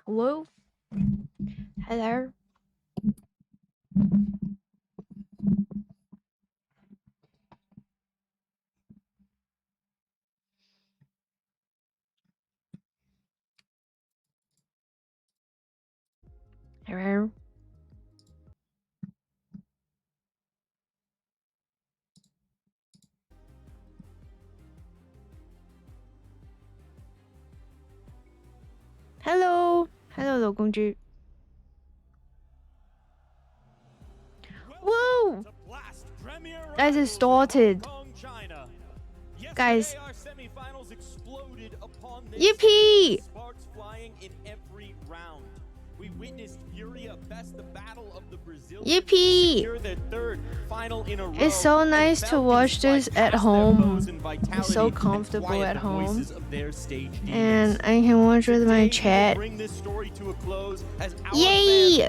Hello? Hello? Hello? Hello? Hello, 老公豬。Whoa! Guys, it started. Guys. Yippee! We witnessed Furia best the battle of the Brazilians. Yippee! It's so nice to watch this at home. It's so comfortable at home. And I can watch with my chat. Yay!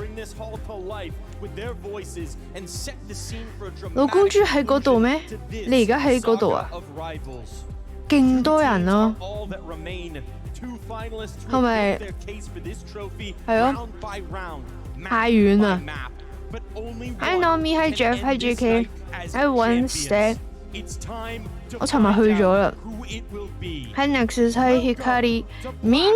老公豬喺嗰度咩？你而家喺嗰度啊？勁多人啊！係咪？係咯，太遠啦。Hi Nomi, hi Jeff, hi JK, hi Wednesday。我尋日去咗啦。Hi Nexus, hi Hikari, Min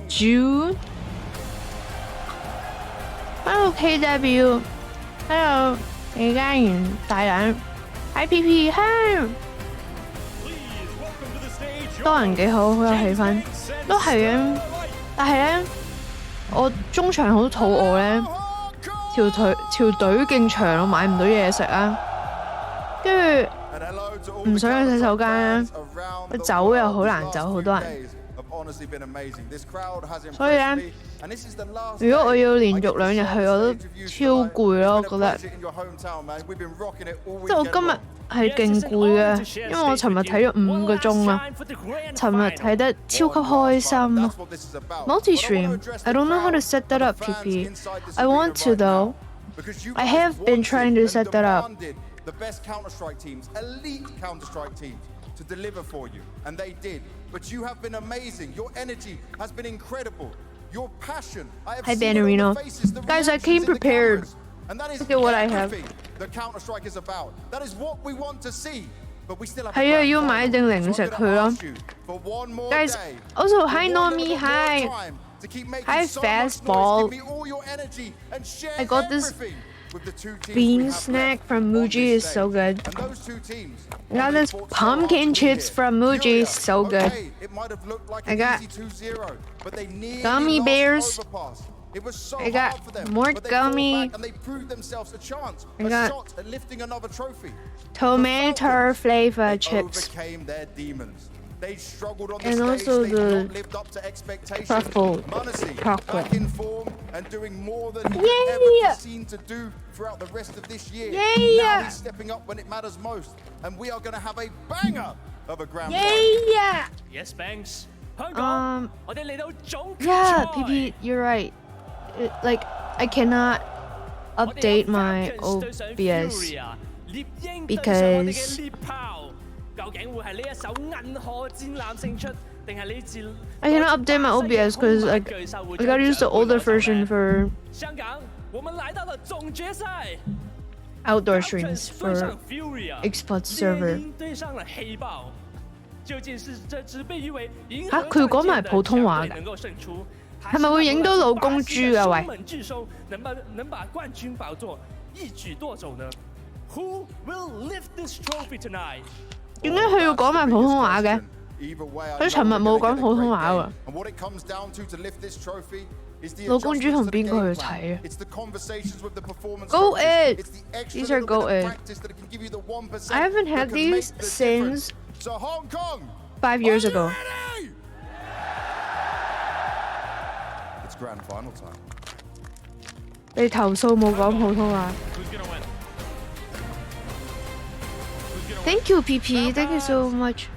June。Hello KW, Hello 李嘉賢大人 ，Hi PP, hi。多人幾好，好有氣氛，都係嘅。但係咧，我中場好肚餓咧，條隊勁長，我買唔到嘢食啊。跟住唔想去洗手間，走又好難走，好多人。所以咧，如果我要連續2日去，我都超攰咯，我覺得。即係我今日係勁攰嘅，因為我尋日睇咗5個鐘啊，尋日睇得超級開心啊。Multi-stream, I don't know how to set that up, PP. I want to though. I have been trying to set that up. The best Counter-Strike teams, elite Counter-Strike teams, to deliver for you, and they did. But you have been amazing. Your energy has been incredible. Your passion. I have seen it on the faces, the Guys, I came prepared. And that is Look at what I have. The Counter-Strike is about. That is what we want to see. But we still have 係啊，要買定零食去咯。Guys, also hi Nomi, hi. Hi Fastball. I got this bean snack from Muji, is so good. I got this pumpkin chips from Muji, so good. I got gummy bears. I got more gummy. I got tomato flavor chips. And also the truffle chocolate. Yeah! Throughout the rest of this year. Yeah! Now he's stepping up when it matters most, and we are going to have a banger of a grand final. Yeah! Yes, Banks. Yeah, PP, you're right. Like, I cannot update my OBS because I cannot update my OBS because I gotta use the older version for outdoor streams for export server. 嚇，佢講埋普通話㗎，係咪會影到老公豬啊？喂！點解佢要講埋普通話嘅？佢尋日冇講普通話喎。老公豬同邊個去睇啊 ？Go it! These are go it. I haven't had these since 5 years ago. It's grand final time. 你投訴冇講普通話。Thank you, PP. Thank you so much.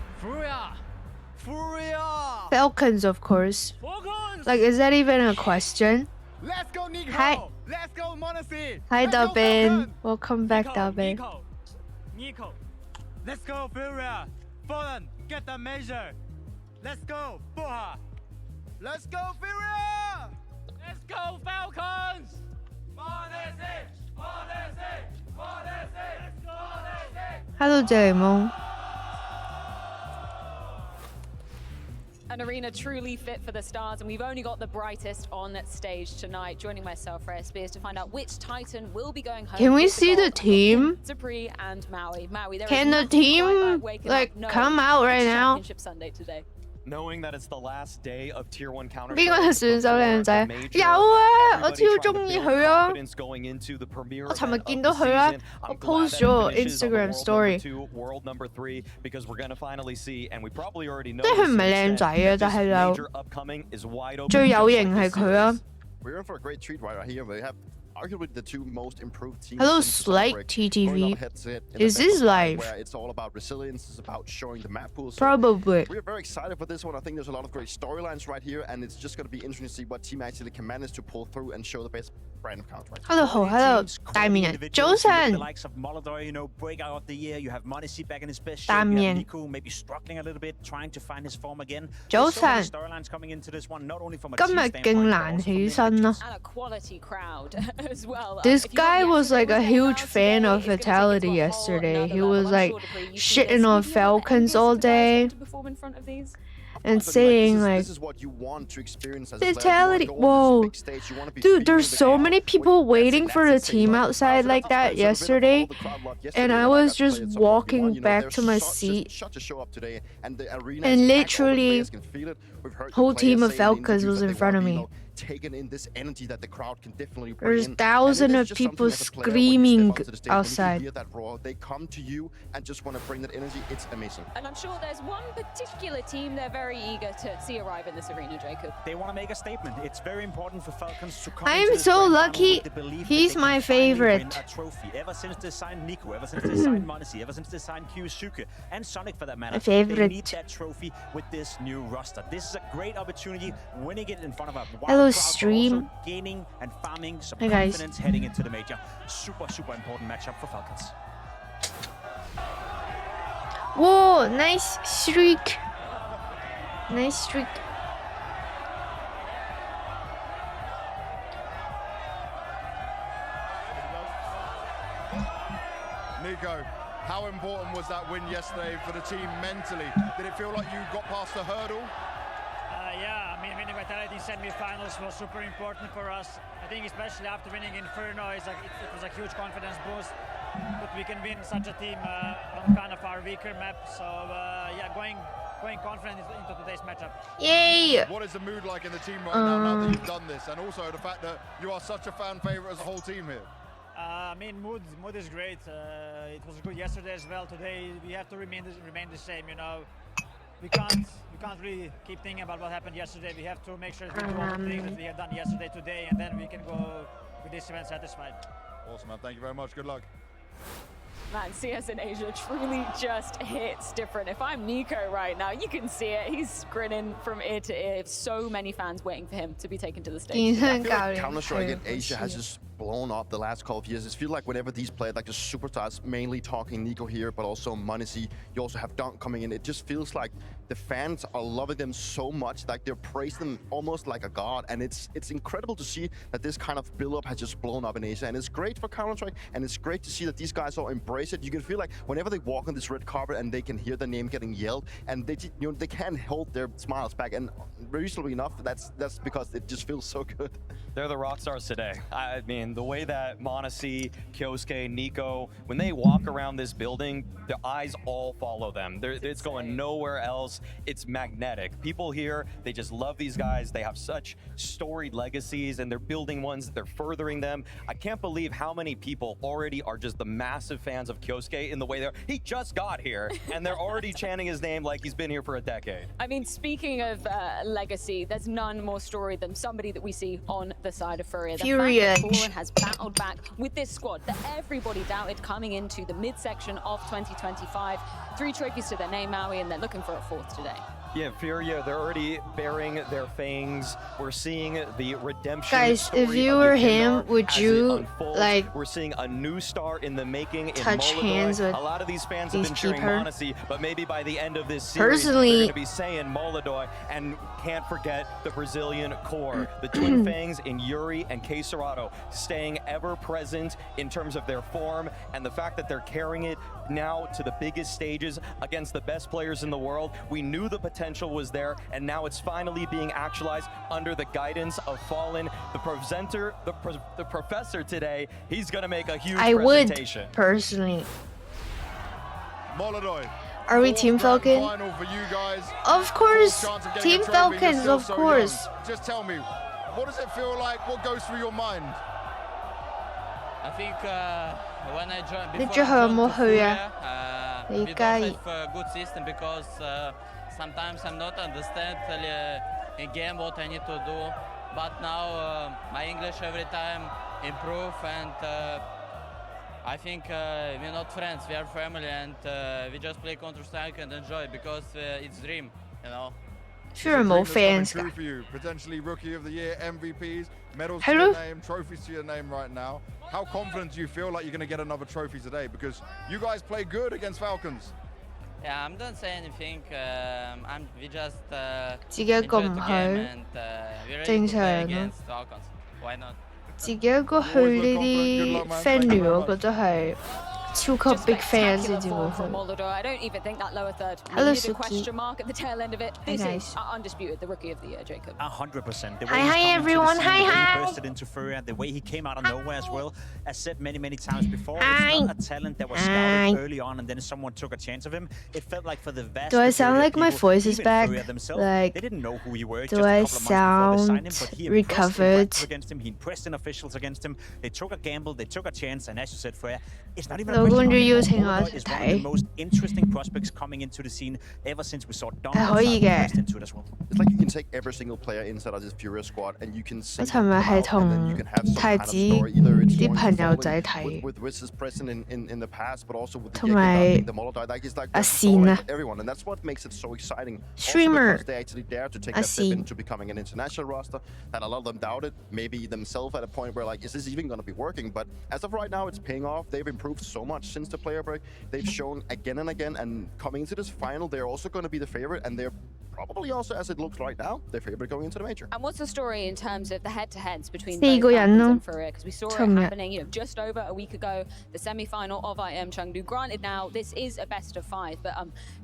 Falcons, of course. Like, is that even a question? Let's go, Nico. Hi. Let's go, Monacy. Hi, Dubin. Welcome back, Dubin. Nico. Let's go, Furia. Fallen, get the measure. Let's go, Boha. Let's go, Furia! Let's go, Falcons! Hello, 謝檸檬。 An arena truly fit for the stars, and we've only got the brightest on stage tonight. Joining myself, Freya Spears, to find out which Titan will be going home. Can we with see the gold team? Zapri and Maui. Maui, there Can is the nothing team quite waking like up knowing come out right it's now? Championship Sunday today. Knowing that it's the last day of Tier 1 counter 邊個係選手靚仔？有啊，我超中意佢啊！我尋日見到佢啦，我 post 咗個 Instagram story。即係佢唔係靚仔啊，但係就最有型係佢啊。Arguably the two most improved teams. Hello, Slate TTV. Is this live? Where it's all about resilience, it's about showing the map pools. Probably. We're very excited for this one. I think there's a lot of great storylines right here, and it's just going to be interesting to see what team actually can manage to pull through and show the best brand of Counter-Strike. Hello, hello， 大面人，早晨。大面人，早晨。今日勁難起身咯。This guy was like a huge fan of Vitality yesterday. He was like shitting on Falcons all day and saying like Vitality. Whoa, dude, there's so many people waiting for the team outside like that yesterday, and I was just walking back to my seat, and literally whole team of Falcons was in front of me. Taken in this energy that the crowd can definitely bring. There's thousands of people screaming outside. They come to you and just want to bring that energy. It's amazing. And I'm sure there's one particular team they're very eager to see arrive in this arena, Jacob. They want to make a statement. It's very important for Falcons to come. I'm so lucky. He's my favorite. A trophy. Ever since they signed Nico, ever since they signed Monesi, ever since they signed Kyusuke and Sonic for that matter. My favorite. They need that trophy with this new roster. This is a great opportunity, winning it in front of a Hello, stream. Gaining and farming some hey guys. confidence heading into the major. Super important matchup for Falcons. Whoa, nice streak. Nice streak. Nico, how important was that win yesterday for the team mentally? Did it feel like you got past the hurdle? Yeah, I mean, winning Vitality in semi-finals was super important for us. I think especially after winning Inferno, it was a huge confidence boost. But we can win such a team on kind of our weaker map. So yeah, going confident into today's matchup. Yay! What is the mood like in the team right now that you've done this? And also the fact that you are such a fan favorite as a whole team here. I mean, mood is great. It was good yesterday as well. Today we have to remain the same, you know. We can't really keep thinking about what happened yesterday. We have to make sure we do all the things that we have done yesterday, today, and then we can go with this event satisfied. Awesome, man. Thank you very much. Good luck. Man, CS in Asia truly just hits different. If I'm Nico right now, you can see it. He's grinning from ear to ear. So many fans waiting for him to be taken to the stage. I feel like Counter-Strike in Asia has just blown up the last couple of years. It feels like whenever these players, like the superstars, mainly talking Nico here, but also Monesi, you also have Dunk coming in. It just feels like the fans are loving them so much, like they're praising them almost like a god. And it's incredible to see that this kind of build-up has just blown up in Asia. And it's great for Counter-Strike, and it's great to see that these guys all embrace it. You can feel like whenever they walk on this red carpet and they can hear their name getting yelled, and they can't hold their smiles back. And reasonably enough, that's because it just feels so good. They're the rock stars today. I mean, the way that Monesi, Kyosuke, Nico, when they walk around this building, their eyes all follow them. It's going nowhere else. It's magnetic. People here, they just love these guys. They have such storied legacies, and they're building ones, they're furthering them. I can't believe how many people already are just the massive fans of Kyosuke in the way he just got here, and they're already chanting his name like he's been here for a decade. I mean, speaking of legacy, there's none more storied than somebody that we see on the side of Furia. Furia has battled back with this squad that everybody doubted coming into the midsection of 2025. 3 trophies to their name, Maui, and they're looking for a 4th today. Yeah, Furia, they're already bearing their fangs. We're seeing the redemption. Guys, if you were him, would you like we're seeing a new star in the making in touch hands with a lot of these fans have been cheering people? Monacy, but maybe by the end of this series, Personally, they're going to be saying Molodoi, and can't forget the Brazilian core, the twin fangs in Yuri and Cacerado, staying ever present in terms of their form, and the fact that they're carrying it now to the biggest stages against the best players in the world. We knew the potential was there, and now it's finally being actualized under the guidance of Fallen. The presenter, the professor today, he's going to make a huge presentation. I would, personally. Molodoi. Are we Team Falcon? Of course, Team Falcons, of course. Just tell me, what does it feel like? What goes through your mind? I think when I joined, Did before you I joined have Furia, we don't guy- have a good system because sometimes I'm not understand in game what I need to do. But now my English every time improve, and I think we're not friends, we are family, and we just play Counter-Strike and enjoy because it's dream, you know. Sure, more fans. True for you. Potentially Rookie of the Year, MVPs, medals Hello? to your name, trophies to your name right now. How confident do you feel like you're going to get another trophy today? Because you guys play good against Falcons. Yeah, I'm don't say anything. We just 自己一個 enjoy 唔 the 去 game and we're ready 正 to play 常咯。 against Falcons. Why not? 自己一個去呢啲 venue，我覺得係超級 big fan 先至會去。 I don't even think that lower third Hello, needed a Suki. question mark at the tail end of it. Hi, This guys. is undisputed the Rookie of the Year, Jacob. 100%. The way Hi, he's hi, come into the everyone. scene, Hi, the way hi. he bursted into Furia, the way he came out of nowhere as well. As said many times before, Hi. it's not a talent that was Hi. scouted early on and then someone took a chance of him. It felt like for the vast Do I sound majority like of my people, voice is even back? Furia themselves, Like, they didn't know who he were do just a I couple of months before they signed him, sound but he recovered? impressed against him, he impressed in officials against him. They took a gamble, they took a chance, and as you said, Furia, it's not even a 老 question 公 mark 要 anymore. 請我 Molodoi is one of the 睇， most interesting prospects coming into the scene ever since we saw Don 係可以嘅。 pressed into it as well. It's like you can take every single player inside of this Furia squad and you can see 我尋日係 them come out, and then you 同 can have some 太 kind of 子 story. Either it's 啲 going 朋 to 友 Fallen 仔睇， with Riz is present in the past, but also with the 同 Jacob 埋 Dumping, the Molodoi. Like it's like 阿 there's a story 善啊 for everyone, and that's what makes it so exciting. Also Streamer because they actually dare to take 阿 that step 善 into becoming an international roster. That a lot of them doubted, maybe themselves at a point where like, is this even going to be working? But as of right now, it's paying off. They've improved so much since the player break. They've shown again and again, and coming into this final, they're also going to be the favorite, and they're probably also, as it looks right now, their favorite going into the major. And what's the story in terms of the head-to-heads between 四 both 個人 Falcons 咯 and Furia? Because we saw it 尋日 happening, just over a week ago, the semi-final of IM Chengdu. Granted, now this is a best of 5, but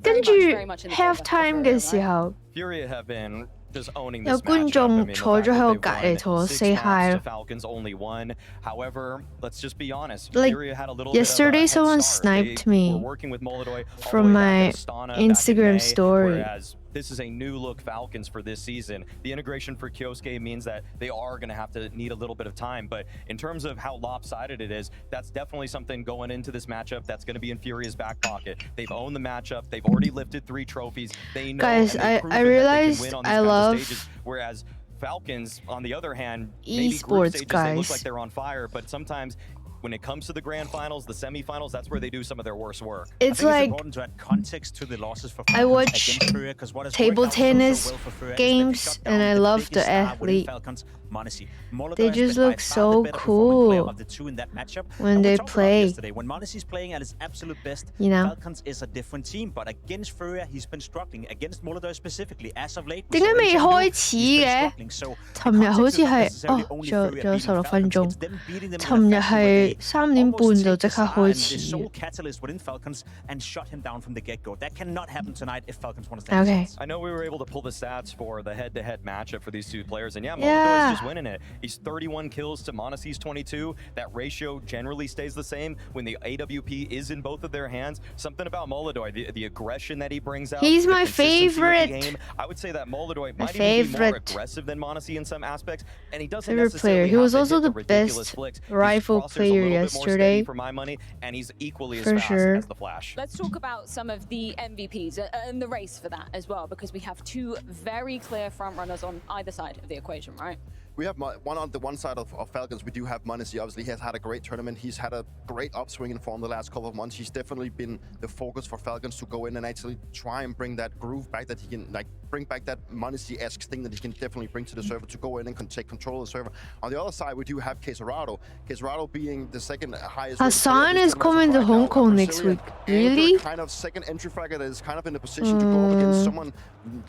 跟住 very much in the favor half for time Furia, 嘅時 right? 候， Furia have been just owning 有 this 觀 matchup. 眾 I mean, the 坐 fact 咗 that 喺我 they've 隔離 won 同我 6 say maps hi to 咯。 Falcons only one. However, let's just be honest. Like, Furia had a little bit of a yesterday head someone start. sniped They me were working with Molodoi all from the way my back at Astana back in Instagram May, story. Whereas this is a new look Falcons for this season. The integration for Kyosuke means that they are going to have to need a little bit of time. But in terms of how lopsided it is, that's definitely something going into this matchup that's going to be in Furia's back pocket. They've owned the matchup. They've already lifted 3 trophies. They know Guys, and they've I proven that they can realized win on these I kinds of love stages. Whereas Falcons, on the other hand, maybe group esports, stages, they look guys. like they're on fire, but sometimes when it comes to the grand finals, the semifinals, that's where they do some of their worst work. It's I think like it's important to add context to the losses for I Falcons watch against Furia, 'cause what has table worked out tennis so well for Furia is that they games, shut and down I the love biggest the star within athlete. Falcons, Monacy. Molodoi They has just been by look far so the better performing player cool of the 2 in that matchup. when And we they talked about it play. yesterday. When Monacy's playing at his absolute best, You know? Falcons is a different team. But against Furia, he's been struggling. Against Molodoi specifically, as of late, we 點解 saw in 未 Chengdu, 開 he's 始 been 嘅？ struggling. So the 尋日好 context 似 is not 係 necessarily 哦， only 仲有 Furia 仲有 beating 16 分 Falcons, 鐘 it's。them beating them in a 尋日 fashion where 係 they 3點半 almost 就 take 即 the 刻 star 開 and the 始。 sole catalyst within Falcons and shut him down from the get-go. That cannot happen tonight if Falcons want to stand a Okay. chance. I know we were able to pull the stats for the head-to-head matchup for these 2 players, and yeah, Molodoi Yeah. is just winning it. He's 31 kills to Monacy's 22. That ratio generally stays the same when the AWP is in both of their hands. Something about Molodoi, the aggression that he brings out. He's the my consistency with the favorite. game. I would say that Molodoi My might even be more favorite. aggressive than Monacy in some aspects, and he doesn't Favorite necessarily player. He have was to also hit the ridiculous best flicks. His rifle crosser's a player little bit more steady yesterday. for my money, and he's equally as For fast sure. as the Flash. Let's talk about some of the MVPs and the race for that as well, because we have 2 very clear front runners on either side of the equation, right? we have on the one side of Falcons, we do have Munacy. Obviously, he has had a great tournament. He's had a great upswing in form the last couple of months. He's definitely been the focus for Falcons to go in and actually try and bring that groove back, that he can bring back that Munacy-esque thing that he can definitely bring to the server, to go in and take control of the server. On the other side, we do have Quesarado. Quesarado being the second highest. Hassan is coming to Hong Kong next week. Really? Kind of second entry fragger that is kind of in a position to go up against someone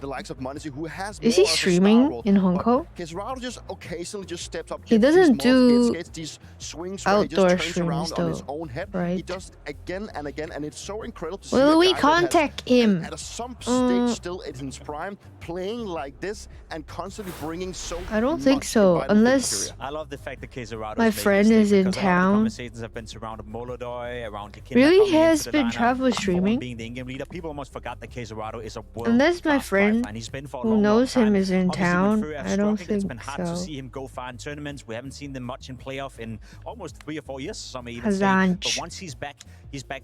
the likes of Munacy, who has. Is he streaming in Hong Kong? Quesarado just occasionally just steps up. He doesn't do these swings outdoor where he just turns streams around though, on his own head. right? He does again and again, and it's so incredible to see. Will a we guy that contact him? at some stage still in his prime, playing like this and constantly bringing so. I don't think much so, inviting unless victory. I love the fact that Quesarado my friend is in town. Conversations have been surrounded Molodoy, around Kikina Really, coming he has into the been lineup, travel Fallen streaming. being the in-game leader. People almost forgot that Quesarado is a world. Unless my friend and he's been for a who long, knows long him time. is in Obviously, town. with Furia I don't struggling, it's been think hard to so. see him go far in tournaments. We haven't seen them much in playoff in almost 3 or 4 years. Some may even say. Hazanch. But once he's back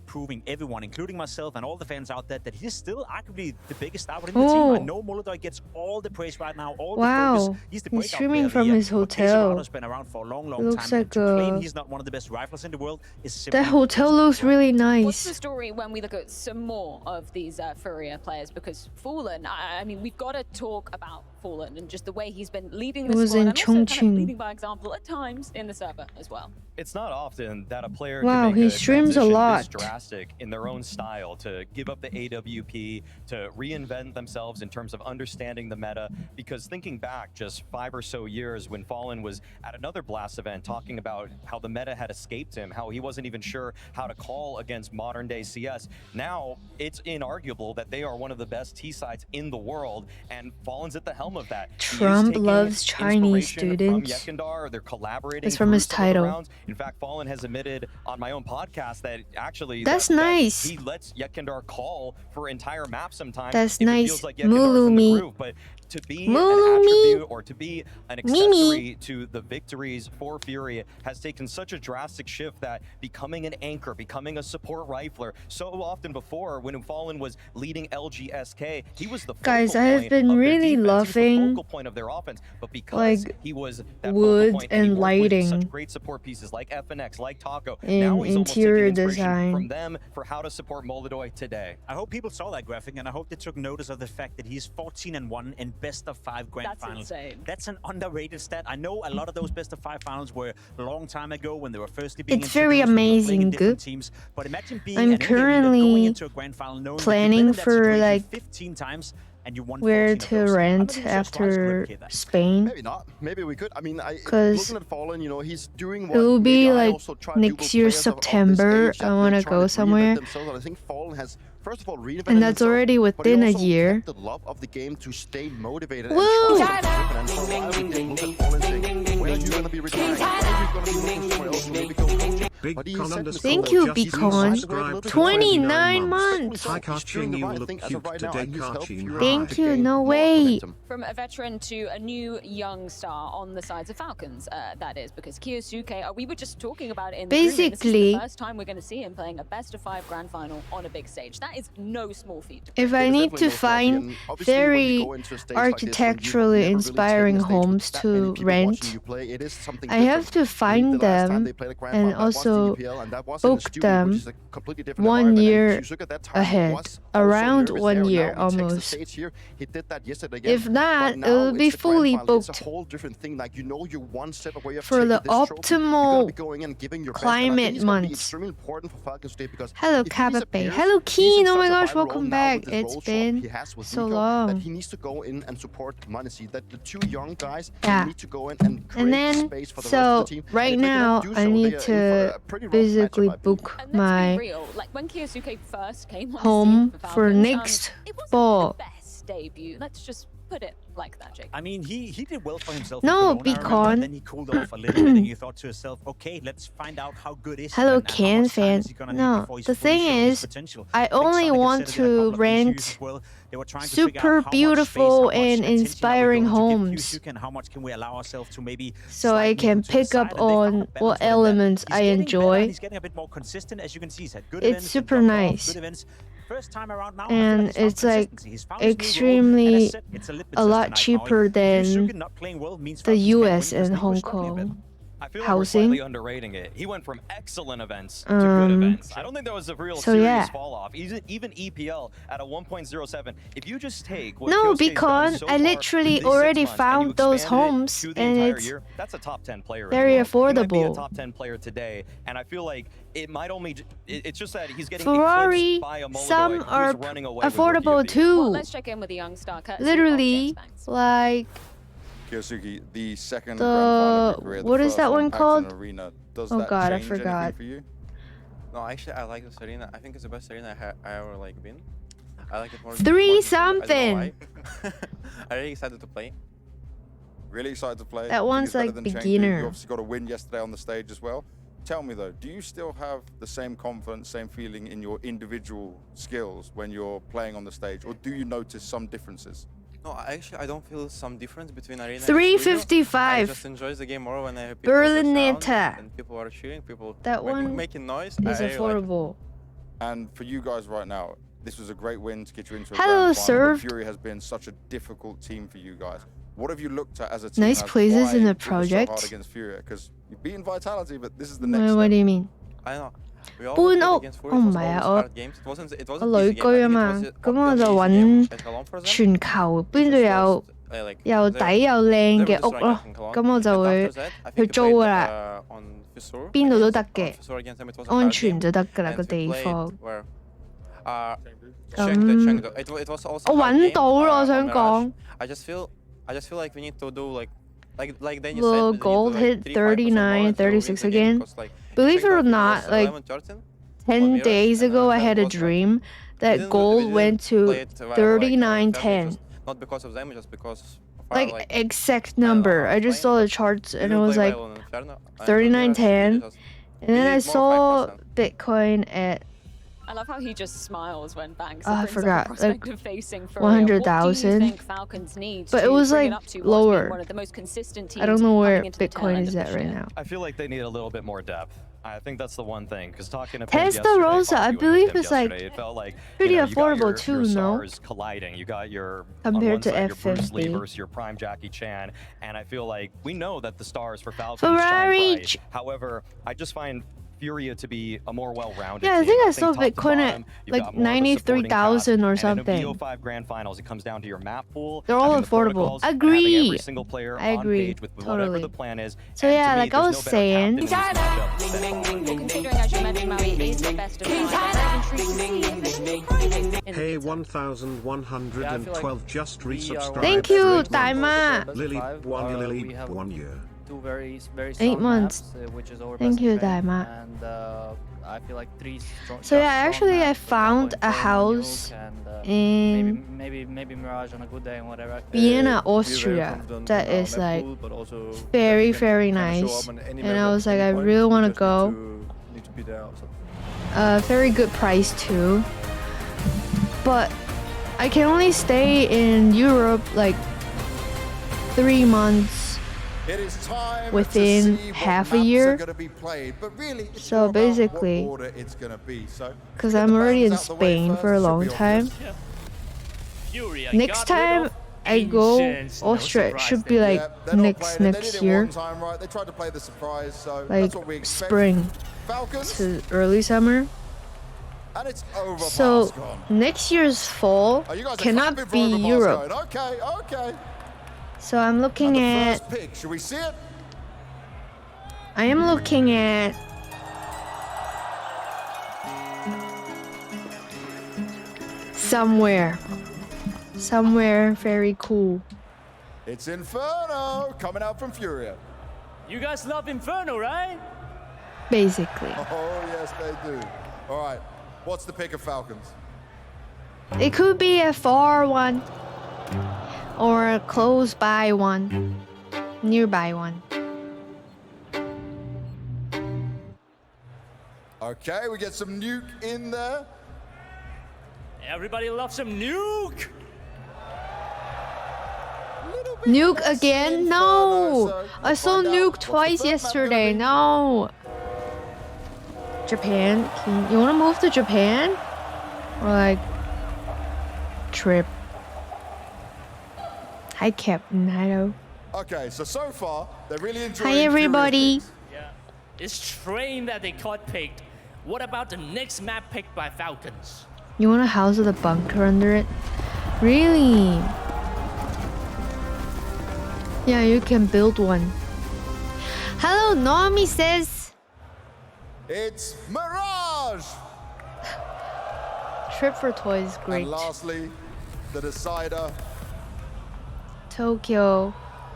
proving everyone, including myself and all the fans out there, that he's still arguably the biggest star within the team. I know Molodoy gets all the praise right now, all the focus. He's the breakout streaming player of the from year. his But hotel. Quesarado's been around for a long, long Looks time. like And to claim a- he's not one of the best rifles in the world is simply That hotel looks really What's the nice. story when we look at some more of these Furia players? Because Fallen, I mean, we've got to talk about Fallen and just the way he's been leading the was squad in and also kind of Chongqing. leading by example at times in the server as well. It's not often that a player Wow, can make he a streams a transition lot. this drastic in their own style, to give up the AWP, to reinvent themselves in terms of understanding the meta. Because thinking back just 5 or so years when Fallen was at another Blast event talking about how the meta had escaped him, how he wasn't even sure how to call against modern day CS. Now it's inarguable that they are one of the best T sides in the world, and Fallen's at the helm of that. He is Trump taking loves Chinese inspiration students. From Yekindar. They're collaborating. It's from through his some of the title. rounds. In fact, Fallen has admitted on my own podcast that actually That's that nice. he lets Yekindar call for entire maps sometimes. That's if it nice. feels like Yekindar's in the Mulumi. groove. But to be Mulumi. an attribute or to be an Mimi. accessory to the victories for Furia has taken such a drastic shift that becoming an anchor, becoming a support rifler, so often before when Fallen was leading LGSK, he was the Guys, focal I have point been of their really defense. He was the loving, focal point of their offense, but because like, he was that wood focal point and he worked with lighting such great support pieces like FNX, like Taco, in now he's almost interior taking inspiration design. from them for how to support Molodoy today. I hope people saw that graphic, and I hope they took notice of the fact that he's 14-1 in best of 5 grand That's finals. insane. That's an underrated stat. I know a lot of those best of 5 finals were a long time ago when they were firstly being It's very introduced, when they were playing in amazing, different good. teams. But imagine being I'm an in-game leader currently going into a grand final knowing planning that you've been in that for, situation like, 15 times and you won where 14 of to those. I'm rent not even sure Slice would after replicate that. Spain. Maybe not. Maybe we could. I mean, 'Cause looking at Fallen, you know, he's doing it what will be maybe I like also try to do next with year players of this September. age, that I they're want to trying go reinvent somewhere, themselves. And I think Fallen has, first of all, reinvented and that's himself, already but he within a also year. kept the love of the game to stay motivated Woo! and try to improve. And for a while, we did look at Fallen saying, when are you going to be retiring? When are you going to be looking somewhere else to maybe go coaching? But he said himself, Thank you, he's Beacon. subscribed to 29 months. Hi, Karchin, you look cute today, Karchin. Thank you, no way. From a veteran to a new young star on the sides of Falcons, that is, because Kiyosuke, we were just talking about it in the room, this is Basically, the first time we're going to see him playing a best of 5 grand final on a big stage. That is no small feat. If I need to find very architecturally inspiring homes to rent, I have to find them and also book them 1 year ahead, around 1 year almost. If not, it will be fully booked. For the optimal climate months. Hello, Kabape. Hello, Keen. Oh my gosh, welcome back. It's been so long. That he needs to go in and support Munacy. That the 2 young guys Yeah. need to go in and create And then, space for the rest so of the team. And right if they now, cannot do I so, need they are in for to a pretty rough basically matchup, I believe. book And let's my be real, like when Kiyosuke first came on home the scene for Falcons, next it wasn't fall. the best debut. Let's just put it like that, Jake. I mean, he did well for himself. No, in Cologne, I remember, Beacon. and then he cooled off a little bit, and you thought to yourself, okay, let's find out how good is he Hello, and how Ken much time fan. is he gonna need No, before he's the fully thing shown his is, potential. I think only Sonic has want said it in a couple to of interviews rent as well. They were trying to figure out super how much beautiful space, how much and attention are we inspiring going to give homes, Kyusuke, and how much can we allow ourselves to maybe so I slide can more to the pick side, up and they found a on balance what within that. elements He's I getting better, and enjoy. he's getting a bit more consistent, as you can see. He's had good It's events and super dropped off, nice. good events. first time around now, and it's like extremely a lot cheaper than the US and Hong Kong. I feel like housing. we're slightly underrating it. He went from excellent events to good events. I don't think there was a real serious fall off. Even EPL at a 1.07. If you just take what No, Kyosuke's because done so I far literally in these 6 already months, found and those you homes, expanded it to the and entire it's year, that's a top 10 player. very in the world. He might be affordable. a top 10 player today, and I feel like it might only. It's just that he's getting Ferrari, eclipsed by a Moldoy some who's are running away with Rookie affordable of the Year. too. Well, let's check in with the young star. Literally, like Kyosuke, the second the grand final of your career, what the is that first one packed in called? an arena. Does Oh that God, I change forgot. anything for you? No, actually, I like this arena. I think it's the best arena I ever like been. I like it more. Three more something. I don't know why. I'm really excited to play. Really excited to play. That Think one's it's better like than Chengdu. beginner. You obviously got a win yesterday on the stage as well. Tell me though, do you still have the same confidence, same feeling in your individual skills when you're playing on the stage, or do you notice some differences? No, actually, I don't feel some difference between arena. and 355. I just enjoy the game more when I have people around Berlinetta. and people are cheering, people That one making noise. is I really like it. affordable. And for you guys right now, this was a great win to get you into a Hello, grand final, but served. Fury has been such a difficult team for you guys. What have you looked at as a team? Nice as places why in the it was so project. hard against Furia? Because you've beaten Vitality, but this is the next What step. do you mean? I know. We 搬 always played 屋 against 我 Fury. 唔 It was 係 always 啊，我 hard games. It wasn't 我 easy 旅 game. 居 I 啊 think 嘛 it was 咁我 an 就 easy 揾 game at Cologne, for example. 全球邊度 It 有 was, like, 又 they- 抵又靚 they 嘅 were 屋 destroying 咯 us in Cologne. 咁我就 And 會 after that, I 去 think we 租 played, 噶啦 on Fissur 邊度都 against- 得 on 嘅 Fissur against them, it was a 安 hard 全 game. 就得㗎啦 And 個 we 地 played 方 where, 咁 Chengdu. It was also 我 a hard 揾 game, 到咯我 on 想 Mirage. 講 I just feel like we need to do like Daniel Will said, we need to gold do, hit 3-5% more 39, and to win 36 the game again? because, like, Believe it or Chengdu, not, was like 11-13 on 10 Mirage, days and ago I Chengdu had a was, like, dream we that didn't gold went play to it well, like, 39.10 just not because of them, just because of our, like exact number I just saw the charts we and it didn't was play like well on Inferno, and 39.10 we just- and then we I need more saw 5%. Bitcoin at I love how he just smiles when Banks I brings forgot, up a like, prospect of facing Furia. 100,000. What do you think Falcons need But to it was, bring like, up to what's been lower. one of the most consistent teams I don't know where coming into the tail Bitcoin end is of at this right year? now. I feel like they need a little bit more depth. I think that's the one thing. Because talking to Testa Pim yesterday, Rosa, I arguing with believe him it's, like, yesterday, it felt like pretty you got affordable your too, no? stars colliding. You got your on Compared one to side, your Bruce Lee FFB. versus your prime Jackie Chan, and I feel like we know that the stars for Falcons Ferrari shine bright. However, I just find Furia to be a more well-rounded Yeah, I team. think I saw top to Bitcoin at, bottom, you've like, got more of a supporting 93,000 or cast, and something. in a BO5 Grand Finals, it comes down to your map pool. They're all having the affordable. protocols, and Agree. having every single player I on agree. page with Totally. whatever the plan is. So And yeah, to me, like I there's was no better saying, captain in this matchup than Well, considering, as you mentioned, Maui is the best of five, I'm intrigued to see him in the Hey, mid-table. 1112 just resubscribed. Thank you, Great month. Daima. Lily, 1 year. Two very 8 strong months. maps, which is our Thank best you, train, Daima. and I feel like three strong. So yeah, strong actually I maps, for found example, a Inferno, house Nuke, and, in maybe Mirage on a good day and whatever. Vienna, Austria. That is like very nice. And I was like, I really want to go. Very good price too. But I can only stay in Europe like 3 months. It is time within to see what half a maps year. are gonna be played, but really, it's So more about basically, what order it's gonna be. So, because get I'm the already in bands out the way Spain first, for a should long be time. Furia Next got rid time of I go Ancients, no Austria, it surprise should there. be like Yeah, they're not next playing it. They did it year, one time, right? They tried to play the surprise, so like that's what we expect. spring Falcons, to early summer. and it's over. So gone. next year's fall Oh, you guys are cannot clapping for be Overpass Europe. going. Okay, okay. So I'm looking And the at. first pick, should we see it? I am looking at. Somewhere very cool. It's Inferno coming out from Furia. You guys love Inferno, right? Basically, Oh yes, they do. All right, what's the pick of Falcons? it could be a far one, or a close by one, nearby one. Okay, we get some Nuke in there. Everybody loves some Nuke. Little bit Nuke less again? Inferno, No! so I we'll saw find out Nuke what's the twice first map yesterday. gonna be. No! Japan? You wanna move to Japan? Or like Trip. Hi, Captain Hido. Okay, so far, they're really enjoying Hi, everybody. Yeah. It's train that they got picked. What about the next map picked by Falcons? You want a house with a bunker under it? Really? Yeah, you can build one. Hello, Naomi says. It's Mirage! Trip for toys, great. And lastly, the decider. Tokyo,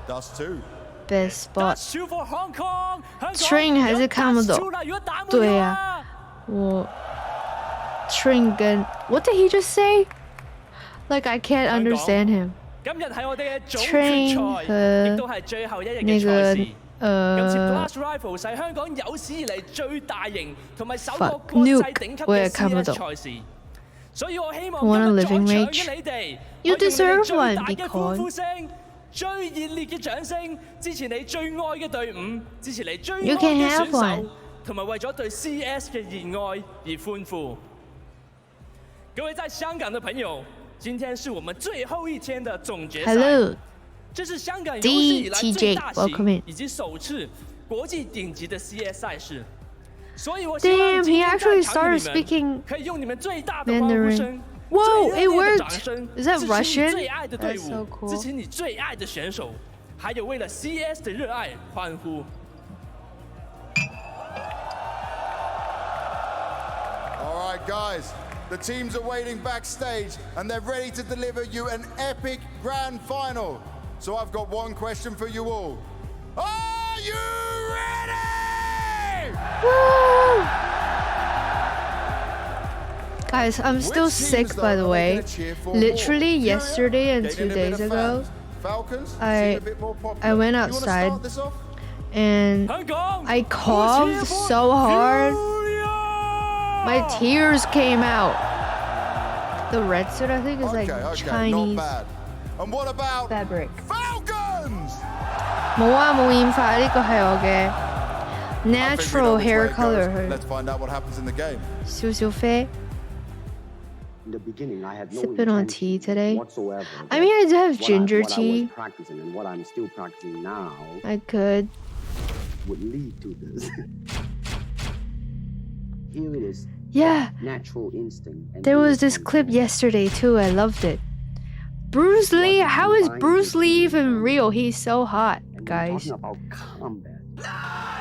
Dust 2. best spot. Dust 2 for Hong Kong. String 还是看不懂。对啊，我 String 跟 What did he just say? Like I can't understand him. 今日係我哋嘅總決 Train 賽，和亦都係最後一日那嘅賽個事。今次 Blast Rifles 係香港有史以嚟最大型同埋首個 Fuck, 國際 Nuke，頂級我也嘅看不懂 CS 賽事。所以我希望 Want a 今日 living 在場 wage? 嘅你哋， You 可以用你哋 deserve 最 one, 大嘅歡呼 Bitcoin. 聲、最熱烈嘅掌聲，支持你最愛嘅隊伍，支持你最愛 You can 嘅 have 選 one. 手，同埋為咗對 CS 嘅熱愛而歡呼。各位在香港的朋友，今天是我们最后一天的总决赛。 Hello, 这是香港有史以来最 DTJ, 大 welcome 型 in. 以及首次国际顶级的 CS 赛事，所以我希 Damn, 望今 he 天 actually 在场的 started 你 speaking 们可以用你们最大的欢呼 Mandarin. 声、 Whoa, 最 it 热烈的掌 worked. 声， Is that 支持你 Russian? 最爱的队 That's so 伍， cool. 支持你最爱的选手，还有为了 CS 的热爱欢呼。 All right, guys. The teams are waiting backstage and they're ready to deliver you an epic grand final. So I've got one question for you all. Are you ready? Woo! Guys, I'm still Which sick, teams, by though, the are way. gonna cheer for Literally more? yesterday and Gaining 2 a bit days of ago, fans. Falcons, I- seem a bit more popular. I went You wanna outside. start this off? and I coughed so hard. My tears came out. The red suit, I think, is like Chinese not bad. And what about fabric. Falcons? 冇啊，冇染髮，呢個係我嘅 I think we know natural which way hair it color goes. Let's find out what happens in the game. 少少啡。 In the beginning, I had no Sipping on intention tea today. whatsoever. I mean, I do have What ginger what I tea. was practicing and what I'm still practicing now I could. would lead to this. Here it is. Yeah. Natural instinct. And There was here this it clip comes. yesterday too. I loved it. Bruce Lee, how is Bruce Lee even real? He's so hot, And guys. talking about combat,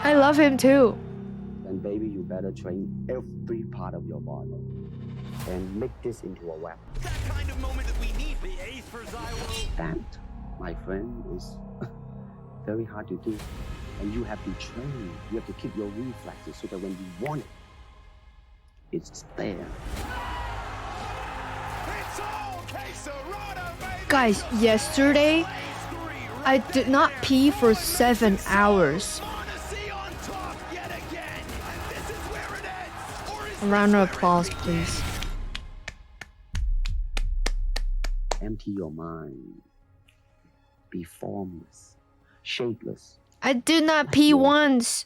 I love him too. then baby, you better train every part of your body and make this into a weapon. That kind of moment that we need. The ace for Zyro. That, my friend, is very hard to do. And you have to train. You have to keep your reflexes so that when you want it, it's there. It's all Quesarado, baby. Guys, yesterday I did not pee for 7 hours. Monacy on top yet again. And this is where it ends. Or is A round of applause, please. Empty your mind. Be formless, shapeless. I did not pee once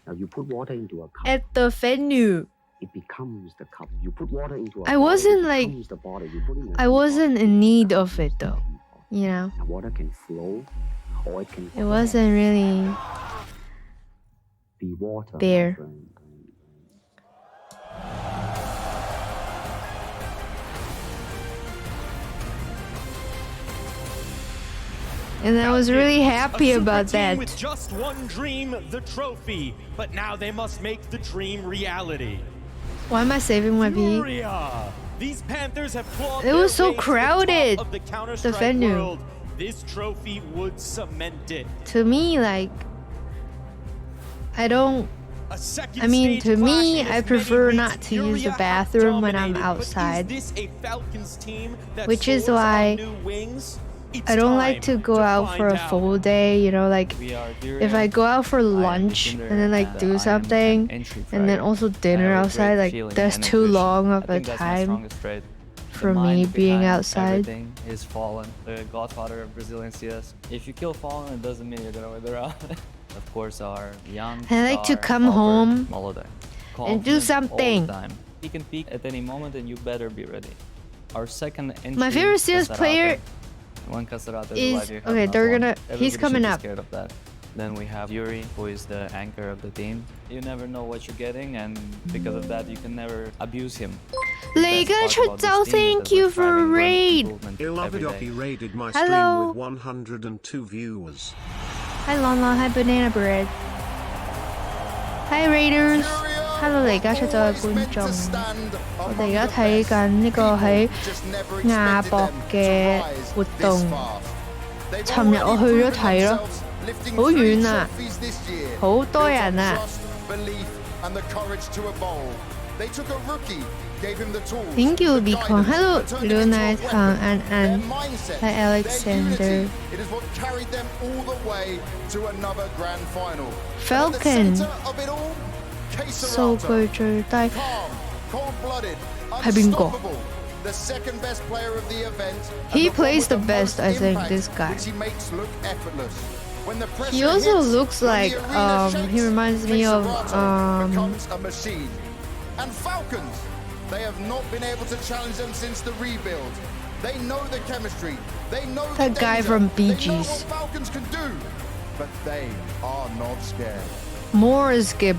Now you put water into a cup, at the venue. it becomes the cup. You put water into a I bottle, wasn't it like- becomes the bottle. You put in a I wasn't in need of it though. You know, Now water can flow, or it can it wasn't really be water. my there. friend. And I was really happy A super about team that. With just one dream, the trophy. But now they must make the dream reality. Why am I saving my pee? Furia! These Panthers have clawed It was their so way to the top crowded, of the the Counter-Strike venue. world. This trophy would cement it. To me, like, I don't. A second I mean, stage to me, clash in I as prefer many not weeks, to use the Furia have bathroom when I'm dominated, outside. But is this a Falcons team that Which is soars on why new wings? It's I don't like time to go out for a find out. full day, you know, like if I go out for lunch and then like do something and then also dinner outside, like that's too long of a time for me being outside. Everything is Fallen, the godfather of Brazilian CS. If you kill Fallen, it doesn't mean you're gonna win the round. Of course, our young I like to star, come Albert home Molodek. and do Confident all the something. time. He can peek at any moment and you better be ready. Our second entry, My favorite CS player is okay. He's coming up. Scared of that. Then we have Yuri, who is the anchor of the team. You never know what you're getting, and because of that, you can never abuse him. 李根出走 ，Thank you for raid. Ilavidoki raided my stream Hello. with 102 viewers. Hi Lala, hi Banana Bread. Hi Raiders. Hello， 而家出走嘅觀眾，我哋而家睇緊呢個喺亞博嘅活動。尋日我去咗睇咯，好遠啊，好多人啊。Thank you, Beacon. Hello, Luna, Tang, and hi, Alexander. Falcon. 數據最低係邊個 ？He plays the best, I think. This guy. He also looks like he reminds me of And Falcons, they have not been able to challenge them since the rebuild. They know the chemistry. They know that guy from Bee Gees. They know what Falcons can do, but they are not scared. More skip.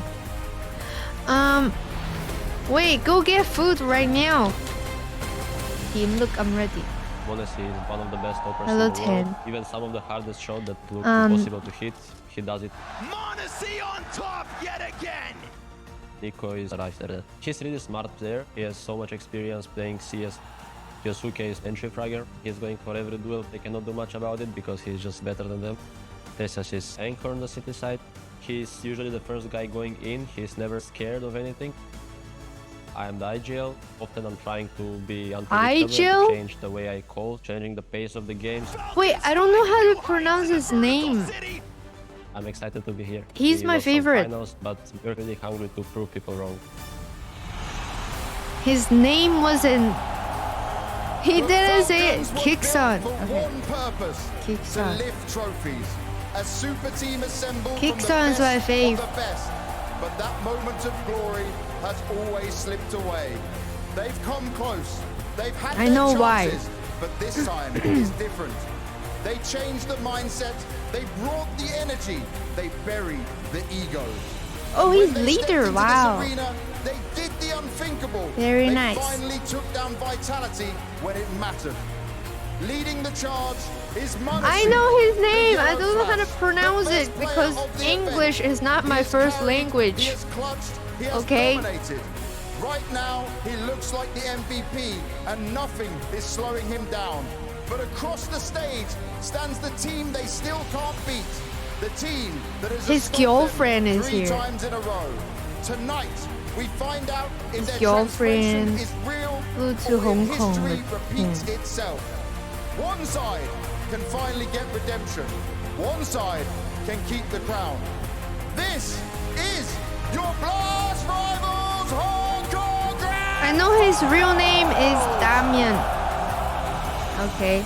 Wait, go get food right now. Team, look, I'm ready. Honestly, he's one of the best toppers Hello, in the world. 10. Even some of the hardest shots that look impossible to hit, he does it. Monacy on top yet again. Nico is right there. He's really smart player. He has so much experience playing CS. Yosuke is entry fragger. He's going for every duel. They cannot do much about it because he's just better than them. Tesas is anchor on the city side. He's usually the first guy going in. He's never scared of anything. I am the IGL. Often I'm trying to be unpredictable, to change the way I call, changing the pace of the games. Wait, I don't know how to pronounce his name. I'm excited to be here. He's my favorite. Finals, but we're really hungry to prove people wrong. His name wasn't. He didn't say it. Kickson. Okay. Kickson. A super team assembled Kickson's my fave. But that moment of glory has always slipped away. They've come close. They've had I know why. But this time is different. They changed the mindset. They brought the energy. They buried the egos. Oh, he's leader. Wow. Arena, they did the unthinkable. Very they nice. Finally took down Vitality when it mattered. Leading the charge is Monacy. I know his name. I don't know how to pronounce it because English is not my first language. He has clutched, he has dominated. Right now, he looks like the MVP, and nothing is slowing him down. But across the stage stands the team they still can't beat. The team that has his girlfriend is three here. times in a row. Tonight, we find out if his their girlfriend is real flew to Hong Kong history with repeats him. itself. One side can finally get redemption. One side can keep the crown. This is your Blast Rivals Hong Kong Grand! I know his real name is Damian. Okay.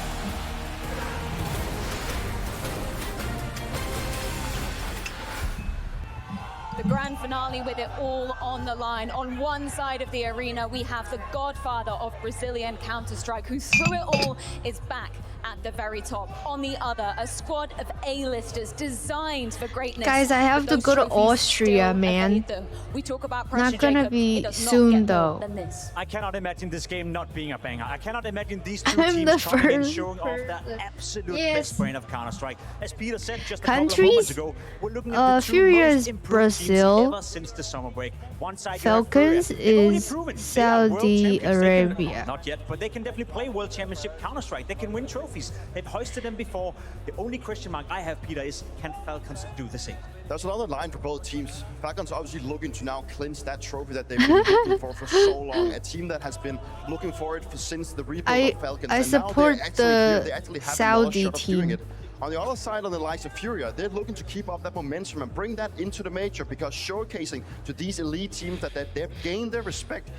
The grand finale with it all on the line. On one side of the arena, we have the godfather of Brazilian Counter-Strike, who through it all is back at the very top. On the other, a squad of A-listers designed for greatness. Guys, I have to go to Austria, man. We talk about pressure, Not gonna Jacob. be It does not soon, get though. more than this. I cannot imagine this game not being a banger. I cannot imagine these two I'm teams the coming in first showing off the absolute best brand of Counter-Strike. As Peter said just a couple of moments ago, we're looking at the two Furia most is improved teams Brazil. ever since the summer break. One side Falcons is Saudi Arabia. Not yet, but they can definitely play World Championship Counter-Strike. They can win trophies. They've hoisted them before. The only question mark I have, Peter, is can Falcons do the same? There's another line for both teams. Falcons obviously looking to now clinch that trophy that they've been looking for so long. A team that has been looking for it since the rebuild of Falcons. I support the Saudi team. On the other side, on the likes of Furia, they're looking to keep up that momentum and bring that into the major, because showcasing to these elite teams that they've gained their respect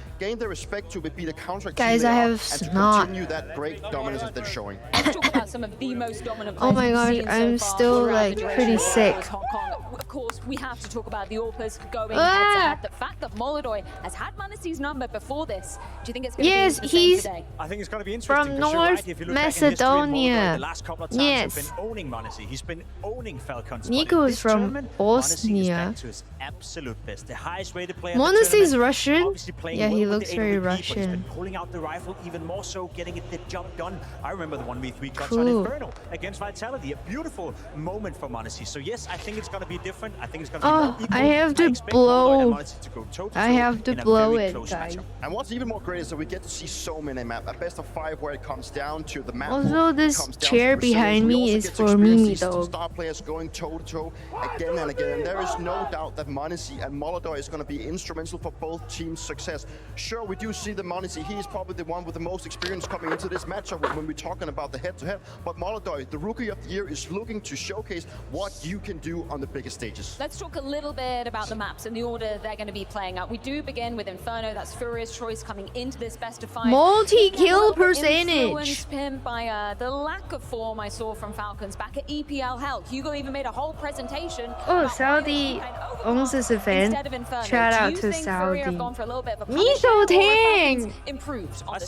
to be the Counter-Strike team Guys, they I are, have and to snot. continue that great dominance that they're showing. Let's talk about some of the most dominant Oh players my we've gosh, seen so I'm far still throughout like the duration pretty of sick. Hong Kong. Of course, we have to talk about the AWPers going head-to-head. The fact that Molodoi has had Manasee's number before this, do you think it's going to be the same today? I think it's going to be interesting. From North Macedonia. The last couple of times he's been owning Manasee. He's been owning Falcons. Nico is from Bosnia. To his absolute best. The highest rated player. Manasee is Russian. Yeah, he looks very Russian. He's been pulling out the rifle even more so, getting the job done. I remember the 1v3 clutch on Inferno against Vitality. A beautiful moment for Manasee. So yes, I think it's going to be different. I think it's going to be more equal. I have to blow. I have to blow it, guys. And what's even more great is that we get to see so many maps. A best of 5 where it comes down to the map. Also, this chair behind me is for me, though. Star players going toe to toe again and again. And there is no doubt that Manasee and Molodoi is going to be instrumental for both teams' success. Sure, we do see the Manasee. He is probably the one with the most experience coming into this matchup when we're talking about the head-to-head. But Molodoi, the Rookie of the Year, is looking to showcase what you can do on the biggest stages. Let's talk a little bit about the maps and the order they're going to be playing out. We do begin with Inferno. That's Furia's choice coming into this best of 5. Multi-kill percentage. Influenced him by the lack of form I saw from Falcons back at EPL Hell. Hugo even made a whole presentation. Oh, Saudi owns this event. Shout out to Saudi. Miso Tang!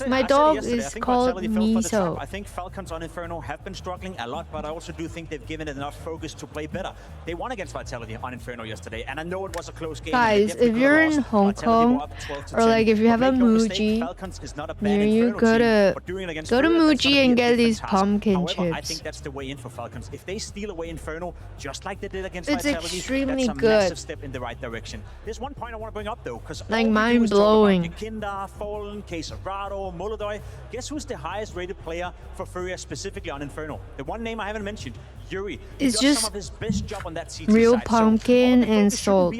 My dog is called Miso. I think Falcons on Inferno have been struggling a lot, but I also do think they've given it enough focus to play better. They won against Vitality on Inferno yesterday, and I know it was a close game. Guys, if you're in Hong Kong, or like if you have a Muji near you, go to Muji and get these pumpkin chips. I think that's the way in for Falcons. If they steal away Inferno, just like they did against it's Vitality, extremely that's a good. massive step in the right direction. There's one point I want to bring up though, because like mind-blowing. Kinda, Fallen, Quesarado, Molodoi. Guess who's the highest rated player for Furia specifically on Inferno? The one name I haven't mentioned, Yuri. It's he does just some of his best job on that CT real side. pumpkin So and salt.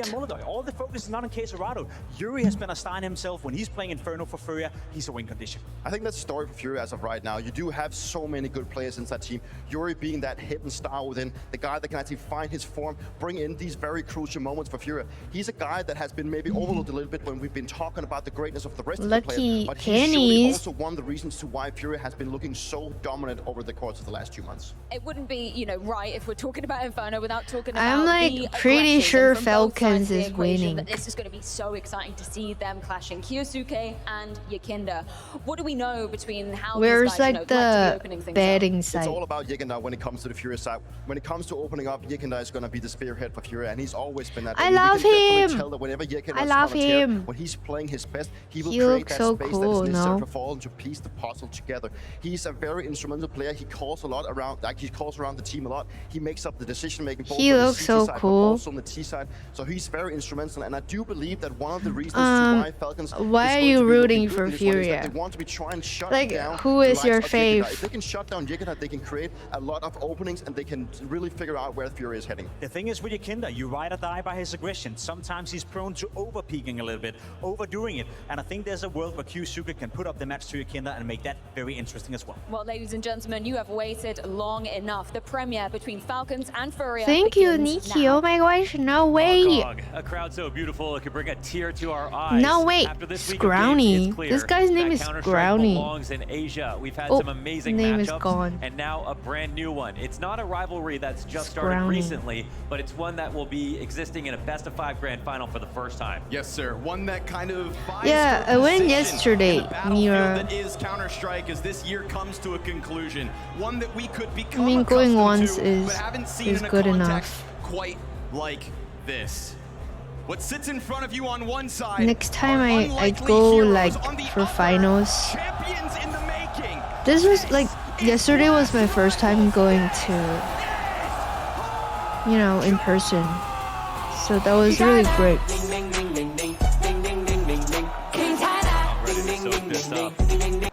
all the focus is not on Quesarado. Yuri has been a star in himself. When he's playing Inferno for Furia, he's a win condition. I think that's the story for Furia as of right now. You do have so many good players in that team. Yuri being that hidden star within, the guy that can actually find his form, bring in these very crucial moments for Furia. He's a guy that has been maybe overlooked a little bit when we've been talking about the greatness of the rest of the players. But he's surely also one of the reasons to why Furia has been looking so dominant over the course of the last 2 months. It wouldn't be, you know, right if we're talking about Inferno without talking about I'm like pretty sure Falcons is winning. This is going to be so exciting to see them clashing, Kyosuke and Yakinda. What do we know between how Where's these guys, like the betting side? It's all about Yakinda when it comes to the Furia side. When it comes to opening up, Yakinda is going to be the spearhead for Furia, and he's always been that. I love him. Tell that whenever Yakinda I love him. When he's playing his best, he will create that so space cool, that is necessary no? for Fallen to piece the puzzle together. He's a very instrumental player. He calls a lot around, like he calls around the team a lot. He makes up the decision making. He looks so cool. Also on the T side, so he's very instrumental, and I do believe that one of the reasons to why Falcons. Why are you rooting for Furia? They want to be trying to shut like, down who is your fave? If they can shut down Yakinda, they can create a lot of openings, and they can really figure out where Furia is heading. The thing is with Yakinda, you ride or die by his aggression. Sometimes he's prone to over-peaking a little bit, overdoing it, and I think there's a world where Kyosuke can put up the match to Yakinda and make that very interesting as well. Well, ladies and gentlemen, you have waited long enough. The premiere between Falcons and Furia. Thank you, Nikki. Now. Oh my gosh, no way. A crowd so beautiful it could bring a tear to our eyes. No way. Scrowny. This guy's name is Scrowny. Belongs in Asia. We've had some amazing name is matchups, gone. and now a brand new one. It's not a rivalry that's just started recently, but it's one that will be existing in a best of 5 grand final for the first time. Yes, sir. One that kind of I went yesterday. That is Counter-Strike as this year comes to a conclusion. One that we could become I mean, going once is good enough. Quite like this. What sits in front of you on one side. Next time I go like for finals. This was like yesterday was my first time going to, you know, in person. So that was really great.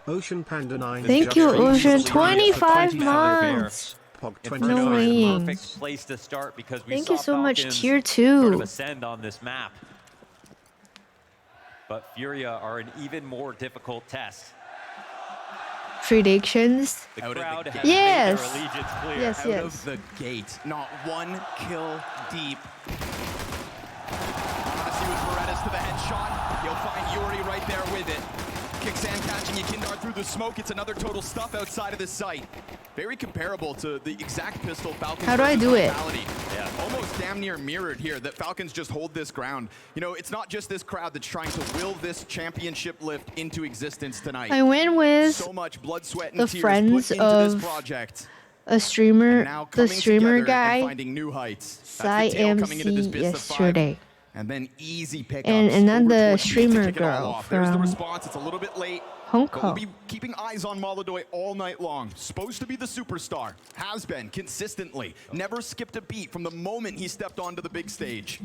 Ocean Panda 9. Thank you, Ocean. 25 months. No way. Perfect place to start because we Thank saw you so much, Falcons Tier sort 2. of ascend on this map. But Furia are an even more difficult test. Predictions? The crowd has yes. made their allegiance clear. Yes, Out yes. of the gate, not one kill deep. Honestly, with Berettas to the headshot, you'll find Yuri right there with it. Kicksan catching Yekindar through the smoke. It's another total stuff outside of this site. Very comparable to the exact pistol Falcons. How do I do it? Yeah, almost damn near mirrored here, that Falcons just hold this ground. You know, it's not just this crowd that's trying to will this championship lift into existence tonight. I went with so much blood, sweat, and the tears friends put into of this project. a streamer, the streamer guy, finding new heights. Sai MC yesterday. And then easy pickups. And another over 20 streamer to kick it all girl off. There's the from response. It's a little bit late. Hong But we'll Kong. be keeping eyes on Molodoy all night long. Supposed to be the superstar. Has been consistently. Never skipped a beat from the moment he stepped onto the big stage.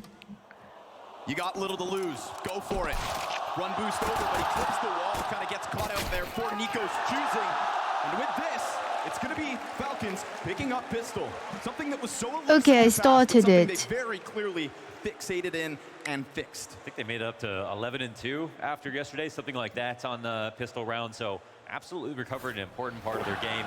You got little to lose. Go for it. Run boost over, but he clips the wall. Kind of gets caught out there for Nico's choosing. And with this, it's going to be Falcons picking up pistol. Something that was so elusive Okay, I in the past, but started something it. They very clearly fixated in and fixed. I think they made it up to 11-2 after yesterday, something like that on the pistol round. So absolutely recovered an important part of their game.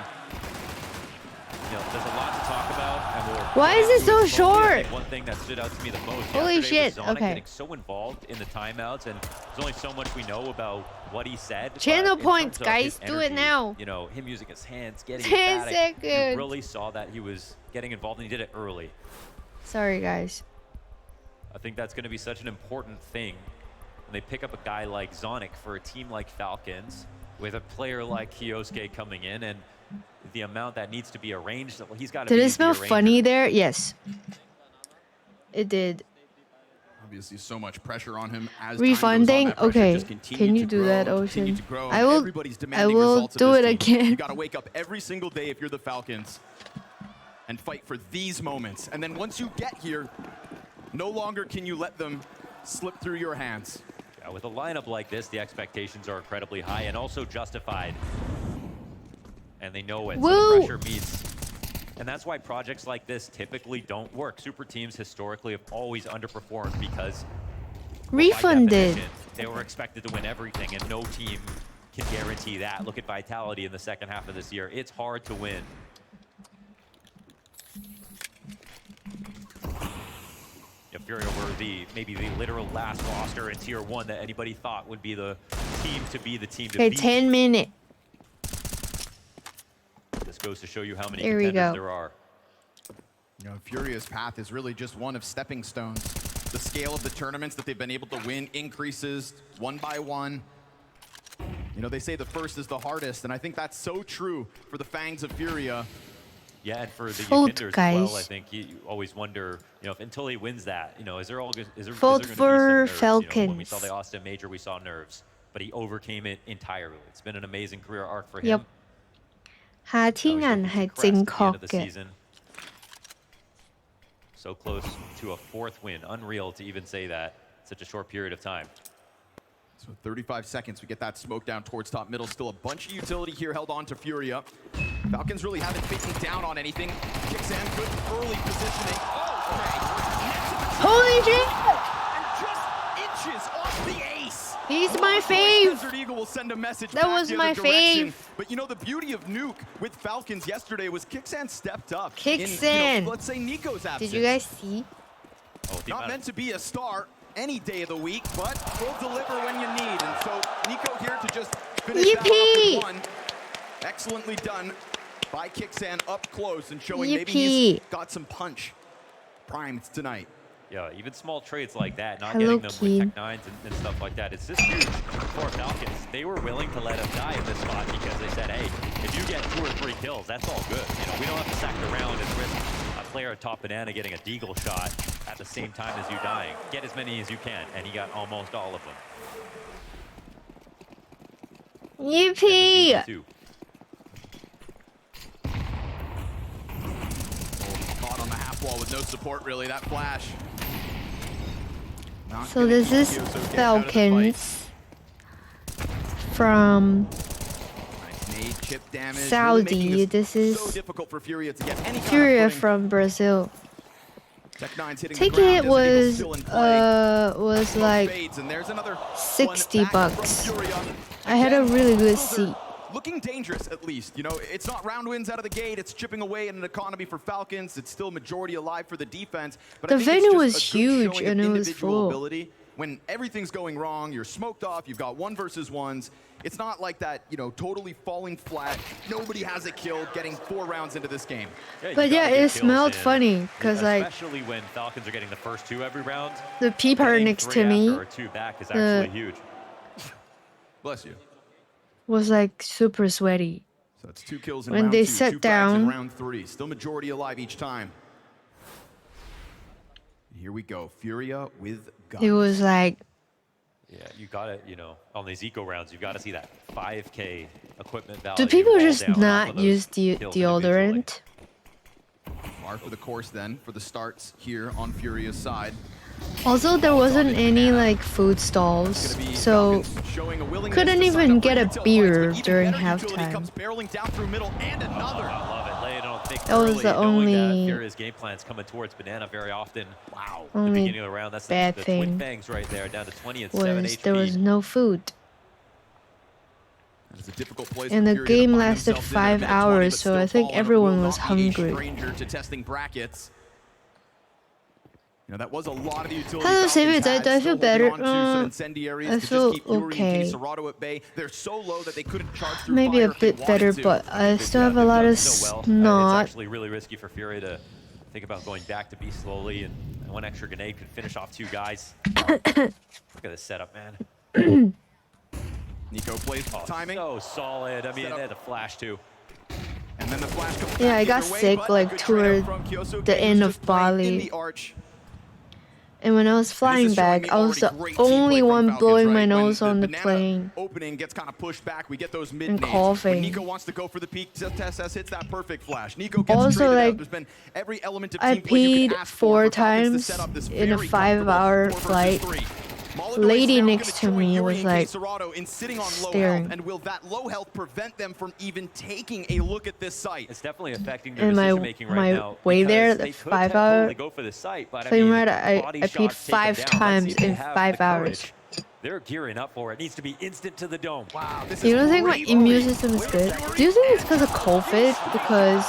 You know, there's a lot to talk about. And Why is it so short? I think one thing that stood out to me the most Holy yesterday shit, was Zonic okay. getting so involved in the timeouts, and there's only so much we know about what he said. but Channel in points, terms of his guys. Do it energy, now. You know, him using his hands, getting 10 emphatic, you seconds. really saw that he was getting involved, and he did it early. Sorry, guys. I think that's going to be such an important thing when they pick up a guy like Zonic for a team like Falcons with a player like Kiosuke coming in, and the amount that needs to be arranged. Well, he's got to Did be it smell the arranger. funny there? Yes. It did. Obviously, so much pressure on him as Refunding? time goes on. That pressure Okay. just continued Can you to do grow, that, continued Ocean? to grow, I and will. everybody's I demanding will results of do this it team. again. You got to wake up every single day if you're the Falcons and fight for these moments. And then once you get here, no longer can you let them slip through your hands. Yeah, with a lineup like this, the expectations are incredibly high and also justified. And they know it, so Woo! the pressure meets. And that's why projects like this typically don't work. Super teams historically have always underperformed because by Refunded. definition, they were expected to win everything, and no team can guarantee that. Look at Vitality in the second half of this year. It's hard to win. If you're over maybe the literal last roster in Tier 1 that anybody thought would be the team to Okay, beat. 10 minutes. This goes to show you how many There we contenders go. there are. You know, Furia's path is really just one of stepping stones. The scale of the tournaments that they've been able to win increases one by one. You know, they say the first is the hardest, and I think that's so true for the Fangs of Furia. Yeah, and for the Vote, Yekinders as guys. well, I think you always wonder, you know, if until he wins that, you know, is there Vote gonna be for some nerves? You know, when we Falcons. saw the Austin Major, we saw nerves, but he overcame it entirely. It's been an amazing career arc for him. Yep. 下天人係正確嘅。 So close to a 4th win. Unreal to even say that in such a short period of time. So 35 seconds, we get that smoke down towards top middle. Still a bunch of utility here held on to Furia. Falcons really haven't beaten down on anything. Kicksan, good early positioning. Oh, okay. Holy shit! And just inches off the ace. He's my Of course, fave. Desert Eagle will send a message That back was the my other direction. fave. But you know, the beauty of Nuke with Falcons yesterday was Kicksan stepped up. Kicksan. In, let's say Nico's absence. Did you guys see? Not meant to be a star any day of the week, but will deliver when you need. And so Nico here to just finish that Yippee! off with one. Excellently done by Kicksan up close and showing maybe Yippee! he's got some punch primed tonight. Yeah, even small trades like that, not Hello, getting them kid. with Tech 9s and stuff like that. It's just huge for Falcons. They were willing to let him die in this spot because they said, hey, if you get 2 or 3 kills, that's all good. You know, we don't have to sack the round and risk a player at top banana getting a deagle shot at the same time as you dying. Get as many as you can, and he got almost all of them. Yippee! Two. Caught on the half wall with no support really, that flash. Not So gonna this keep is Kyoso getting out of the fight. Falcons from Nice nade, chip damage, really Saudi. making This so is difficult for Furia to get any kind Furia of footing. from Brazil. Tech 9's hitting the ground, Ticket Desert Eagle's was still in play. was Smoke like fades, and there's another 60 one back from bucks. Furia. I had a Again, really good Eagles are seat. Looking dangerous, at least. You know, it's not round wins out of the gate. It's chipping away at an economy for Falcons. It's still majority alive for the defense. But The I think it's venue just was a good huge showing of and it was individual full. ability. When everything's going wrong, you're smoked off, you've got 1 versus 1s, It's not like that, you know, totally falling flat. Nobody has a kill getting 4 rounds into this game. But yeah, it smelled funny because like especially when Falcons are getting the first 2 every round. the peeper next to me Or 2 back is actually huge. Bless you. was like super sweaty. So it's 2 kills in when round they 2, sat 2 frags down. in round 3. Still majority alive each time. Here we go. Furia with guns. It was like, Yeah, you gotta, you know, on these eco rounds, you've got to see that 5K equipment value. do people all just down off not of those use kills deodorant? Par for the course then for the starts here on Furia's side. Also, there wasn't any like food stalls, so couldn't even get a beer during halftime. That was the only Furia's game plan's coming towards Banana very often. Wow. The only beginning of the round, that's bad the twin thing fangs right there, down to 20 and 7 was HP. there was no food. It's a difficult place And for the Furia to game find lasted themselves in at a 5 minute 20, hours, but so I still think Fallen everyone will was not be a hungry. stranger to testing brackets. You know, that was a lot of the utility. Hello, Falcons Savage. I had, feel still better. holding on to some incendiaries I to feel just keep Yuri okay. and Serato at bay. They're so low that they couldn't charge through Maybe fire a if they bit better, wanted to. but I still have a lot of So well. snot. It's actually really risky for Furia to think about going back to B slowly, and one extra grenade could finish off 2 guys. Look at this setup, man. Nico plays timing. So solid. I mean, they had a flash too. And then the flash comes Yeah, I back got either way, sick but a like good trade toward from Kyosuke, the who's end just of playing in Bali. the arch. And when I was flying back, I was the only one blowing my nose on the plane Opening gets kind of pushed back. We get those mid and nades. coughing. When Nico wants to go for the peak, TSS hits that perfect flash. Nico gets Also, traded like, out. There's been every element of I team play you could peed ask 4 for Falcons to times set up this in a very 5-hour comfortable 4 versus flight. 3. Lady next to me was like Serato in sitting on low staring. health, and will that low health prevent them from even taking a look at this site? It's definitely affecting their And decision making right my now. way there, because the they could 5-hour totally go for the site, but I plane mean, ride, I body peed shots take them 5 down. times Let's see if in they have 5 the hours. courage. They're gearing up for it. It needs to be instant to the dome. Wow, this You is don't think my great. immune system is good? Do you think it's because of COVID? Because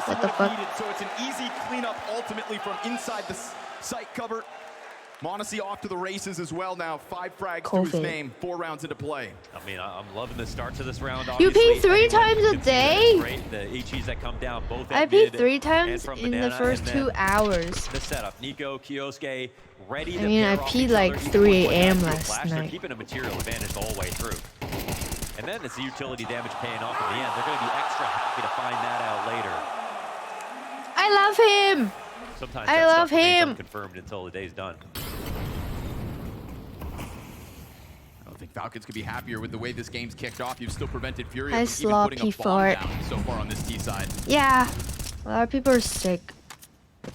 what the fuck? Needed, so it's an easy cleanup ultimately from inside the site cover. Monacy off to the races as well now. 5 frags to his COVID. name, 4 rounds into play. I mean, I'm loving the start to this round. You Obviously, pee 3 anyone times a can see that day? it's great. The HEs that come down both I at peed mid 3 times and from in the Banana, first and 2 then hours. The setup, Nico, Kyosuke, ready to I mean, I pair off peed each like other, even 3 with a.m. that last flash. They're night. keeping a material advantage the whole way through. And then it's the utility damage paying off in the end. They're going to be extra happy to find that out later. I love him. Sometimes I that love stuff remains him. unconfirmed until the day's done. I don't think Falcons could be happier with the way this game's kicked off. You've still prevented Furia I from even putting a sloppy bomb fart. down so far on this T side. Yeah, a lot of people are sick. There's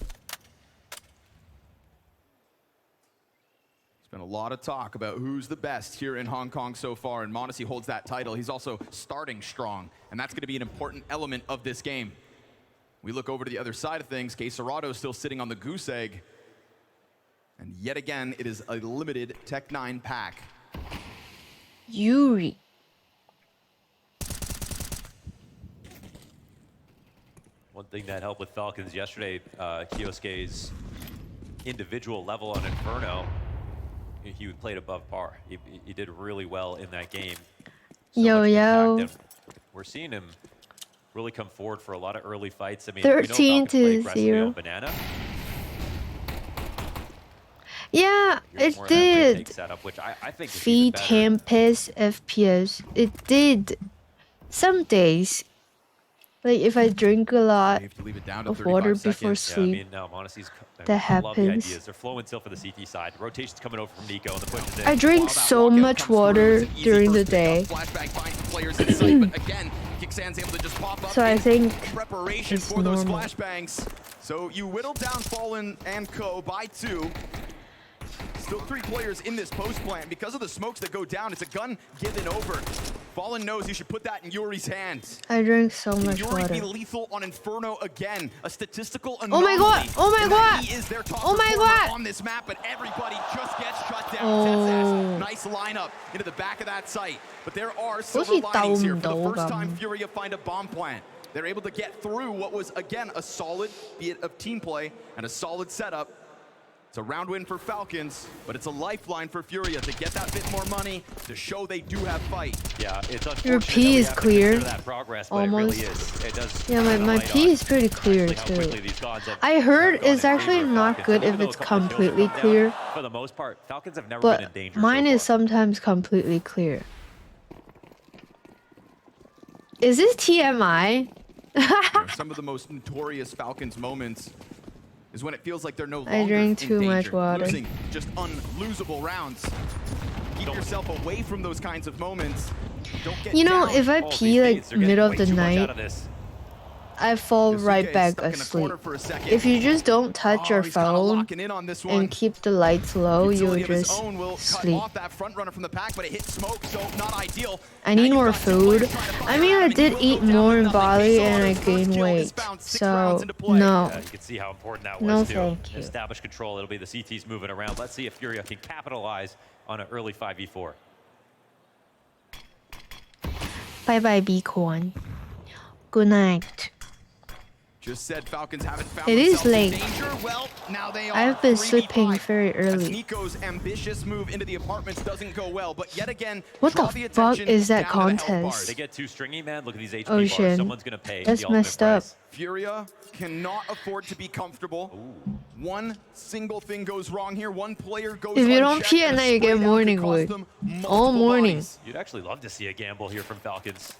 been a lot of talk about who's the best here in Hong Kong so far, and Monacy holds that title. He's also starting strong, and that's going to be an important element of this game. We look over to the other side of things. K Serato still sitting on the goose egg. And yet again, it is a limited Tech 9 pack. Yuri. One thing that helped with Falcons yesterday, Kyosuke's individual level on Inferno, he played above par. He did really well in that game. Yo, yo. And we're seeing him really come forward for a lot of early fights. I mean, 13 to 0. Banana. Yeah, Here's it more of that retake did. Setup, which I think is Feed even better. Tempest FPS. It did. Some days. Like if I drink a lot to leave it down to of 35 water seconds. before Yeah, I sleep. mean, now Monacy's, That I love the happens. ideas. They're flowing still for the CT side. Rotation's coming over from Nico, and the push is in. I drink so much water during the day. Flashbang finds the players in sight, but again, Kicksan's able to just pop up So I in think preparation it's for those normal. flashbangs. So you whittle down Fallen and Co. by 2. Still 3 players in this post plant. Because of the smokes that go down, it's a gun given over. Fallen knows he should put that in Yuri's hands. I drink so Can much Yuri water. be lethal on Inferno again? A statistical Oh anomaly. my god! Oh my in that god! He is their top Oh my performer god! on this map, but everybody just gets shut down. Oh. Nice lineup into the back of that site. But there are silver linings here. For the first time, Furia find a bomb plant. They're able to get through what was, again, a solid bit of team play and a solid setup. It's a round win for Falcons, but it's a lifeline for Furia to get that bit more money, to show they do have fight. Yeah, it's unfortunate. Your P is clear. That progress, but almost. It really is. It does. Yeah, my P is pretty clear too. I heard it's actually not good if it's completely clear. For the most part, Falcons have never but been in danger. mine is sometimes completely clear. Is this TMI? Some of the most notorious Falcons moments is when it feels like they're no longer I drank too in much danger, water. losing just unlosable rounds. Keep yourself away from those kinds of moments. Don't get You know, down. if I pee like middle of the night, I fall right back asleep. If you just don't touch your phone and keep the lights low, you'll just sleep. I need more food. I mean, I did eat more in Bali and I gained weight. So, no. You can see how important that No, was to thank you. establish control. It'll be the CTs moving around. Let's see if Furia can capitalize on an early 5v4. Bye bye, Beacon. Good night. Just said Falcons haven't found It is themselves in late. danger. Well, now they are. I've been 3v5. sleeping very early. Nico's ambitious move into the apartments doesn't go well, but yet again, What draw the the fuck attention is that down to the health bars. contest? They get too stringy, man. Look at these HP Ocean. bars. Someone's gonna pay. That's the ultimate messed up. price. Furia cannot afford to be comfortable. One single thing goes wrong here. One player goes If you don't unchecked, pee at and a night, you spray get down morning could cost wood. them All multiple morning. bodies. You'd actually love to see a gamble here from Falcons.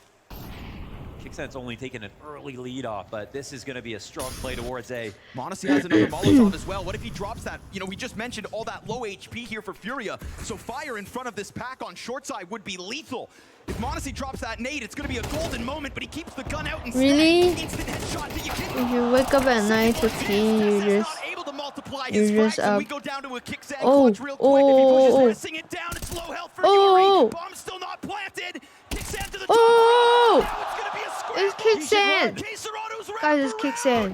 Kicksan's only taken an early lead off, but this is going to be a strong play towards A. m0NESY has another Molotov as well. What if he drops that? You know, we just mentioned all that low HP here for Furia. So fire in front of this pack on short side would be lethal. If m0NESY drops that nade, it's going to be a golden moment, but he keeps the gun out instead. Really? Instant headshot. If you wake up at night to pee, you're just up. We go down to a Kicksan Oh, clutch real quick. If he pushes oh, resting it down, it's low health for oh, Yuri. Bomb's still not planted. Kicksan to the top. oh! Now it's going to be a scramble. It's Kicksan! Guys, it's Kicksan.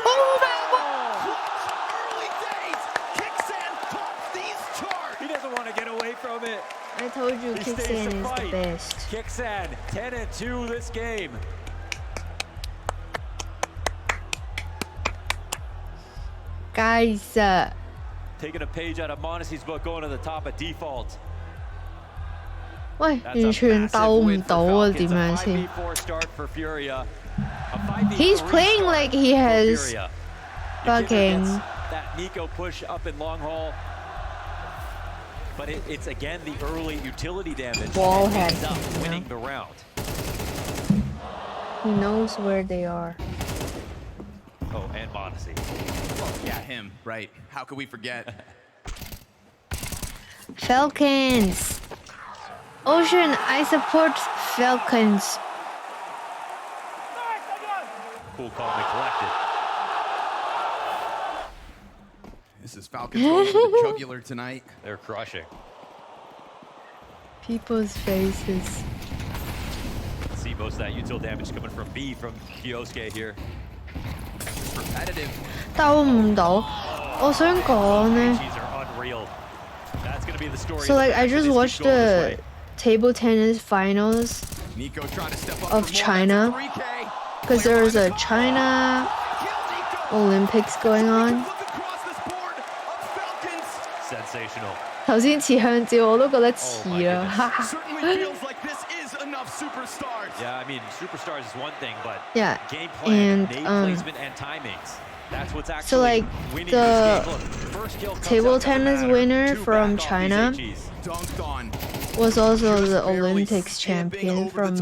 Oh my god! He doesn't want to get away from it. I told you He stays Kicksan to is fight. the best. Kicksan 10-2 this game. Guys, Taking a page out of m0NESY's book, going to the top of default. 喂，完全鬥唔到啊，點樣先 5v4 start for Furia. A 5v3 ？He's playing start like he for has Furia. fucking. That Nico push up in long haul. But it's again the early utility damage. Wall that ends hack, up you know? winning the round. He knows where they are. Oh, and m0NESY. Yeah, him, right. How could we forget? Falcons. Ocean, I support Falcons. Cool, calm, and collected. This is Falcons going for the jugular tonight. They're crushing. People's faces. See most of that util damage coming from B from Kyosuke here. It's repetitive. 鬥唔到。我想講呢。 These are unreal. That's gonna be the story. So like I just watched the table tennis finals Nico trying to step up of China because there was a China Olympics going on. Sensational. 頭先似香蕉，我都覺得似啊，哈哈。 Certainly feels like this is enough superstars. Yeah, I mean, superstars is one thing, but Yeah, game plan, and, nade placement, and timings. That's what's actually So like winning the this game. Look, first kill comes table out, doesn't tennis matter. winner Two from back off China these AGs. Dunked on. was also the Olympics champion from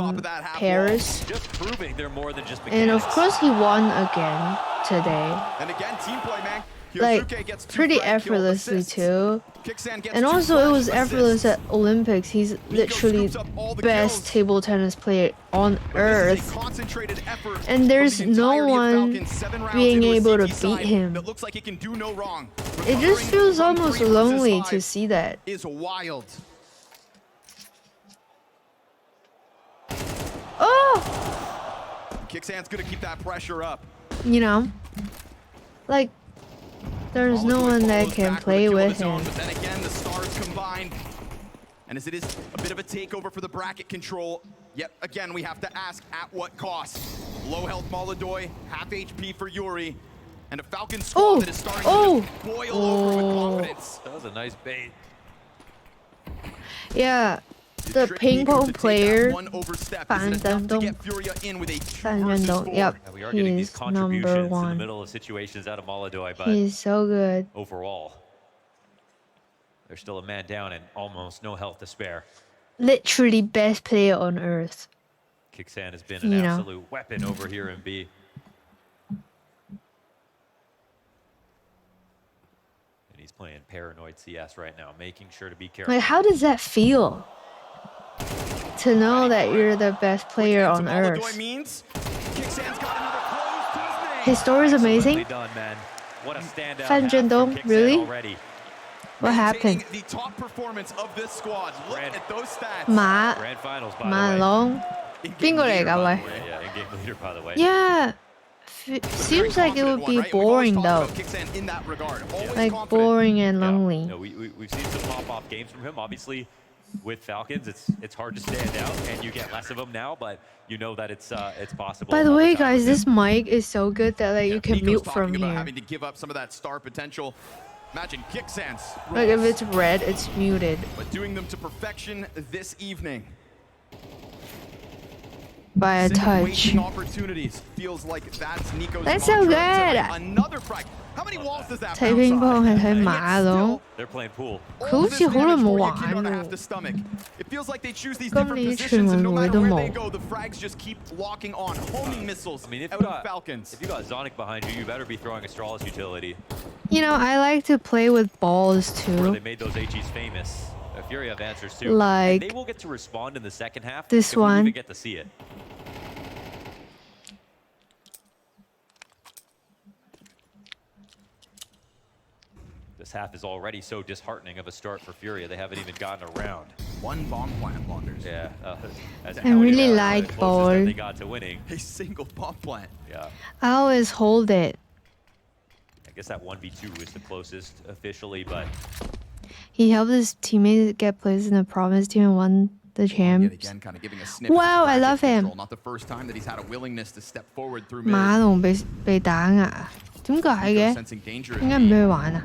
Paris. Just proving they're more than just And of mechanics. course he won again today. And again, team play, man. Like Kyosuke gets two pretty frag kill effortlessly assists. too. Kicksan gets And two also it flash was effortless assists. at Olympics. He's literally scoops up all the best kills. table tennis player on But this is a earth. concentrated effort And there's from the no entirety of one Falcons, 7 rounds being into a able to CT beat side him. that looks like it can do no wrong. It just Recovering feels from almost 3 versus lonely 5 to see that. is wild. Oh! Kicksan's gonna keep that pressure up. You know? Like, there's no one that can play with him. But then again, the stars combined. And as it is a bit of a takeover for the bracket control, yet again, we have to ask at what cost? Low health Molodoi, half HP for Yuri. And a Falcons squad that is starting to boil over with confidence. That was a nice bait. Yeah, the ping pong player, Fan Dong. Yep, We are getting these he's contributions number in the one. middle of situations out of Maladoy, but He's so good. overall, there's still a man down and almost no health to spare. Literally best player on earth. Kixan has been an absolute weapon over here in B. And he's playing paranoid CS right now, making sure to be careful. Like, how does that feel? To know that you're the best player on earth. His story is amazing. Fan Dong, really? What happened? The top performance of this squad. Look at those stats. Grand finals, by the way. 馬龍邊個嚟㗎喂 Yeah, in-game leader, by the way. Yeah, seems like it would be boring though. Like boring and lonely. No, we've seen some pop-off games from him. Obviously, with Falcons, it's hard to stand out, and you get less of them now, but you know that it's possible. By the way, guys, this mic is so good that like you can Nico's mute talking from about here. having to give up some of that star potential. Imagine Kixan's Like if it's red, it's muted. but doing them to perfection this evening. By a Sitting touch. wasting opportunities. Feels like that's Nico's That's so mantra good. tonight. Another frag. How many walls does that 睇乒乓係睇馬龍， They're playing pool. 佢好似好耐冇玩 have 喎 to。stomach. It feels like they choose these 今 different 年 positions and no 全運會 matter 都 where 冇 they。go, the frags just keep locking on, homing missiles I mean, if out you of got Falcons. if you got Zonic behind you, you better be throwing Astralis utility. You know, I like to play with balls Where they too. made those HEs famous. Fury have answers too. Like and they will get to respond in the second half. this if we one. even get to see it. This half is already so disheartening of a start for Furia. They haven't even gotten around. One bomb plant, Launders. Yeah. As I really like closest ball. that they got to winning. A single bomb plant. Yeah. I always hold it. I guess that 1v2 is the closest officially, but He helped his teammates get placed in the province team and won the Yet champs. again, kind of giving a sniff of Wow, I strategy love him. control. Not the first time that he's had a willingness to step forward through mid. 馬龍被打牙，點解嘅？ Sensing danger 點解唔俾佢玩啊？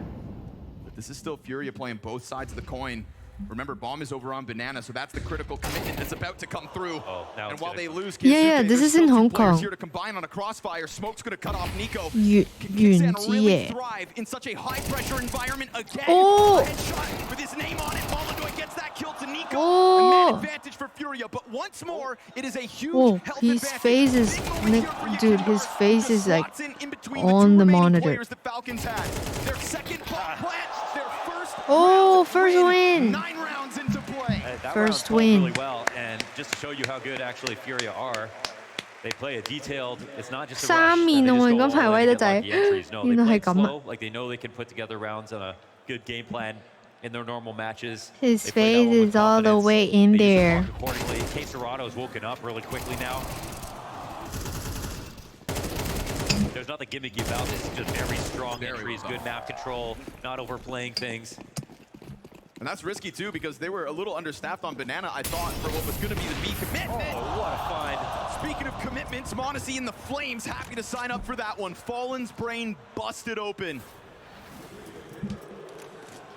But this is still Furia playing both sides of the coin. Remember, bomb is over on Banana, so that's the critical commitment that's about to come through. Now and while they lose, Yeah, Kisuke, this there's is in still two Hong players Kong. here to combine on a crossfire. Smoke's going to cut off Nico. 遠 Kixan 遠之 really 嘢。 thrive in such a high-pressure environment again. Oh! A headshot with his name on it. Maladoy gets that kill to Nico. Oh! A man advantage for Furia, but once more, it is a huge Whoa, health his advantage. face is, Big moment here for Yakuza. dude, his face is like Slots in between the on two the remaining monitor. players that Falcons had. Their second bomb plant, their first Oh, first win. 9 rounds into play. that First round played win. really well. And just to show you how good actually Furia are, they play a detailed. It's not just a rush. 三面 and they 喎， just 咁 go 排 all 位 in 得 and get 滯 lucky entries. No, they 原來 play 係 it 咁啊 slow. Like they know they can put together rounds on a good game plan in their normal matches. His They play that face one with is all the confidence. way in They use the there. clock accordingly. K-Serato's woken up really quickly now. There's nothing gimmicky about this. It's just very strong entries, good map control, not overplaying things. And that's risky too, because they were a little understaffed on Banana, I thought, for what was going to be the B commitment. Oh, what a find. Speaking of commitments, Monacy and the Flames happy to sign up for that one. Fallen's brain busted open.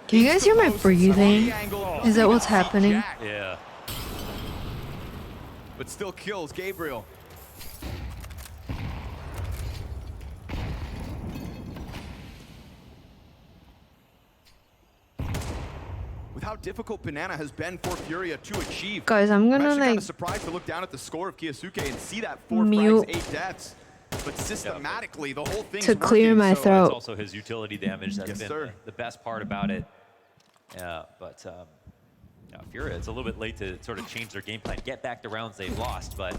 Can you guys hear my breathing? Is that what's happening? Yeah. But still kills Gabriel. With how difficult Banana has been for Furia to achieve. Guys, I'm gonna, actually kind like, of surprised to look down at the score of Kiyosuke and see that 4 mute frags, 8 deaths. But systematically, the whole thing's to clear working, my so throat. That's also his utility damage. That's Yes, been sir. the best part about it. Yeah, but Furia, it's a little bit late to sort of change their game plan, get back the rounds they've lost, but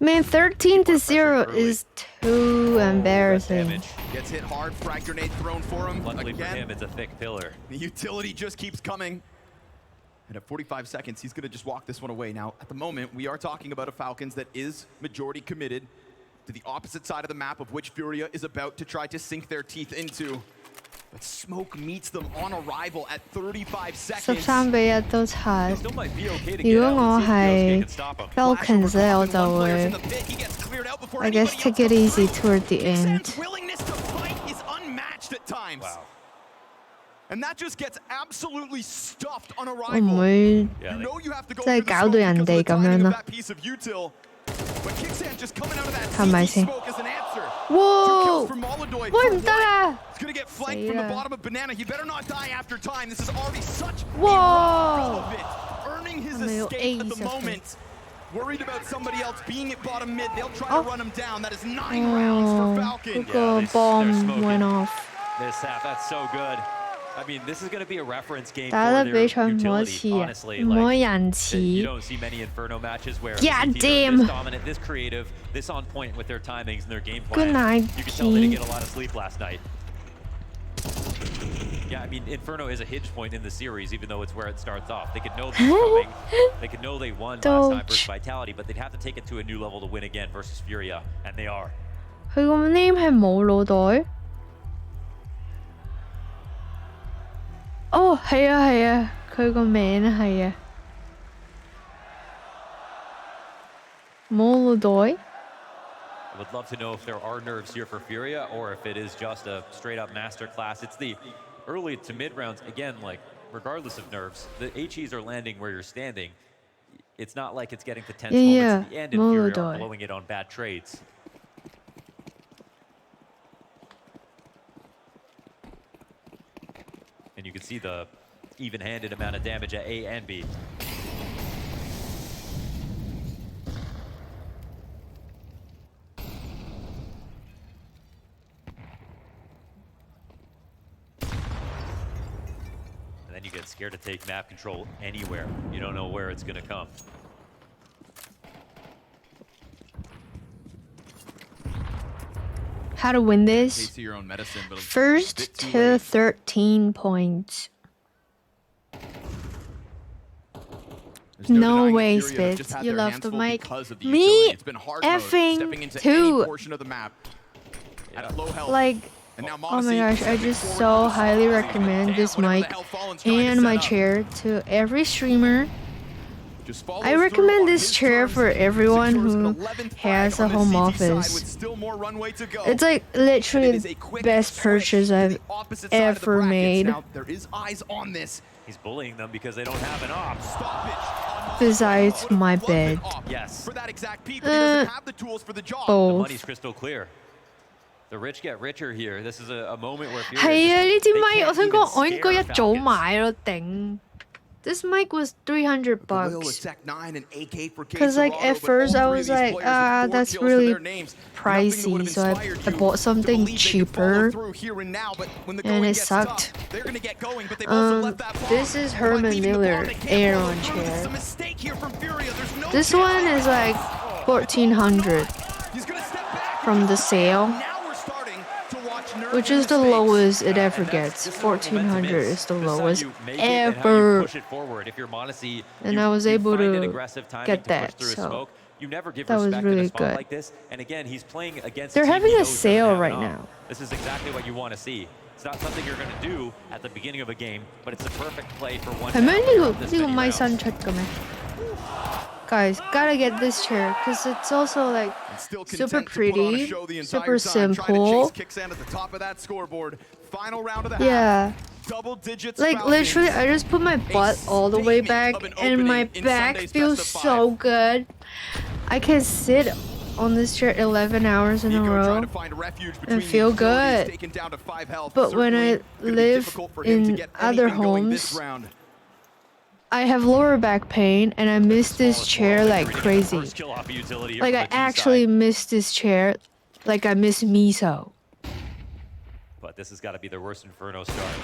Man, 13-0 is too embarrassing. Gets hit hard, frag grenade thrown for him. luckily Again, for him, it's a thick pillar. the utility just keeps coming. And at 45 seconds, he's going to just walk this one away. Now, at the moment, we are talking about a Falcons that is majority committed to the opposite side of the map of which Furia is about to try to sink their teeth into. But Smoke meets them on arrival at 35 seconds. 13比1都差。 Still might be okay to 如 get 果 out. 我 Let's see if 係 Kyosuke can stop him. Falcons 咧，我就會 I guess take it easy toward the end. times. Wow. And that just gets absolutely stuffed on 會 arrival. 唔會 You know you have to go 即係 through the 搞到 smoke 人 because of 哋 the 咁樣 timing 咯 of that piece of util. But Kickstand just coming out of that 係咪 CT 先？ smoke as an answer. 2 哇 kills from Molodoy 喂 for 唔得 one. 啊！ He's gonna get flanked from the bottom of Banana. He better not die after time. This is already such a 哇 rough of it. Earning his 係咪要 escape at the ace 啊？ moment. Worried about somebody else being at bottom mid. They'll try to run him down. That is 9 rounds for 哦 Falcon. 嗰個 bomb went off。 This half, that's so good. I mean, this is going to be a reference game 打 for 得 their 比賽唔可 utility, 似啊， honestly. 唔可 Like, 人似。 you don't see many Inferno matches where God the teams are damn. this dominant, this creative, this on point with their timings and their game Good plan. night, You can tell they didn't King. get a lot of sleep last night. Yeah, I mean, Inferno is a hinge point in the series, even though it's where it starts off. They could know this is coming. They could know they won last time versus Vitality, but they'd have to take it to a new level to win again versus Furia, and they are. 佢個 name 係冇腦袋。哦，係啊係啊，佢個名係啊，冇腦袋。 I would love to know if there are nerves here for Furia or if it is just a straight up masterclass. It's the early to mid rounds, again, like regardless of nerves, the HEs are landing where you're standing. It's not like it's getting to tense moments at the end and Furia are blowing it on bad trades. And you can see the even-handed amount of damage at A and B. And then you get scared to take map control anywhere. You don't know where it's going to come. How to win this? Taste of your own medicine, but First to 13 points. No way, Spitz. You love the mic. Me effing too. Like, oh my gosh, I just so highly recommend this mic and my chair to every streamer. I recommend this chair for everyone who has a home office. It's like literally the best purchase I've ever made. There is eyes on this. He's bullying them because they don't have an op. Besides my bed. Yes. For that exact peak, but he doesn't have the tools for the job. The money's crystal clear. The rich get richer here. This is a moment where Furia 係啊，呢支咪我想講，我 even 應該一 scare 早買咯，頂。This mic was $300 bucks. Cause like at first I was like, that's really pricey, so I bought something cheaper, and it sucked. This is Herman Miller Aeron chair. This one is like 1,400 from the sale, which is the lowest it ever gets. 1,400 is the lowest ever. And I was able to get that, so that was really good. They're having a sale right now. This is exactly what you want to see. It's not something you're going to do at the beginning of a game, but it's the perfect play for one. 係咩？呢個咪新出嘅咩？ Guys, gotta get this chair because it's also like super pretty, super simple. Yeah. Like literally, I just put my butt all the way back and my back feels so good. I can sit on this chair 11 hours in a row and feel good. But when I live in other homes, I have lower back pain and I miss this chair like crazy. Like I actually miss this chair like I miss miso. But this has got to be their worst Inferno start.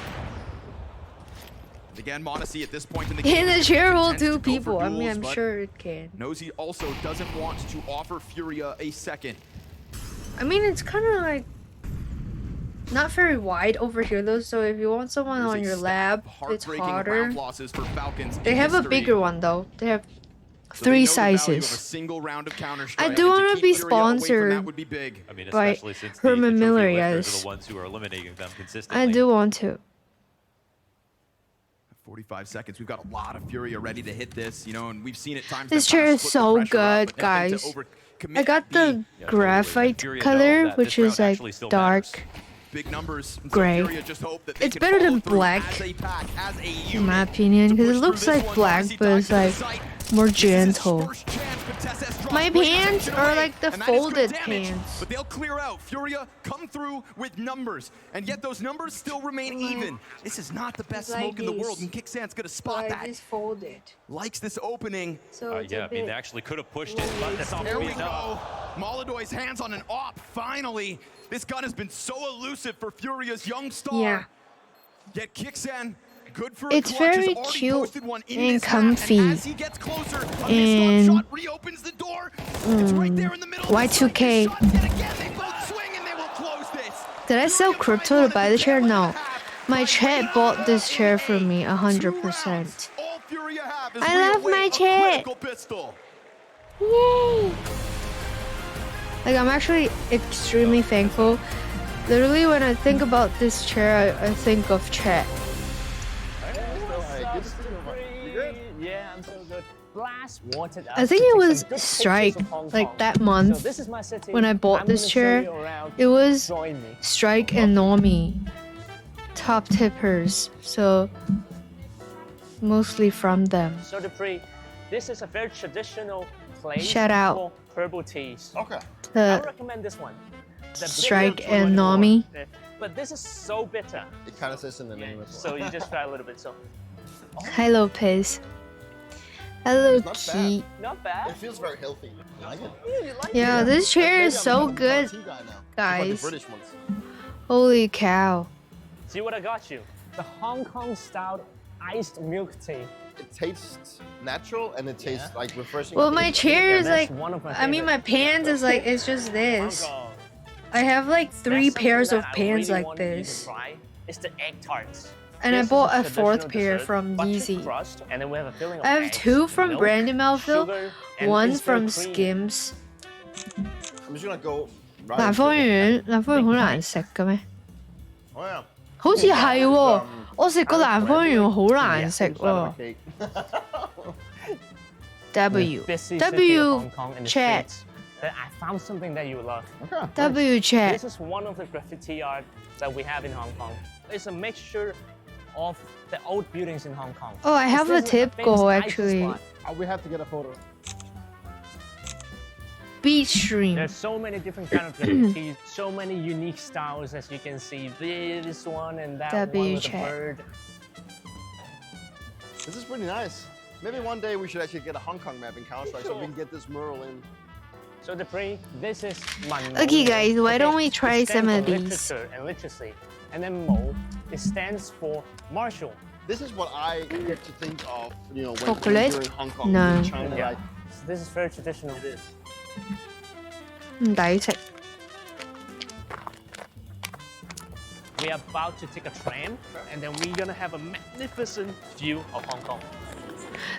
Again, Monacy at this point in the game. In the chair hold two people. I mean, I'm sure it can. Knows he also doesn't want to offer Furia a second. I mean, it's kind of like not very wide over here though, so if you want someone on your lap, it's harder. They have a bigger one though. They have 3 sizes. I do want to be sponsored by Herman Miller, yes. I do want to. 45 seconds. We've got a lot of Furia ready to hit this, you know, and we've seen it times. This chair is so good, guys. I got the graphite color, which is like dark Big numbers. Gray. Furia just hope that they It's can better than follow through black, as a pack, as a unit, in my opinion, because it looks like black, but it's like more gentle. My pants are like the folded pants. But they'll clear out. Furia come through with numbers, and yet those numbers still remain even. This is not the best smoke in the world, and Kicksan's gonna spot that. Folded. Likes this opening. So yeah, I mean, they actually could have pushed it, but that's not There what we we know. go. Molodoy's hands on an op, finally. This gun has been so elusive for Furia's young star. Yeah. Yet Kicksan, good for It's a clutch, has very already cute posted one in and this map, comfy. and as he gets closer, a And shot reopens the door. It's right there in the middle. Y2K. Did I sell crypto to buy the chair? No. My chat bought this chair for me 100%. I love my chair. Yay! Like, I'm actually extremely thankful. Literally, when I think about this chair, I think of chat. Yeah, I'm so good. Blast wanted I think it was Strike, like that month, when I bought this chair. It was Strike and Normie, top tippers, so mostly from them. So Dupree, this is a very traditional place Shout out. for herbal teas. Okay. I recommend this one. The Strike bitter and one Normie. more. But this is so bitter. It kind of says in the name as well. So you just try a little bit. So Hi Lopez. Hello Not Key. bad. not bad. It feels very healthy. I like it. Yeah, this chair is so good, Like the guys. British ones. Holy cow. See what I got you? The Hong Kong style iced milk tea. It tastes natural and it tastes like refreshing. Well, my chair is That's like, one of my I mean, my pants is like, it's just this. Hong Kong. I have like 3 That's pairs something of that I pants really like want you to this. try. It's the egg tarts. And I This is bought a traditional 4th pair dessert, from buttered Yeezy. crust, and then we have a filling of I have eggs, 2 from milk, Brandy Melville, sugar, and 1 instant from cream. Skims. I'm just gonna go. 南方園好難食嘅咩？ Oh yeah. 好似係喎，我食過南方園好難食喎。 Cake. W Busy city of W Hong Kong and the chat streets. But I found something that you love. W chat. This is one of the graffiti art that we have in Hong Kong. It's a mixture of the old buildings in Hong Kong. Oh, I have a This is tip famous goal hiking actually. spot. We have to get a photo. Beach stream. There's so many different kind of graffitis, so many unique styles as you can see. This one and that one with the chat. bird. This is pretty nice. Maybe one day we should actually get a Hong Kong map in Counter-Strike so we can get this mural in. So Dupree, this is Manmo. Okay, guys, why don't we try It stands some of for these? literature and literacy. And then Mo, it stands for martial. This is what I get to think of, you know, when Chocolate? during Hong Kong, No. China, Yeah. like, So this is very traditional. it is. 唔抵食。 We are about to take a tram, and then we're gonna have a magnificent view of Hong Kong.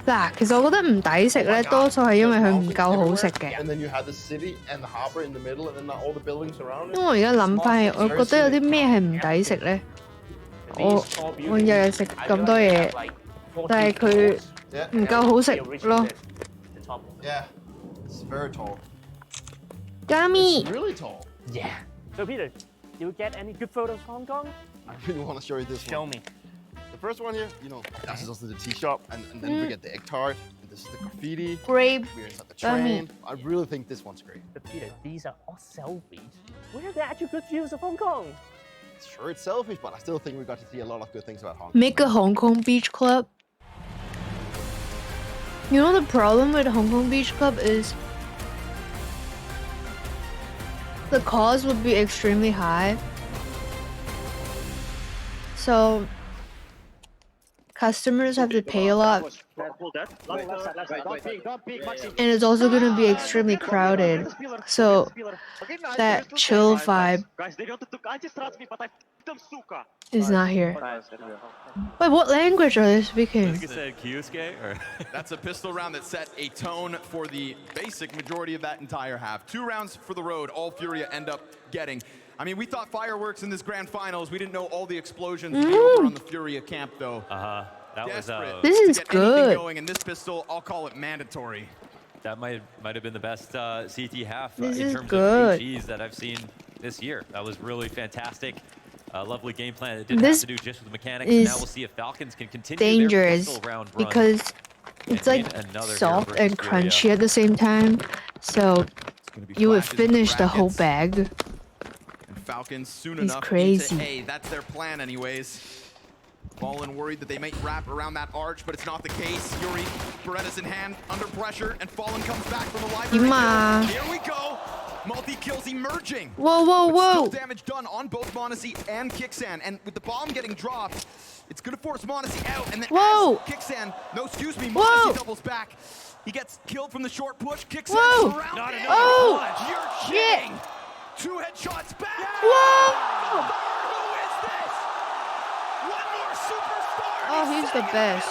嗱，其實我覺得唔抵食咧，多數係因為佢唔夠好食嘅。 And then you have the city and the harbor in the middle and then all the buildings around 因 it. 為我而家諗翻起，我覺得有啲咩係唔抵食咧？我日日食咁多嘢，但係佢唔夠好食咯。 Yeah, it's very tall. Yummy. It's really tall. Yeah. So Peter, do you get any good photos of Hong Kong? I really want to show you this Show one. me. The first one here, you know, this is also the tea shop, and then we get the egg tart, and this is the graffiti. Grape. We're inside the Yummy. train. I really think this one's great. But Peter, these are all selfies. Where are the actual good views of Hong Kong? Sure, it's selfish, but I still think we got to see a lot of good things about Hong Kong. Make a Hong Kong beach club. You know the problem with Hong Kong Beach Club is the cost would be extremely high. So customers have to pay a lot. And it's also going to be extremely crowded. So that chill vibe is not here. Wait, what language are they I speaking? think it said Kyusuke, or That's a pistol round that set a tone for the basic majority of that entire half. 2 rounds for the road, all Furia end up getting. I mean, we thought fireworks in this grand finals. We didn't know all the explosions over on the Furia camp, though. that was This is to get good. anything going, and this pistol, I'll call it mandatory. that might have been the best CT half This in is terms good. of AGs that I've seen this year. That was really fantastic. A lovely game plan. It didn't have to do just with the mechanics. Now we'll see if Falcons can continue dangerous their round run because it's like soft and crunchy at the same time. So you would finish the whole bag. And Falcons soon He's enough crazy. into A. That's their plan anyways. Fallen worried that they might wrap around that arch, but it's not the case. Yuri, Beretta's in hand, under pressure, and Fallen comes back from the library. Here we go. Multi-kills emerging. Whoa, whoa, But whoa. still damage done on both Monacy and Kixan. And with the bomb getting dropped, it's going to force Monacy out. And then Whoa. as Kixan, no, excuse me, Whoa. Monacy doubles back. He gets killed from the short push. Kixan Whoa. surrounded. Not enough. Oh, You're shit. kidding. 2 headshots back. Whoa. Who is this? One more superstar. Oh, he's the best.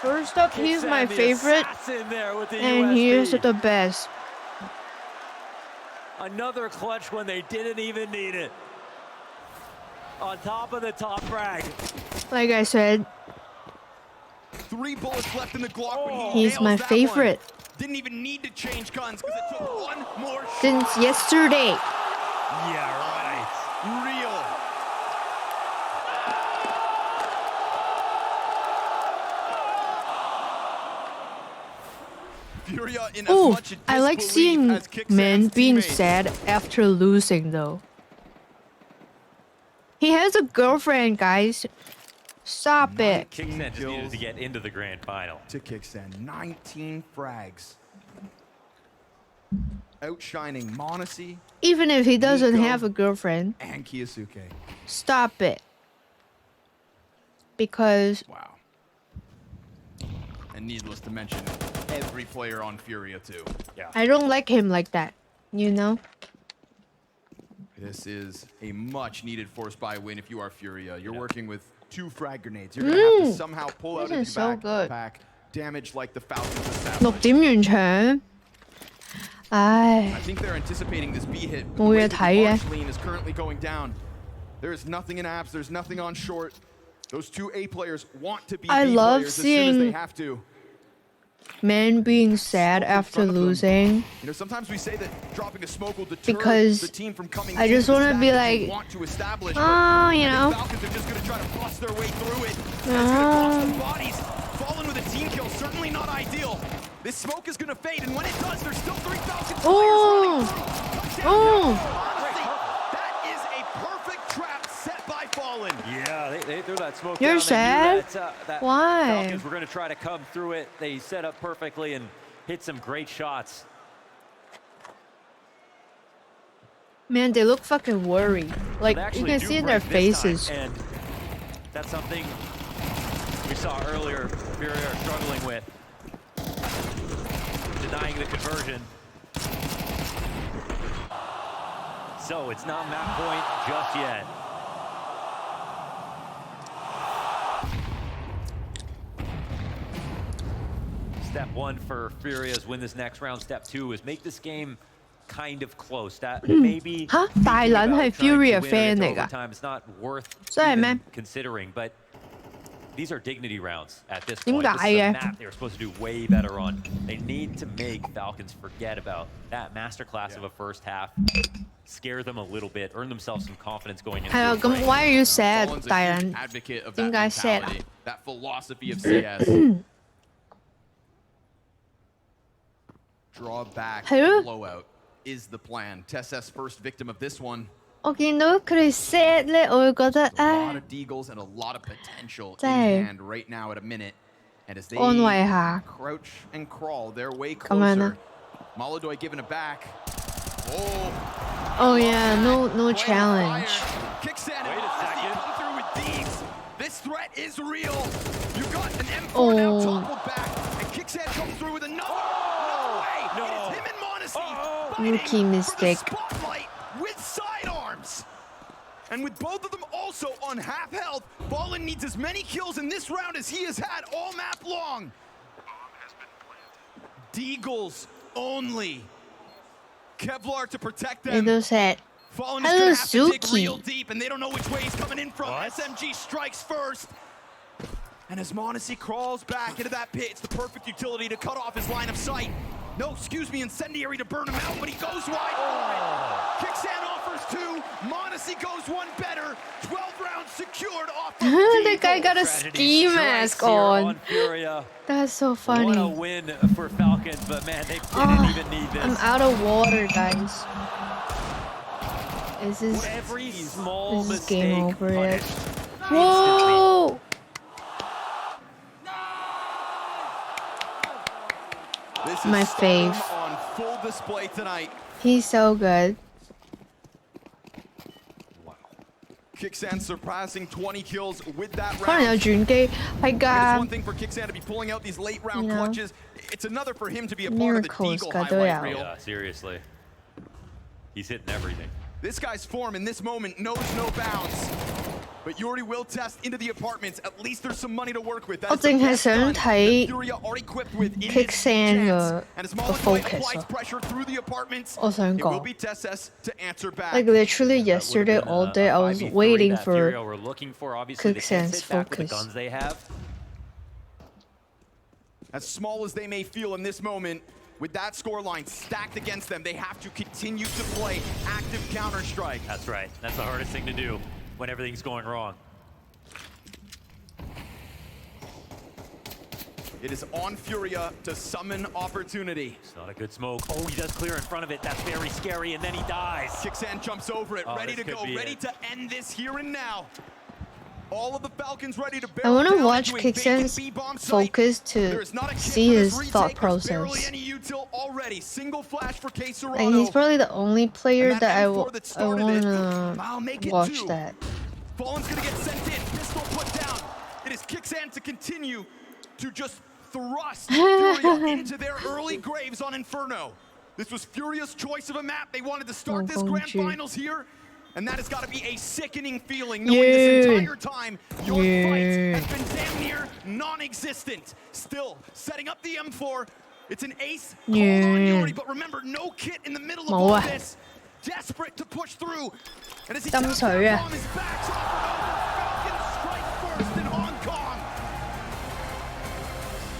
First up, he's my favorite, and he is the best. Another clutch when they didn't even need it. On top of the top frag. Like I said, 3 bullets left in the Glock when he's nails my that favorite one. Didn't even need to change guns because it took one more shot. since yesterday. Yeah, right. Real. Furia in as Oh, much I like disbelief seeing as Kixan's men being teammates. sad after losing, though. He has a girlfriend, guys. Stop it. Kixan just needed to get into the grand final. To Kixan, 19 frags. Outshining Monacy Even if he doesn't Nico, have a girlfriend, and Kiyosuke. stop it. Because Wow. And needless to mention, every player on Furia too. Yeah. I don't like him like that, you know? This is a much needed force buy win if you are Furia. You're working with 2 frag grenades. You're gonna have to somehow pull out This of is the so good. backpack damage like the Falcons established. 6點完場。唉 I think they're anticipating this B hit. The 冇 way 嘢 that the 睇嘅 arch lean is currently going down. There is nothing in abs. There's nothing on short. Those 2 A players want to be I B love players as soon as they seeing- have to. Men being sad after losing. You know, sometimes we say that dropping a smoke will deter Because the team from coming I into just the wanna stack be that they like, want to establish. oh, But you I think know. Falcons are just going to try to bust their way through it. And it's going to cost them bodies. Fallen with a team kill, certainly not ideal. This smoke is going to fade, and when it does, there's still 3 Falcons Oh. players running through. Oh. That is a perfect trap set by Fallen. Yeah, they threw that smoke You're down. They knew sad? that Why? Falcons were going to try to come through it. They set up perfectly and hit some great shots. Man, they look fucking worried. Like, They you actually can do see in their break this time, faces. and that's something we saw earlier Furia are struggling with. Denying the conversion. So it's not map point just yet. Step 1 for Furia is win this next round. Step 2 is make this game kind of close. That maybe 吓，大撚係 Furia fan 嚟㗎。 It's not worth 真係咩？ considering, but these are dignity rounds at this 點 point. 解 This is a 嘅？ map they were supposed to do way better on. They need to make Falcons forget about that masterclass of a first half, scare them a little bit, earn themselves some confidence going into 係啊， the 咁 why are you sad， Fallen's 大 a huge 人？ advocate of 點 that 解 sad 啊？ mentality, that philosophy of CS. Draw back, 係咯。 blowout is the plan. Tessa's first victim of this one. 我見到佢哋 sad 咧，我會覺得 A lot 唉 of deagles and a lot of potential 真 in 係 hand right now at a minute. And as they 安慰下。 crouch and crawl their way 咁樣啦 closer, Molodoy giving it back. Oh, Oh yeah, no challenge. Kixan and Monacy come through with these. This threat is real. You've got an M4 Oh. now toppled back, and Kixan comes through with another. No way! It is him and Monacy Rookie mistake. spotlight with sidearms. And with both of them also on half health, Fallen needs as many kills in this round as he has had all map long. Deagles only. Kevlar to protect 你 them. 都 sad。 Fallen is Hello, gonna have to dig Suki. real deep, and they don't know which way he's coming in from. SMG strikes first. And as Monacy crawls back into that pit, it's the perfect utility to cut off his line of sight. No, excuse me, incendiary to burn him out, but he goes wide for it. Kixan offers 2. Monacy goes one better. 12 rounds secured off of The guy got a Tragedy ski strikes mask here on. Furia. That's so What a funny. win for Falcons, but man, they didn't even need this. I'm out of water, guys. This is Every small this is game mistake over yet. punished Whoa! This My is stardom fave. on full display tonight. He's so good. Kixan surpassing 20 kills with that 可能有 round. 轉機，係 It's 㗎 one。thing for Kixan to be pulling out these late round You know. clutches. It's another for him to be a part of the Miracles Deagle 㗎都 highlight 有。 reel. Yeah, seriously. He's hitting everything. This guy's form in this moment knows no bounds. But Yuri will test into the apartments. At least there's some money to work with. 我淨係想睇 Furia are equipped with in his Kicksan chance. 嘅 And as 個 Molotov focus applies 咯。 pressure through the apartments, 我想 it will 講 be Tess to answer back. Like literally yesterday all day I was waiting that Furia for were looking for. Obviously, they can't Kicksan's sit back with the focus. guns they have. As small as they may feel in this moment, with that scoreline stacked against them, they have to continue to play active Counter-Strike. That's right. That's the hardest thing to do when everything's going wrong. It is on Furia to summon opportunity. It's not a good smoke. Oh, he does clear in front of it. That's very scary, and then he dies. Kixan jumps over it, Oh, ready to this go, could be ready it. to end this here and now. All of the Falcons ready to I barrel want to down watch into a vacant Kicksan's B-bomb site. focus There to is not a chip see for this his thought retake. There's barely process. any util already. Single flash for K Like Serrano. he's probably the only player And that I M4 that started it, wanna I'll make it watch two. that. Fallen's gonna get sent in. Pistol put down. It is Kixan to continue to just thrust Furia into their early graves on Inferno. This was Furia's choice of a map. They wanted to start this grand finals here. And that has got to be a sickening feeling, knowing this entire time your fight has been damn near non-existent. Still, setting up the M4. It's an ace call on Yuri, but remember, no kit in the middle of all this. Desperate to push through. And as he taps that bomb, his back's offered over. Falcons strike first and Hong Kong.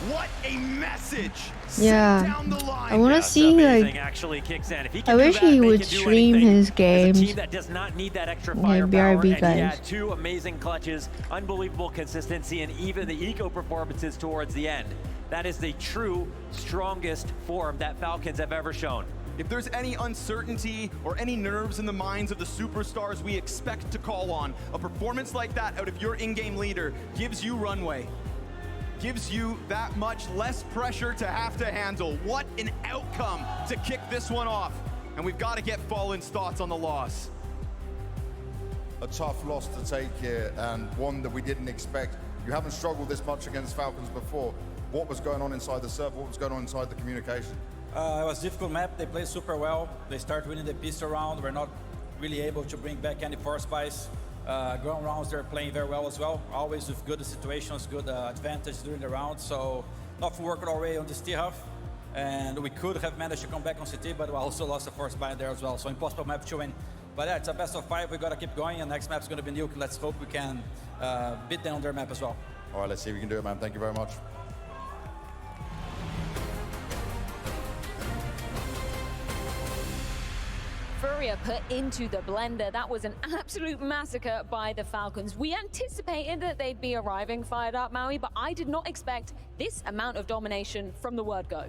What a message. Yeah, Down the line. I want to see like. Actually, Kicksan. If he I can wish do that, he they would can do stream anything. his games. As a team that does not need that extra Yeah, firepower, BRB and he guys. had two amazing clutches, unbelievable consistency, and even the eco performances towards the end. That is the true strongest form that Falcons have ever shown. If there's any uncertainty or any nerves in the minds of the superstars we expect to call on, a performance like that out of your in-game leader gives you runway. Gives you that much less pressure to have to handle. What an outcome to kick this one off. And we've got to get Fallen's thoughts on the loss. A tough loss to take here, and one that we didn't expect. You haven't struggled this much against Falcons before. What was going on inside the server? What was going on inside the communication? It was a difficult map. They played super well. They started winning the pistol round. We're not really able to bring back any force buys. Ground rounds, they're playing very well as well. Always with good situations, good advantage during the round. So nothing worked our way on this T-Huff. And we could have managed to come back on CT, but we also lost a force buy there as well. So impossible map to win. But yeah, it's a best of 5. We got to keep going. And next map's going to be Nuke. Let's hope we can beat them on their map as well. All right, let's see if we can do it, man. Thank you very much. Furia put into the blender. That was an absolute massacre by the Falcons. We anticipated that they'd be arriving fired up, Maui, but I did not expect this amount of domination from the word go.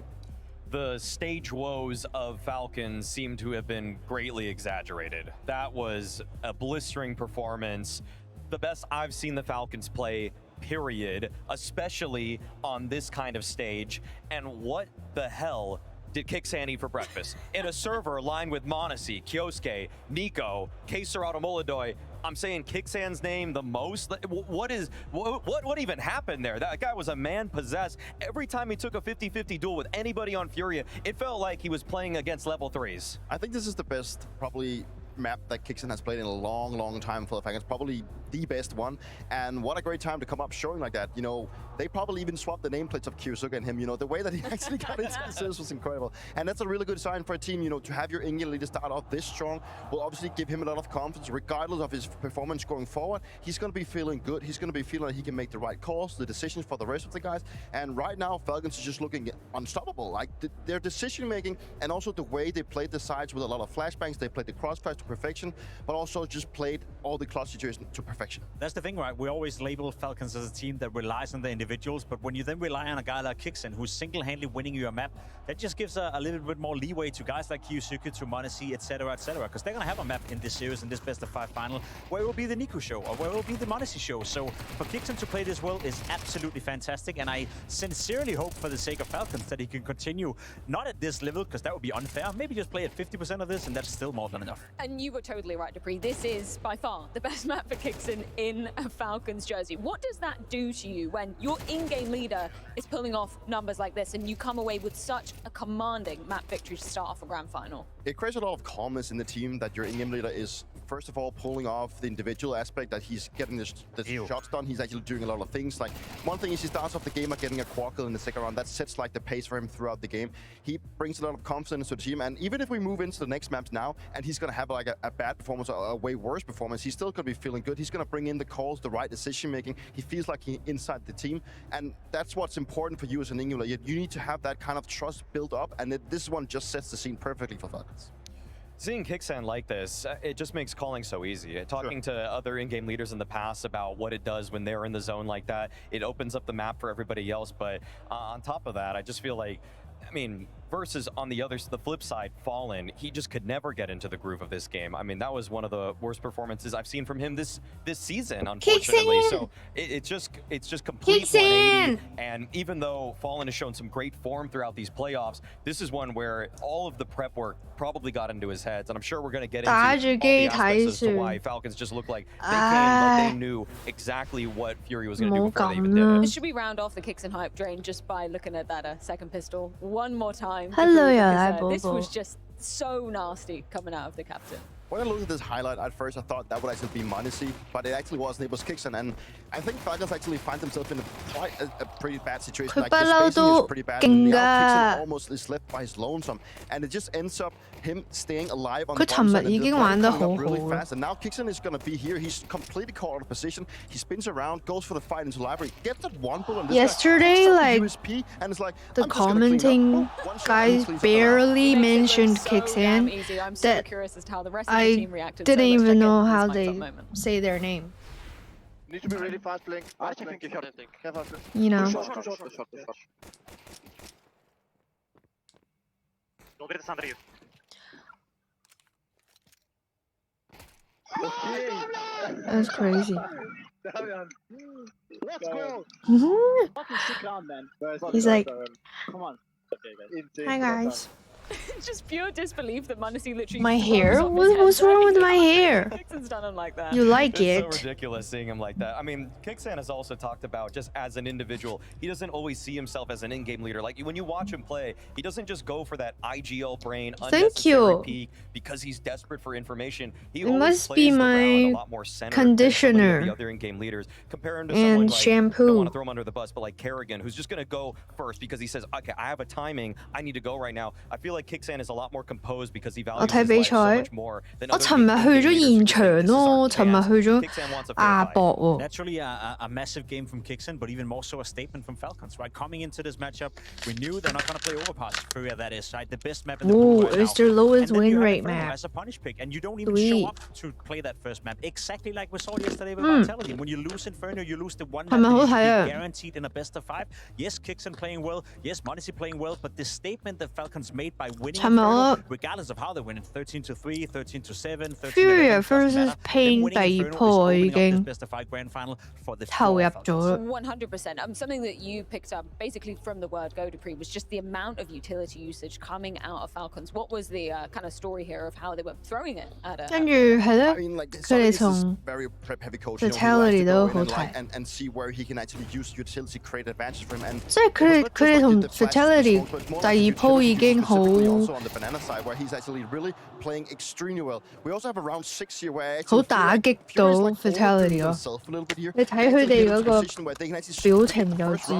The stage woes of Falcons seem to have been greatly exaggerated. That was a blistering performance. The best I've seen the Falcons play, period, especially on this kind of stage. And what the hell did Kicksan eat for breakfast? In a server lined with Monacy, Kyosuke, Nico, K Serrano Molodoy, I'm saying Kicksan's name the most. What even happened there? That guy was a man possessed. Every time he took a 50-50 duel with anybody on Furia, it felt like he was playing against level 3s. I think this is the best, probably, map that Kixan has played in a long, long time for the Falcons. Probably the best one. And what a great time to come up showing like that. You know, they probably even swapped the nameplates of Kyosuke and him. You know, the way that he actually got into the service was incredible. And that's a really good sign for a team, you know, to have your in-game leader start off this strong will obviously give him a lot of confidence, regardless of his performance going forward. He's going to be feeling good. He's going to be feeling like he can make the right calls, the decisions for the rest of the guys. And right now, Falcons is just looking unstoppable. Like their decision-making and also the way they played the sides with a lot of flashbangs. They played the crossfires to perfection, but also just played all the clutch situations to perfection. That's the thing, right? We always label Falcons as a team that relies on the individuals, but when you then rely on a guy like k1xSEN, who's single-handedly winning you a map, that just gives a little bit more leeway to guys like Kyosuke, to m0NESY, etc., because they're going to have a map in this series, in this best-of-5 final, where it will be the NiKo show, or where it will be the m0NESY show. So for k1xSEN to play this well is absolutely fantastic, and I sincerely hope, for the sake of Falcons, that he can continue, not at this level, because that would be unfair, maybe just play at 50% of this, and that's still more than enough. And you were totally right, Dupree. This is, by far, the best map for k1xSEN in a Falcons jersey. What does that do to you when your in-game leader is pulling off numbers like this and you come away with such a commanding map victory to start off a grand final? It creates a lot of calmness in the team that your in-game leader is, first of all, pulling off the individual aspect, that he's getting the shots done. He's actually doing a lot of things. Like, one thing is he starts off the game by getting a quad kill in the second round. That sets like the pace for him throughout the game. He brings a lot of confidence to the team, and even if we move into the next maps now and he's going to have like a bad performance or a way worse performance, he's still going to be feeling good. He's going to bring in the calls, the right decision making. He feels like he's inside the team, and that's what's important for you as an in-game leader. You need to have that kind of trust built up, and this one just sets the scene perfectly for Falcons. Seeing k1xSEN like this, it just makes calling so easy. Talking to other in-game leaders in the past about what it does when they're in the zone like that, it opens up the map for everybody else. But on top of that, I just feel like, I mean, versus on the flip side, Fallen, he just could never get into the groove of this game. I mean, that was one of the worst performances I've seen from him this season, unfortunately. So it's just complete 180. And even though Fallen has shown some great form throughout these playoffs, this is one where all of the prep work probably got into his head. And I'm sure we're going to get into all the aspects as to why Falcons just look like they came, but they knew exactly what Fury was going to do before they even did it. Should we round off the k1xSEN hype train just by looking at that second pistol one more time? Hello, this was just so nasty coming out of the captain. When I looked at this highlight at first, I thought that would actually be m0NESY, but it actually wasn't. It was k1xSEN, and I think Falcons actually find themselves in a pretty bad situation. Like, the spacing is pretty bad, and k1xSEN almost is left by his lonesome, and it just ends up him staying alive on the one side and coming up really fast. And now k1xSEN is going to be here. He's completely caught out of position. He spins around, goes for the fight into library, gets that one bullet. Yesterday, like, USP, and it's like, the commenting guys barely mentioned k1xSEN. I'm so curious as to how the rest of the I team reacted. didn't even know how they say their name. Need to be really fast, Blink. You know. That's crazy. Let's go. Fucking stick around, man. He's like, come on. hi guys. It's just pure disbelief that m0NESY literally. My hair? What's wrong with my hair? k1xSEN's done him like that. You like it? It's so ridiculous seeing him like that. I mean, k1xSEN has also talked about just as an individual, he doesn't always see himself as an in-game leader. Like, when you watch him play, he doesn't just go for that IGL brain unnecessary peak because he's desperate for information. He always plays a lot more centered conditioner than the other in-game leaders. Compare him to and someone like, shampoo. I don't want to throw him under the bus, but like Kerrigan, who's just going to go first because he says, okay, I have a timing, I need to go right now. I feel like k1xSEN is a lot more composed because he values his life so much more than other 尋日去咗現場咯，尋日去咗亞博喎。 Naturally, a massive game from k1xSEN, but even more so a statement from Falcons, right? Coming into this matchup, we knew they're not going to play overpass. Furia, that is, right? The best map in the pool right now. It's their lowest win rate map. As a punish pick, and you don't even show up to play that first map. Exactly like we saw yesterday with Vitality. When you lose Inferno, you lose the one map that is guaranteed in a best of 5. Yes, k1xSEN playing well. Yes, m0NESY playing well. But the statement that Falcons made by winning Inferno, regardless of how they win it, 13-3, 13-7, 13-11 versus Pain 第二鋪已經投入咗。 100%. Something that you picked up basically from the word go, Dupree, was just the amount of utility usage coming out of Falcons. What was the kind of story here of how they were throwing it at a... 跟住係咯，佢哋同 Vitality 都好睇。 and see where he can actually use utility, create advantage for him. And 即係佢哋同 Vitality 第二鋪已經好 especially also on the banana side, where he's actually really playing extremely well. We also have a round 6 here where I actually 好打擊到 fatality 咯。你睇佢哋嗰個表情就知。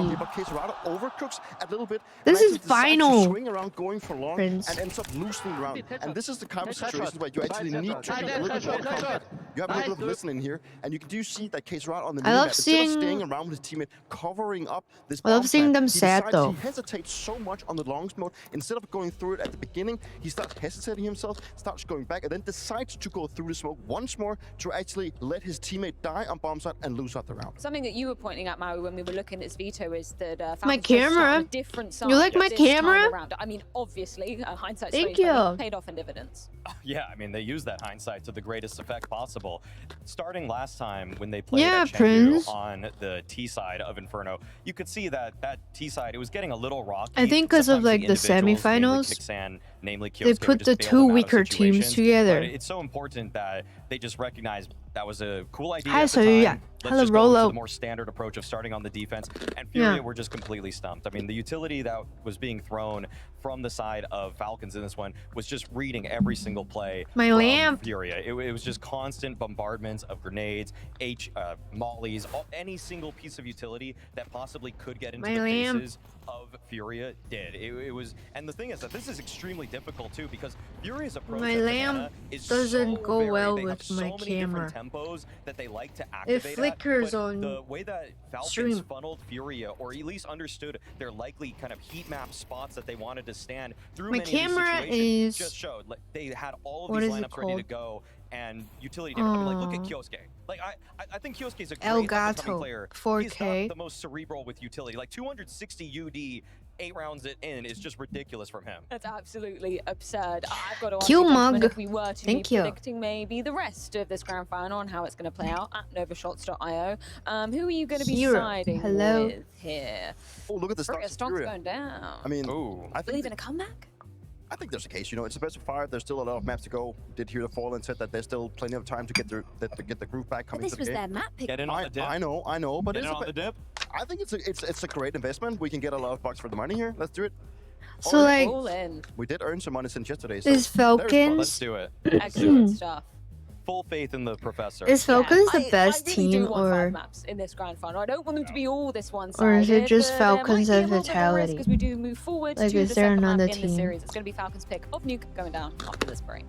This is final. And ends up losing round. And this is the kind of situations where you actually need to be a little bit more confident. You have a little bit of listening here, and you do see that Case Rod on the minimap, instead of staying around with his teammate, covering up this I love seeing them sad though. He hesitates so much on the longs mode. Instead of going through it at the beginning, he starts hesitating himself, starts going back, and then decides to go through the smoke once more to actually let his teammate die on bomb site and lose out the round. Something that you were pointing out, Maui, when we were looking at his veto is that my camera. Different side You like my camera? I mean, obviously, hindsight's Thank you. paid off in dividends. Yeah, I mean, they used that hindsight to the greatest effect possible. Starting last time when they played at Chengdu on the T side of Inferno, you could see that T side, it was getting a little rocky. I think because of like the semifinals, they put the two weaker teams together. But it's so important that they just recognize that was a cool idea Hi, at the time. Let's just go to the more standard approach of starting on the defense. And Furia were just completely stumped. I mean, the utility that was being thrown from the side of Falcons in this one was just reading every single play from Furia. It was just constant bombardments of grenades, mollies, any single piece of utility that possibly could get into the faces of Furia did. It was, and the thing is that this is extremely difficult too, because Furia's approach is doesn't go well they with have so my many camera. different tempos that they like to activate. It flickers on the way that Falcons funneled Furia, or at least understood their likely kind of heat map spots that they wanted to stand through. My camera is just showed like they had all of these lineups ready to go, and utility damage. I mean, like, look at Kyosuke. Like I think Kyosuke's a great up-and-coming player. 4K. He's not the most cerebral with utility. Like 260 UD, 8 rounds in is just ridiculous from him. That's absolutely absurd. I've got to ask Q you, Mug. if we were to be predicting maybe the rest of this grand final and how it's going to play out at novashots.io, who are you going to be siding with here? Oh, look at the stocks of Furia. Going down. I mean, I believe in a comeback? I think there's a case. You know, it's the best of 5. There's still a lot of maps to go. Did hear the Fallen said that there's still plenty of time to get the groove back coming to the game. This was their map pick. Get in on the dip. I know, but Get in on the dip. I think it's a great investment. We can get a lot of bucks for the money here. Let's do it. So like, we did earn some money since yesterday. Is Falcons? Let's do it. Excellent stuff. Full faith in the professor. Is Falcons the best I really team, do want or 5 maps in this grand final? I don't want them to be all this one-sided. or is it just Falcons and Vitality? Because we do move forward Like, to is the there second map another in the team? series. It's going to be Falcons' pick of Nuke going down after this break.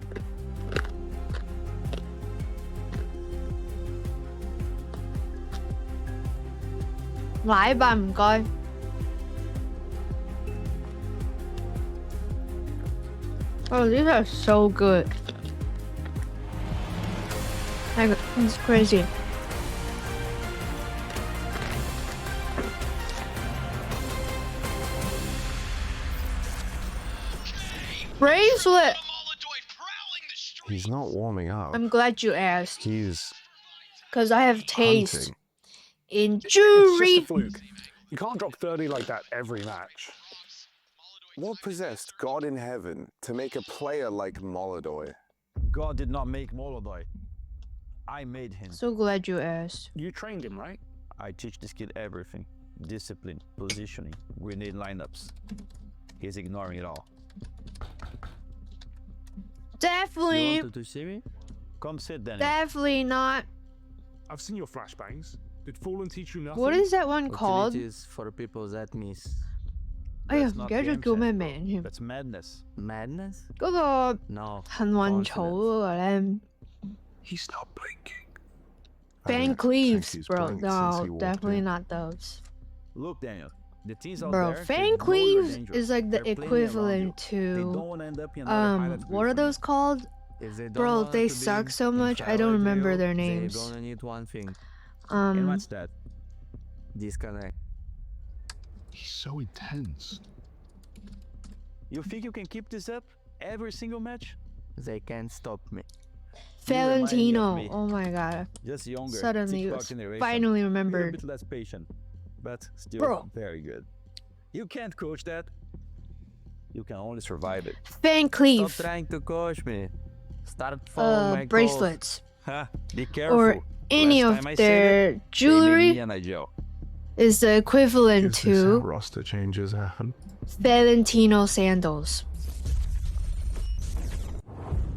來吧，唔該。Oh, these are so good. Like, it's crazy. Bracelet! He's not warming up. I'm glad you asked. He's because I have taste hunting. in It's jewelry. just a fluke. You can't drop 30 like that every match. What possessed God in heaven to make a player like Molodoy? God did not make Molodoy. I made him. So glad you asked. You trained him, right? I teach this kid everything. Discipline, positioning, grenade lineups. He's ignoring it all. Definitely. You wanted to see me? Come sit, Daniel. Definitely not. I've seen your flashbangs. Did Fallen teach you nothing? What is that one called? Utilities for people that miss. 哎呀， That's 唔 not 記得咗 game 叫咩 chat, 名添。 That's madness. Madness? 嗰個 No. 幸運草嗰個咧 He's not blinking. Fan think Cleaves, he's bro. blinked since No, he walked definitely in. not those. Look, Daniel. The teams out Bro, there, Fan they know you're Cleaves dangerous. is like the They're playing around equivalent you. They don't to wanna end up in another pilot group what are from those called? If they don't Bro, want they to be suck so in much. I parallel don't to remember you, their They're names. gonna need one thing. And Um, what's that? Disconnect. He's so intense. You think you can keep this up every single match? They can't stop me. Valentino. me. Oh my god. Just younger. Suddenly, TikTok generation. finally You're a remembered. bit less patient, but still Bro. very good. You can't coach that. You can only survive it. Fan Cleave. Stop trying to coach me. Start following my bracelets. goals. Ha, be careful. Or any Last of time I said their it, they made jewelry me and I jail. is the equivalent Is this how to roster changes happen? Valentino sandals.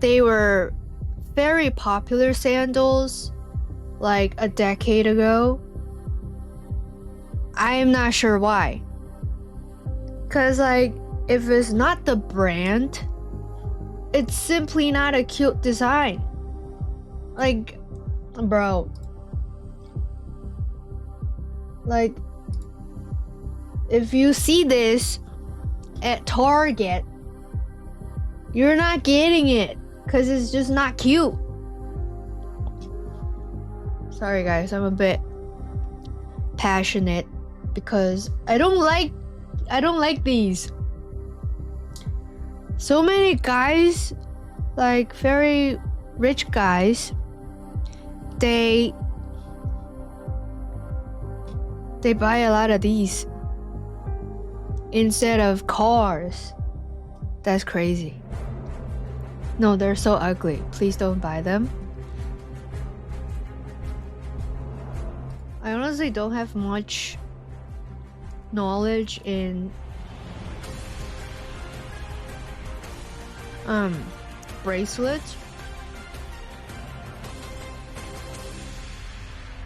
they were very popular sandals like a decade ago. I am not sure why. Cause like if it's not the brand, it's simply not a cute design. Like, bro. Like, if you see this at Target, you're not getting it because it's just not cute. Sorry guys, I'm a bit passionate because I don't like these. So many guys, like very rich guys, they buy a lot of these instead of cars. That's crazy. No, they're so ugly. Please don't buy them. I honestly don't have much knowledge in bracelets.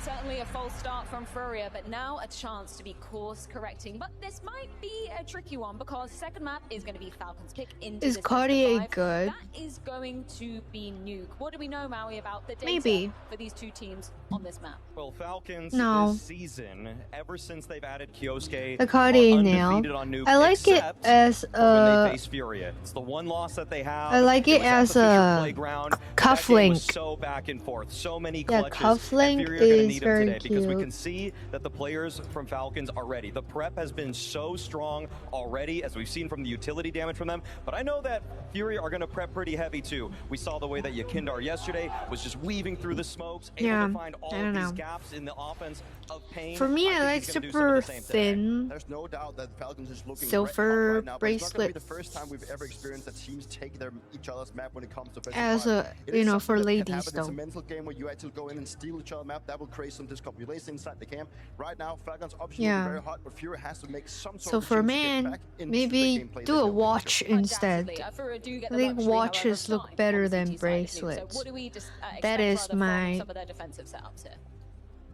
Certainly a false start from Furia, but now a chance to be course correcting. But this might be a tricky one because second map is going to be Falcons pick into Is this Cartier best of 5. good? That is going to be Nuke. What do we know, Maui, about the data Maybe. for these two teams on this map? Well, Falcons No. this season, ever since they've added Kyosuke, The Cartier are nail. undefeated on Nuke, I like it except as for when they a face Furia. It's the one loss that they have. I like it was at as the Fisher a playground. That game cufflink. was so back and forth, so many Yeah, clutches. cufflink and Furia are gonna is need them very today because we cute. can see that the players from Falcons are ready. The prep has been so strong already, as we've seen from the utility damage from them. But I know that Furia are going to prep pretty heavy too. We saw the way that Yakindar yesterday was just weaving through the smokes, able Yeah, to find all I of don't these know. gaps in the offense of Pain. For me, I think like he's gonna do some of super the same today. thin There's no doubt that Falcons is looking silver right now, but it's not gonna be the bracelets first time we've ever experienced that teams take each other's map when it comes to best as of 5. a, It you is know, something for that can ladies happen. It's a though. mental game where you actually go in and steal each other's map. That will create some discombobulation inside the camp. Right now, Falcons obviously Yeah. looking very hot, but Fury has to make some sort So of for change to get men, back into the maybe gameplay do that a they're watch instead. Furia do get I the think luxury, however, watches of look time better on the than CT side of things. bracelets. So what do we just That expect is rather from my some of their defensive setups here?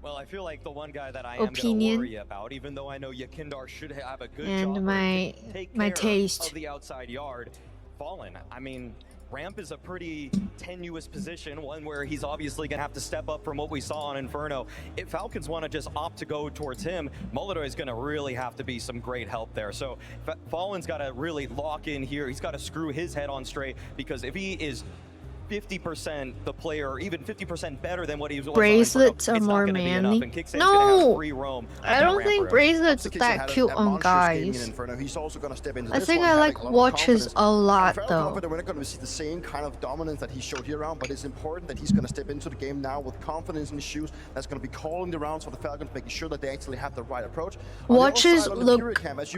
Well, I feel like the one guy that I am going to opinion worry about, even though I know Yakindar should have a good and job my to take my care taste. of the outside yard. Fallen. I mean, Ramp is a pretty tenuous position, one where he's obviously going to have to step up from what we saw on Inferno. If Falcons want to just opt to go towards him, Molodoy is going to really have to be some great help there. So Fallen's got to really lock in here. He's got to screw his head on straight, because if he is 50% the player, or even 50% better than what he was. Bracelets are more manly. No, I don't think bracelets are that cute on guys. He's also going to step into I this think one I having like a lot of watches confidence. a lot I'm fairly though. confident we're not going to see the same kind of dominance that he showed here around, but it's important that he's going to step into the game now with confidence in his shoes. That's going to be calling the rounds for the Falcons, making sure that they actually have the right approach. Watches look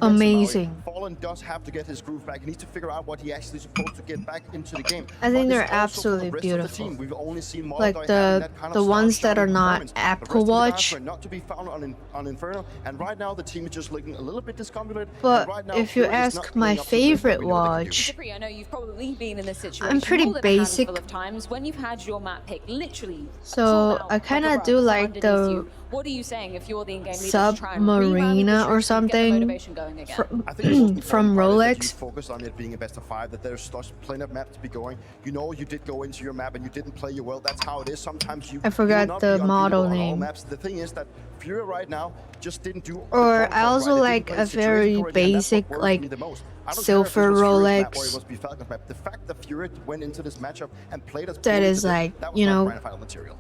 amazing. Fallen does have to get his groove back. He needs to figure out what he actually is supposed to get back into the game. I think But they're it's also for the absolutely rest of the beautiful. team. We've only seen Like Molotov having the that kind of ones that are star-shining not performance. Apple The rest of the guys Watch. were not to be found on Inferno, and right now the team is just looking a little bit discombobulated. But and right now, if you Fury is not ask my living up to the best that favorite we know they can do. watch, Cypri, I know you've probably been in this situation I'm pretty more than a basic. handful of times when you've had your map pick literally So I kind of do like the What are you saying if you're the in-game leader to try and rerally the Submarina or troops and get the something motivation going again? I think the most from important part is that you Rolex. focus on it being a best of 5, that there's plenty of maps to be going. You know you did go into your map and you didn't play you well. That's how it is. Sometimes you I forgot you will not the be model unbeatable on all name. maps. The thing is that Furia right now just didn't do the Or I protocols also right. They didn't like play a the situation very correctly, and that's what basic worries like me the most. I don't care if it silver was Fury's map or it Rolex was Falcons map. The fact that Furia went into this matchup and played as that poorly is as they did, like, that was you not know, grand final material.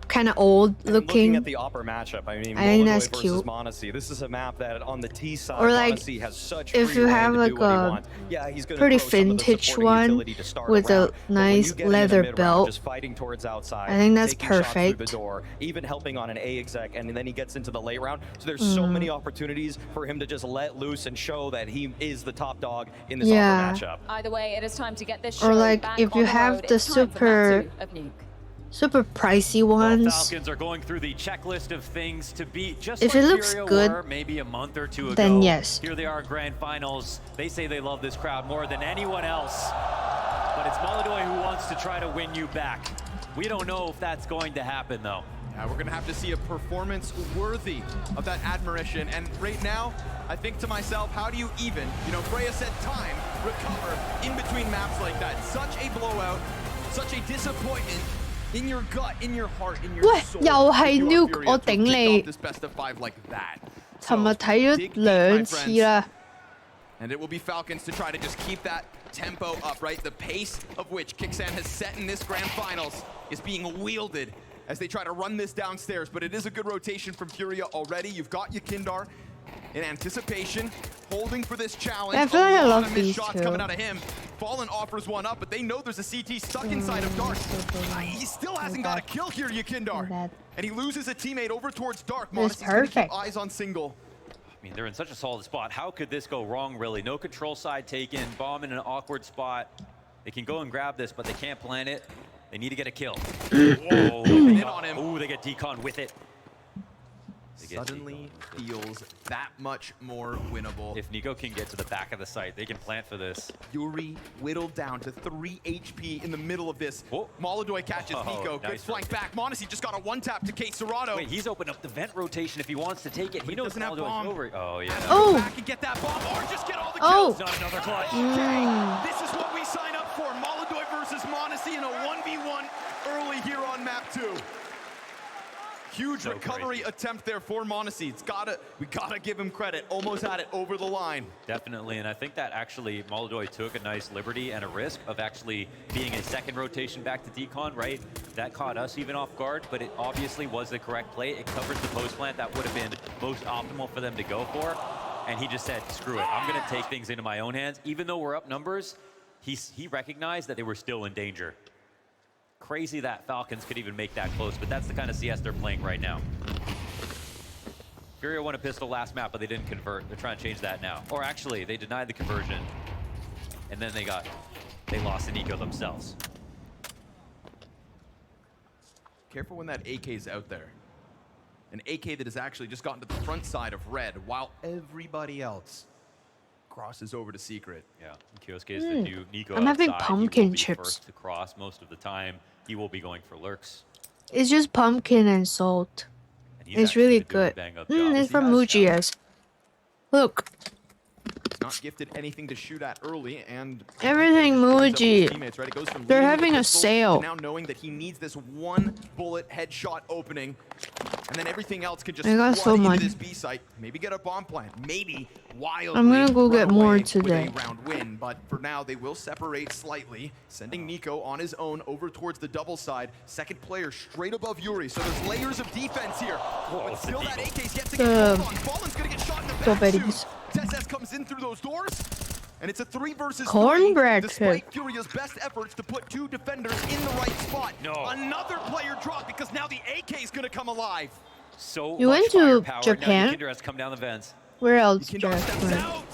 kind of old And looking looking. at the upper matchup, I mean, I think Molodoy that's versus cute. Monacy. This is a map that on the T side, Or like Monacy has such if free you reign have to like do what he a wants. Yeah, he's gonna pretty throw some of the vintage supporting one utility to start with round. a But when nice you get into the leather mid-round, belt, just fighting towards outside, I think that's taking shots through the perfect. door, even helping on an A exec, and then he gets into the late round. So there's so many opportunities for him to just let loose and show that he is the top dog in this Yeah. upper matchup. Either way, it is time to get this show Or like back if on you the have road. the It's time for map 2 of Nuke. super pricey ones. Falcons are going through the checklist of things to beat, just If like it looks Furia good, were maybe a month or two ago. then yes. Here they are, grand finals. They say they love this crowd more than anyone else. but it's Molodoi who wants to try to win you back. We don't know if that's going to happen, though. Yeah, we're going to have to see a performance worthy of that admiration. And right now, I think to myself, how do you even, Freya said time, recover in between maps like that? Such a blowout, such a disappointment in your gut, in your heart, in your soul. 又係 nuke， 我頂你。 this best of 5 like that. 尋日睇咗2次啦。 And it will be Falcons to try to just keep that tempo up, right? The pace of which Kixan has set in this grand finals is being wielded as they try to run this downstairs. But it is a good rotation from Furia already. You've got Yakindar in anticipation, holding for this challenge. I feel like I love missed these shots two. coming out of him. Fallen offers one up, but they know there's a CT stuck inside of Dark. He still hasn't got a kill here, Yakindar. And he loses a teammate over towards Dark. It's Monty's gonna keep perfect. eyes on single. I mean, they're in such a solid spot. How could this go wrong, really? No control side taken, bomb in an awkward spot. They can go and grab this, but they can't plant it. They need to get a kill. Whoa, in on him. Ooh, they get decon with it. Suddenly feels that much more winnable. If Nico can get to the back of the site, they can plant for this. Yuri whittled down to 3 HP in the middle of this. Molodoi catches Nico. Good flank back. Monacy just got a one-tap to Kate Serrato. Wait, he's opened up the vent rotation if he wants to take it. He knows doesn't have Molodoi's bomb. over. Oh, yeah. Oh. Back and get that bomb, or just get all the Oh. kills. Not another clutch. This is what we sign up for. Molodoi versus Monacy in a 1v1 early here on map 2. Huge recovery attempt there for Monacy. We gotta give him credit. Almost had it over the line. Definitely, and I think that actually Molodoi took a nice liberty and a risk of actually being a second rotation back to decon, right? That caught us even off guard, but it obviously was the correct play. It covers the post plant that would have been most optimal for them to go for. And he just said, screw it, I'm gonna take things into my own hands. Even though we're up numbers, he recognized that they were still in danger. Crazy that Falcons could even make that close, but that's the kind of CS they're playing right now. Furia won a pistol last map, but they didn't convert. They're trying to change that now. Or actually, they denied the conversion, and then they lost an eco themselves. Careful when that AK's out there. An AK that has actually just gotten to the front side of red, while everybody else crosses over to Secret. Yeah, Kyosuke is the new Nico. I'm having outside. pumpkin He will be chips. first to cross most of the time. He will be going for lurks. It's just pumpkin and salt. And he's It's actually really been doing a good. bang-up job. It's from Muji's. Look, He's not gifted anything to shoot at early, and everything Muji. teammates, right? It goes from They're leading with having the a pistol sale. to now knowing that he needs this one bullet headshot opening, and then everything else can just I got flood so much. into this B site. Maybe get a bomb plant. Maybe wildly I'm gonna go run get more away today. with a round win. But for now, they will separate slightly, sending Nico on his own over towards the double side. Second player straight above Yuri, so there's layers of defense here. But still, that AK's yet to get The hold on. Fallen's gonna get shot in the back strawberries. soon. Tess comes in through those doors, and it's a 3 versus 3. Cornbread Despite cake. Furia's best efforts to put 2 defenders in the right spot. No. Another player dropped because now the AK is going to come alive. So You much went to firepower. Japan? Now Nikinder has come down the vents. Where else, Yakindar Jack? steps out.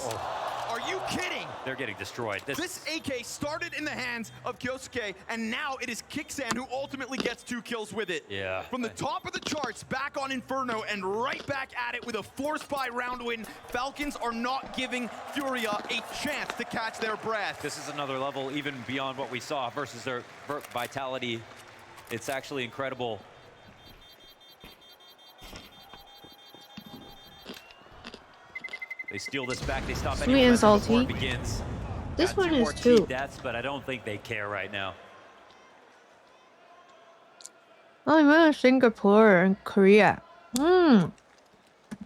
Are you kidding? They're getting destroyed. This AK started in the hands of Kyosuke, and now it is Kixan who ultimately gets 2 kills with it. Yeah. From the top of the charts, back on Inferno, and right back at it with a forced by round win. Falcons are not giving Furia a chance to catch their breath. This is another level even beyond what we saw versus their vitality. It's actually incredible. They steal this back. They stop Sweet any and momentum before salty. it begins. This Got one 2 is more too. team deaths, but I don't think they care right now. Oh, I went to Singapore and Korea.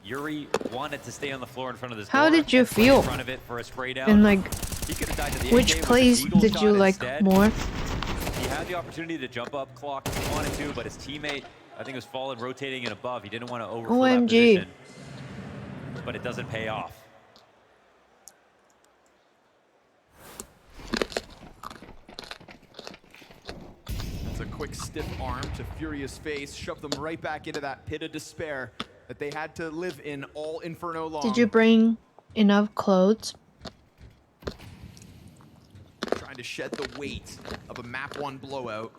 Yuri wanted to stay on the floor in front of this How door did you and play feel? in front of it for a spray down. And like, He could have died to the which AK with a place deagle did shot you like instead. more? He had the opportunity to jump up clock if he wanted to, but his teammate, I think, was Fallen rotating and above. He didn't want to overfill that OMG. position, but it doesn't pay off. That's a quick stiff arm to Furia's face, shoved them right back into that pit of despair that they had to live in all Inferno long. Did you bring enough clothes? Trying to shed the weight of a map 1 blowout.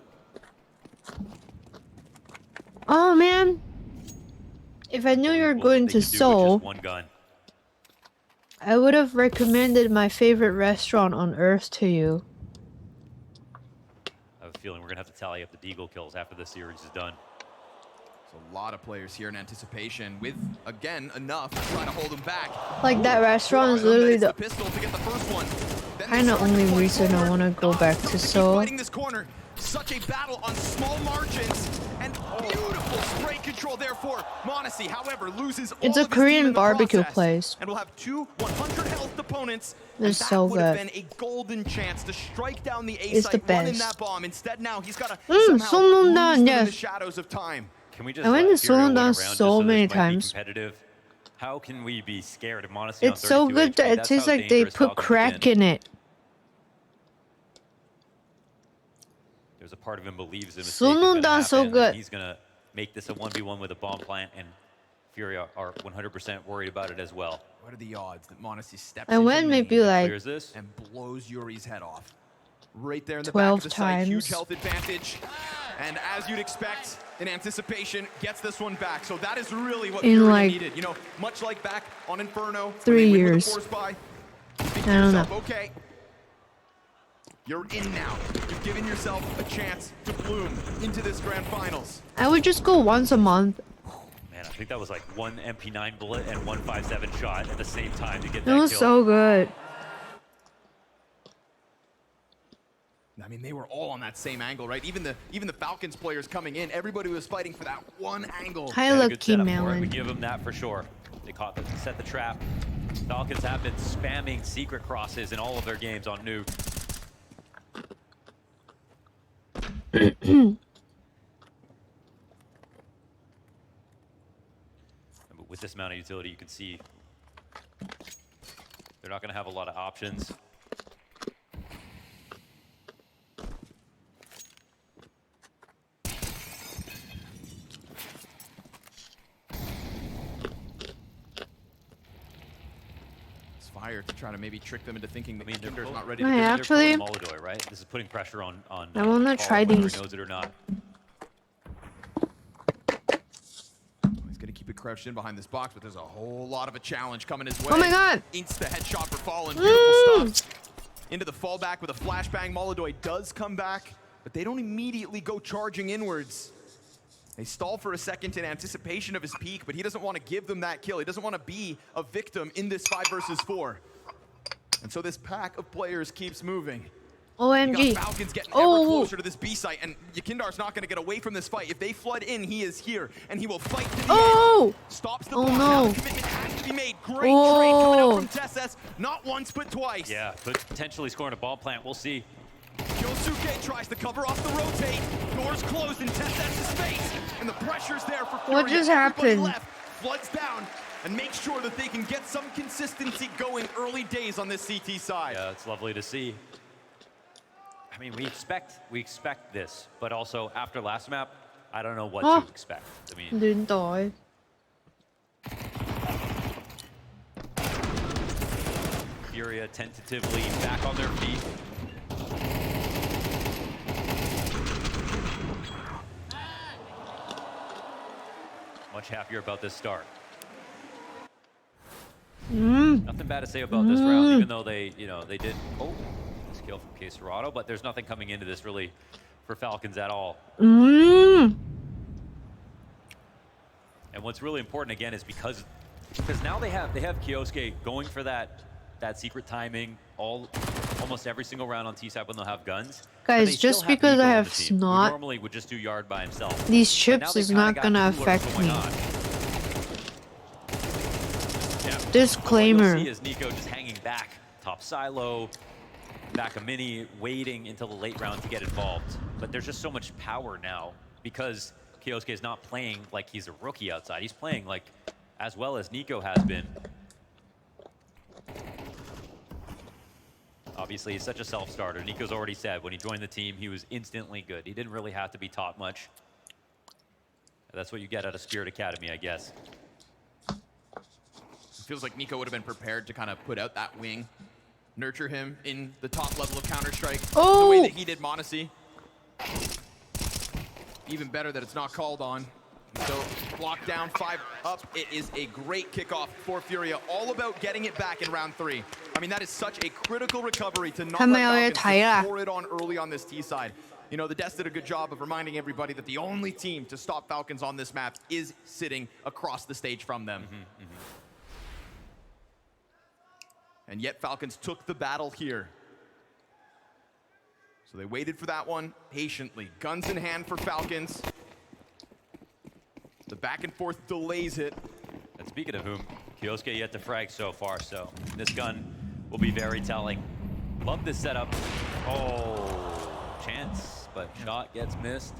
Oh man! If I knew you were going to Seoul, One gun. I would have recommended my favorite restaurant on earth to you. have a feeling we're going to have to tally up the Deagle kills after this series is done. A lot of players here in anticipation with, again, enough to try to hold them back. Like that restaurant is literally the pistol to get the first one. kind of only reason I want to go back to Seoul. Fighting this corner. Such a battle on small margins and beautiful spray control there for m0NESY. However, loses all It's a of his Korean team in the barbecue process. place. And we'll have two 100 health opponents. It's and that so would have good. been a golden chance to strike down the A It's the site, run in best. that bomb. Instead, now he's got to somehow lose them in the shadows of time. Can we just I went to Furia win Solondon around so just this many might be times. competitive? How can we be scared of m0NESY? It's so good that it tastes like they put crack in it. There's a part of him believes the mistake is gonna Solondon's so happen, good. and he's gonna make this a 1v1 with a bomb plant, and Furia are 100% worried about it as well. What are the odds that m0NESY steps I went maybe like Clears this and blows Yuri's head off? Right there in the 12 back of the site, huge times. health advantage. And as you'd expect, in anticipation, gets this one back. So that is really what In Furia like needed. You know, much like back on Inferno. 3 when they win with a years. force buy, you think I to don't yourself, know. okay, you're in now. You've given yourself a chance to bloom into this grand finals. I would just go once a month. Man, I think that was like one MP9 bullet and one 5.7 shot at the same time to get It that was kill. so good. I mean, they were all on that same angle, right? Even the Falcons players coming in, everybody was fighting for that one angle. Hi, Had a good Lucky setup for it. Melon. We give them that for sure. They set the trap. Falcons have been spamming secret crosses in all of their games on Nuke. But with this amount of utility, you can see they're not going to have a lot of options. Fire to try to maybe trick them into thinking that they're both- not ready I to they're actually- both Molotov, right? This is putting pressure on I wanna Paul, try whether these. he knows it or not. He's going to keep it crouched in behind this box, but there's a whole lot of a challenge coming his way. Oh my god! Insta headshot for Fallen. Beautiful stuff. Into the fallback with a flashbang. Molotov does come back, but they don't immediately go charging inwards. They stall for a second in anticipation of his peak, but he doesn't want to give them that kill. He doesn't want to be a victim in this 5 versus 4. And so this pack of players keeps moving. OMG. You got Falcons getting ever Oh. closer to this B site, and Yakindar's not going to get away from this fight. If they flood in, he is here, and he will fight to the Oh! end. Stops the Oh, block. no. Now the commitment has to be made. Great trade coming out from Tesses. Not once, but twice. Yeah, but potentially scoring a bomb plant. We'll see. Kyosuke tries to cover off the rotate. Doors closed in Tesses' face, and the pressure's there for Furia. What just Everybody happened? left, floods down, and makes sure that they can get some consistency going early days on this CT side. Yeah, it's lovely to see. I mean, we expect this, but also after last map, I don't know what to expect. I mean, Đến tối. Furia tentatively back on their feet. Much happier about this start. Nothing bad to say about this round, even though they did this kill from K-Serrato, but there's nothing coming into this really for Falcons at all. And what's really important again is because now they have Kyosuke going for that secret timing almost every single round on T-side when they'll have guns. But Guys, they still just because Nico I on have the team, who snot, normally would just do yard by himself. these But now chips they've is kinda not got gonna two levels affect going me. on. Yeah. Disclaimer. What you'll see is Nico just hanging back, top silo, back a mini, waiting until the late round to get involved. But there's just so much power now because Kyosuke is not playing like he's a rookie outside. He's playing like as well as Nico has been. Obviously, he's such a self-starter. Nico's already said when he joined the team, he was instantly good. He didn't really have to be taught much. That's what you get out of Spirit Academy, I guess. It feels like Nico would have been prepared to kind of put out that wing, nurture him in the top level of Counter-Strike, the way that he did m0NESY. Even better that it's not called on. So block down, 5 up. It is a great kickoff for Furia, all about getting it back in round 3. I mean, that is such a critical recovery to not let Falcons pour it on early on this T side. You know, the Des did a good job of reminding everybody that the only team to stop Falcons on this map is sitting across the stage from them. And yet Falcons took the battle here. So they waited for that one patiently. Guns in hand for Falcons. The back and forth delays it. And speaking of whom, Kyosuke yet to frag so far, so this gun will be very telling. Love this setup. Oh, chance, but shot gets missed.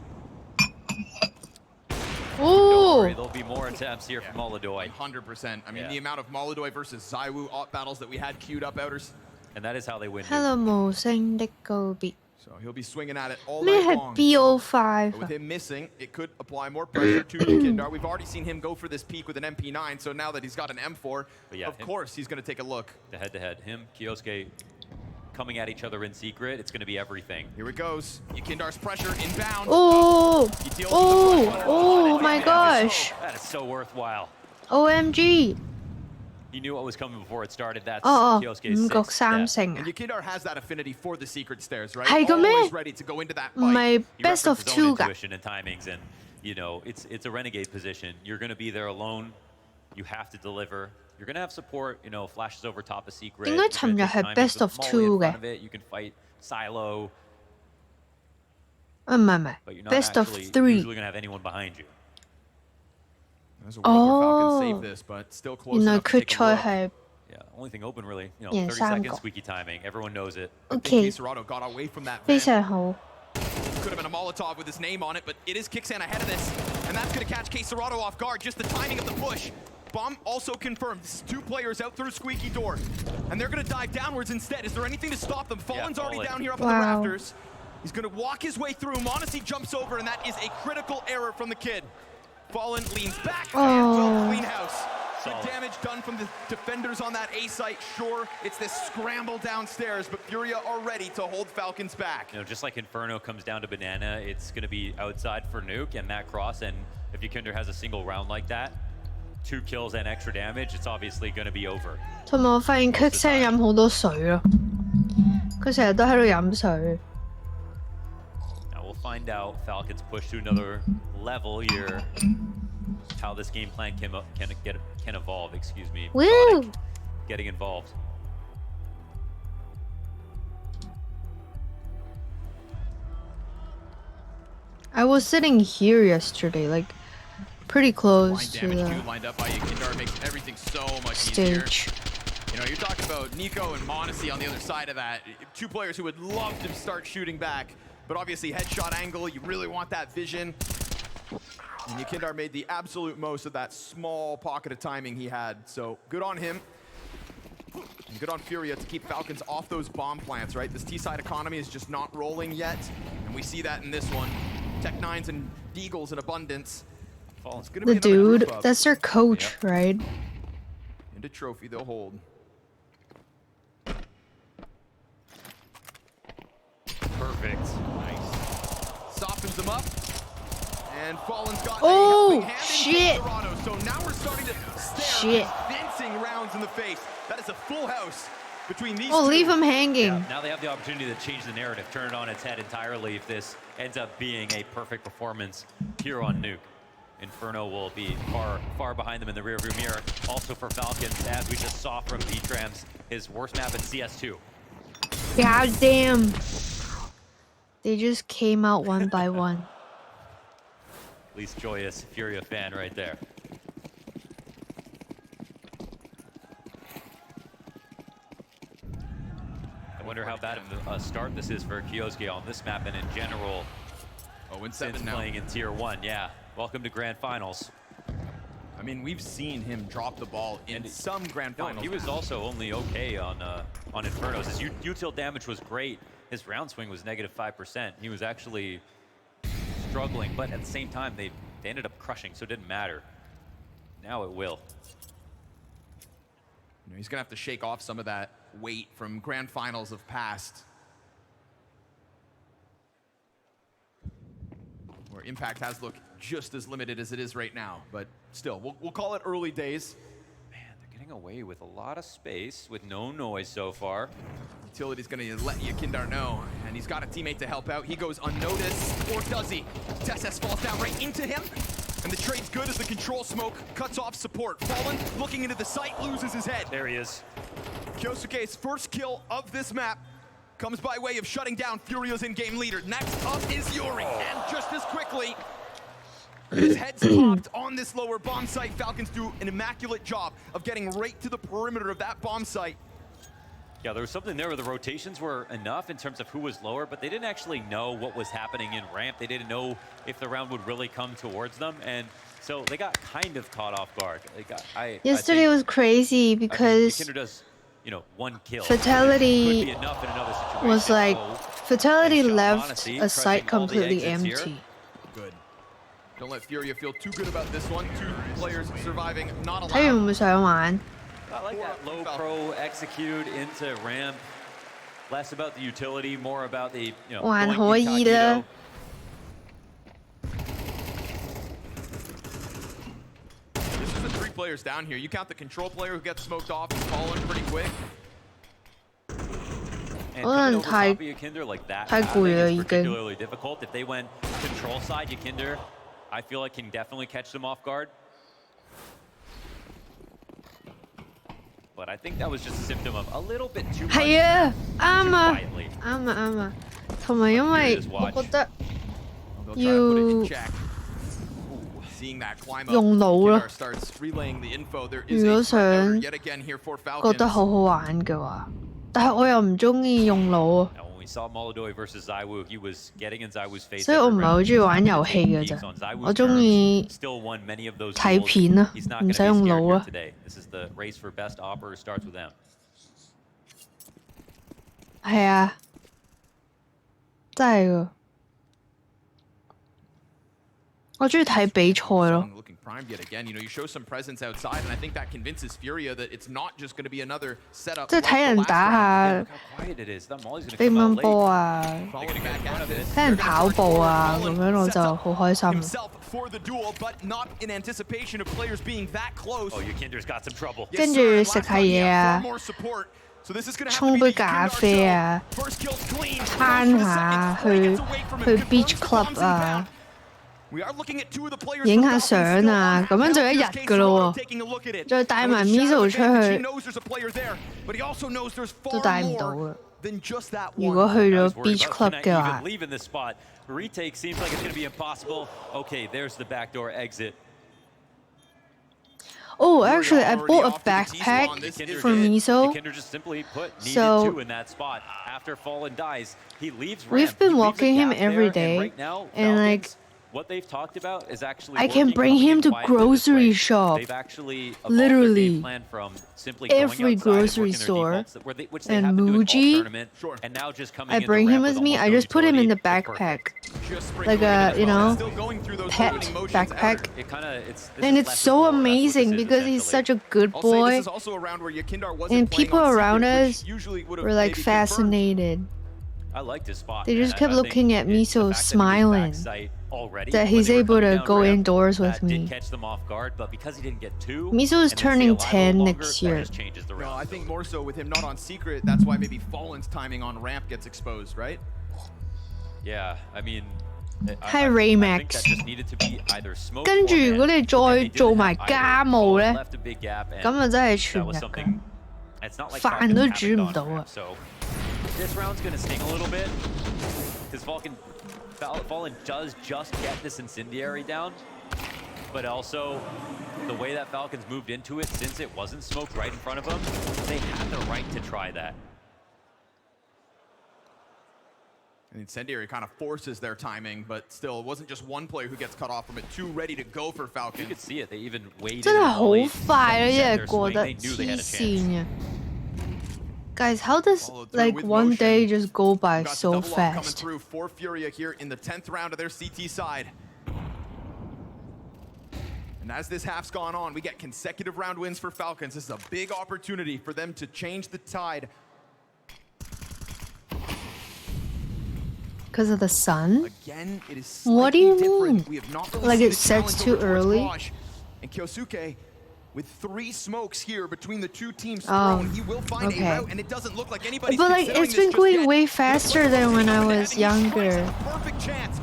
Don't worry, there'll be more attempts here from Molodoy. 100%. I mean, the amount of Molodoy versus Zywoo op battles that we had queued up, Outers. And that is how they win. Hello, 無聲的告別。 So he'll be swinging at it all 咩 night 係 long. BO5 But with him missing, it could apply more pressure to Nikindar. We've already seen him go for this peak with an MP9, so now that he's got an M4, of course he's going to take a look. The head-to-head. Him, Kyosuke, coming at each other in secret. It's going to be everything. Here it goes. Nikindar's pressure inbound. Oh, oh my gosh. That is so worthwhile. OMG. He knew what was coming before it started. That's 哦 Kyosuke's 5局 sixth 3 step.勝 And Nikindar has that affinity for the secret stairs, right? 係嘅咩？ Always ready to go into that 唔 fight. 係 best of His own 2 㗎 intuition and timings, and you know it's a renegade position. You're going to be there alone. You have to deliver. You're going to have support. You know, flashes over top of secret. 應該尋日係 best of 2 嘅。 You can fight silo. 唔係 But you're not best of actually 3 usually going to have anyone behind you. There's a world where Falcons 哦 save this, but still close 原來 enough to 決 take a 賽 look. 係 Yeah, only thing open really. You know, 贏 30 3 seconds, 個 squeaky timing. Everyone knows it. OK Serrato got away from that 非 vent. 常好 Could have been a Molotov with his name on it, but it is Kixan ahead of this. And that's going to catch Serrato off guard. Just the timing of the push. Bomb also confirmed. This is 2 players out through squeaky door. And they're going to dive downwards instead. Is there anything to stop them? Fallen's already Fallen. down here up on the rafters. He's going to walk his way through. Monacy jumps over, and that is a critical error from the kid. Fallen leans back and will clean house. Good damage done from the defenders on that A site. Sure, it's this scramble downstairs, but Furia are ready to hold Falcons back. You know, just like Inferno comes down to Banana, it's going to be outside for Nuke and that cross. And if Yukinder has a single round like that, 2 kills and extra damage, it's obviously going to be over. 同埋我發現 Quick 聲飲好多水咯，佢成日都喺度飲水。 Now we'll find out. Falcons push to another level here. How this game plan can evolve. Excuse me. Woo! Getting involved. I was sitting here yesterday, like pretty close Line to damage the 2 lined up by Yukinder makes everything so much stage. easier. You know, you're talking about Nico and Monacy on the other side of that. 2 players who would love to start shooting back, but obviously headshot angle, you really want that vision. And Yukinder made the absolute most of that small pocket of timing he had. So good on him. And good on Furia to keep Falcons off those bomb plants, right? This T-side economy is just not rolling yet. And we see that in this one. Tech-9s and Deagles in abundance. It's gonna The be another dude, group up. that's their coach, right? Into trophy they'll hold. Perfect. Nice. Softens them up. And Fallen's got Oh, a helping hand shit. in Serrato. So now we're starting to stare Shit. at fencing rounds in the face. That is a full house between these Oh, two. leave him hanging. Yeah, now they have the opportunity to change the narrative, turn it on its head entirely if this ends up being a perfect performance here on Nuke. Inferno will be far behind them in the rearview mirror. Also for Falcons, as we just saw from V-Trams, his worst map in CS2. God damn. They just came out one by one. Least joyous Furia fan right there. I wonder how bad of a start this is for Kyosuke on this map and in general. 0-7 since now. playing in Tier 1, yeah. Welcome to Grand Finals. I mean, we've seen him drop the ball in some Grand Finals. He was also only okay on Infernos. His util damage was great. His round swing was -5%. He was actually struggling, but at the same time, they ended up crushing, so it didn't matter. Now it will. You know, he's gonna have to shake off some of that weight from Grand Finals of past, where impact has looked just as limited as it is right now. But still, we'll call it early days. Man, they're getting away with a lot of space with no noise so far. Utility's gonna let Yakindar know, and he's got a teammate to help out. He goes unnoticed, or does he? Tesses falls down right into him, and the trade's good as the control smoke cuts off support. Fallen, looking into the site, loses his head. There he is. Kyosuke's first kill of this map comes by way of shutting down Furia's in-game leader. Next up is Yuri, and just as quickly, his head's popped on this lower bomb site. Falcons do an immaculate job of getting right to the perimeter of that bomb site. Yeah, there was something there where the rotations were enough in terms of who was lower, but they didn't actually know what was happening in ramp. They didn't know if the round would really come towards them, and so they got kind of caught off guard. They got, Yesterday was crazy because Kinder does, one kill. Fatality Could be enough in another situation. was like Fatality left Honesty, a site pressing all the completely exits empty. here. Good. Don't let Furia feel too good about this one. 2 players surviving, not 睇完會 allowed. 唔會想玩？ I like that low pro execute into ramp. Less about the utility, more about the, 還 going 可以啦。 This is the 3 players down here. You count the control player who gets smoked off, he's falling pretty quick. And 可能 coming over 太 top of Yakinder like that, 太 I 攰 think 啦 is 已經。 particularly difficult. If they went control side, Yakinder, I feel like can definitely catch them off guard. But I think that was just a symptom of a little bit too much. 係啊，啱 too 啊， quietly. 啱啊，啱啊。同埋因為我覺得 They'll try to put it in 要 check. Seeing that climb up, 用腦咯。 Yakindar starts relaying the info. There 如 is 果 a 想 threat there yet again here for 覺得 Falcons. 好好玩嘅話，但係我又唔中意用腦啊， Now, when we saw Molodoi versus Zywoo, he was getting in Zywoo's face. 所以我唔係好中意玩遊戲嘅咋。我中意 Still won many of those 睇 duels. 片啊， He's not 唔 gonna 使 be 用 scared 腦 here 啊。 today. This is the race for best opera starts with them. 係啊，真係㗎。我中意睇比賽咯。 Looking primed yet again. You show some presence outside, and I think that convinces Furia that it's not just going to be another setup. 即係睇人打下 Quiet it is. That Molly's gonna 乒 come out 乓波 late. 啊， Falling back at it. 睇人跑步啊，咁樣我就好開心。 Himself for the duel, but not in anticipation of players being that close. Oh, Yakinder's got some trouble. 跟住食下嘢啊， So this is going to have 沖 to be 杯 the 咖 Yakindar 啡 show. 啊， First kill's clean. 攤下去 beach club 啊， We are looking at 2 of the players 影 from 下 Falcons 相啊，咁樣就一日㗎咯喎， taking a look at it. 再帶埋 Now, with the Miso shadow 出 advantage, he 去 knows there's a player there, but he also knows there's 都 far 帶唔到 more 啊。 than just that 如 one. 果去 I 咗 was worried beach about club can 嘅 I 話 even，leave in this spot. Retake seems like it's going to be impossible. Okay, there's the backdoor exit. Oh, actually, I bought a backpack for Miso. Yakinder just simply put needed So 2 in that spot. After Fallen dies, he leaves we've ramp. been He leaves a walking him gap every there, and day, right now, and like Falcons, what they've talked about is actually I can working, bring coming him in to quietly this grocery way. shop. They've actually evolved their Literally game plan from simply going every outside and grocery working their store defaults that- which they and have been doing all Muji. tournament, and now just coming I into bring ramp him with me. almost I no just put him in the utility. It's perfect. backpack, like a pet backpack, It kinda, it's, this and is it's less so and more about amazing decisions, because he's essentially. such a good I'll say boy, this is also a round where Yakindar wasn't and playing people on around secret, us which usually would have were like maybe confirmed. fascinated. I liked his spot. They man. just kept I think looking at the Miso fact that he was smiling, backside already that when he's they were able coming to down go ramp, indoors with that me. did catch them off guard, but because he didn't get 2, Miso is and then stay turning alive a 10 little next longer, year. that just changes the No, round. I think more so with him not on secret, that's why maybe Fallen's timing on ramp gets exposed, right? Yeah, I mean, Hi I think Raymax， that just needed to be either smoked 跟住 or 如果 banned. 你再做埋家務咧， Left a big gap, and 咁啊真係 that 全 was 日㗎 something-。It's not like 飯 Falcons 都 haven't 煮唔 gone 到 ramp, 啊！ so this round's gonna sting a little bit because Fallen does just get this incendiary down, but also the way that Falcons moved into it, since it wasn't smoked right in front of them, they had the right to try that. And Incendiary kind of forces their timing, but still, it wasn't just one player who gets cut off from it. 2 ready to go for Falcons. You could see it. They even waited. 真係好 and 快啊！ set 一日 their 過 swing. 得 They knew they 黐 had a chance. 線嘅。Guys, how does Followed through like with one motion. day just go by Got the so double up coming fast? through for Furia here in the 10th round of their CT side. And as this half's gone on, we get consecutive round wins for Falcons. This is a big opportunity for them to change the tide. Because of the sun? Again, it is What do you slightly different. mean? We have not really Like seen it the sets challenge too over towards early? Posh. And Kyosuke With 3 smokes here between the 2 teams thrown, he will find a route, and it doesn't look like anybody's But like it's been going way faster than when I was younger. Perfect chance.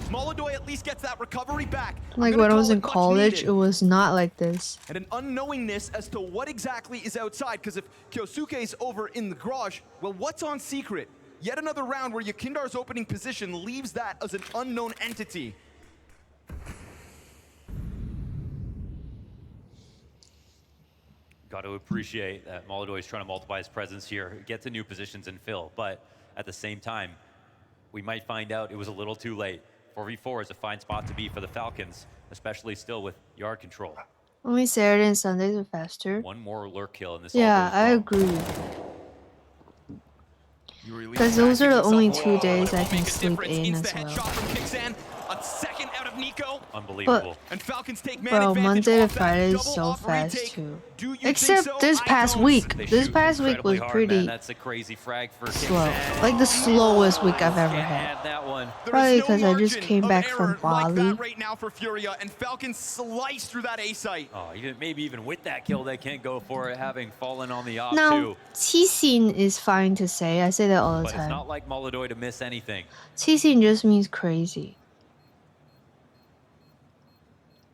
Molodoy at least gets that recovery back. Like when I was in college, it was not like this. And an unknowingness as to what exactly is outside, because if Kyosuke's over in the garage, well, what's on secret? Yet another round where Yakindar's opening position leaves that as an unknown entity. Got to appreciate that Molodoy is trying to multiply his presence here, get to new positions and fill, but at the same time, we might find out it was a little too late. 4v4 is a fine spot to be for the Falcons, especially still with yard control. Only Saturday and Sundays are faster. One more lurk kill in this. Yeah, I agree. Because those are the only 2 days I can sleep in as well. A second out of Nico. Unbelievable. And Falcons take Bro, Monday to Friday is so fast too. Except this past week. This past week was pretty That's a crazy frag for slow. Like the slowest week I've ever had. Probably because I just came back from Bali. Right now for Furia, and Falcons slice through that A site. Oh, maybe even with that kill, they can't go for it, having fallen on the op No, too. Qixin is fine to say. I say that all the But time. it's not like Molodoy to miss anything. Qixin just means crazy.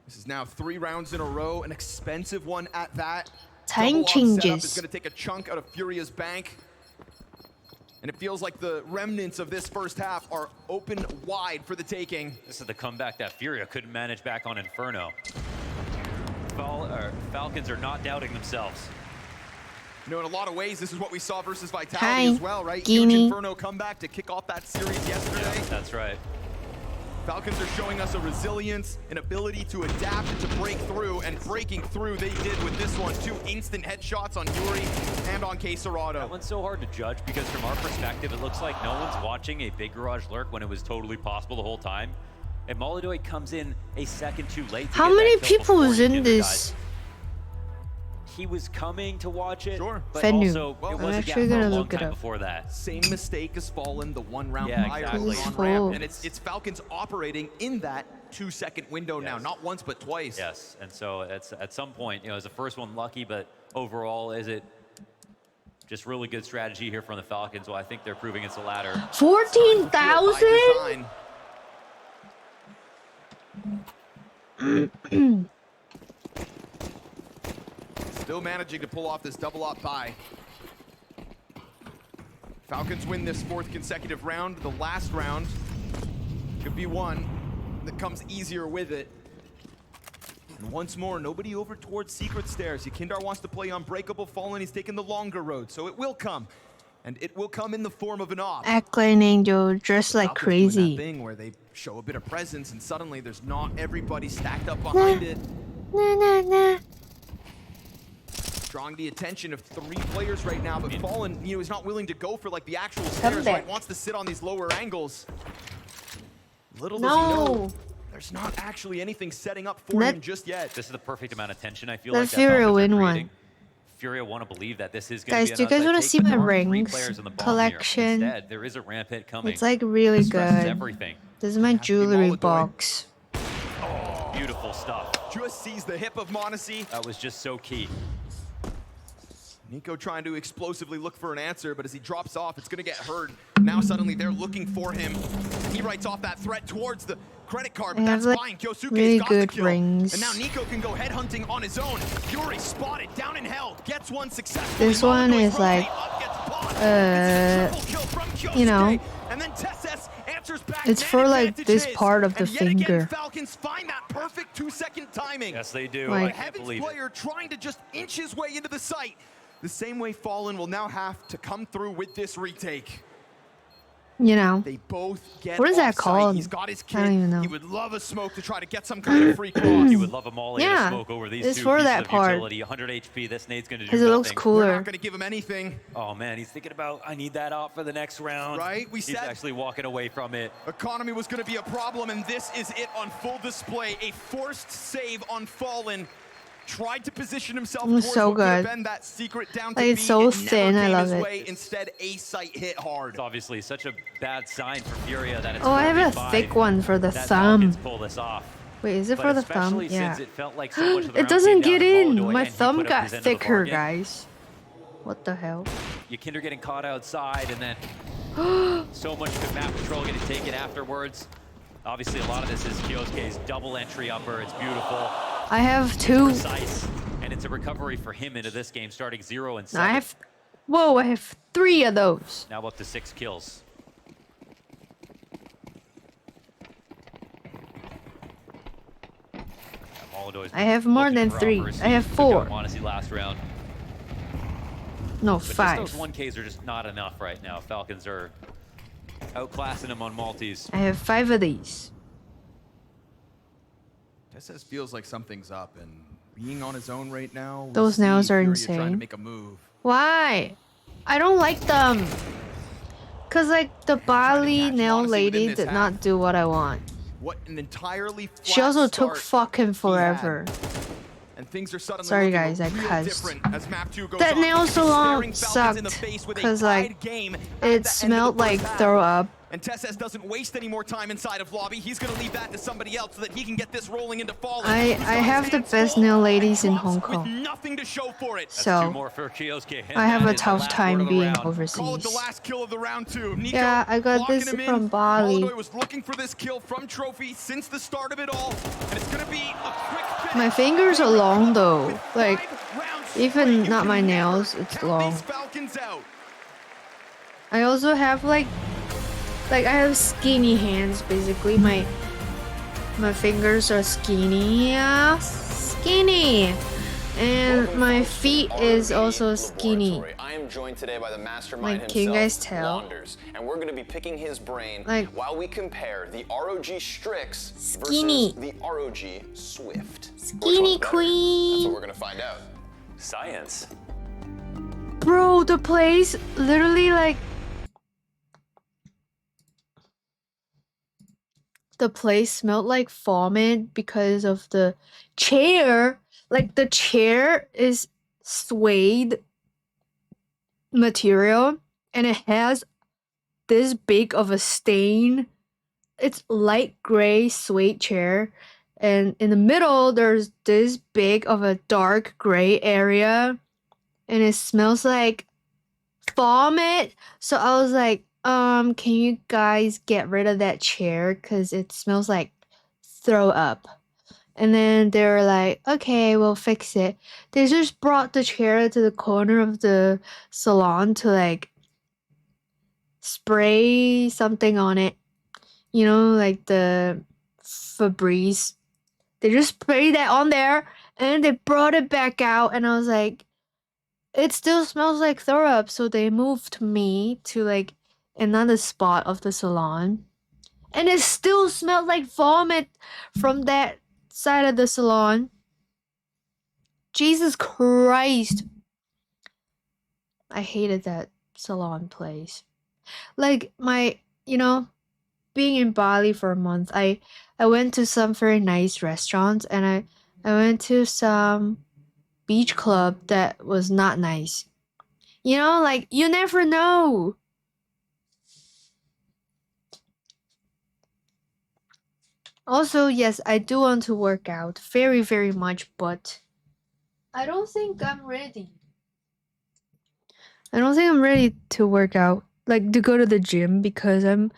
This is now 3 rounds in a row, an expensive one at that. Time Double off setup changes. is going to take a chunk out of Furia's bank. And it feels like the remnants of this first half are open wide for the taking. This is the comeback that Furia couldn't manage back on Inferno. Falcons are not doubting themselves. You know, in a lot of ways, this is what we saw versus Vitality Hi, as well, right? Guinea. Huge Inferno comeback to kick off that series yesterday. Yeah, that's right. Falcons are showing us a resilience, an ability to adapt and to break through, and breaking through they did with this one. 2 instant headshots on Yuri and on Quesarado. That one's so hard to judge because from our perspective, it looks like no one's watching a big garage lurk when it was totally possible the whole time. And Molodoy comes in a second too late. How many people was in this? He was coming to watch it, but Fennu. also it I'm was a actually gap for a gonna long look it time up. before that. Same mistake has fallen the 1 round Yeah, prior exactly. on ramp, and it's Falcons operating in that 2-second window now, not once but twice. Yes, and so it's at some point, is the first one lucky, but overall, is it just really good strategy here from the Falcons? Well, I think they're proving it's the latter. 14,000? Still managing to pull off this double up buy. Falcons win this 4th consecutive round. The last round could be one that comes easier with it. And once more, nobody over towards Secret Stairs. Yakindar wants to play Unbreakable Fallen. He's taking the longer road, so it will come. And it will come in the form of an op. Act like an angel, dressed like Falcons doing that crazy. thing where they show a bit of presence, and suddenly there's not everybody stacked up behind it. Nah, nah, nah. Drawing the attention of 3 players right now, but Fallen, is not willing to go for like the actual stairs, right? Wants to sit on these lower angles. Little does he know, there's not actually anything setting up for him just yet. This is the perfect amount of tension. I feel Let like Furia win one. Furia want to believe that this is going Guys, to be do you guys want to see my rings collection? Instead, there is a rampant coming. It's like really good. Everything. This is my jewelry box. Oh, beautiful stuff. Just sees the hip of Monacy. That was just so key. Nico trying to explosively look for an answer, but as he drops off, it's going to get heard. Now suddenly they're looking for him. He writes off that threat towards the credit card, but that's fine. Kyosuke's really got the good kill. rings. And now Nico can go headhunting on his own. Yuri spotted down in hell, gets one successfully. This one is like, you know, and then Tesses answers back. it's for like this part of the and yet again, finger. Falcons find that perfect 2-second timing. Yes, they do. Like- I can't Heaven's believe it. player trying to just inch his way into the site. The same way Fallen will now have to come through with this retake. You know. They both get What is that off-site. called? He's got his I don't kid. even know. He would love a smoke to try to get some kind of free cross. He would love a molly and a Yeah, smoke over these it's two for pieces that of part. utility. 100 HP. This nade's going to do Because it looks nothing. cooler. They're not going to give him anything. Oh man, he's thinking about, I need that off for the next round. Right? We He's said actually walking away from it. economy was going to be a problem, and this is it on full display. A forced save on Fallen. Tried to position himself It was towards so what could have good. been that secret down Like, to it's B. so It never thin, I came love his it. way. Instead, A site hit hard. It's obviously such a bad sign for Furia that it's Oh, I have a 4v5. thick one for the that thumb. Falcons pull this off. Wait, is it But for the thumb? especially Yeah. since it felt like so much of the It round doesn't came down get to in. Moldoy, My and he thumb put up got his end of the thicker, bargain. guys. What the hell? Yakinder getting caught outside, and then so much good map control getting taken afterwards. Obviously, a lot of this is Kyosuke's double entry upper. It's beautiful. I have 2. Precise, and it's a recovery for him into this game, starting 0 and 7. I have... Whoa, I have 3 of those. Now up to 6 kills. I have more than 3. I have 4. Honestly, last round. No, But 5. just those 1Ks are just not enough right now. Falcons are outclassing them on multis. I have 5 of these. Tesses feels like something's up, and being on his own right now. we'll Those see nails are Furia insane. Trying to make a move. Why? I don't like them. Cause like the Bali nail lady did not do what I want. What an entirely flat She also took start fucking forever. and things are suddenly Sorry looking guys, I real cussed. different as map 2 goes That on. nail He's salon staring Falcons in the sucked face with a because tied like game at it the end of smelled the first like half. throw up. And Tesses doesn't waste any more time inside of lobby. He's going to leave that to somebody else so that he can get this rolling into falling. I have the best nail ladies in Hong Kong. Nothing to show for it. So, 2 more for Kyosuke. I have a That is the tough last time word of the being round. overseas. Call it the last kill of the round 2. Nico Yeah, I got locking this him in. from Bali. Moldoy was looking for this kill from Trophy since the start of it all. And it's going to be a quick finish. My fingers are long though. Like, even not my nails, it's long. Falcons out. I also have like I have skinny hands basically. My fingers are skinny, skinny, and my feet is also skinny. I am joined today by the mastermind Like, can you guys himself, tell? Wanders, and we're going to be picking his brain Like, while we compare the ROG Strix Skinny. versus the ROG Swift. Skinny That's queen. what we're going to find out. Science. Bro, the place literally like the place smelled like vomit because of the chair. Like the chair is suede material and it has this big of a stain. It's light gray suede chair, and in the middle there's this big of a dark gray area, and it smells like vomit. So I was like, can you guys get rid of that chair because it smells like throw up? And then they were like, okay, we'll fix it. They just brought the chair to the corner of the salon to like spray something on it. You know, like the Febreze. They just sprayed that on there and they brought it back out, and I was like, it still smells like throw up. So they moved me to like another spot of the salon, and it still smelled like vomit from that side of the salon. Jesus Christ. I hated that salon place. Like being in Bali for a month, I went to some very nice restaurants, and I went to some beach club that was not nice. Like you never know. Also, yes, I do want to work out very, very much, but I don't think I'm ready. I don't think I'm ready to work out, like to go to the gym, because I'm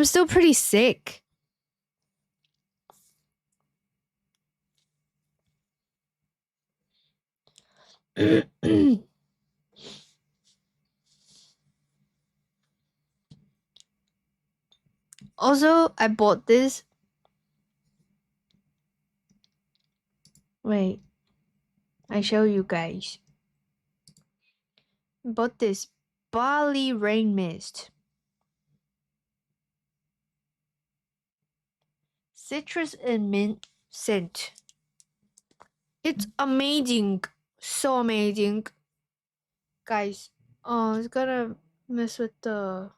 still pretty sick. Also, I bought this. Wait, I show you guys. I bought this Bali rain mist. Citrus and mint scent. It's amazing. So amazing. Guys, it's gonna mess with the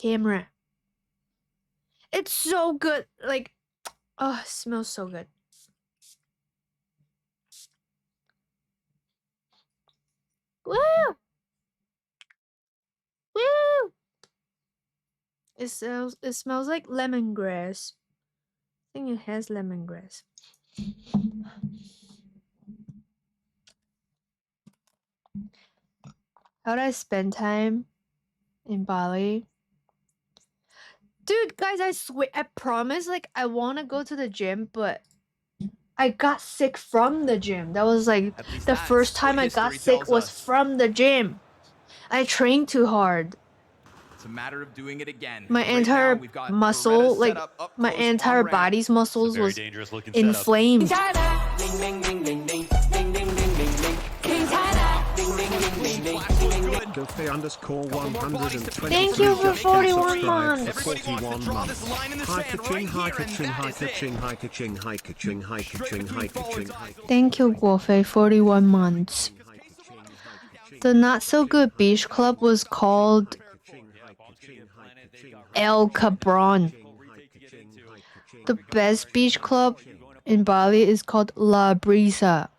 camera. It's so good. Like, oh, it smells so good. Woo! Woo! It smells like lemongrass. I think it has lemongrass. How did I spend time in Bali? Dude, guys, I swear, I promise, like, I want to go to the gym, but I got sick from the gym. That was like the first time I got sick was from the gym. I trained too hard. It's a matter of doing it again. My entire muscle, like my entire body's muscles was inflamed. Thank you for 41 months. 41 months. High ka-ching, high ka-ching, high ka-ching, high ka-ching, high ka-ching, high ka-ching, high ka-ching. Thank you, Guofei, 41 months. The not so good beach club was called El Cabron. The best beach club in Bali is called La Brisa.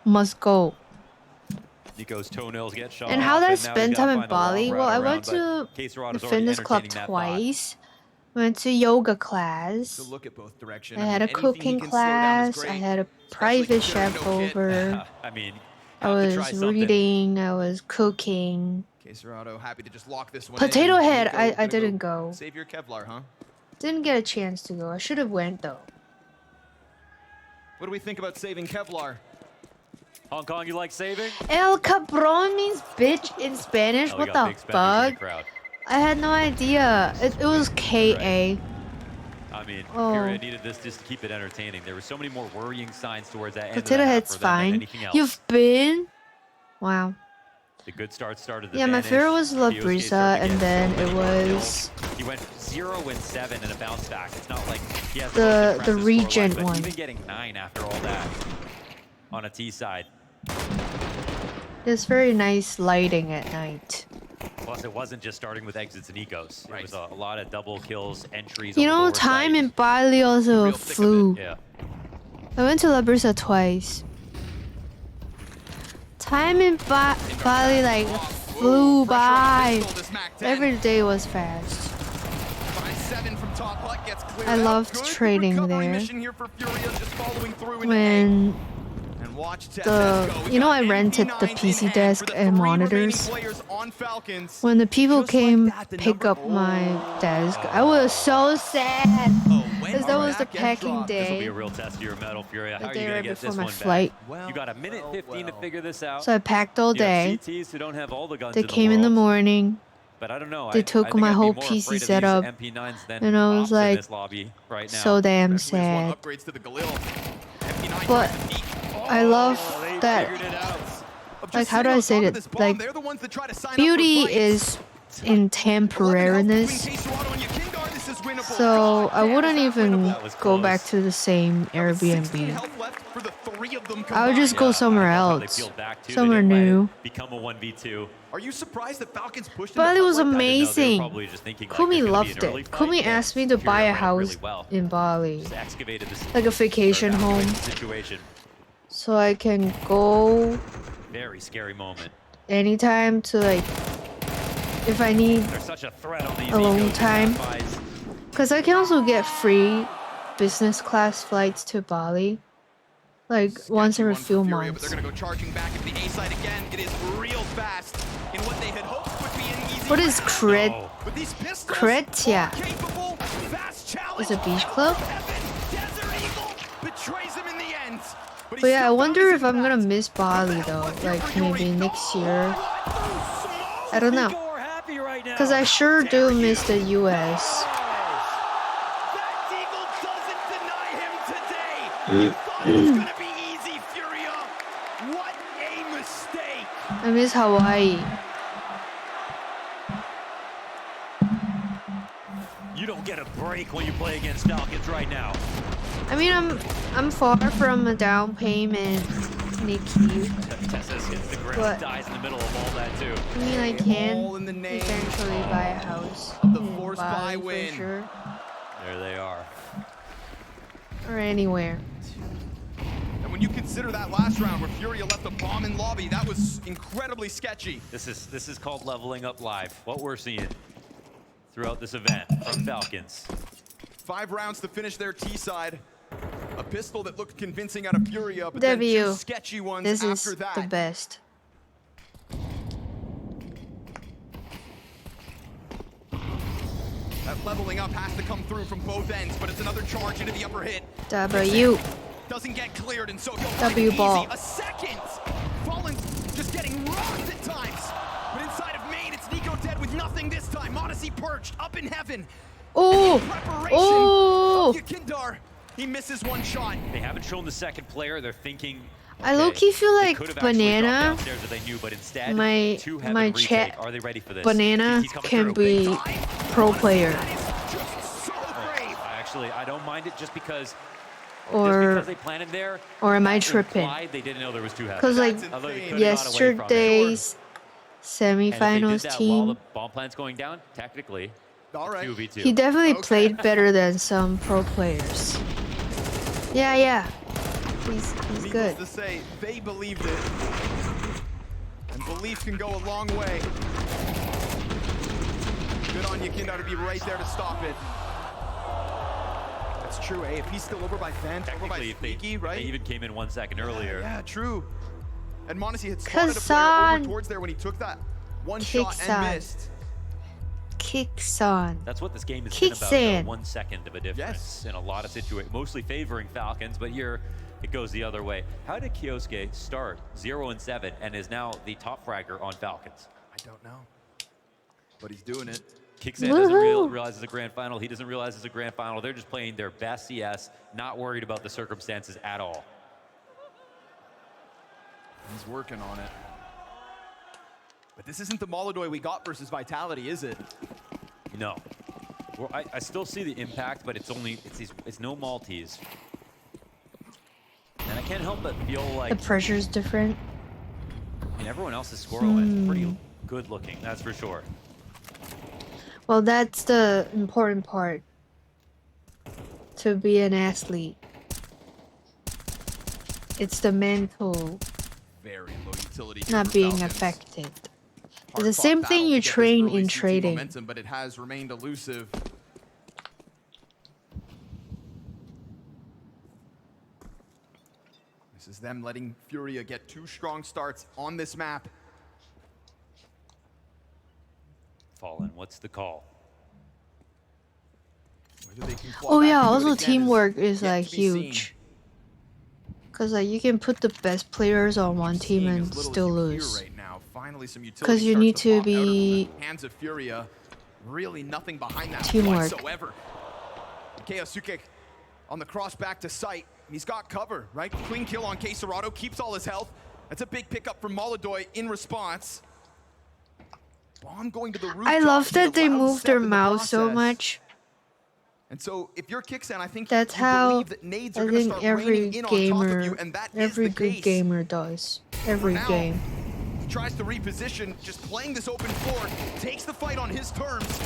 Must go. Nico's toenails get shot. And how did I spend time in Bali? Well, I went to the fitness club twice. Went to yoga class. I had a cooking class. I had a private chef over. I mean, I was reading. I was cooking. Happy to just lock this one Potato in. Head, Nico, I didn't go. Save your Kevlar, huh? Didn't get a chance to go. I should have went though. What do we think about saving Kevlar? Hong Kong, you like saving? El Cabron means bitch in Spanish. Oh, what the fuck? I had no idea. It was K-A. I mean, Oh. Furia needed this just to keep it entertaining. There were so many more worrying signs towards that end of Potato the half Head's for them than fine. anything else. You've been? Wow. The good start started to Yeah, my vanish. favorite was La Kyosuke Brisa, started to and get then so many it more was kills. He went 0-7 in a bounce back. It's not like he has the most impressive Regent scorelines, but one. even getting 9 after all that on a T side. It's very nice lighting at night. Plus, it wasn't just starting with exits and ecos. It was a lot of double kills, entries. You on the know, lower time side. in Bali also flew. Yeah. I went to La Brisa twice. Time in Bali like flew by. Every day was fast. I loved trading there. When you know, I rented the PC desk and monitors. When the people came pick up my desk, I was so sad because that was the packing This will be day. a real test of your metal, Furia. How are day you going right to get before this my one flight. back? You got a minute 15 to figure this out. So I packed all You have day. CTs who don't have all the guns They in the came in the world. morning. But I don't know. They I took think my I'd be whole more PC afraid of these setup, MP9s than and I was ops in like, this lobby right now. so damn sad. But I love that. Like, how do I say it? Like, beauty is in temporariness. So I wouldn't even go back to the same Airbnb. I would just go somewhere else, somewhere new. Become a 1v2. Are you surprised that Falcons pushed But it was They were amazing. probably just thinking, like, Kumi there's gonna be loved an early it. fight, Kumi and asked me to buy a Furia ran house really well. in Bali, Just excavated this like a vacation home, situation. so I can go Very scary moment. anytime to, like, if I need There's such a threat on these alone ecos time. and buys. Because I can also get free business class flights to Bali, like once every few months. They're going to go charging back at the A side again. It is real fast in what they had hoped would be an easy What is Crit? But these pistols Kretia capable, fast challenge. is a beach club. Betrays him in the end. But yeah, I wonder if I'm gonna miss Bali though, like maybe next year. I don't know. Because I sure do miss the US. I miss Hawaii. You don't get a break when you play against Falcons right now. I mean, I'm far from a down payment, Nikki. Tessa hits the ground, But- dies in the middle of all that too. I mean, I can eventually buy a house in Bali for sure, There they are. or anywhere. And when you consider that last round where Furia left a bomb in lobby, that was incredibly sketchy. This is called leveling up live. What we're seeing. throughout this event from Falcons. 5 rounds to finish their T side. A pistol that looked convincing out of Furia, but then 2 sketchy ones this after is that. the best. That leveling up has to come through from both ends, but it's another charge into the upper hit. W. Doesn't get cleared, and so he'll W ball. easy. A second. Fallen's just getting rocked at times. But inside of main, it's Nico dead with nothing this time. Odyssey perched up in heaven. Oh! Oh! Yakindar, he misses one shot. They haven't shown the second player. They're thinking. I low-key feel they like could have actually Banana, dropped downstairs if they knew, but instead, my 2 heaven my retake. chat, Are they ready for this? Banana He's coming can through. be pro player. I don't mind it just because Or they planted there. or am I tripping? They didn't know there was 2 heaven. Because like Although they could've got away from it. yesterday's And if they did semifinals that while team, the bomb plant's going down, technically, 2v2. he definitely played better than some pro players. Yeah. He's Needless good. to say, they believed it. And belief can go a long way. Good on Yakindar to be right there to stop it. That's true, eh? If he's still over by Vent, over by Sneaky, right? They even came in 1 second earlier. Yeah, true. And Monacy had spotted a player over towards there when he took that one shot and missed. Kicks on. That's what this game has Kicks been about, in. 1 second of a difference in a lot of situations, mostly favoring Falcons, but here it goes the other way. How did Kyosuke start 0-7 and is now the top fragger on Falcons? I don't know, but he's doing it. Kixan doesn't realize it's a grand final. He doesn't realize it's a grand final. They're just playing their best CS, not worried about the circumstances at all. He's working on it. But this isn't the Molodoi we got versus Vitality, is it? No. Well, I still see the impact, but it's no Maltese. And I can't help but feel like The pressure's different. I mean, everyone else's scoreline is pretty good looking, that's for sure. Well, that's the important part. To be an athlete. It's the mental Very low utility. not being affected. It's the same thing you train in trading. Momentum, but it has remained elusive. This is them letting Furia get 2 strong starts on this map. Fallen, what's the call? Oh yeah, also teamwork is like huge. Cause like you can put the best players on one team and still lose. Cause you need to be hands of Furia. Really nothing behind that teamwork. whatsoever. Keisuke on the cross back to sight. He's got cover, right? Clean kill on Keisarado, keeps all his health. That's a big pickup from Molodoi in response. Bomb going to the rooftop. I love that they move their mouse so much. And so, if you're Kixan, I think That's you how believe that nades are I gonna think start every raining in on top of gamer, you, and that is every the good case. gamer does. Every now, game. He tries to reposition, just playing this open floor, takes the fight on his terms,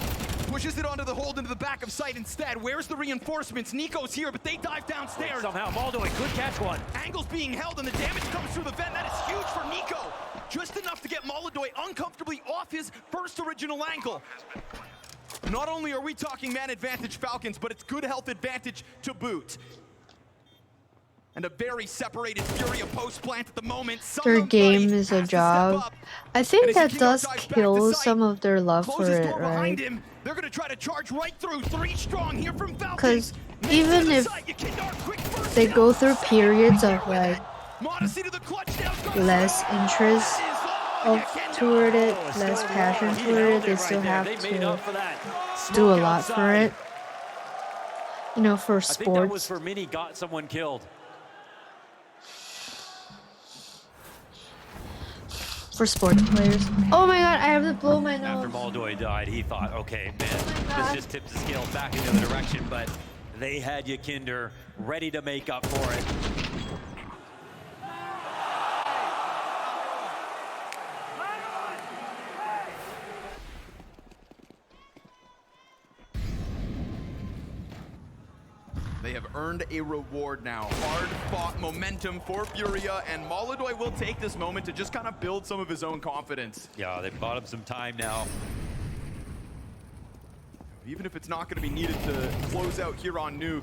pushes it onto the hold into the back of sight instead. Where's the reinforcements? Nico's here, but they dive downstairs. Somehow Molodoi could catch one. Angle's being held, and the damage comes through the vent. That is huge for Nico. Just enough to get Molodoi uncomfortably off his first original angle. Not only are we talking man advantage Falcons, but it's good health advantage to boot. And a very separated Furia post plant at the moment. Their game is a job. I think that does kill some of their love for it, right? They're gonna try to charge right through 3 strong here from Because even if they go through periods of like less interest toward it, less passion toward it, they still have to do a lot for it. You know, for I think that was sports. for Mini got someone killed. For sports players. Oh my god, I have to blow my After nose. Molodoi died, he thought, okay, man, this just tips the scales back in the other direction, but they had Yakinder ready to make up for it. They have earned a reward now. Hard-fought momentum for Furia, and Molodoi will take this moment to just kind of build some of his own confidence. Yeah, they bought him some time now. even if it's not going to be needed to close out here on Nuke.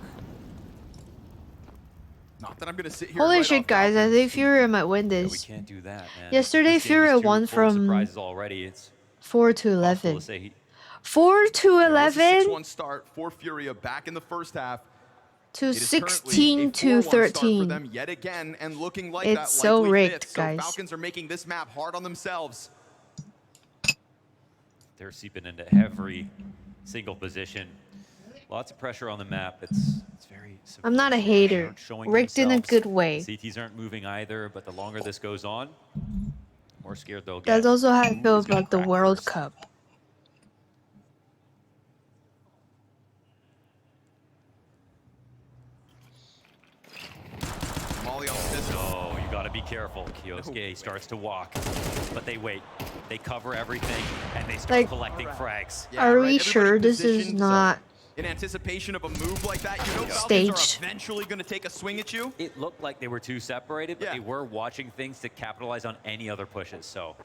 Not that I'm going to sit here. Holy right shit, off guys! I think Furia might win Yeah, we this. can't do that, man. Yesterday, This game is Furia too won full of from surprises already. It's 4 to possible 11. to say 4 to It was a 11 6-1 start for Furia back in the first half. to It is currently 16 a to 4-1 start for 13. them yet again, and looking like It's that so likely rigged, fifth. guys. So Falcons are making this map hard on themselves. they're seeping into every single position. Lots of pressure on the map. It's very. I'm not a subversive. They hater. aren't showing Rigged in a themselves. good way. CTs aren't moving either, but the longer this goes on, the more scared they'll get. That's also how I Who feel is gonna about the crack World first? Cup. Molly on pistol. Oh, you gotta be careful. Kyosuke starts to walk, but they wait. They cover everything, and they start Like, collecting frags. Yeah, Are right, we everybody sure this is positioned, so not in anticipation of a move like that, you know Falcons staged? are eventually going to take a swing at you. It looked like they were too separated, but Yeah. they were watching things to capitalize on any other pushes. So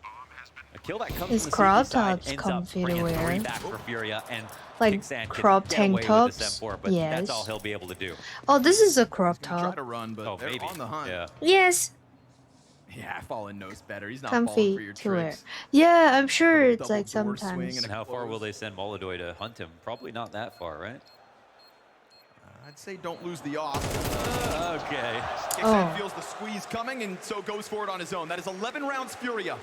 a kill that comes His from the crop CT side tops ends comfy up to bringing 3 wear. back for Furia, and Like Kicksan can crop get tank away with tops? this M4, but Yes. that's all he'll be able to do. Oh, this is a crop Try top. to run, but Oh, they're maybe. on the hunt. Yeah. Yes, Yeah, Fallen knows better. He's not falling for comfy your to wear. tricks. Yeah, I'm sure Little it's like double door swing sometimes. and And how far will they send Molodoy to hunt him? Probably not that far, right? I'd say don't lose the off. Okay. Kicksan Oh. feels the squeeze coming and so goes for it on his own. That is 11 rounds Furia.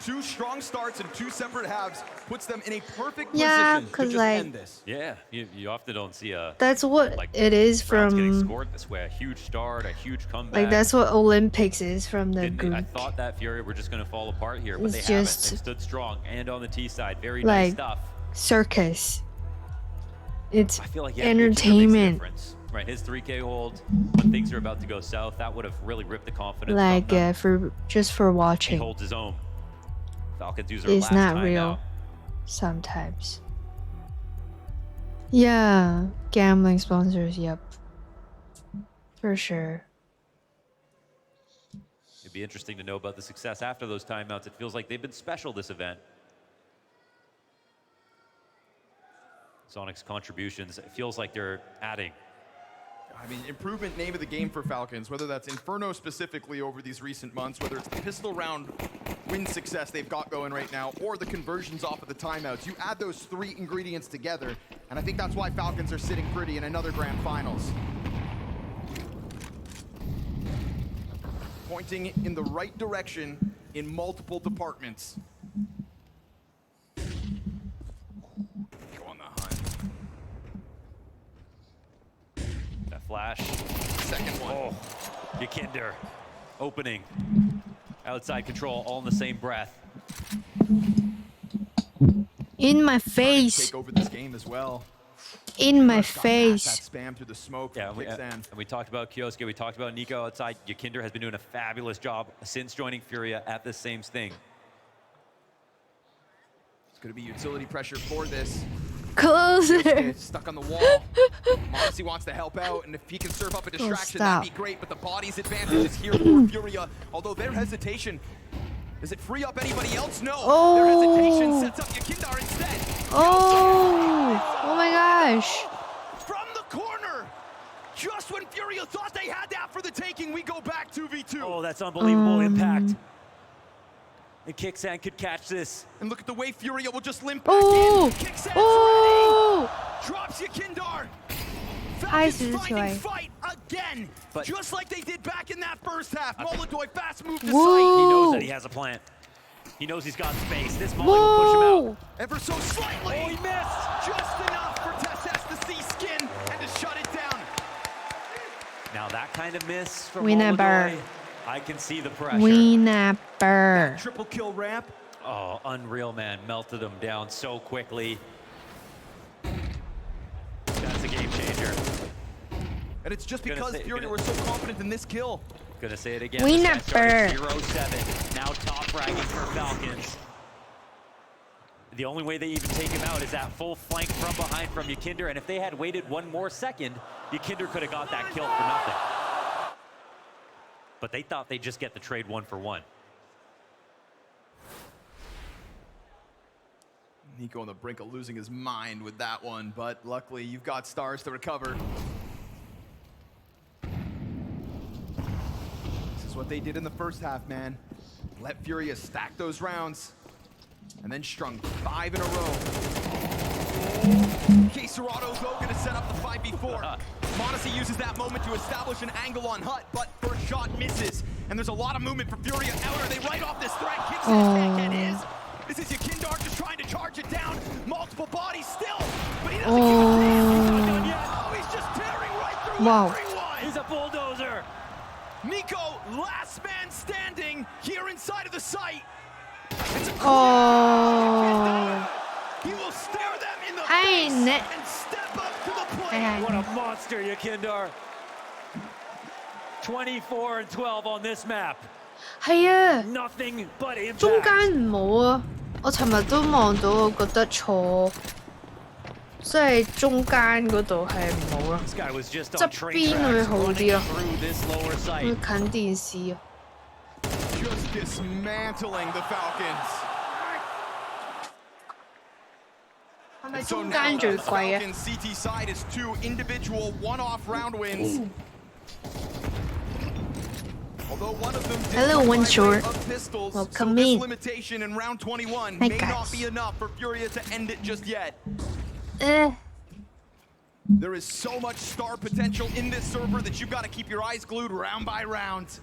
2 strong starts and 2 separate halves puts them in a perfect Yeah, position to 'cause, just like, end this. Yeah, you often don't see a That's what like it is rounds getting from. scored this way. A huge start, a huge comeback. Like that's what Olympics is from the Didn't they- I group. thought that Fury were just going to fall apart here, but It's they haven't. just- They've stood strong and on the T side. Very Like nice stuff. circus. It's I feel like yeah, Kinder makes a entertainment. difference. Right, his 3K hold, when things are about to go south, that would have really ripped the confidence Like from them. for just for He watching. holds his own. Falcons use their It's last not timeout. real. Sometimes. Yeah, gambling sponsors. Yep, for sure. It'd be interesting to know about the success after those timeouts. It feels like they've been special this event. Sonic's contributions, it feels like they're adding. I mean, improvement name of the game for Falcons, whether that's Inferno specifically over these recent months, whether it's the pistol round win success they've got going right now, or the conversions off of the timeouts. You add those 3 ingredients together, and I think that's why Falcons are sitting pretty in another grand finals. Pointing in the right direction in multiple departments. Go on the hunt. That flash. Second one. Oh, Yakinder. Opening. Outside control, all in the same breath. In my Take face. over this game as well. In my Got past face. that spam through the smoke. Yeah, from we, Kicksan. and we talked about Kyosuke, we talked about Nico outside. Yakinder has been doing a fabulous job since joining Furia at the same thing. It's going to be utility pressure for this. Closer. It's stuck on the wall. Modesty wants to help out, and if he can serve up a distraction, that'd be great. But the body's advantage is here for Furia. Although their hesitation, does it free up anybody else? No. Their hesitation sets up Yakindar instead. Oh my gosh. From the corner. Just when Furia thought they had that for the taking, we go back 2v2. Oh, that's unbelievable impact. And Kicksan could catch this. And look at the way Furia will just limp back Oh. in. Kicksan's Oh. ready. Drops Yakindar. I Falcons see this finding way. fight again. But just like they did back in that first half. Molodoy fast move to Whoa. sight. He knows that he has a plan. He knows he's got space. This Molly will push him out. Ever so slightly. Oh, he missed. Just enough for Tess to see skin and to shut it down. Now that kind of miss from Winner. Molodoy, I can see the pressure. Winner. Triple kill ramp. Oh, unreal, man. Melted him down so quickly. That's a game changer. And it's just Gonna because say- Furia gonna- were so confident in this kill. Gonna say it again. Winner. This guy started 0-7. Now top fragging for Falcons. The only way they even take him out is that full flank from behind from Yakinder. And if they had waited one more second, Yakinder could have got that kill for nothing. But they thought they'd just get the trade 1-for-1. Nico on the brink of losing his mind with that one, but luckily you've got stars to recover. This is what they did in the first half, man. Let Furia stack those rounds, and then strung 5 in a row. K-Serato's though gonna set up the 5v4. Modesty uses that moment to establish an angle on Hut, but first shot misses. And there's a lot of movement for Furia. Eller, they write off this threat, kicks in, can't get his. This is Yakindar just trying to charge it down. Multiple bodies still, but he doesn't keep his hands. He's not done yet. Oh, he's just tearing right through everyone. He's a bulldozer. Nico, last man standing here inside of the site. He will stare them in the face and step up to the plate. What a monster, Yakindar. 24 and 12 on this map. 係啊， Nothing but impact. 中間唔好啊！我尋日都望到，我覺得錯，即係中間嗰度係唔好咯，側邊會好啲咯，會近電視啊。Just dismantling the Falcons. 係咪中間最貴啊？ CT side is 2 individual one-off round wins. Although one of them Hello, one short. pistols, Welcome so this in. limitation in round 21 Hi, may guys. not be enough for Furia to end it just yet. Eh. There is so much star potential in this server that you've got to keep your eyes glued round by round.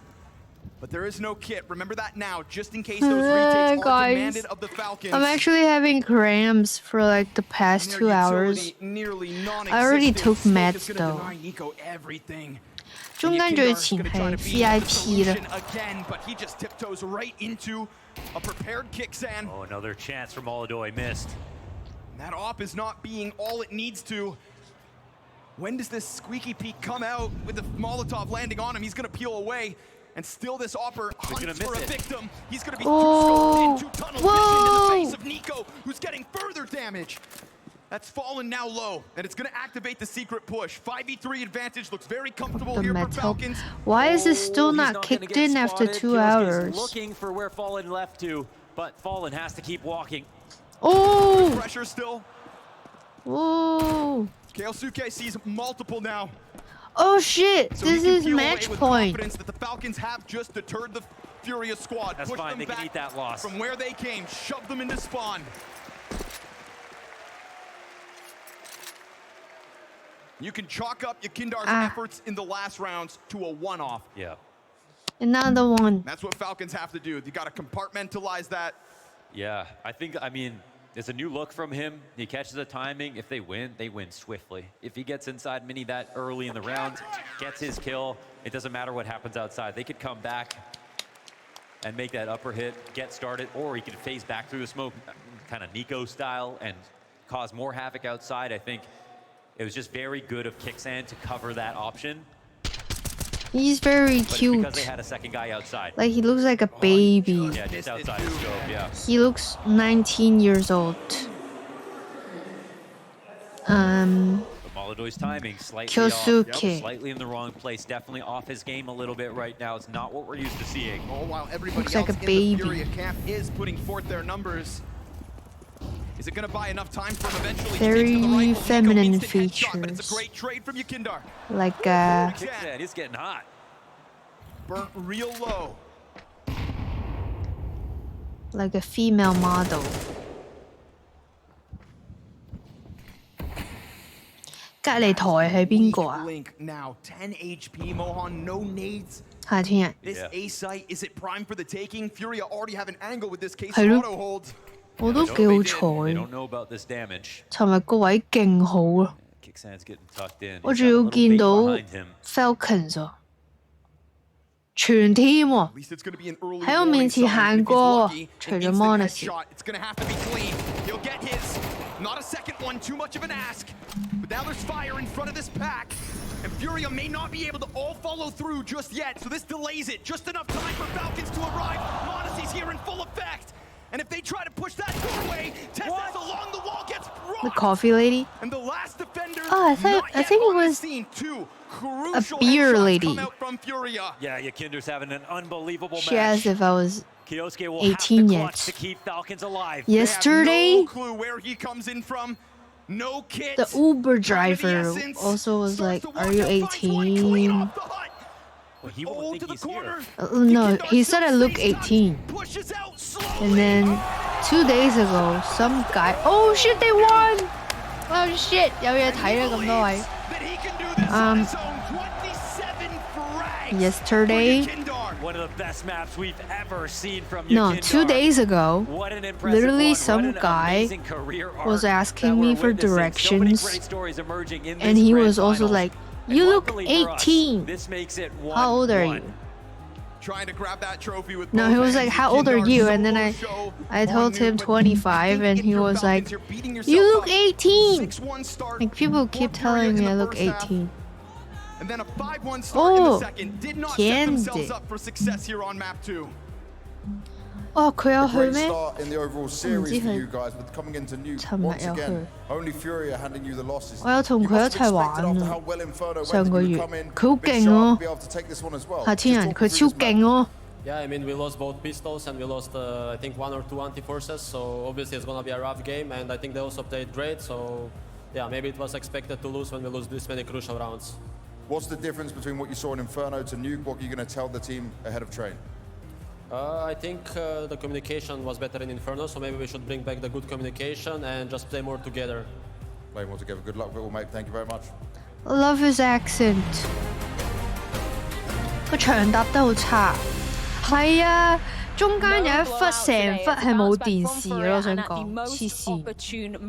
But there is no kit. Remember that now, just in case those retakes are demanded of the Falcons. I'm actually having cramps for like the past 2 hours. I already took meds though. 中間最前係 VIP 啦。 Again, but he just tiptoes right into a prepared Kixan. Oh, another chance from Molodoi missed. That op is not being all it needs to. When does this squeaky peak come out with the Molotov landing on him? He's gonna peel away. And still this Opper hunts for a victim. He's gonna be scoped into tunnel vision in the face of Nico, who's getting further damage. That's fallen now low, and it's gonna activate the secret push. 5v3 advantage looks very comfortable here for Falcons. Why is it still not kicked in after 2 hours? Looking for where Fallen left to, but Fallen has to keep walking. Oh! Pressure still. Oh! Keosuke sees multiple now. Oh shit! So this is match point. Confidence that the Falcons have just deterred the Furia squad. That's Push fine. them They back can eat that loss from where they came. Shove them into spawn. You can chalk up Yakindar's efforts in the last rounds to a one-off. Yeah. Another one. That's what Falcons have to do. You got to compartmentalize that. Yeah, I mean, it's a new look from him. He catches the timing. If they win swiftly. If he gets inside Mini that early in the round, gets his kill, it doesn't matter what happens outside. They could come back and make that upper hit, get started, or he could phase back through the smoke, kind of Nico style, and cause more havoc outside. I think it was just very good of Kixan to cover that option. He's very cute. Because they had a second guy outside. Like he looks like a baby. Yeah, just outside the scope, yeah. He looks 19 years old. Molodoi's timing slightly off. Kyosuke. Slightly in the wrong place. Definitely off his game a little bit right now. It's not what we're used to seeing. Oh, while everybody Looks else like a in baby. the Furia camp is putting forth their numbers. Is it going to buy enough time for him eventually to take to the Very rifle? feminine Nico features. Shot, but it's a features. great trade from Yakindar. Like Kixan, he's getting hot. Burnt real low. like a female model. 隔離台係邊個啊？ Link now 10 HP. Mohan, no nades. 夏天人。 This A site, is it prime for the taking? Furia already have an angle with this case 係咯 auto hold. 我都幾好 They 彩。 don't know about this damage. 尋日個位勁好咯， Kixan's getting tucked in. 我 He's 仲 got a 要 little 見 bait 到 behind him. Falcons 啊，全 team 喎，喺我面前行過，除咗 Monacy。 It's gonna have to be clean. He'll get his. Not a second one, too much of an ask. But now there's fire in front of this pack. And Furia may not be able to all follow through just yet, so this delays it. Just enough time for Falcons to arrive. Monacy's here in full effect. And if they try to push that doorway, Tessa's along the wall gets The rocked. coffee lady. And the last defender. Oh, I think it was a beer lady. From Furia. Yeah, Yakinder's having an unbelievable She match. asked if I was 18 yet. To keep Falcons alive. Yesterday, no clue where he comes in from. No kit. the Uber driver also was like, "Are you 18?" Well, he won't think he's here. No, he said I look 18. And then 2 days ago, some guy. Oh shit! They won! Oh shit! 有嘢睇啦咁多位。Yesterday. One of the best maps we've ever seen from No, Yakindar. 2 days ago, What an impressive literally one. some What an guy amazing career arc was that asking we're me for witnessing. So many directions, great stories emerging in and this he grand was also finals. like, And "You look luckily for us, 18. this makes it How old are you?" Trying to grab that trophy with No, both he was like, hands. "How old are Yakindar you?" And then solo show I told on him Nuke. 25, and he was like, "You look 18." Like people keep telling me I look 18. And then a 5-1 start in the Oh, second did not set themselves Candy. up for success here on map 2. Oh, 佢有 A 去 great 咩？ start in the overall 我唔 series 知 for 佢 you guys with coming into Nuke 尋日 once 有 again. 去。 Only Furia handing you the losses. 我有同 You 佢一 must have 齊玩 expected after 啊 how well Inferno 上 went 個 that you 月 would come in 佢好 bit 勁 sharp 喎 and be able to take this one as well. 夏天 Just 人 talk 佢 me 超 through this 勁 map. 喎。Yeah, I mean, we lost both pistols and we lost, I think, 1 or 2 anti-forces, so obviously it's gonna be a rough game, and I think they also played great, so yeah, maybe it was expected to lose when we lose this many crucial rounds. What's the difference between what you saw in Inferno to Nuke? What are you going to tell the team ahead of train? I think the communication was better in Inferno, so maybe we should bring back the good communication and just play more together. Play more together. Good luck with it all, mate. Thank you very much. I love his accent。個場搭得好差。係啊，中間有一忽成忽係冇電視咯，我想講，黐線。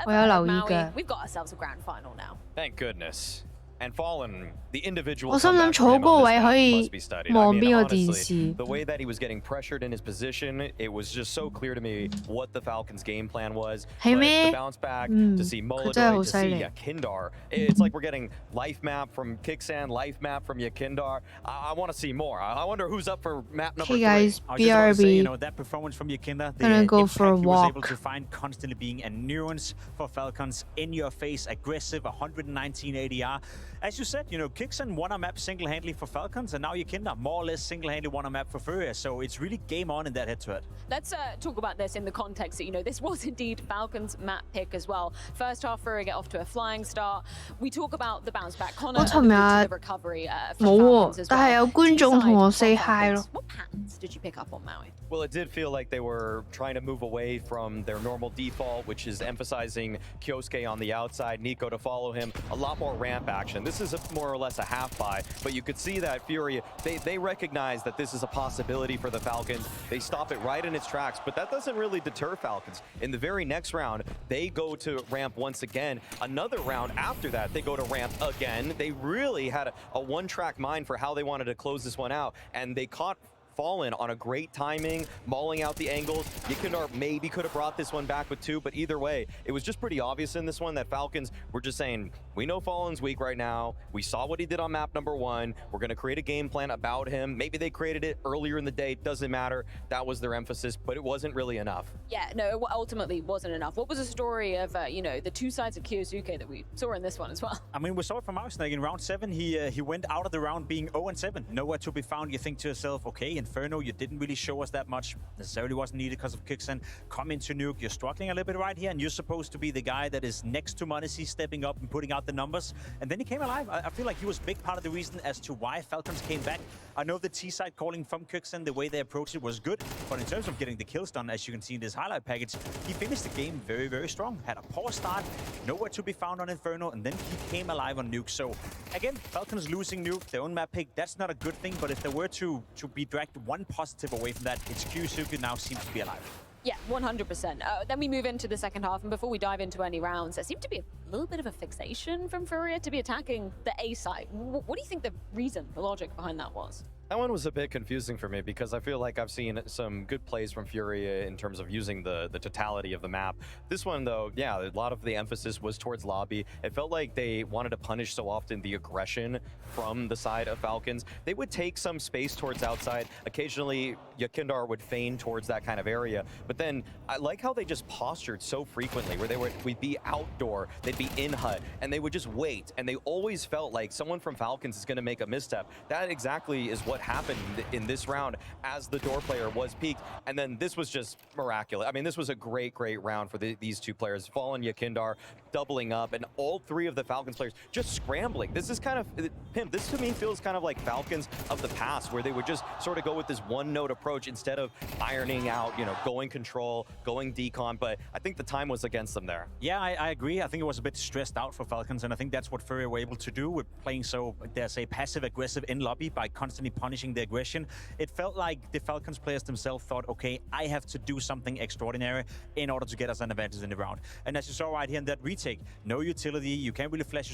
我有留意㗎。 We've got ourselves a grand final now. Thank goodness. And Fallen, the individual 我心諗 comeback 坐 from him 嗰個 on 位 this 可 map 以 must be studied. 望 I 邊 mean, 個電 honestly, 視。 the way that he was getting pressured in his position, it was just so clear to me what the Falcons' game plan was. 係 But 咩？ to bounce back, 嗯， to see 佢真係 Molodoi, 好 to 犀 see 利。 Yakindar. It's like we're getting life map from Kixan, life map from Yakindar. I want to see more. I wonder who's up for map number 3. Hey guys, I was just about to say, BRB. that performance from Yakindar, the Gonna go impact for a he was able walk. to find constantly being a nuance for Falcons, in your face, aggressive, 119 ADR. As you said, Kixan won a map single-handedly for Falcons, and now Yakindar more or less single-handedly won a map for Furia. So it's really game on in that head-to-head. Let's talk about this in the context that, this was indeed Falcons' map pick as well. First half, Furia get off to a flying start. We talk about the bounce back. Connor 我尋日 alluded to the recovery 冇 from 喎 Falcons，as 但係 well. 有觀眾同我 say Team side hi from 咯 Falcons, what patterns did you pick up on Maui? Well, it did feel like they were trying to move away from their normal default, which is emphasizing Kyosuke on the outside, Nico to follow him, a lot more ramp action. This is more or less a half buy, but you could see that Furia, they recognize that this is a possibility for the Falcons. They stop it right in its tracks, but that doesn't really deter Falcons. In the very next round, they go to ramp once again. Another round after that, they go to ramp again. They really had a one-track mind for how they wanted to close this one out, and they caught Fallen on a great timing, mauling out the angles. Yakindar maybe could have brought this one back with 2, but either way, it was just pretty obvious in this one that Falcons were just saying, we know Fallen's weak right now. We saw what he did on map number 1. We're going to create a game plan about him. Maybe they created it earlier in the day. Doesn't matter. That was their emphasis, but it wasn't really enough. Yeah, no, it ultimately wasn't enough. What was the story of, the two sides of Kyosuke that we saw in this one as well? I mean, we saw it from Austin. In round 7, he went out of the round being 0-7. Nowhere to be found. You think to yourself, okay, Inferno, you didn't really show us that much. Necessarily wasn't needed because of Kixan. Come into Nuke, you're struggling a little bit right here, and you're supposed to be the guy that is next to Monacy, stepping up and putting out the numbers. And then he came alive. I feel like he was a big part of the reason as to why Falcons came back. I know the T-side calling from Kixan, the way they approached it was good, but in terms of getting the kills done, as you can see in this highlight package, he finished the game very, very strong. Had a poor start, nowhere to be found on Inferno, and then he came alive on Nuke. So again, Falcons losing Nuke, their own map pick, that's not a good thing, but if there were to be dragged one positive away from that, it's Kyosuke now seems to be alive. Yeah, 100%. Then we move into the second half, and before we dive into any rounds, there seemed to be a little bit of a fixation from Furia to be attacking the A side. What do you think the reason, the logic behind that was? That one was a bit confusing for me because I feel like I've seen some good plays from Furia in terms of using the totality of the map. This one, though, yeah, a lot of the emphasis was towards lobby. It felt like they wanted to punish so often the aggression from the side of Falcons. They would take some space towards outside. Occasionally, Yakindar would feign towards that kind of area. But then I like how they just postured so frequently where we'd be outdoor, they'd be in hut, and they would just wait. And they always felt like someone from Falcons is going to make a misstep. That exactly is what happened in this round as the door player was peaked. And then this was just miraculous. I mean, this was a great round for these two players. Fallen, Yakindar doubling up, and all three of the Falcons players just scrambling. This is kind of, Pimp, this to me feels kind of like Falcons of the past, where they would just sort of go with this one-note approach instead of ironing out, you know, going control, going decon. But I think the time was against them there. Yeah, I agree. I think it was a bit stressed out for Falcons, and I think that's what Furia were able to do with playing so, dare say, passive-aggressive in lobby by constantly punishing the aggression. It felt like the Falcons players themselves thought, okay, I have to do something extraordinary in order to get us an advantage in the round. And as you saw right here in that retake, no utility, you can't really flash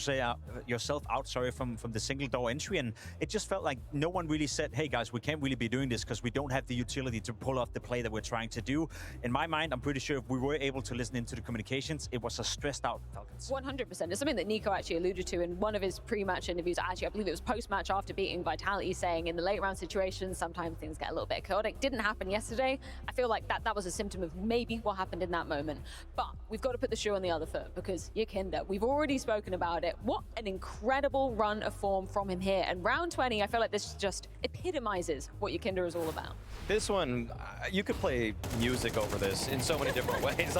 yourself out, from the single door entry, and it just felt like no one really said, hey guys, we can't really be doing this because we don't have the utility to pull off the play that we're trying to do. In my mind, I'm pretty sure if we were able to listen into the communications, it was a stressed out Falcons. 100%. It's something that Nico actually alluded to in one of his pre-match interviews. Actually, I believe it was post-match after beating Vitality, saying in the late round situations, sometimes things get a little bit chaotic. Didn't happen yesterday. I feel like that was a symptom of maybe what happened in that moment. But we've got to put the shoe on the other foot, because Yakinda, we've already spoken about it. What an incredible run of form from him here. And round 20, I feel like this just epitomizes what Yakinda is all about. This one, you could play music over this in so many different ways.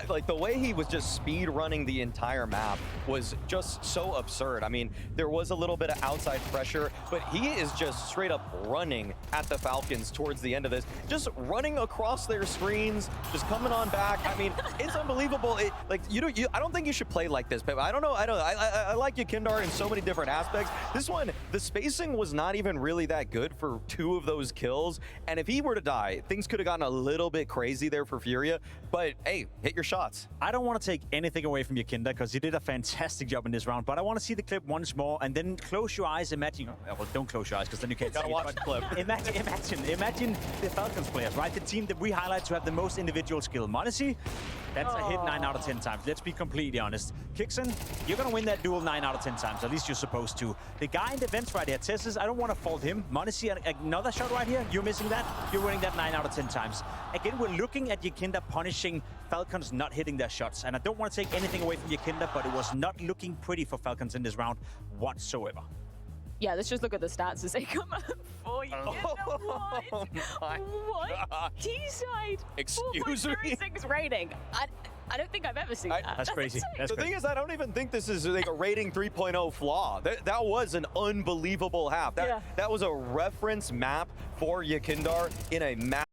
Like the way he was just speed running the entire map was just so absurd. I mean, there was a little bit of outside pressure, but he is just straight up running at the Falcons towards the end of this, just running across their screens, just coming on back. I mean, it's unbelievable. I don't think you should play like this, but I don't know. I like Yakindar in so many different aspects. This one, the spacing was not even really that good for two of those kills, and if he were to die, things could have gotten a little bit crazy there for Furia, but hey, hit your shots. I don't want to take anything away from Yakinda because he did a fantastic job in this round, but I want to see the clip once more and then close your eyes, imagine, well, don't close your eyes because then you can't see watch it, the clip. Imagine the Falcons players, right? The team that we highlight to have the most individual skill. Modesty, that's a hit 9 out of 10 times. Let's be completely honest. Kixen, you're going to win that duel 9 out of 10 times. At least you're supposed to. The guy in the vents right here, Tessus, I don't want to fault him. Modesty, another shot right here. You're missing that. You're winning that 9 out of 10 times. Again, we're looking at Yakinda punishing Falcons not hitting their shots. And I don't want to take anything away from Yakinda, but it was not looking pretty for Falcons in this round whatsoever. Yeah, let's just look at the stats as they come up for you. Oh my what? God. T-side. Excuse me? 4.36 rating. I don't think I've ever seen that. That's crazy. The thing is, I don't even think this is like a rating 3.0 flaw. That was an unbelievable half. That was a reference map for Yakindar in a map.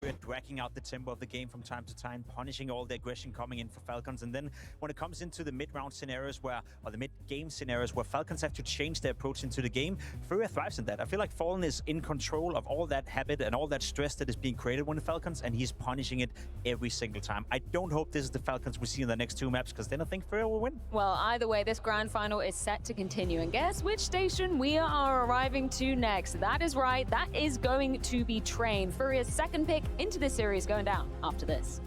We're dragging out the tempo of the game from time to time, punishing all the aggression coming in for Falcons. And then when it comes into the mid-round scenarios or the mid-game scenarios where Falcons have to change their approach into the game, Furia thrives in that. I feel like Fallen is in control of all that habit and all that stress that is being created when the Falcons, and he's punishing it every single time. I don't hope this is the Falcons we see in the next two maps, because then I think Furia will win. Well, either way, this grand final is set to continue. And guess which station we are arriving to next? That is right, that is going to be Train. Furia's second pick into this series going down after this.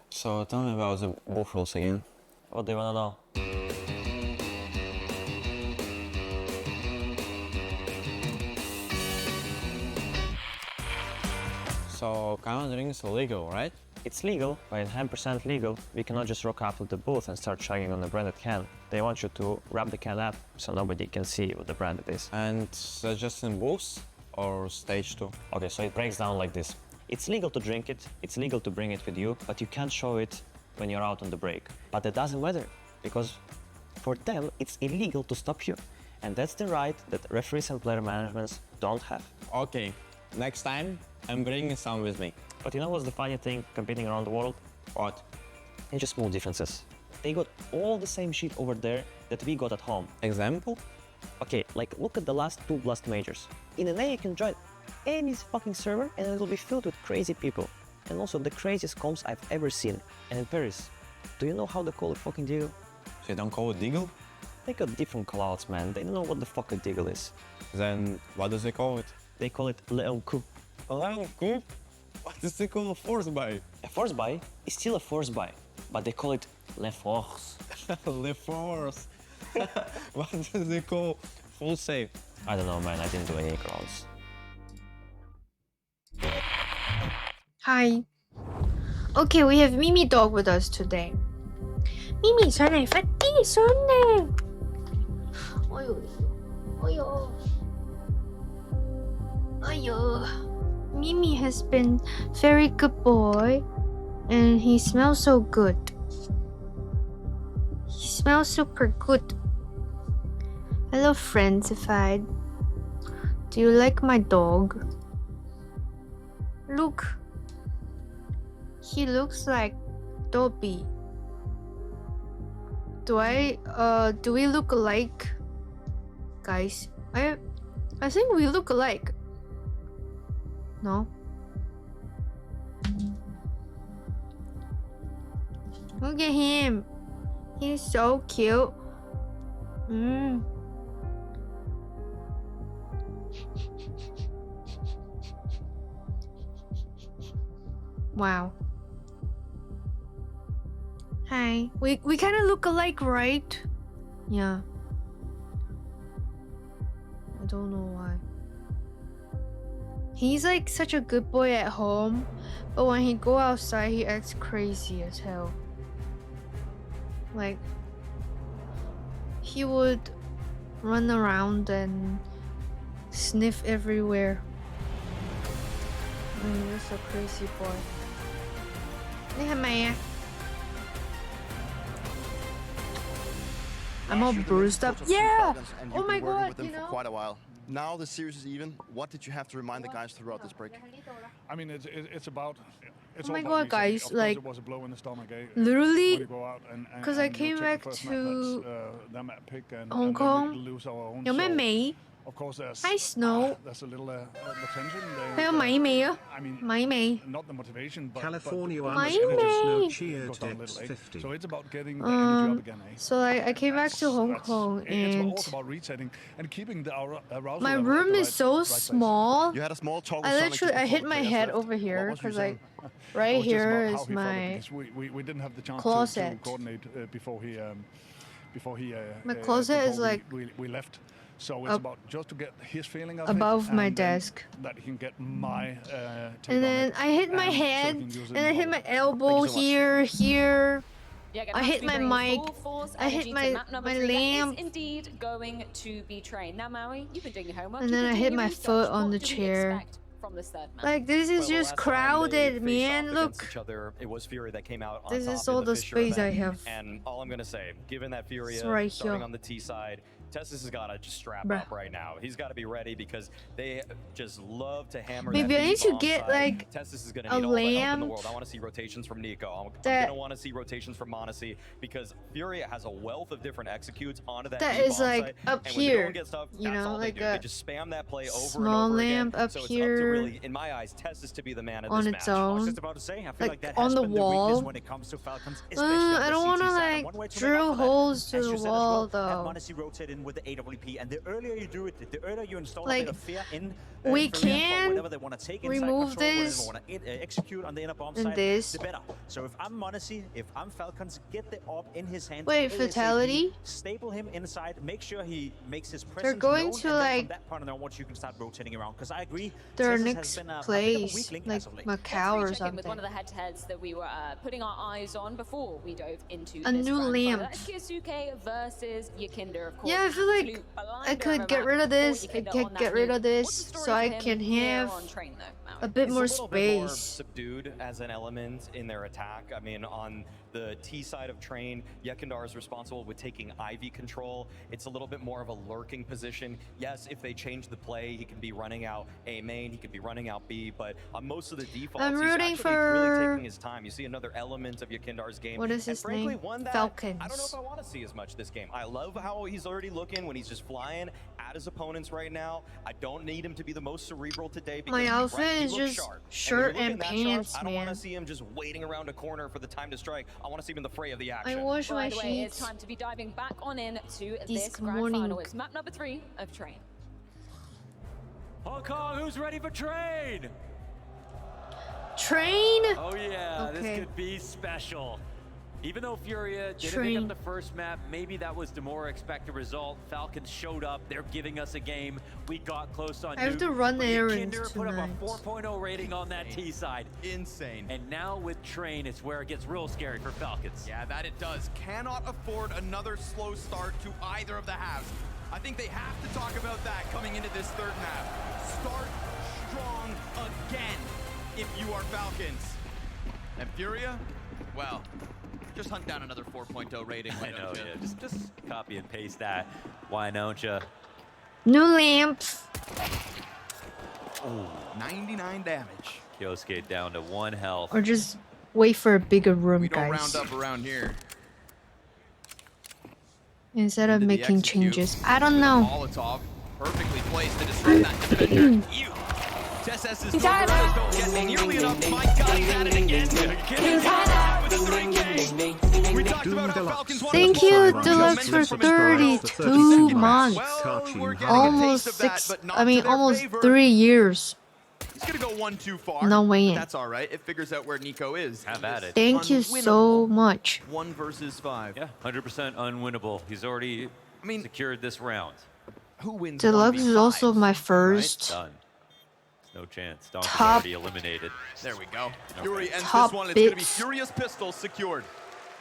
So tell me about the buff rules again. What do you wanna know? So countering is illegal, right? It's legal, but it's 100% legal. We cannot just rock up to the booth and start chugging on the branded can. They want you to wrap the can up so nobody can see what the brand it is. And just in booths or stage 2? Okay, so it breaks down like this. It's legal to drink it, it's legal to bring it with you, but you can't show it when you're out on the break. But it doesn't matter, because for them, it's illegal to stop you. And that's the right that referees and player managements don't have. Okay, next time, I'm bringing some with me. But you know what's the funny thing competing around the world? What? It's just small differences. They got all the same shit over there that we got at home. Example? Okay, like look at the last 2 Blast Majors. In NA you can join any fucking server and it will be filled with crazy people. And also the craziest comps I've ever seen. And in Paris, do you know how they call it fucking Deagle? So you don't call it Deagle? They got different callouts, man. They don't know what the fuck a Deagle is. Then what do they call it? They call it Leon Coup. Leon Coup? What does they call a force buy? A force buy is still a force buy, but they call it Le Force. Le Force. What do they call full save? I don't know, man. I didn't do any crowds. Hi. Okay, we have Mimi Dog with us today. Mimi, 上嚟快啲上嚟！哎呦，哎呦，哎呦。Mimi has been very good boy, and he smells so good. He smells super good. Hello, friendsified. Do you like my dog? Look. He looks like Dobby. Do we look alike? Guys, I think we look alike. No? Look at him. He's so cute. Wow. Hi. We kind of look alike, right? Yeah. I don't know why. He's like such a good boy at home, but when he go outside, he acts crazy as hell. Like, he would run around and sniff everywhere. He's a crazy boy. 你係咪啊? I'm all bruised up. Yeah! Oh my god, with them for quite a while. Now the series is even. What did you have to remind the guys throughout this break? I mean, it's about. It's Oh my all god, about guys! resetting. Of Like, course it was a blow in the stomach, literally, because I came back to Hong Kong. 有咩味? Of course, Hi, Snow. there's a little tension. 係有米味啊? I mean, 米味. not the motivation, but California but Snow cheer goes down a Dex little, 50. So it's about getting the energy up again. So I came back to Hong Kong It's and also about resetting and keeping the arousal my level room at the is so right place. small. You had a small talk with I Sonic literally just hit before my the head players left. over here What was you because like It right was just here about how is he felt it, my because we didn't have the chance closet. to coordinate before he My closet is before like we left. So it's about just to get his feeling of above it, my and then desk. that he can get my take And on then it, I hit my and so he head can use it and I in hit all. my elbow here. Yeah, I hit my mic. I hit my lamp. Is indeed going to be trained. Now, Maui, you've been doing your homework. And then I hit my foot on the chair. From the third match. Like this is just crowded, man. Look. Each other, it was Furia that came out on This top is in all the the Fisher space I event. have. And all I'm gonna say, given that Furia It's right starting here. on the T side, Tessus has got to just strap Bruh. up right now. He's got to be ready because they just love to hammer. Maybe that I need to bomb get side. like Tessus is gonna a need all the help in the lamp world. I want to see rotations from Nico. I'm that- gonna want to see rotations from Monacy because Furia has a wealth of different executes onto that. that B is bomb like site, up and when they go here, and get stuff, you that's know, all like they do. They a just spam that play over small and over lamp again. up So it's here up to really, in my eyes, Tessus to be the man of on this its match. I was own, just about to say, I feel like that on has the been the wall. weakness when it comes to Falcons, especially on I the don't CT want to side. And like one way to make up drill for that, holes to as the you said as wall well, have though. Monacy rotated in with the AWP, and the earlier you do it, the earlier you install Like, a bit of fear in. we Furia, can whatever they want to take inside remove control, whatever this they want to execute on the inner bomb and side, this. the better. So if I'm Monacy, if I'm Falcons, get the AWP in his hands. Wait, ASAP, fatality? Stable him inside. Make sure he makes his presence They're going known, to, and then like, from that point onwards you can start rotating around. Because I agree, their Texas next has been a bit of a place, weak link like as of late. Macau or Let's recheck in with something. one of the head-to-heads that we were putting our eyes on before we dove into A this new grand lamp. final. That's Kyosuke versus Yakinder, of course. Yeah, I feel like Absolute I blinder could of a get map rid of for this. I Yakinder could on get that rid nuke. of this What's the story so I for him can here have on Train, though, Maui? a bit more It's a little bit more space. subdued as an element in their attack. I mean, on the T side of Train, Yekindar is responsible with taking Ivy control. It's a little bit more of a lurking position. Yes, if they change the play, he can be running out A main, he could be running out B, but on most of the defaults, I'm he's rooting actually really for- taking his time. You see another element of Yakindar's game. What is and his frankly, name? one that Falcons. I don't know if I want to see as much this game. I love how he's already looking when he's just flying at his opponents right now. I don't need him to be the most cerebral today because My outfit he is looks just sharp. shirt when you're and looking that sharp, pants, I don't want man. to see him just waiting around a corner for the time to strike. I want to see him in the fray of the action. I wash my By the way, it's sheets time to be diving back on in to this this grand morning. final. It's map number 3 of Train. Hong Kong, who's ready for Train? Train? Oh yeah, Okay. this could be special. Even though Furia didn't Train. pick up the first map, maybe that was the more expected result. Falcons showed up, they're giving us a game. We got close on I have Nuke, to run but errands Yakinder put up tonight. a 4.0 rating on that T side. Insane. And now with Train, it's where it gets real scary for Falcons. Yeah, that it does. Cannot afford another slow start to either of the halves. I think they have to talk about that coming into this third half. Start strong again if you are Falcons. And Furia, well, just hunt down another 4.0 rating. Why I know, don't you? yeah, just copy and paste that. Why don't you? New lamps. Oh, 99 damage. Kyosuke down to 1 health. Or just wait for a bigger room, We don't guys. round up around here. Instead of Into the making execute. changes. I don't know. Molotov perfectly placed to disrupt that defender. You. TSS's Silverados don't get nearly enough. My God, he's at it again. With the 3K. We talked about how Falcons wanted Thank to you, pull Deluxe, for momentum from his 32 months. Well, we're getting a Almost taste of that, 6, but not I mean, to their almost favor. 3 years. He's gonna go one too far. No way but in. That's all right. It figures out where Nico is. Have at it. Thank you so much. 1 versus 5. Yeah, 100% unwinnable. He's already secured this round. Who wins? Deluxe is also my first. Done. No chance. Donkey's Top- already eliminated. There we go. Fury ends Top this one. It's going to be bits. Furious Pistols secured.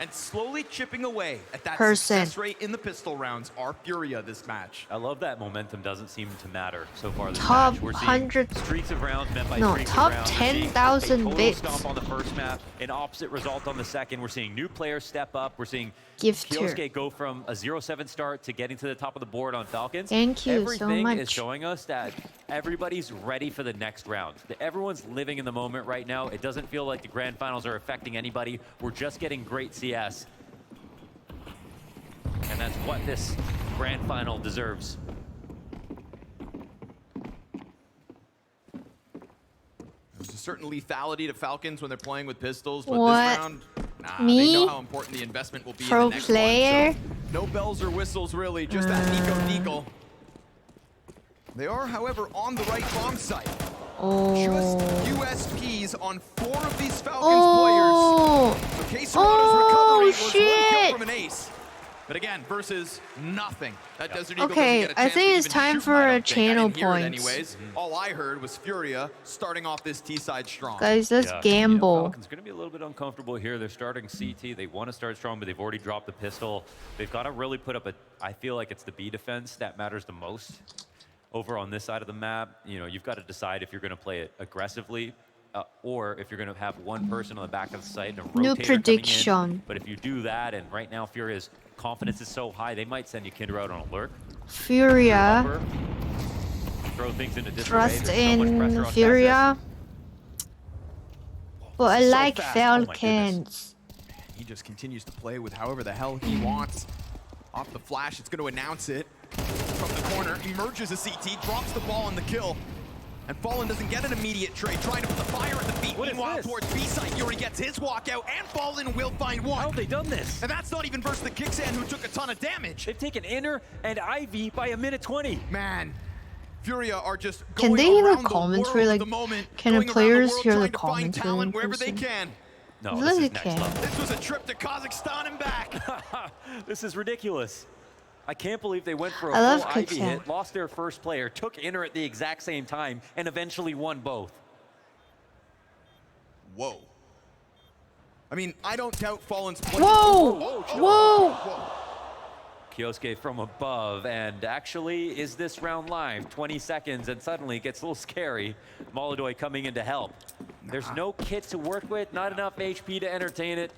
And slowly chipping away at that Percent. success rate in the pistol rounds are Furia this match. I love that momentum doesn't seem to matter so far this Top match. We're seeing 100 streaks of rounds met by No, streaks top of rounds. We're seeing 10,000 a total bits. stomp on the first map, an opposite result on the second. We're seeing new players step up. We're seeing Gifter. Kyosuke go from a 0-7 start to getting to the top of the board on Falcons. Thank you so Everything much. is showing us that everybody's ready for the next round. Everyone's living in the moment right now. It doesn't feel like the grand finals are affecting anybody. We're just getting great CS. And that's what this grand final deserves. There's a certain lethality to Falcons when they're playing with pistols, but What? this round, they Me? know how important the investment will be Pro in the next player? one. So no bells or whistles, really, just that Nico. They are, however, on the right bomb site. Just USPs on 4 of these Falcons players. So K-Serrano's recovery was 1 kill from an ace. But again, versus nothing. That Desert Eagle Okay, doesn't get a I chance think to it's even time shoot, for I a don't think. I channel didn't hear it points. anyways. All I heard was Furia starting off this T-side strong. Guys, let's Yeah, gamble. Falcons going to be a little bit uncomfortable here. They're starting CT. They want to start strong, but they've already dropped the pistol. They've got to really put up a... I feel like it's the B defense that matters the most. Over on this side of the map, you know, you've got to decide if you're going to play it aggressively or if you're going to have one person on the back of the site and a New rotator coming in. prediction. But if you do that, and right now Furia's confidence is so high, they might send Yakinder out on alert. Furia. Throw things into disarray. Trust There's so much in pressure on Furia. But I So like fast. Oh my Falcons. He just continues to play with however the hell he wants. Off the flash, it's going to announce it. From the corner, emerges a CT, drops the ball on the kill. And Fallen doesn't get an immediate trade, trying to put the fire at the feet. Meanwhile, towards B side, Yuri gets his walkout, and Fallen will find one. How have they done this? And that's not even versus the Kicksan, who took a ton of damage. They've taken Inner and Ivy by a minute 20. Man, Furia are just Can going they hear around the commentary? world Like, at the moment, can the going around players world hear the trying to find commentary in talent wherever they person? can. No, Really this is next can. level. This was a trip to Kazakhstan and back. This is ridiculous. I can't believe they went for a I love full Ivy Kicksan. hit, lost their first player, took Inner at the exact same time, and eventually won both. Whoa. I mean, I don't doubt Fallen's play. Whoa! Whoa! Kyosuke from above, and actually, is this round live? 20 seconds, and suddenly it gets a little scary. Molodoi coming in to help. There's no kit to work with, not enough HP to entertain it.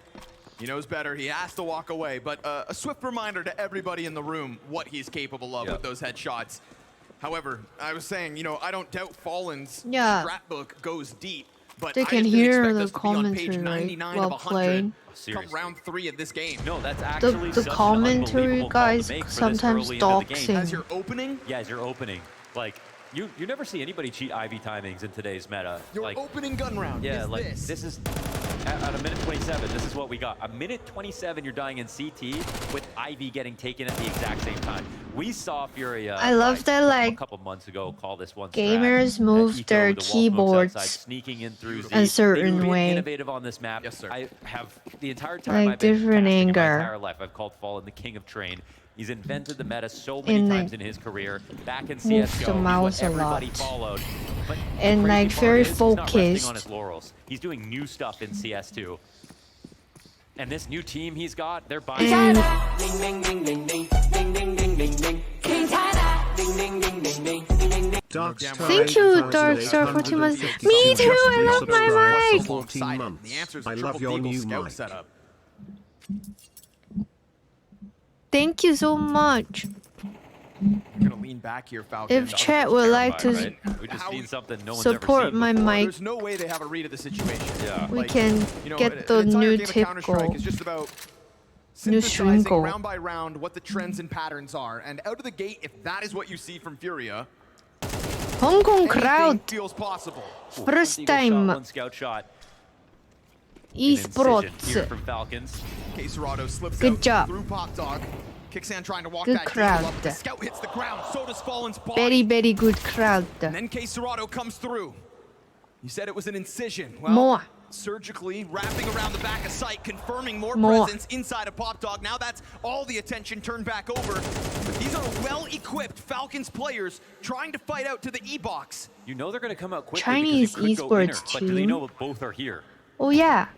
He knows better. He has to walk away. But a swift reminder to everybody in the room what he's capable of with those headshots. However, I was saying, you know, I don't doubt Fallen's strat book goes deep. But They I can didn't hear expect the us to be on page commentary, right, 99 while of 100 playing. come round 3 of this game. No, that's actually The such an commentary unbelievable guys call to make for this sometimes early into the game. As doxing. you're opening, Yeah, as you're opening. Like, you never see anybody cheat Ivy timings in today's meta. your Like, opening gun round yeah, is like this. is at a minute 27. This is what we got. A minute 27, you're dying in CT with Ivy getting taken at the exact same time. We saw Furia. I love that, a like, couple months ago call this one. gamers move their keyboards sneaking in through Z. a certain They do way. Innovative on this map. Yes, sir. I have the entire time Like I've been different casting in my anger. entire life. I've called Fallen the king of train. He's invented the meta so many And, times like, in his career. Back in moves CS:GO, the he's mouse what a everybody lot. followed. But And, the crazy like, part very is he's not resting focused. on his laurels. He's doing new stuff in CS2. And this new team he's got, they're buying. And thank you, Dark Star, 14 months. Me too, I love my mic! 14 months. I love your new mic. Setup. Thank you so much. You're gonna lean back here, Falcon. If chat would like to We just seen something no one's support ever seen my before. mic, There's no way they have a read of the situation. Yeah. we Like, can you know, get an the entire new game of tip Counter-Strike goal. is just about New synthesizing stream goal. round by round what the trends and patterns are. And out of the gate, if that is what you see from Furia, Hong Kong anything crowd, feels possible. first Eagle shot, time one scout shot. An incision here esports. from Falcons. K-Serrado slips Good out job. through Pop Dog. Kicksan trying to walk Good that crowd. deal up. The scout hits the ground, so does Fallen's body. Very, very good crowd. And then K-Serrado comes through. You said it was an incision. Well, More. surgically wrapping around the back of sight, confirming more More. presence inside of Pop Dog. Now that's all the attention turned back over. But these are well-equipped Falcons players trying to fight out to the E-box. You know they're going to come out quickly Chinese because you could go inner, esports but do they team. know both are here? Oh yeah,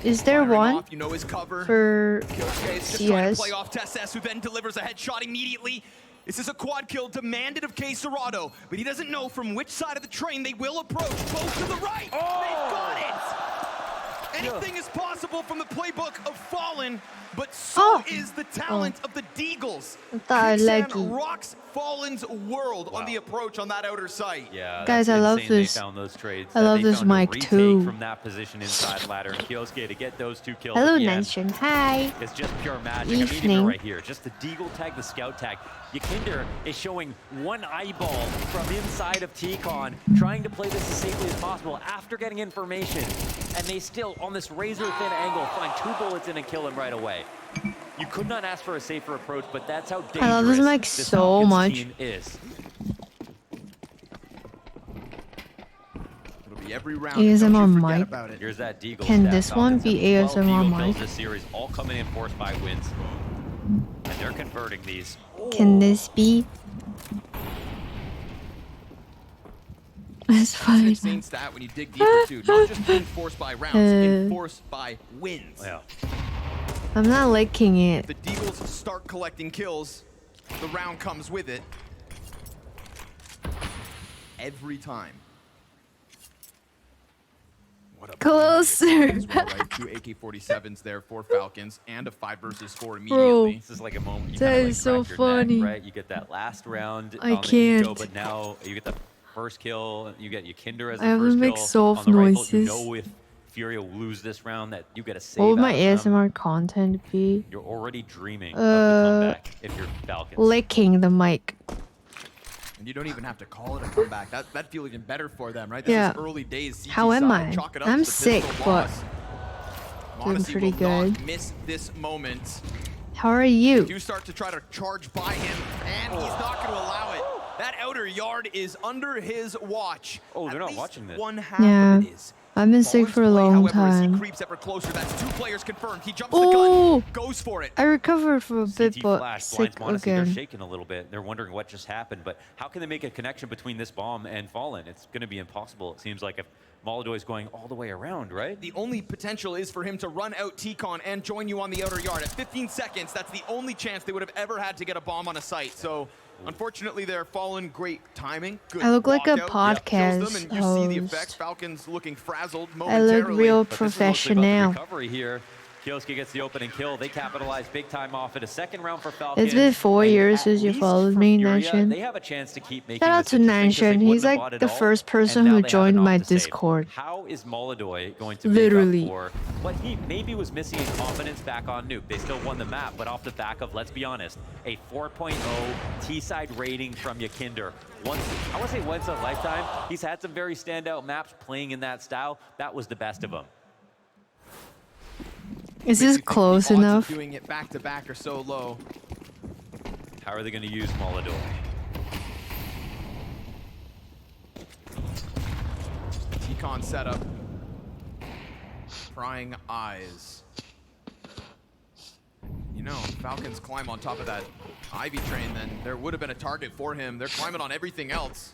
is there Firing one off, you know his cover. for Kyosuke is just trying to CS? play off Tess, who then delivers a headshot immediately. This is a quad kill demanded of K-Serrado, but he doesn't know from which side of the train they will approach. Both to the right. They've got it. Anything is possible from the playbook of Fallen, but so is the talent of the Deagles. Kicksan rocks Fallen's world on the approach on that outer site. Yeah, Guys, that's I love insane they this. found those trades, I that love they this found a mic retake too. From that position inside ladder, and Kyosuke to get those 2 kills Hello, at the end. Nation. Hi. It's just pure magic. I mean, even Evening. right here, just the Deagle tag, the scout tag. Yakinder is showing one eyeball from inside of T-Con, trying to play this as safely as possible after getting information. And they still, on this razor-thin angle, find 2 bullets in and kill him right away. You could not ask for a safer approach, but that's how dangerous I love this mic this so Falcons much. team is. It'll be every round. ASMR Don't you forget mic. about it. Here's that Deagle Can stat. this one Falcons be have 12 ASMR Deagle kills mic? this series, all coming in force by wins. And they're converting these. Can this be? That's It's an fine. insane stat when you dig deeper too. Not just enforced by rounds, enforced by wins. Yeah. I'm not liking it. The Deagles start collecting kills. The round comes with it. Every time. What a Closer. as well, right? 2 AK-47s there for Falcons and a 5 versus 4 immediately. This is like a moment you That kinda, like, is so crack your funny. neck, right? You get that last round I on the eco, can't. but now you get the first kill. You get Yakinder as the I first will kill make soft on the rifle. You noises. know if Furia will lose this round that you get a save What would my out of them. ASMR content be? You're already dreaming of the comeback if you're Falcons. Licking the mic. And you don't even have to call it a comeback. That feels even better for them, right? This Yeah. is early days. CT How am side. I? Chalk it up I'm to the sick, pistol but loss. doing Monacy pretty will good. not miss this moment. How are you? They do start to try to charge by him, and he's not going to allow it. That outer yard is under his watch. Oh, they're not watching this. One half Yeah. of it is. I've been sick for a long However, as he time. creeps ever closer, that's 2 players confirmed. He jumps Oh! the gun, goes for it. I recovered for a bit, CT but flash sick blinds Monacy. They're again. shaking a little bit. They're wondering what just happened, but how can they make a connection between this bomb and Fallen? It's going to be impossible, it seems like, if Molodoy is going all the way around, right? The only potential is for him to run out T-Con and join you on the outer yard. At 15 seconds, that's the only chance they would have ever had to get a bomb on a site. So, unfortunately, they're Fallen. Great timing. Good I look like a walkout. podcast Kills them, and you see the effect. host. Falcons looking frazzled I momentarily. look real But this is mostly about the professional. recovery here. Kioski gets the opening kill. They capitalize big time off it. A second round for Falcons. It's been 4 And years at since you least followed for me, Furia, Nanshin. They have a chance to keep making Shout out this to interesting 'cause they Nanshin. wouldn't He's have like bought it the all, first person and now who they have joined an my off to save. Discord. How is Molodoy going to Literally. make up for what he maybe was missing in confidence back on Nuke? They still won the map, but off the back of, let's be honest, a 4.0 T-side rating from Yakinder. Once, I want to say once in a lifetime. He's had some very standout maps playing in that style. That was the best of them. Is this close The odds of enough? doing it back to back are so low. How are they going to use Molodoy? T-Con setup. Prying eyes. You know, Falcons climb on top of that Ivy train, then there would have been a target for him. They're climbing on everything else.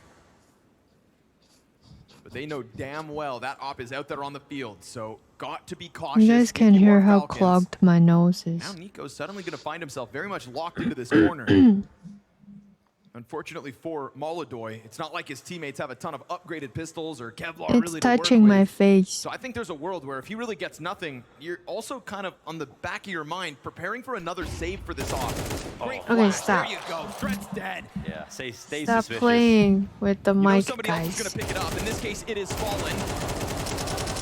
But they know damn well that op is out there on the field, so got to be cautious. You guys can if you hear are how Falcons. clogged my nose is. Now Nico's suddenly going to find himself very much locked into this corner. Unfortunately for Molodoy, it's not like his teammates have a ton of upgraded pistols or Kevlar It's really to work touching with. my face. So I think there's a world where if he really gets nothing, you're also kind of on the back of your mind preparing for another save for this off. Great Okay, flash. stop. There you go. Threat's dead. Yeah, stay Stop suspicious. playing with the You know mic, somebody else is guys. going to pick it up. In this case, it is Fallen.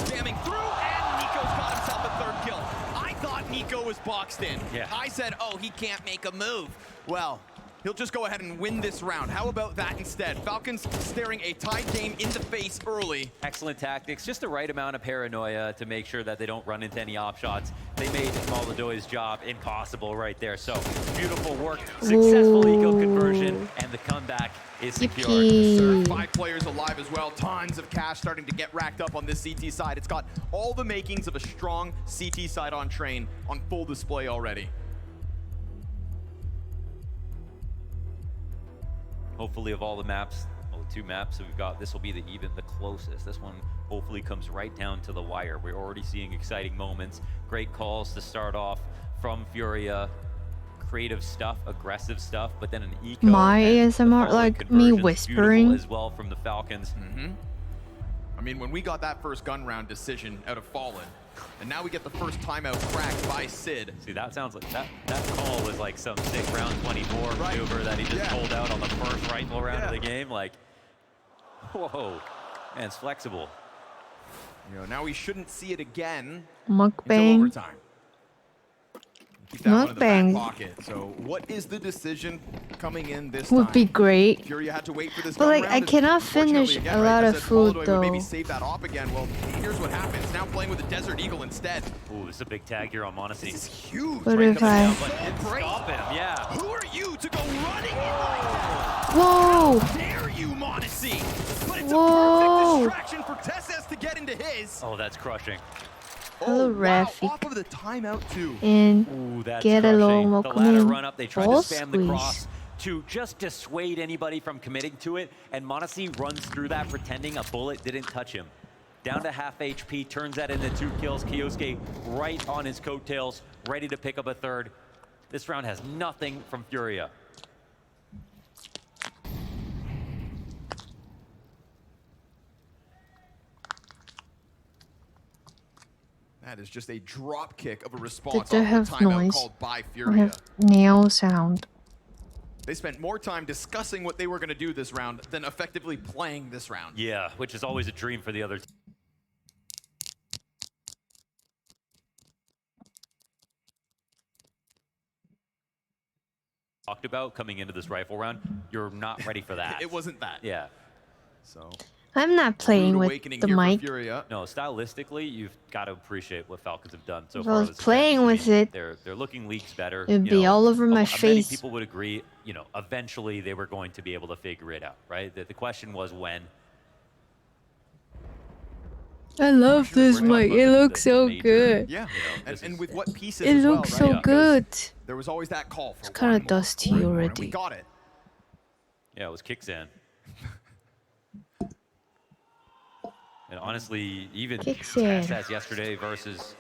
Jamming through, and Nico's got himself a third kill. I thought Nico was boxed in. Yeah. I said, oh, he can't make a move. Well, he'll just go ahead and win this round. How about that instead? Falcons staring a tied game in the face early. Excellent tactics, just the right amount of paranoia to make sure that they don't run into any op shots. They made Molodoy's job impossible right there. So beautiful work, successful eco conversion, and the comeback is secure. Yippee. 5 players alive as well. Tons of cash starting to get racked up on this CT side. It's got all the makings of a strong CT side on train on full display already. Hopefully of all the maps, well, the 2 maps that we've got, this will be the closest. This one hopefully comes right down to the wire. We're already seeing exciting moments, great calls to start off from Furia, creative stuff, aggressive stuff, but then an eco. My and the ASMR, Fallen like me conversion's whispering. beautiful as well from the Falcons. I mean, when we got that first gun round decision out of Fallen, and now we get the first timeout cracked by Sid. See, that sounds like that call was like some sick round 24 maneuver that he just pulled out on the first rifle round of the game. Like, whoa, man, it's flexible. You know, now we shouldn't see it again Mukbang. until overtime. Keep that one in the back Mukbang. pocket. So, what is the decision coming in this Would time? be great. Furia had to wait for this But gun like, round, I and cannot unfortunately, finish again, a right, lot I of said food Molodoy would maybe though. save that op again. Well, here's what happens. Now playing with the Desert Eagle instead. Ooh, this is a big tag here on Monacy. This is huge. What right? if Coming I- down, But but didn't stop him, yeah. who are you to go running in like that? Whoa! How dare you, Monacy? But it's Whoa. a perfect distraction for Tesses to get into his. Oh, that's crushing. Hello, Rafik. Off of the timeout too. And Ooh, that's get crushing. along, The welcome ladder in. run up, they tried Ball to spam the squeeze. cross to just dissuade anybody from committing to it, and Monacy runs through that pretending a bullet didn't touch him. Down to half HP, turns that into 2 kills. Kiosuke right on his coattails, ready to pick up a third. This round has nothing from Furia. That is just a drop kick of a response Did they off have the timeout noise? called by I Furia. have nail sound. They spent more time discussing what they were going to do this round than effectively playing this round. Yeah, which is always a dream for the other team. talked about coming into this rifle round, you're not ready for that. It wasn't that. Yeah. So I'm not playing with the mic. No, stylistically, you've got to appreciate what Falcons have done so If far. I was playing with it, They're looking leagues better. it'd be all over my Many face. people would agree, eventually they were going to be able to figure it out, right? The question was when. I love this mic. It looks so good. Yeah, and with what pieces It as well, looks right? so Because good. There was always that call for It's kind of dusty we already. got it. Yeah, it was Kicksan. And honestly, even Kicksan. as yesterday versus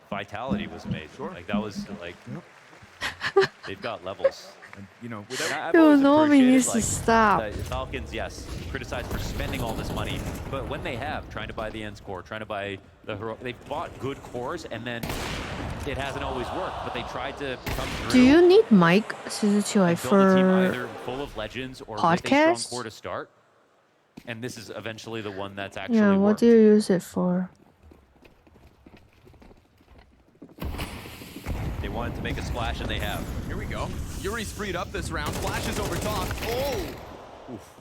Vitality was amazing. Like that was like they've got levels. And, I've Yo, always Nomi appreciated, needs to like, stop. the Falcons, yes, criticized for spending all this money, but when they have, trying to buy the end core, trying to buy the hero, they've bought good cores, and then it hasn't always worked. But they tried to come through. Do you need mic, Suzuki, and build a team for either full of legends or with a strong podcast? core to start? And this is eventually the one that's actually Yeah, what worked. do you use it for? They wanted to make a splash, and they have. Here we go. Yuri's freed up this round. Flashes over top. Oh! Oof.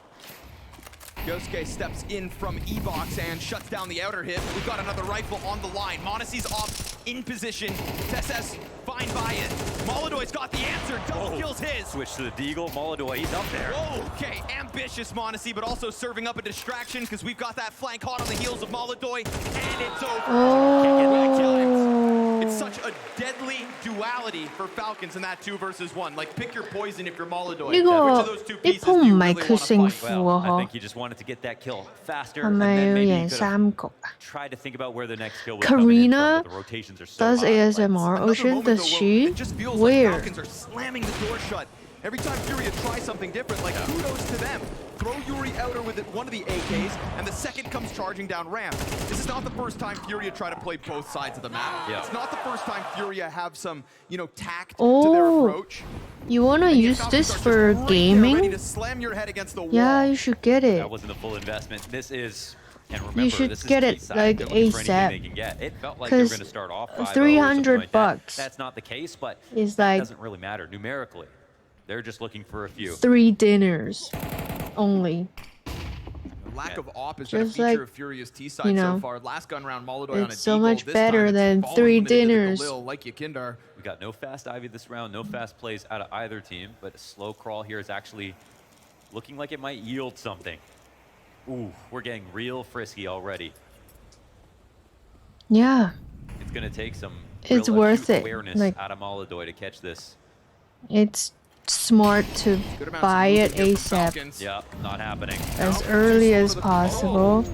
Yosuke steps in from E-Box and shuts down the outer hit. We've got another rifle on the line. Monacy's off in position. Tesses fine by it. Molodoy's got the answer. Double kills his. Switch to the Deagle. Molodoy, he's up there. Whoa, okay, ambitious Monacy, but also serving up a distraction because we've got that flank hot on the heels of Molodoy, and it's over. Oh. It's such a deadly duality for Falcons in that 2 versus 1. Like, pick your poison if you're Molodoy. Which of those two pieces do you really want to fight? Well, I think he just wanted to get that kill faster, 係 and 咪 then 要 maybe 贏 he could have 3局？ tried to think about where the next kill was coming in from, Karina but the rotations are so does high. ASMR. Ocean, does she? Where? Falcons are slamming the door shut. Every time Furia tries something different, like kudos to them. Throw Yuri outer with one of the AKs, and the second comes charging down ramp. This is not the first time Furia try to play both sides of the map. Yeah. It's not the first time Furia have some, tact to their Oh, approach. you wanna use this for Ready gaming? to slam your head against the wall. Yeah, you should get it. That wasn't a full investment. This is, and remember, You should this is get it T-side. like They're looking for anything ASAP. they can get. It felt like they were 'Cause going to start off 5-0 or 300 something like that. bucks That's not the case, but is that like doesn't really matter numerically. They're just looking for a few. 3 dinners only. Lack of op has been a Just feature like, of Furia's T-side you so know, far. Last gun round, Molodoy on a it's so deagle. much This better time it's than falling 3 limited to the dinners. Galil, like Yakindar. We got no fast Ivy this round, no fast plays out of either team, but a slow crawl here is actually looking like it might yield something. Ooh, we're getting real frisky already. Yeah, It's going to take some It's real worth acute it. awareness Like, out of Molodoy to catch this. it's smart to buy it ASAP Yeah, not happening. as early as possible.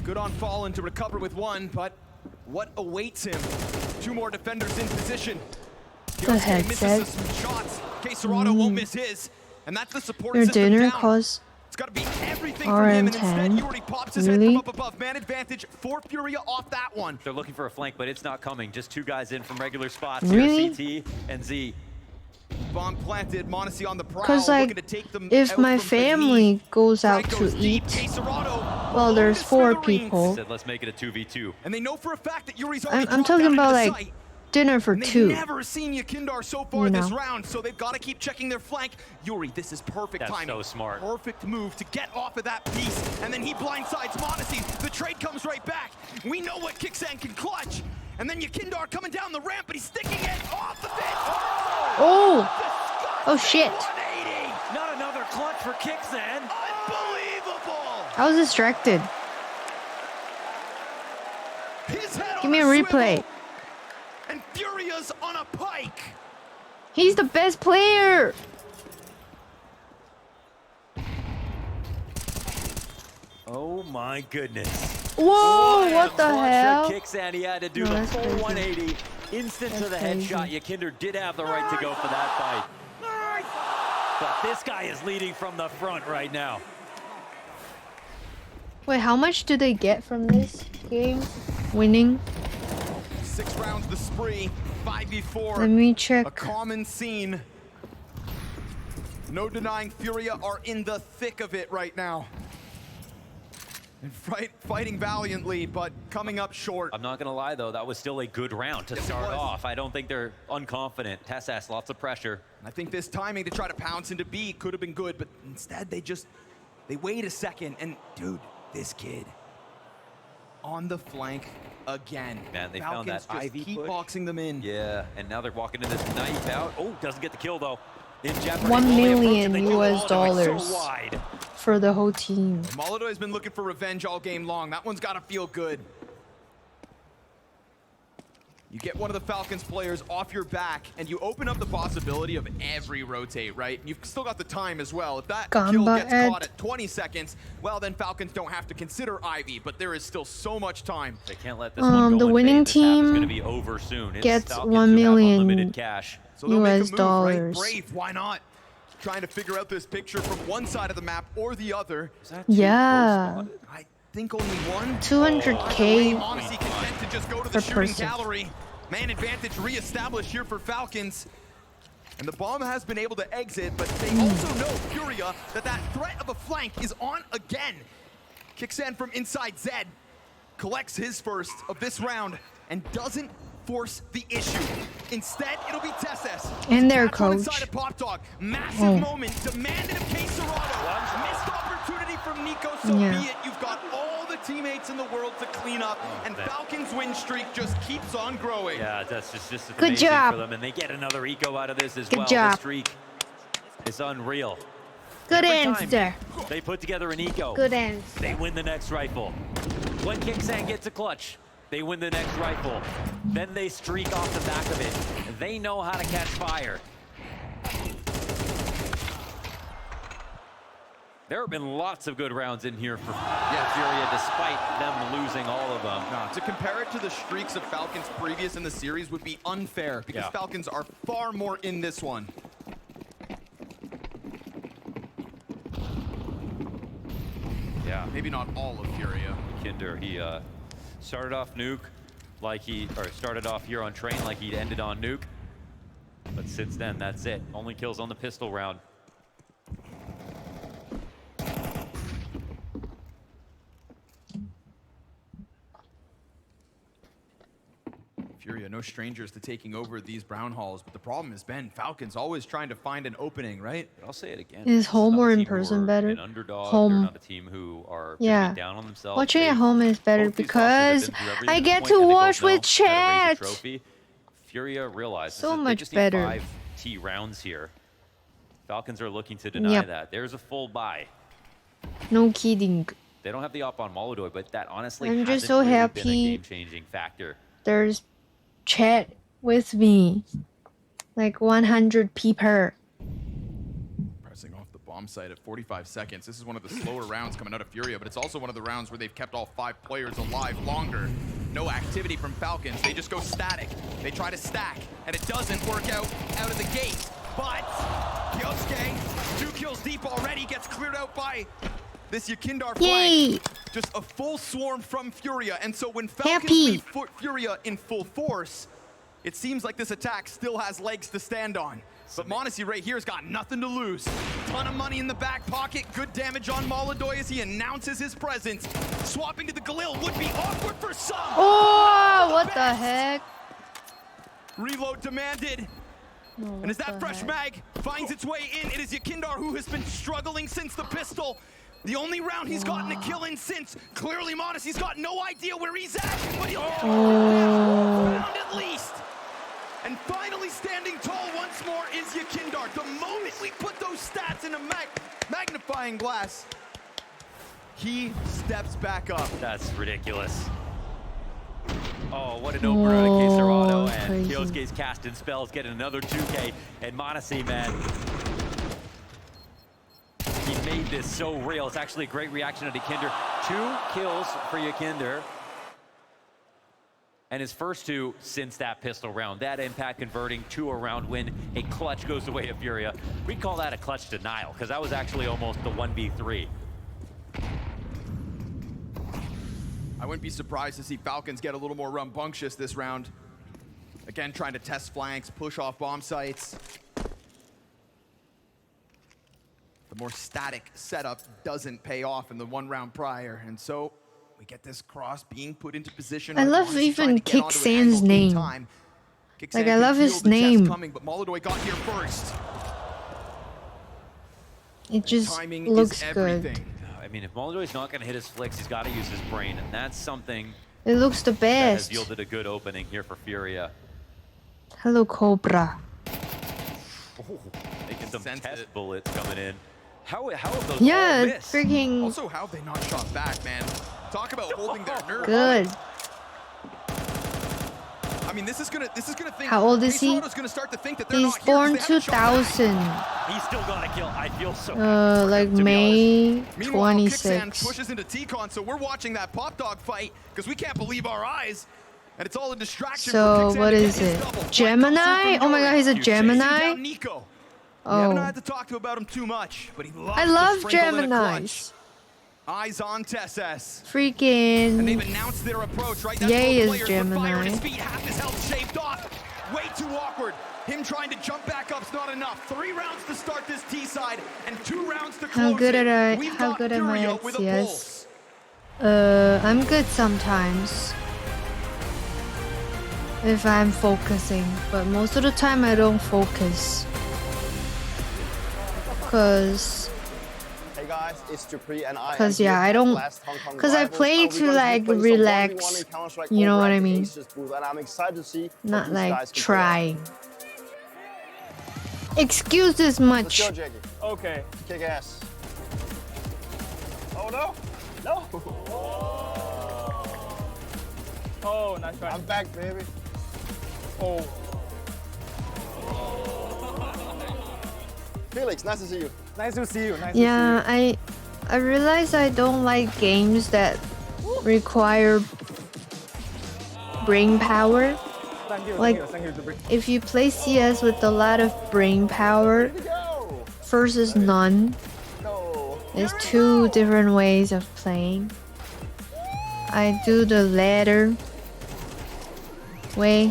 Good on Fallen to recover with one, but what awaits him? 2 more defenders in position. The headset. Misses some shots. Serrato won't miss his, and that's the support Your system dinner down. costs It's got to be everything from him, and instead RM10. Yuri pops his head from Really? up above. Man advantage for Furia off that one. They're looking for a flank, but it's not coming. Just 2 guys in from regular spots Really? here, CT and Z. Bomb planted, Monacy on the prowl, Because looking like, to take them if out my from family goes out Frank to goes deep. eat, Serrato, well, there's 4 people. Said, let's make it a 2v2. and they know for a fact that Yuri's already I'm dropped talking down into about the like site. dinner for And they've 2. never seen Yakindar so far You this know. round, so they've got to keep checking their flank. Yuri, this is perfect That's timing. so smart. Perfect move to get off of that piece, and then he blindsides Monacy. The trade comes right back. We know what Kicksan can clutch. And then Yakindar coming down the ramp, but he's sticking it off the bit. Oh shit. Not another clutch for Kicksan. Unbelievable. I was distracted. His head Give me a on replay. swivel, and Furia's on a pike. He's the best player. Oh my goodness. Whoa, what the hell? Kicksan, he had to do No, the that's full crazy. 180. Instant to That's the crazy. headshot. Yakinder did have the right to go for that fight. But this guy is leading from the front right now. Wait, how much do they get from this game? Winning? 6 rounds the spree, 5v4. Let me check. A common scene. No denying Furia are in the thick of it right now. And fighting valiantly, but coming up short. I'm not going to lie, though. That was still a good round to start off. I don't think they're unconfident. TeSeS, lots of pressure. I think this timing to try to pounce into B could have been good, but instead they wait a second. And, dude, this kid on the flank again. Man, they Falcons found that just Ivy keep push. boxing them in. Yeah, and now they're walking in this knife out. Oh, doesn't get the kill, though. In jeopardy. $1 million US dollars so wide. for the whole team. Molodoy has been looking for revenge all game long. That one's got to feel good. You get one of the Falcons players off your back, and you open up the possibility of every rotate, right? You've still got the time as well. If that kill gets caught at 20 seconds, well, then Falcons don't have to consider Ivy, but there is still so much time. They can't let this one go. The winning team team be over soon. gets $1 million cash. So they'll make a US move, dollars. right? Brave, why not? Trying to figure out this picture from one side of the map or the other. Yeah. I think only one. 200K Honestly, content to just go to the shooting gallery. Man advantage reestablished here for Falcons. And the bomb has been able to exit, but they also know, Furia, that threat of a flank is on again. Kicks in from inside Zed, collects his first of this round, and doesn't force the issue. Instead, it'll be TeSeS. And their coach. Inside of Pop Dog. Massive moment demanded of K-Serrano. Missed opportunity from Nico, so be it. You've got all the teammates in the world to clean up, and Falcons' win streak just keeps on growing. Yeah, that's just Good amazing job. for them, and they get another eco out of this as Good well. job. The streak is unreal. Good Every answer. time they put together an eco. Good answer. They win the next rifle. When Kicksan gets a clutch, they win the next rifle. Then they streak off the back of it. They know how to catch fire. There have been lots of good rounds in here for Furia, despite them losing all of them. No, to compare it to the streaks of Falcons previous in the series would be unfair, because Falcons are far more in this one. Yeah. Maybe not all of Furia. Kinder, he started off nuke like started off here on train like he'd ended on nuke. But since then, that's it. Only kills on the pistol round. Furia, no strangers to taking over these brown halls, but the problem has been Falcons always trying to find an opening, right? But I'll say it again. Is home or in person better? An underdog. Home. They're not a team who are down on themselves. Watching at home is better because I get to watch with chat. Furia realizes So that much they just better. need 5 T rounds here. Falcons are looking to deny that. There's a full buy. No kidding. They don't have the op on Molodoy, but that honestly I'm hasn't just so really been a happy game-changing factor. There's chat with me. Like 100 people. Pressing off the bomb site at 45 seconds. This is one of the slower rounds coming out of Furia, but it's also one of the rounds where they've kept all 5 players alive longer. No activity from Falcons. They just go static. They try to stack, and it doesn't work out of the gate. But Kyosuke, 2 kills deep already, gets cleared out by this Yakindar flank. Just a full swarm from Furia, and so when Falcons meet Furia in full force, it seems like this attack still has legs to stand on. But m0NESY right here has got nothing to lose. Ton of money in the back pocket, good damage on Molodoy as he announces his presence. Swapping to the Galil would be awkward for some. Oh, what the heck? Reload demanded. And as that fresh mag finds its way in, it is Yakindar who has been struggling since the pistol. The only round he's gotten a kill in since. Clearly m0NESY's got no idea where he's at, but he'll get round at least. And finally standing tall once more is Yakindar. The moment we put those stats in a magnifying glass, he steps back up. That's ridiculous. Oh, what an opener out of K-Serrano, and Kyosuke's casting spells getting another 2K, and m0NESY, man. He made this so real. It's actually a great reaction to Yakinder. 2 kills for Yakinder. And his first 2 since that pistol round. That impact converting to a round win. A clutch goes the way of Furia. We call that a clutch denial, because that was actually almost the 1v3. I wouldn't be surprised to see Falcons get a little more rambunctious this round. Again, trying to test flanks, push off bomb sites. The more static setup doesn't pay off in the 1 round prior. And so we get this cross being put into position. I love even Kicksan's name. Like, I love his name. Coming, but Molodoi got here first. It just looks good. I mean, if Moldoy's not going to hit his flicks, he's got to use his brain, and that's something It looks the that best. has yielded a good opening here for Furia. Hello, Cobra. Making some test bullets coming in. How have those Yeah, all missed? freaking Also, how have they not shot back, man? Talk about holding their nerve. good. I mean, this is gonna think. How old is he? Gonna start to think that they're He's not here 'cause born they haven't shot back. 2000. He's still got a kill. I feel so Like May Meanwhile, Kicksan 26. pushes into T-Con, so we're watching that pop dog fight because we can't believe our eyes. And it's all a distraction for So Kicksan what to get is his it? double. Gemini? Oh my god, he's a Gemini? Down Nico. We haven't Oh, had to talk to about him too much, but he loves I to love sprinkle in a clutch. Geminis. Eyes on Tess. Freaking And they've announced their approach, right? That's Yay both is players with fire at Gemini. his feet, half his health shaved off. Way too awkward. Him trying to jump back up's not enough. 3 rounds to start this T side and 2 rounds to close How good it. am We've how got good am I Furia at with a CS? pulse. I'm good sometimes. If I'm focusing, but most of the time I don't focus. Hey guys, it's Dupree and I. Cause yeah, I don't. Cause I play to like relax. You know what I mean? And I'm excited to see Not like try. Excuse this much. Let's go, Jackie. Okay. Kick ass. Oh no! No! Oh, nice try. I'm back, baby. Oh. Felix, nice to see you. Nice to see you. Nice Yeah, I realize I don't like games that require brain power. Thank you. Like, Thank you, Dupree. if you play CS with a lot of brain power versus none, there's 2 different ways of playing. I do the latter way,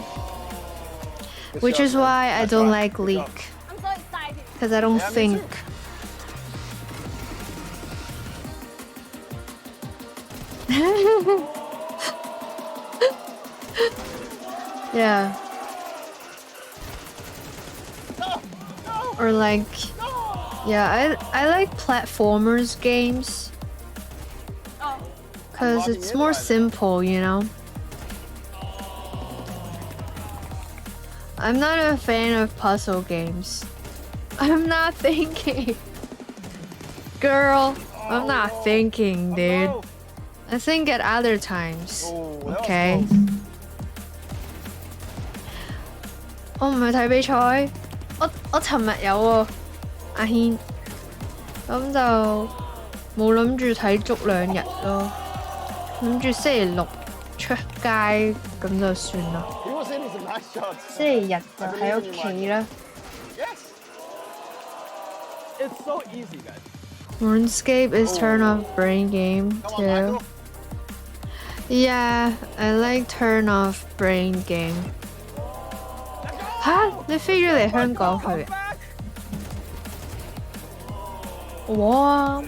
which is why I don't like League, I'm so excited. because I don't think. Yeah. Or like, yeah, I like platformers games. Cause it's more simple, you know? I'm not a fan of puzzle games. I'm not thinking. Girl, I'm not thinking, dude. I think at other times. Okay. 我唔係睇比賽，我尋日有喎，阿軒，咁就冇諗住睇足2日咯，諗住星期6出街咁就算啦。星期日就喺屋企啦。It's so easy, guys. RuneScape is turn off brain game too. Yeah, I like turn off brain game. 吓，你飛咗嚟香港去？哇！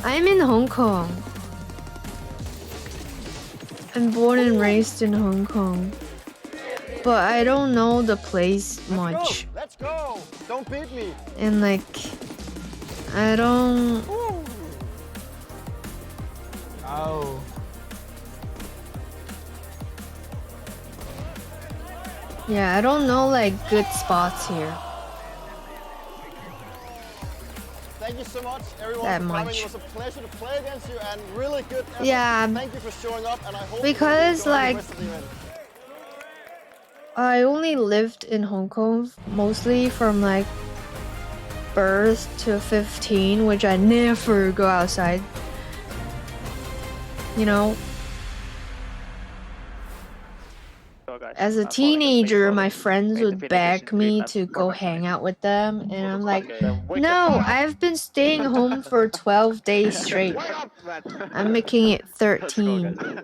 I'm in Hong Kong. I'm born and raised in Hong Kong. But I don't know the place much. Let's go! Don't beat me! And like, I don't... Oh. Yeah, I don't know like good spots here. Thank you so much, everyone, That for coming. much. It was a pleasure to play against you and really good effort. Yeah. Thank you for showing up and I hope Because, you enjoy like, the rest of the event. I only lived in Hong Kong mostly from like birth to 15, which I never go outside. You know? As a teenager, my friends would beg me to go hang out with them, and I'm like, no, I've been staying home for 12 days straight. I'm making it 13.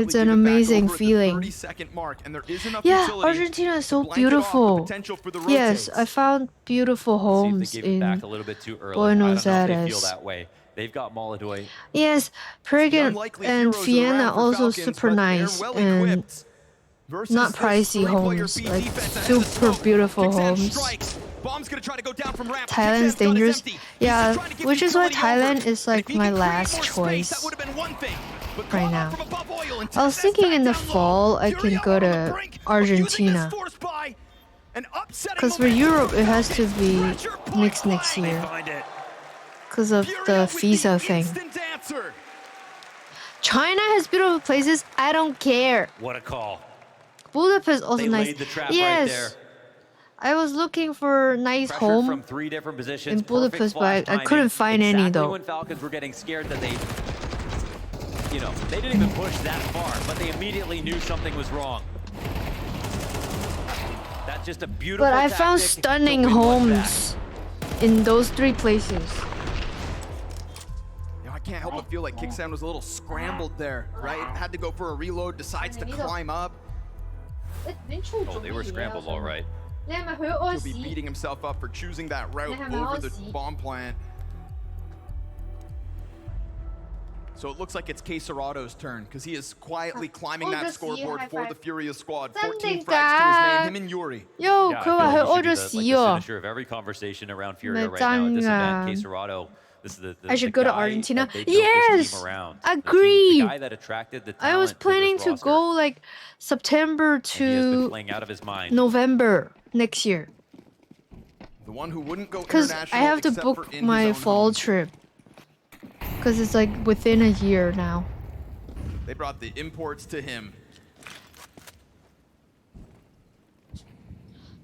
It's an amazing feeling. 30-second mark, and there is enough Yeah, utility Argentina is so to blanket off the beautiful. potential for the Yes, rotates. I found beautiful See if homes they gave it in back a little bit too early. Buenos I don't know if they feel Aires. that way. They've got Molodoi. Yes, Perkin and Vienna also super nice and not pricey homes, like super beautiful homes. Thailand is dangerous. Yeah, which is why Thailand is like my last choice right now. I was thinking in the fall I can go to Argentina. Because for Europe it has to be next year. Because of the visa thing. China has beautiful places. I don't care. What a call. Budapest also They nice. laid the trap Yes. right there. I was looking for a nice Pressure home from 3 different positions. in Budapest, but I Perfect couldn't flash find timing. any Exactly though. when Falcons were getting scared that they, they didn't even push that far, but they immediately knew something was wrong. That's just a beautiful But I found tactic stunning to win one back. homes in those 3 places. I can't help but feel like Kicksound was a little scrambled there, right? Had to go for a reload, decides to climb up. Oh, they were scrambled all right. He'll be beating himself up for choosing that route over the bomb plant. So it looks like it's Queserado's turn, because he is quietly climbing that scoreboard for the Furia squad. 14 frags to his name, him and Yuri. Yo, Yeah, I佢feel話佢like屙咗he should be the屎喎。 finisher of every conversation around Furia right now at真 this event.㗎。 Queserado, this is the I should go to guy Argentina. that they built this Yes, team around. agreed. The guy that attracted the I was talent to this planning to roster. go like September And he has been to playing out of his mind. November next year. The one who wouldn't go Because international I have to except for book in my his own fall home. trip. Because it's like within a year now. They brought the imports to him.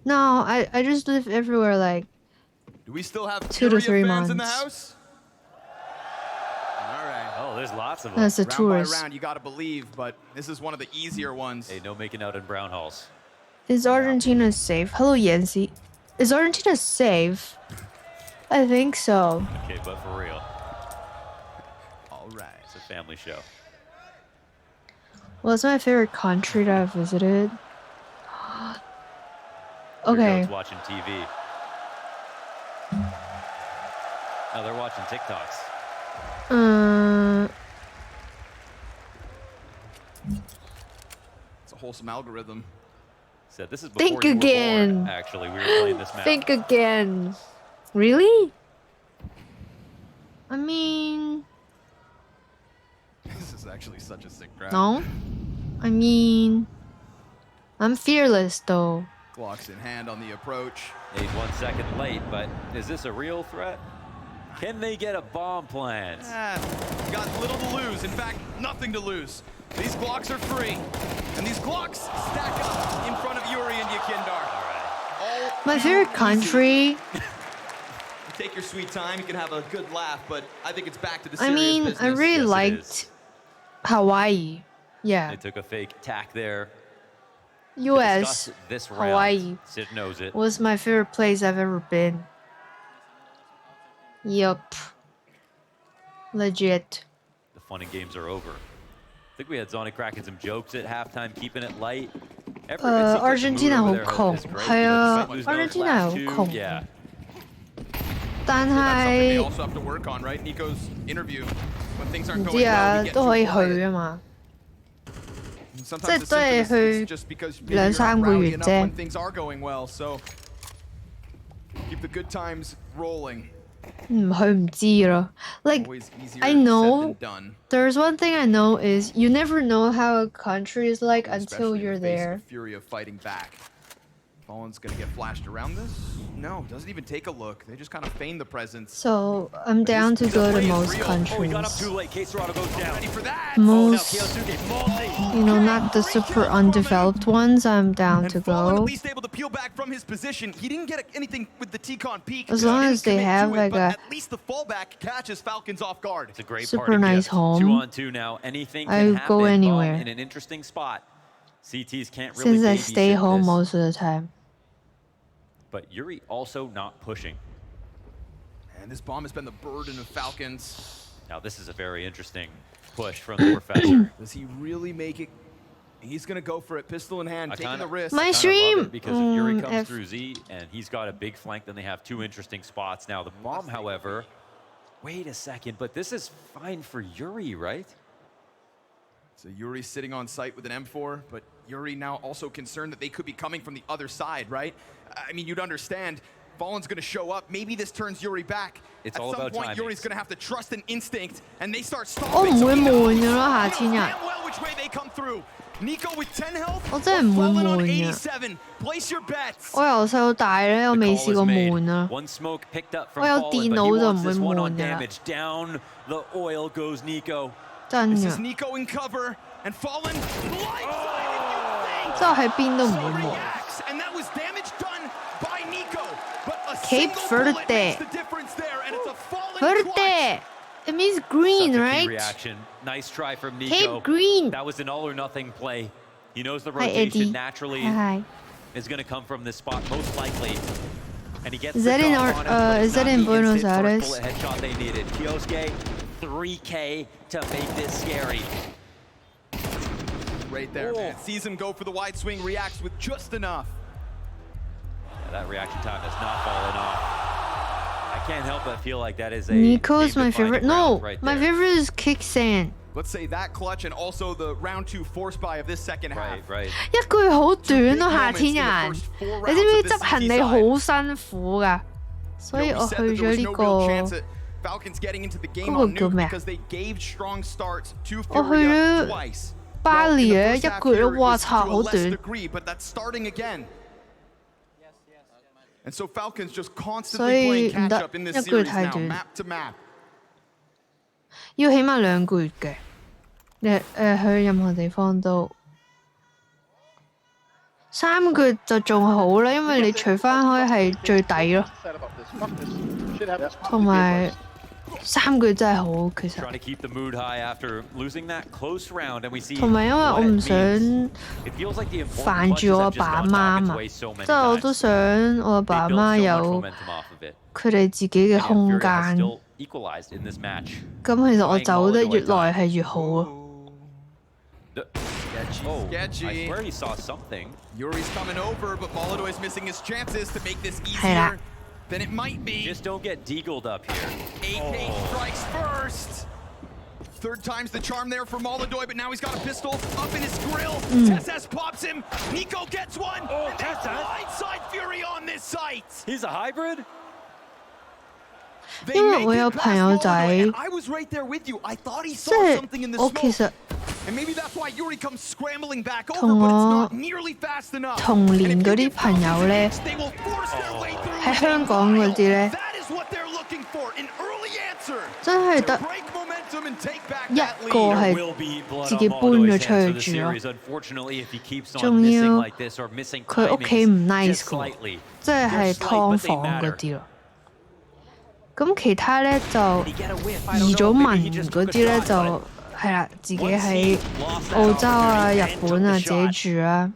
No, I just live everywhere like Do we still have 2 to Furia 3 fans in the months. house? All right. Oh, there's lots of them. That's a round tourist. by round, you gotta believe, but this is one of the easier ones. Hey, no making out in brown halls. Is Argentina safe? Hello, Yancy. Is Argentina safe? I think so. Okay, but for real. All right. It's a family show. Well, it's my favorite country that I've visited. Okay. Your watching TV. Oh, they're watching TikToks. It's a wholesome algorithm. Said this is before Think you were again. born, actually, we were playing this map. Think again. Really? I mean, This is actually such a sick grab. no. I mean, I'm fearless though. Glocks in hand on the approach. 1 second late, but is this a real threat? Can they get a bomb plant? Got little to lose. In fact, nothing to lose. These Glocks are free. And these Glocks stack up in front of Yuri and Yakindar. All My too favorite easy. country. You take your sweet time. You can have a good laugh, but I think it's back to the I serious mean, business. I really Yes, it liked Hawaii. Yeah. They took a fake tack there. To U.S. discuss this round. Hawaii Sid knows it. was my favorite place I've ever been. Yup. Legit. The fun and games are over. I think we had Zoni cracking some jokes at halftime, keeping it light. It seems like the Argentina mood over好 there is 窮， great. 係 You know, 啊 the St. Louis Mills ，Argentina 好 last two, 窮。 Yeah. 但 So that's something they 係 also have to work on, right? Nico's interview. When things 唔 aren't 知 going 啊 well, we，get 都 too 可以 quiet. 去啊嘛。 Sometimes 即係 the 都係 symptom is 去 it's just because maybe 兩 you're 三 not 個 rowdy 月 enough 啫 when。things are going well. So keep the good times rolling. 唔去唔知咯。Like Always easier I said know than done. there's one thing I know is you never know how a country is like until Especially in you're the face of there. Furia fighting back. Fallen's gonna get flashed around this? No, doesn't even take a look. They just kind of feign the presence. So I'm down to go to most countries. late. Queserado goes down. Ready for that? Most, you know, not the super undeveloped ones. I'm down to Fallen at go. least able to peel back from his position. He didn't get anything with the T-Con peak. As so he long didn't as they commit have to it, like but a at least the fallback catches Falcons off guard. It's a great super party nice gift. home. 2-on-2 now. Anything I can would go happen. Bomb anywhere. in an interesting spot. CTs can't really Since I stay babysit home this. most of the time. But Yuri also not pushing. And this bomb has been the burden of Falcons. Now this is a very interesting push from the professor. Does he really make it? He's gonna go for it, pistol in hand, taking the risk. My I love stream! it because if Yuri comes F. through Z and he's got a big flank, then they have 2 interesting spots. Now the bomb, however, Wait a second, but this is fine for Yuri, right? So Yuri sitting on site with an M4, but Yuri now also concerned that they could be coming from the other side, right? I mean, you'd understand. Fallen's gonna show up. Maybe this turns Yuri back. It's At all some about point, timing. Yuri's gonna have to trust an instinct, and they start 我 stomping. 唔會 So he knows, 悶 he 嘅咯，夏 knows 天日。 damn well which way they come through. Nico with 10 health. 我真係唔會 Fallen on 悶嘅。 87. Place your bets. 我由細到大咧，我未試過悶啊。 One smoke picked up from 我有 Fallen, 電 but 腦 he 就唔 wants 會 this one on 悶㗎啦。 damage. Down the oil goes Nico. 真 This 嘅 is， Nico in cover, and Fallen blindsided. 即係我喺邊都唔會悶。 Reacts, and that was damage done by Nico. But a Cape single bullet makes Verde. the difference there, and it's a Fallen Verde. It means green, Such a key right? reaction. Nice try from Nico. Cape green. That was an all or nothing play. He knows the Hi, rotation Eddie. naturally Hi. is going to come from this spot, most likely. And he gets Is the that in drop our- on him, but is it's that not in the Buenos instant first Aires? bullet headshot they needed. Kioske, 3K to make this scary. Right there, man. Sees him go for the wide swing, reacts with just enough. Yeah, that reaction time has not fallen off. I can't help but feel like that is a Nico's my game-defining favorite. round No, right my there. favorite is Kicksan. Let's say that clutch and also the round 2 force buy of this second half. Right. 一個月好短咯，夏天人。你知唔知執行李好辛苦㗎？所以我去咗呢個 Falcons getting into the game 嗰個 on 叫 nuke 咩啊？ because they gave strong starts to 我去 Furia 咗 twice. 巴黎咧，一 First half 個月 here, it 哇 was 操 to 好 a less 短。 degree, but that's starting again. And so Falcons just 所 constantly 以 playing 唔 catch 得， up in this 一個月 series 太 now, 短， map to map. 要起碼2個月嘅。你去任何地方都3個月就仲好啦，因為你除翻開係最抵咯，同埋3個月真係好其實。 Trying to keep the mood high after losing that close round, and we see 同埋因為我唔想 it feels like the important 煩住我阿爸阿媽啊嘛，即係我都想我阿爸阿媽有佢哋自己嘅空間。 equalized in this match. 咁其實我走得越耐係越好啊。 Sketchy. I swear he saw something. Yuri's coming over, but Molodoy's missing his chances to make this 係啦 easier than it might be. Just don't get deagled up here. AK strikes first. Third time's the charm there for Molodoy, but now he's got a pistol up in his grill. TSS pops him. Nico gets one. And they blindside Fury on this site. He's a hybrid? 因為我有朋友仔， I was right there with you. I thought he 即 saw 係 something in the 我其實 smoke. And maybe that's why Yuri comes scrambling back over, 同 but it's 我 not nearly fast enough. 童年嗰啲朋友咧， They will force their way through. 喺香港嗰啲咧， That is what they're looking for, an early answer. 真係得 Break momentum and take back 一 that 個 lead. 係自己搬咗出去住咯， Unfortunately, if he keeps on 仲 missing 要 like this or missing 佢屋企唔 timings nice just 嘅喎， slightly, 即係 they're 係 slight, 劏 but they 房嗰 matter. 啲咯。咁其他咧就移咗民嗰啲咧就係啦，自己喺澳洲啊、日本啊自己住啦。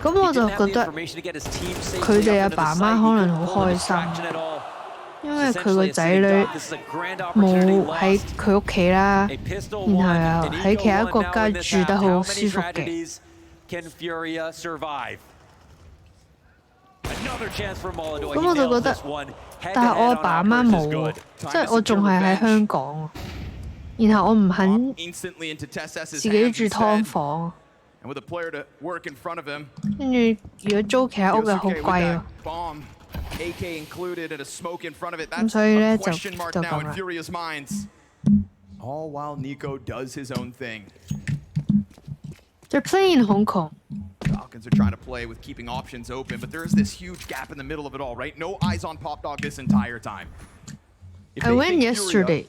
咁我就覺得佢哋阿爸媽可能好開心，因為佢個仔女冇喺佢屋企啦，然後又喺其他國家住得好舒服嘅。 Can Furia survive? Another chance for Molodoy. 咁我就覺得，但係我阿爸阿媽冇喎，即係我仲係喺香港，然後我唔肯 Instantly into TSS's 自己住 hands 劏 instead. 房， And with a player to work in front of him. 跟住如果租其他屋就好 Yosuke with 貴 that 咯。 bomb, AK included, and a smoke in front of it. 咁 That's 所以 a 咧就 question mark 就 now 咁 in 啦。 Furia's minds. All while Nico does his own thing. They're playing in Hong Kong. Falcons are trying to play with keeping options open, but there is this huge gap in the middle of it all, right? No eyes on Pop Dog this entire time. If I they went think yesterday. Furia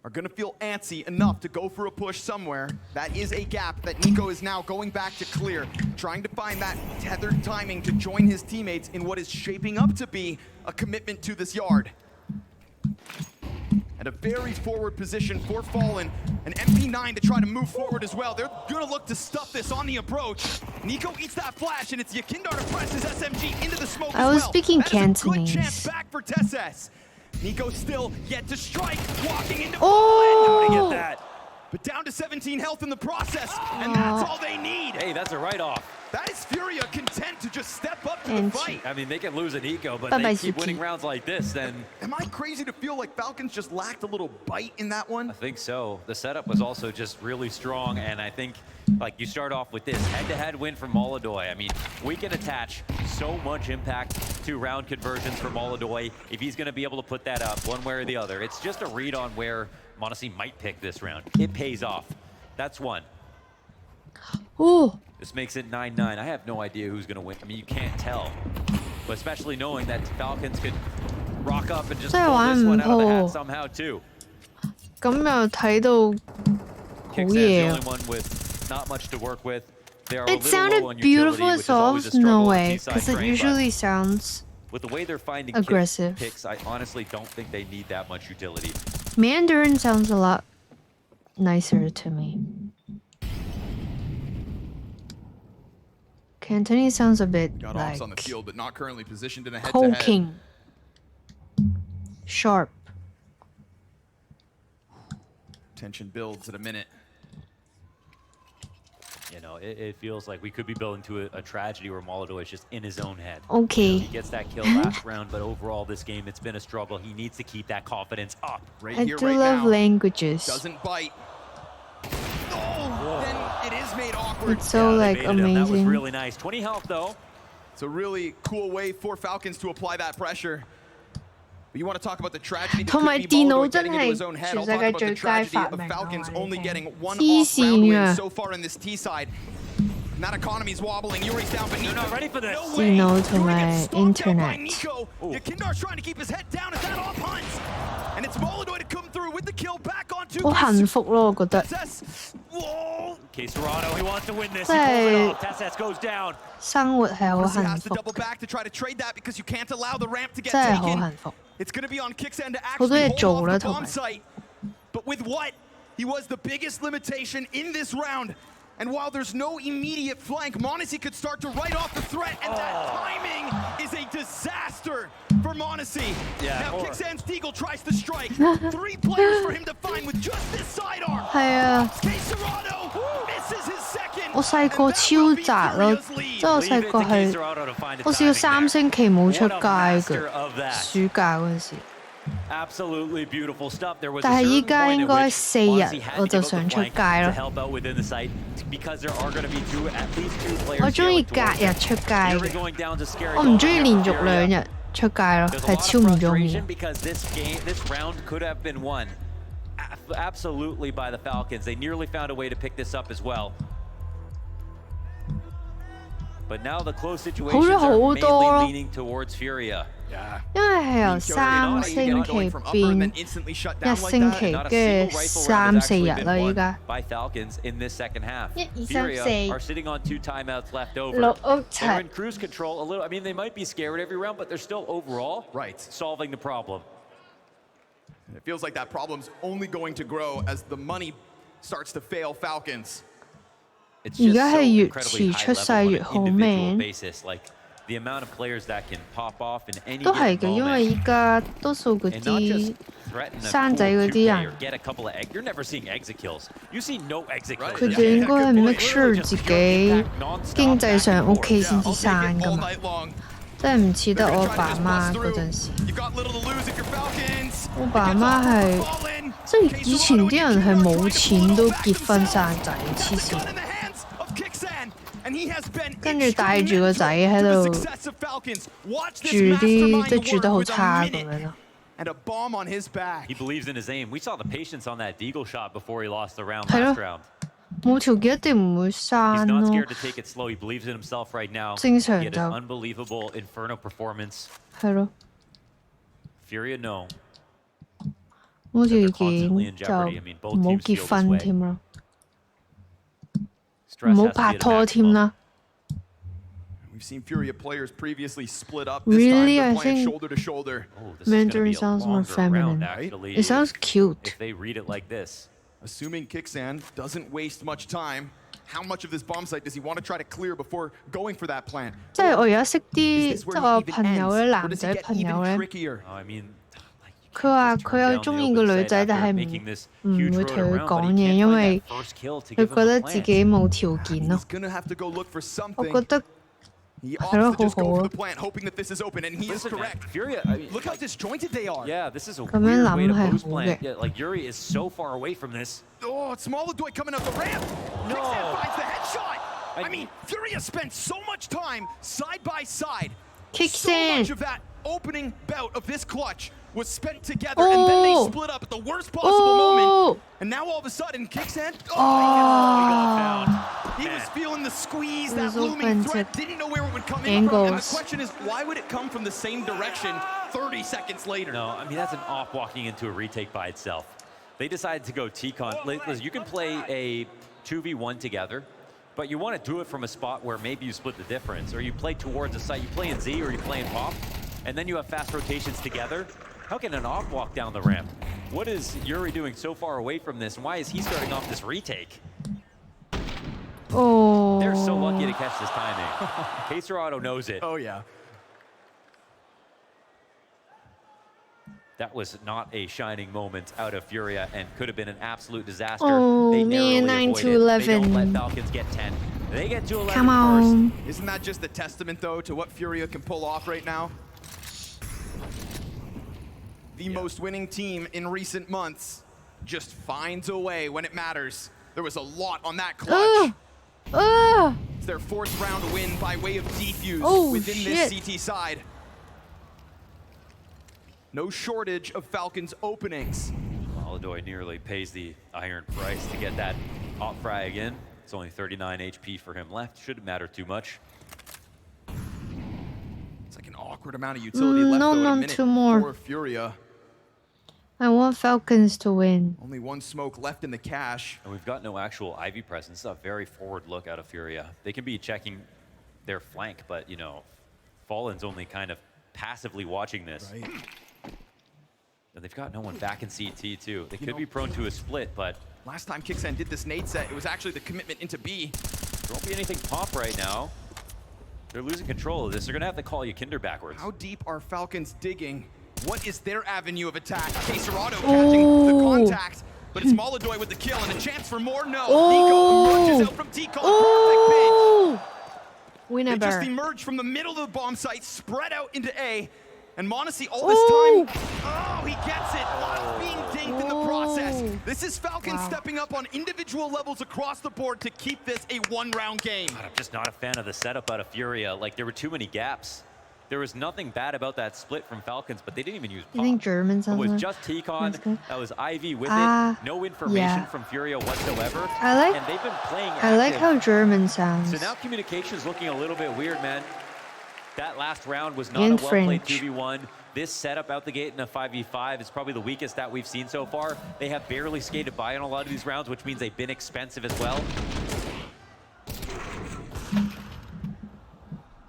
are going to feel antsy enough to go for a push somewhere, that is a gap that Nico is now going back to clear, trying to find that tethered timing to join his teammates in what is shaping up to be a commitment to this yard. And a very forward position for Fallen. An MP9 to try to move forward as well. They're going to look to stuff this on the approach. Nico eats that flash, and it's Yakindar to press his SMG into the smoke I as well. was speaking That is a Cantonese. good chance back for TSS. Nico still yet to strike, walking into Oh! Fallen. How to get that? But down to 17 health in the process, and that's all they need. Hey, that's a write-off. That is Furia content to just step up to the fight. I mean, they can lose an eco, but they keep winning rounds like this, then... Am I crazy to feel like Falcons just lacked a little bite in that one? I think so. The setup was also just really strong, and I think, like, you start off with this head-to-head win from Molodoy. I mean, we can attach so much impact to round conversions for Molodoy if he's going to be able to put that up one way or the other. It's just a read on where m0NESY might pick this round. It pays off. That's one. Ooh. This makes it 9-9. I have no idea who's going to win. I mean, you can't tell. But especially knowing that Falcons could rock up and just pull this one out of the hat somehow, too. 咁又睇到好嘢啊 Not much to work with. It sounded beautiful as soft, no way, because it usually sounds with the way they're finding aggressive. Picks, I honestly don't think they need that much utility. Mandarin sounds a lot nicer to me. Cantonese sounds a bit got like offs on the field, but not currently positioned in a head-to-head. poking, sharp. Tension builds at a minute. You know, it feels like we could be building to a tragedy where Molodoy is just in his own head. Okay. You know, he gets that kill last round, but overall this game, it's been a struggle. He needs to keep that confidence up. I do love languages. Doesn't bite. Oh, then it is made awkward. It's so like amazing. That was really nice. 20 health though. It's a really cool way for Falcons to apply that pressure. But you want to talk about the tragedy that could be Molodoy getting into his own head. I'll talk about the tragedy of Falcons only getting one off-round win so far in this T side. And that economy's wobbling. Yuri's down, but Nico not ready for this. No way. To my internet. Yakindar's trying to keep his head down. Is that off Hunt? And it's Molodoy to come through with the kill back onto. 好幸福咯，我覺得。 Caserado, he wants to win this. He pulls it off. Tessess goes down. 生活係好幸 has to 福 double back to try to trade that because you can't allow the ramp to get 真係好 taken. 幸福。 It's going to be on Kicksan to 好多 actually 嘢 hold 做 off 啦， the 同 bomb 埋。 site. But with what? He was the biggest limitation in this round. And while there's no immediate flank, m0NESY could start to write off the threat, and that timing is a disaster for m0NESY. Yeah, now Kicksan's Deagle tries to strike. 3 players for him to find with just this sidearm. 係啊。 Caserado misses his second. 我細個超宅咯，即係我細個係，我試過3星期冇出街嘅，暑假嗰陣時。 Absolutely beautiful stuff. There was 但係依家應該4日 m0NESY had 我 to 就 go the 想出 flank 街 to 咯。 help out within the site because there are going to be at least 2 players. 我中意隔日出街嘅，我唔中意連續2日出街咯，係超唔中意。 Because this round could have been won absolutely by the Falcons. They nearly found a way to pick this up as well. But now the close situations are mainly leaning towards Furia. 因為係由3星期變1星期，跟住3、4日啦，依家。 By Falcons in this second half. 1、2、3、Furia are 4。 sitting on 2 timeouts left over. 6、They're 7。 in cruise control a little. I mean, they might be scared every round, but they're still overall solving the problem. It feels like that problem's only going to grow as the money starts to fail Falcons. It's just so 而家係越 incredibly 遲 high 出世 level 越 on 好 an individual 命。 basis. Like the amount of players that can pop off in any 都係 given 嘅，因為 moment. 依家多數嗰 And not just 啲 threaten a 生仔 cool 嗰啲 2K 人 or，get a couple of egg. You're never seeing exit kills. You see no exit kills. 佢哋應該係 make sure 自己經濟上 OK 先至生㗎嘛，即係唔似得我爸媽嗰陣時。我爸媽係即係以前啲人係冇錢都結婚生仔，黐線。 跟住帶住個仔喺度住啲，即係住得好差咁樣咯。 And a bomb on his back. He believes in his aim. We saw the patience on that Deagle shot before he lost the round 係 last 咯 round. 冇條件一定唔會 He's 生 not 咯。 scared to take it slow. He believes in himself right now. 正常 He had 就 an unbelievable Inferno performance. 係咯， Furia, no. 冇條 Constantly in 件就 jeopardy. I mean, both 唔好 teams 結 feel 婚 this way. 添咯， Stress 唔好 has to be 拍 at a 拖添 maximum. 啦。 We've seen Furia players previously split up. This Really, time I they're playing think shoulder to shoulder. Oh, this is gonna Mandarin be a sounds more longer feminine. round, actually, It sounds cute. if they read it like this. Assuming Kicksan doesn't waste much time, how much of this bomb site does he want to try to clear before going for that plant? 即係我而家識啲， Is 即 this 係 where 我 he even 朋友 ends? 咧， Or 男 does he 仔 get 朋友 even 咧， trickier? I mean, 佢話佢有中意個女仔，但係唔會同佢講嘢，因為佢覺得自己冇條件咯。我覺得。He opts to just go for the plant, hoping that this is open, and he is correct. Furia, look how disjointed they are. Yeah, this is a weird way to post plant. Yeah, like Yuri is so far away from this. Oh, it's Molodoi coming up the ramp. No. Finds the headshot. I mean, Furia spent so much time side by side. So much of that opening bout of this clutch was spent together, and then they split up at the worst possible moment. And now all of a sudden, Kicksand, he got found. He was feeling the squeeze, that looming threat, didn't know where it would come in from. And the question is, why would it come from the same direction 30 seconds later? No, I mean, that's an off walking into a retake by itself. They decided to go T-Con. Listen, you can play a 2v1 together, but you want to do it from a spot where maybe you split the difference, or you play towards a site. You play in Z or you play in Pop, and then you have fast rotations together. How can an off walk down the ramp? What is Yuri doing so far away from this? And why is he starting off this retake? Oh. They're so lucky to catch this timing. Caserado knows it. Oh, yeah. That was not a shining moment out of Furia and could have been an absolute disaster. Oh, they man, 9 to 11. They don't let Falcons get 10. They get to 11 Come on. first. Isn't that just a testament, though, to what Furia can pull off right now? The most winning team in recent months just finds a way when it matters. There was a lot on that clutch. It's their 4th round win by way of defuse within this CT side. No shortage of Falcons openings. Molodoi nearly pays the iron price to get that op frag in. It's only 39 HP for him left. Shouldn't matter too much. It's like an awkward amount of utility left though in a minute 2 more. for Furia. I want Falcons to win. Only 1 smoke left in the cache. And we've got no actual Ivy presence. A very forward look out of Furia. They can be checking their flank, but, you know, Fallen's only kind of passively watching this. Right. And they've got no one back in CT, too. They could be prone to a split, but... Last time Kicksand did this nade set, it was actually the commitment into B. There won't be anything pop right now. They're losing control of this. They're going to have to call you Kinder backwards. How deep are Falcons digging? What is their avenue of attack? Caserado catching the contact, but it's Molodoi with the kill and a chance for more. No, Nico rushes out from T-Con. Perfect pitch. They just emerged from the middle of the bomb site, spread out into A, and Monacy all this time. Oh, he gets it. Last being dinked in the process. This is Falcons stepping up on individual levels across the board to keep this a 1-round game. God, I'm just not a fan of the setup out of Furia. Like, there were too many gaps. There was nothing bad about that split from Falcons, but they didn't even use pop. You think Germans It on was that? just T-Con. That was Ivy with it. No information from Furia whatsoever. And they've been playing active. I like how German sounds. So now communication is looking a little bit weird, man. That last round was not a well-played 2v1. This setup out the gate in a 5v5 is probably the weakest that we've seen so far. They have barely skated by in a lot of these rounds, which means they've been expensive as well.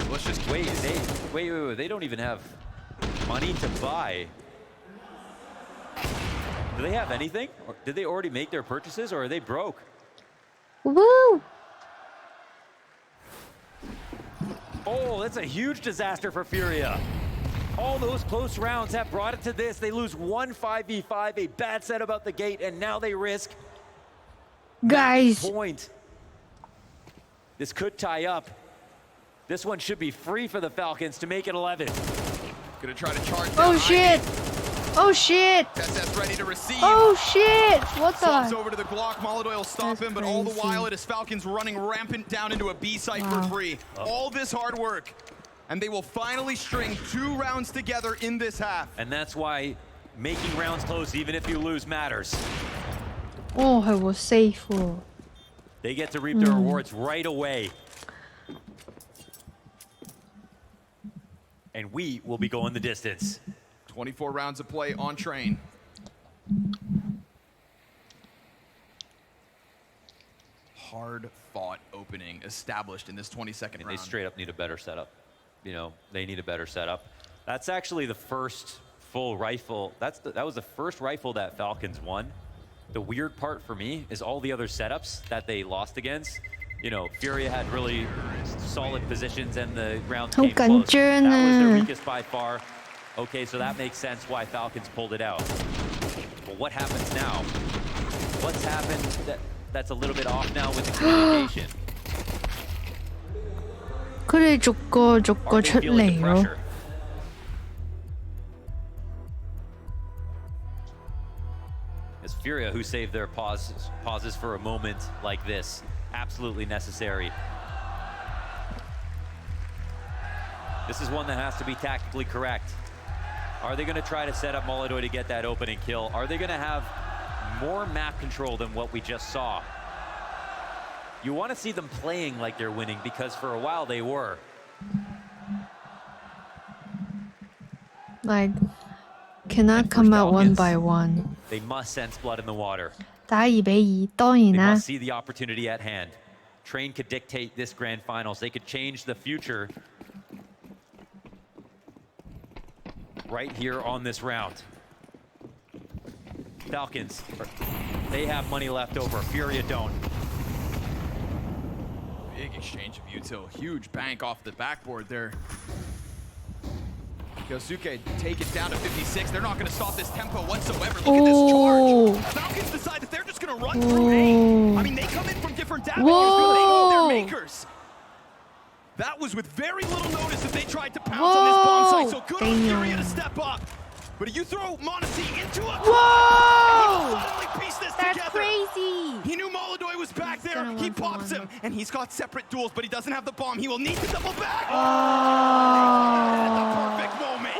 Let's just wait. Wait. They don't even have money to buy. Do they have anything? Or did they already make their purchases, or are they broke? Woo! Oh, that's a huge disaster for Furia. All those close rounds have brought it to this. They lose 1 5v5, a bad set about the gate, and now they risk guys point. This could tie up. This one should be free for the Falcons to make it 11. Gonna try to charge. Oh shit! Oh shit! Tess ready to receive. Oh shit! What the? Swaps over to the Glock. Molodoi will stop him, but all the while it is Falcons running rampant down into a B site for free. All this hard work, and they will finally string 2 rounds together in this half. And that's why making rounds close, even if you lose, matters. Oh, I was safe. They get to reap their rewards right away. And we will be going the distance. 24 rounds of play on train. Hard fought opening established in this 22nd round. They straight up need a better setup. You know, they need a better setup. That's actually the first full rifle. That was the first rifle that Falcons won. The weird part for me is all the other setups that they lost against. You know, Furia had really solid positions and the round came close. That was their weakest by far. Okay, so that makes sense why Falcons pulled it out. But what happens now? What's happened that's a little bit off now with the communication? 그래逐個出嚟咯。 It's Furia who saved their pauses for a moment like this. Absolutely necessary. This is one that has to be tactically correct. Are they going to try to set up Molodoi to get that opening kill? Are they going to have more map control than what we just saw? You want to see them playing like they're winning, because for a while they were. Like, cannot come out one by one. They must sense blood in the water. 打2比2，當然 They 啦。 must see the opportunity at hand. Train could dictate this grand finals. They could change the future right here on this round. Falcons, they have money left over. Furia don't. Big exchange of util. Huge bank off the backboard there. Yosuke take it down to 56. They're not going to stop this tempo whatsoever. Look at this charge. Falcons decide that they're just going to run through A. I mean, they come in from different avenues, but they know their makers. That was with very little notice that they tried to pounce on this bomb site, so good on Furia to step up. But you throw Monesi into a Whoa! and he will suddenly piece this That's together. crazy. He knew Molodoi was back there. He pops him, and he's got separate duels, but he doesn't have the bomb. He will need to double back. At the perfect moment.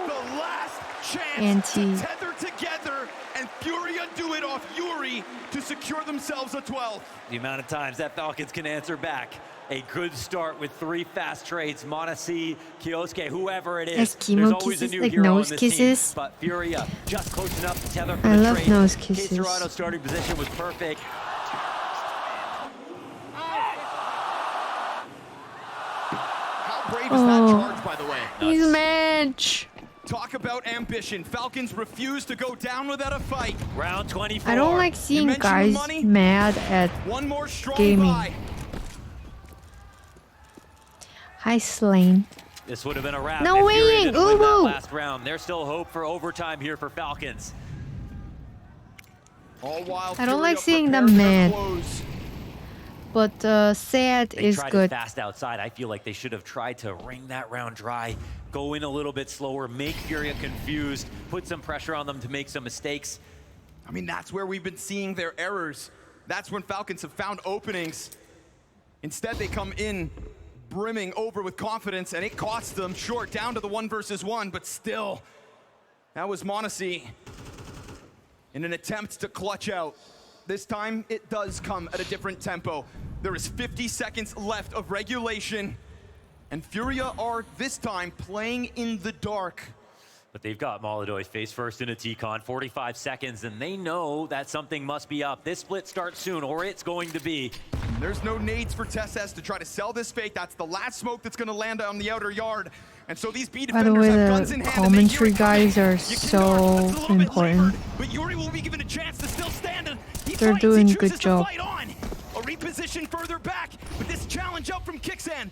The last chance to tether together, and Furia do it off Yuri to secure themselves a 12. The amount of times that Falcons can answer back. A good start with 3 fast trades. Monesi, Kyosuke, whoever it is. There's always a new hero on this team. But Furia just close enough to tether for the trade. I love nose kisses. Toronto's starting position was perfect. How brave is that charge, by the way? He's match. Talk about ambition. Falcons refuse to go down without a fight. Round 24. I don't like seeing guys mad at One more strong gaming. buy. Hi, Slane. This would have been a wrap. No if way, Furia didn't win that Ubu. last round. There's still hope for overtime here for Falcons. All while I don't Furia like seeing prepare them their mad. close. But sad They is tried good. it fast outside. I feel like they should have tried to wring that round dry, go in a little bit slower, make Furia confused, put some pressure on them to make some mistakes. I mean, that's where we've been seeing their errors. That's when Falcons have found openings. Instead, they come in brimming over with confidence, and it costs them short down to the 1 versus 1, but still, that was Monesi in an attempt to clutch out. This time, it does come at a different tempo. There is 50 seconds left of regulation, and Furia are, this time, playing in the dark. But they've got Molodoi face first in a T-Con, 45 seconds, and they know that something must be up. This split starts soon, or it's going to be. There's no nades for TeSeS to try to sell this fake. That's the last smoke that's going to land on the outer yard. And so these B By the defenders way, have guns in the hand. And they hear commentary it coming. guys are so important. But Yuri will be given a chance to still stand. And he They're fights, doing he a good chooses job. To fight on. A reposition further back. But this challenge up from Kixan.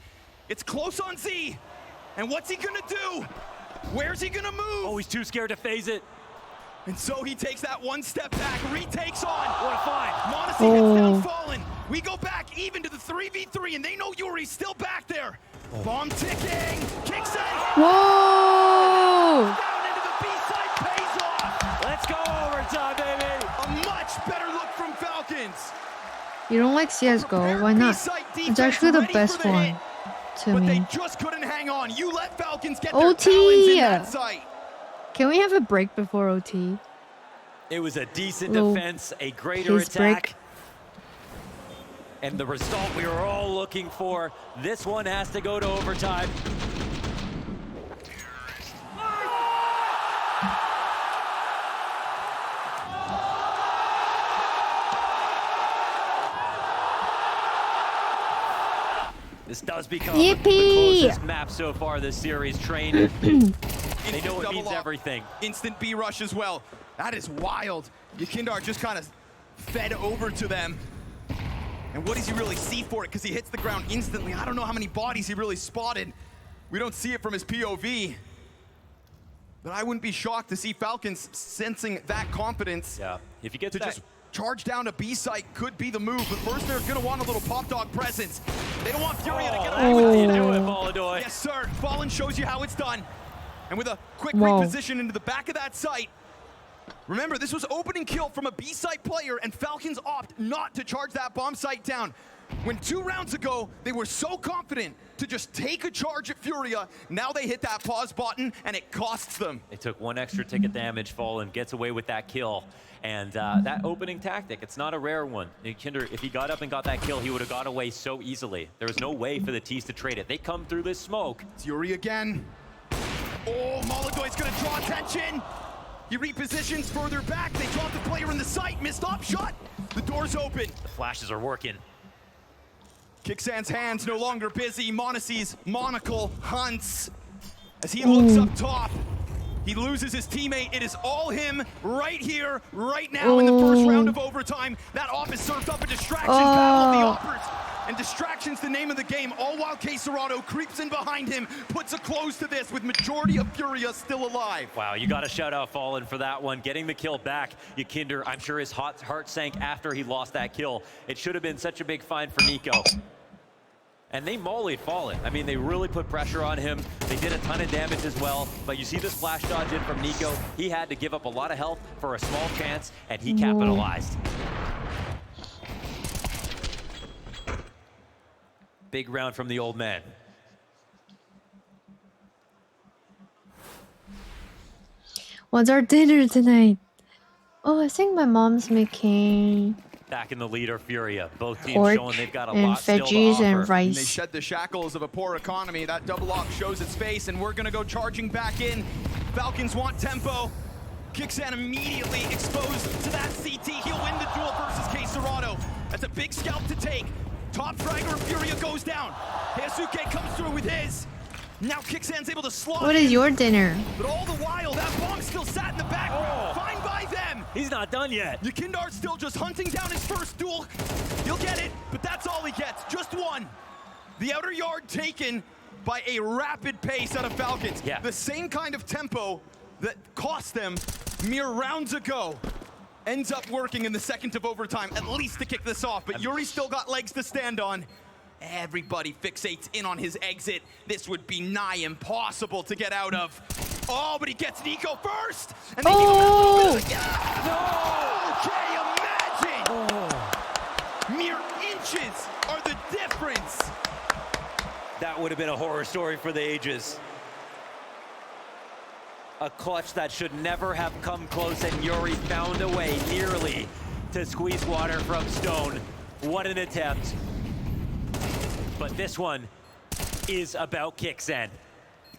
It's close on Z. And what's he going to do? Where's he going to move? Oh, he's too scared to phase it. And so he takes that one step back, retakes on. What a find. Monesi has down fallen. We go back even to the 3v3, and they know Yuri's still back there. Bomb ticking. Kicks in. Whoa! Down into the B-side, pays off. Let's go overtime, baby. A much better look from Falcons. You don't like CSGO? Why not? It's actually the best one to But me. they just couldn't hang on. You let Falcons get their OT! talons in that site. Can we have a break before OT? It was a decent Little defense, a greater pace attack. break. And the result we were all looking for. This one has to go to overtime. This does become the closest map so far this series. Train. They know it means everything. Instant B rush as well. That is wild. Yakindar just kind of fed over to them. And what does he really see for it? Because he hits the ground instantly. I don't know how many bodies he really spotted. We don't see it from his POV. But I wouldn't be shocked to see Falcons sensing that confidence. Yeah, if you get to that. just charge down to B site could be the move, but first they're gonna want a little pop dog presence. They don't want Furia to get away with it. Do it, Molodoy. Yes, sir. Fallen shows you how it's done. And with a quick reposition into the back of that site. Remember, this was opening kill from a B site player, and Falcons opt not to charge that bomb site down. When 2 rounds ago, they were so confident to just take a charge at Furia, now they hit that pause button, and it costs them. They took 1 extra tick of damage, Fallen gets away with that kill. And that opening tactic, it's not a rare one. Kinder, if he got up and got that kill, he would have got away so easily. There was no way for the T's to trade it. They come through this smoke. Fury again. Oh, Molodoy's gonna draw attention. He repositions further back. They drop the player in the sight. Missed op shot. The door's open. The flashes are working. Kixan's hands no longer busy. Monacy's monocle hunts as he looks up top. He loses his teammate. It is all him right here, right now in the first round of overtime. That off is served up a distraction battle of the offers. And distraction's the name of the game, all while Caserado creeps in behind him, puts a close to this with majority of Furia still alive. Wow, you got to shout out Fallen for that one. Getting the kill back. Yakinder, I'm sure his heart sank after he lost that kill. It should have been such a big find for Nico. And they mollied Fallen. I mean, they really put pressure on him. They did a ton of damage as well. But you see this flash dodge in from Nico. He had to give up a lot of health for a small chance, and he capitalized. Big round from the old man. What's our dinner tonight? Oh, I think my mom's making Back in the lead are Furia. Both teams pork showing they've got a and lot still to veggies offer. and And they rice. shed the shackles of a poor economy. That double lock shows its face, and we're gonna go charging back in. Falcons want tempo. Kixan immediately exposed to that CT. He'll win the duel versus Caserado. That's a big scalp to take. Top fragger of Furia goes down. Heisuke comes through with his. Now Kixan's able to slot What is in. your dinner? But all the while, that bomb still sat in the background. Fine by them. He's not done yet. Yakindar's still just hunting down his first duel. He'll get it, but that's all he gets. Just one. The outer yard taken by a rapid pace out of Falcons. Yeah. The same kind of tempo that cost them mere rounds ago ends up working in the second of overtime, at least to kick this off. But Yuri still got legs to stand on. Everybody fixates in on his exit. This would be nigh impossible to get out of. Oh, but he gets Nico first! And they give him a little bit of no! Can you imagine? Mere inches are the difference. That would have been a horror story for the ages. A clutch that should never have come close, and Yuri found a way nearly to squeeze water from Stone. What an attempt. But this one is about Kixan.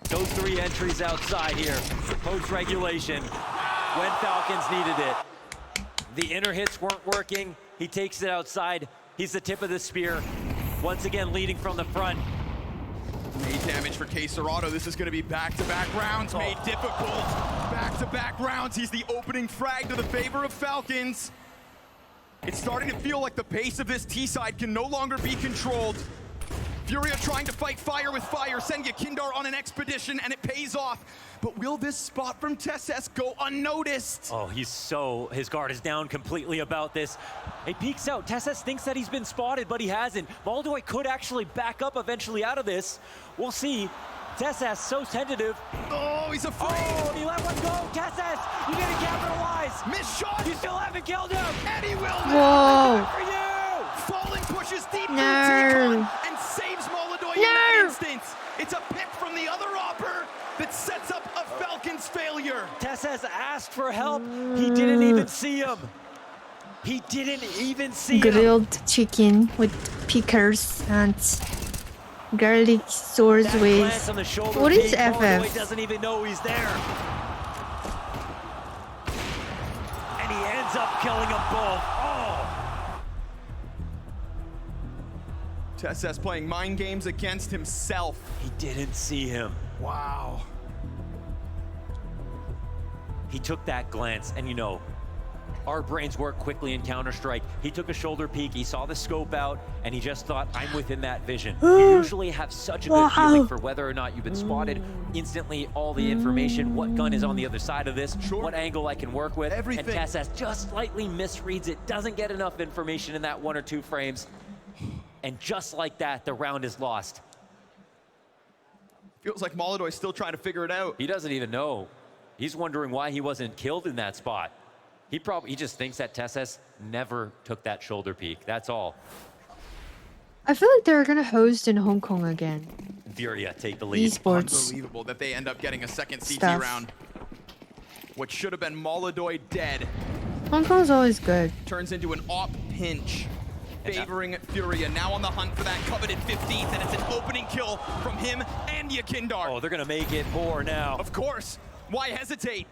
Those 3 entries outside here, post-regulation, when Falcons needed it. The inner hits weren't working. He takes it outside. He's the tip of the spear. Once again, leading from the front. Made damage for Caserado. This is going to be back-to-back rounds. Made difficult. Back-to-back rounds. He's the opening frag to the favor of Falcons. It's starting to feel like the pace of this T-side can no longer be controlled. Furia trying to fight fire with fire, send Yakindar on an expedition, and it pays off. But will this spot from Tesses go unnoticed? Oh, his guard is down completely about this. He peeks out. Tesses thinks that he's been spotted, but he hasn't. Molodoy could actually back up eventually out of this. We'll see. Tesses so tentative. Oh, he's afraid. Oh, he let one go. Tesses, you didn't capitalize. Missed shot. You still haven't killed him. And he will. Whoa. For you. Falling pushes deep through No. T-Con and saves Molodoy in that instance. It's a pick from the other opper that sets up a Falcons failure. Tesses asked for help. He didn't even see him. He didn't even see him. Grilled chicken with pickers and garlic sauce That with. glance on the shoulder What is peak, Molodoy FF? doesn't even know he's there. And he ends up killing them both. Oh. Tesses playing mind games against himself. He didn't see him. Wow. He took that glance, and you know, our brains work quickly in Counter-Strike. He took a shoulder peek, he saw the scope out, and he just thought, I'm within that vision. You usually have such a good feeling for whether or not you've been spotted. Instantly, all the information, what gun is on the other side of this, what angle I can work with. Everything. And TeSeS just slightly misreads it, doesn't get enough information in that 1 or 2 frames. And just like that, the round is lost. Feels like Molodoy's still trying to figure it out. He doesn't even know. He's wondering why he wasn't killed in that spot. He just thinks that TeSeS never took that shoulder peek. That's all. I feel like they're gonna host in Hong Kong again. Furia take the lead. Esports. Unbelievable that they end up getting a second CT Stuff. round. What should have been Molodoy dead Hong Kong's always good. turns into an op pinch, favoring Furia. Now on the hunt for that coveted 15th, and it's an opening kill from him and Yakindar. Oh, they're gonna make it more now. Of course. Why hesitate?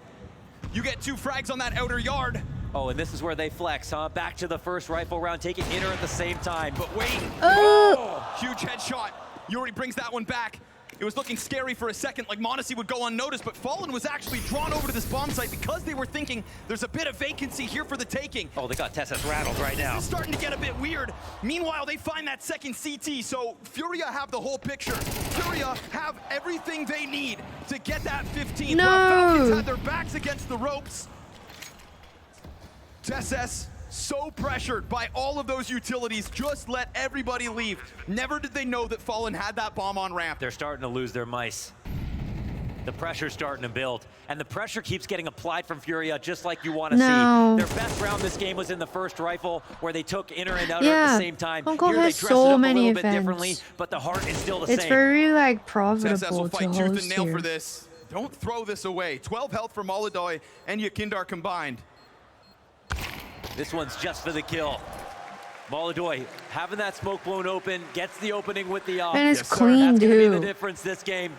You get 2 frags on that outer yard. Oh, and this is where they flex, huh? Back to the first rifle round, taking inner at the same time. But wait. Oh! Huge headshot. Yuri brings that one back. It was looking scary for a second, like m0NESY would go unnoticed, but Fallen was actually drawn over to this bomb site because they were thinking there's a bit of vacancy here for the taking. Oh, they got TeSeS rattled right now. This is starting to get a bit weird. Meanwhile, they find that second CT, so Furia have the whole picture. Furia have everything they need to get that 15th. No! While Falcons had their backs against the ropes. TeSeS so pressured by all of those utilities, just let everybody leave. Never did they know that Fallen had that bomb on ramp. They're starting to lose their mice. The pressure's starting to build, and the pressure keeps getting applied from Furia just like you want to No. see. Their best round this game was in the first rifle, where they took inner and outer Yeah, at the same time. Hong Kong Here they has dress so it up many a little bit events. differently, but the heart is still the It's same. very like TeSeS profitable will to fight tooth and host nail here. for this. Don't throw this away. 12 health for Molodoy and Yakindar combined. This one's just for the kill. Molodoy having that smoke blown open, gets the opening with the off. And it's Yes, sir. clean, That's gonna be the dude. difference this game.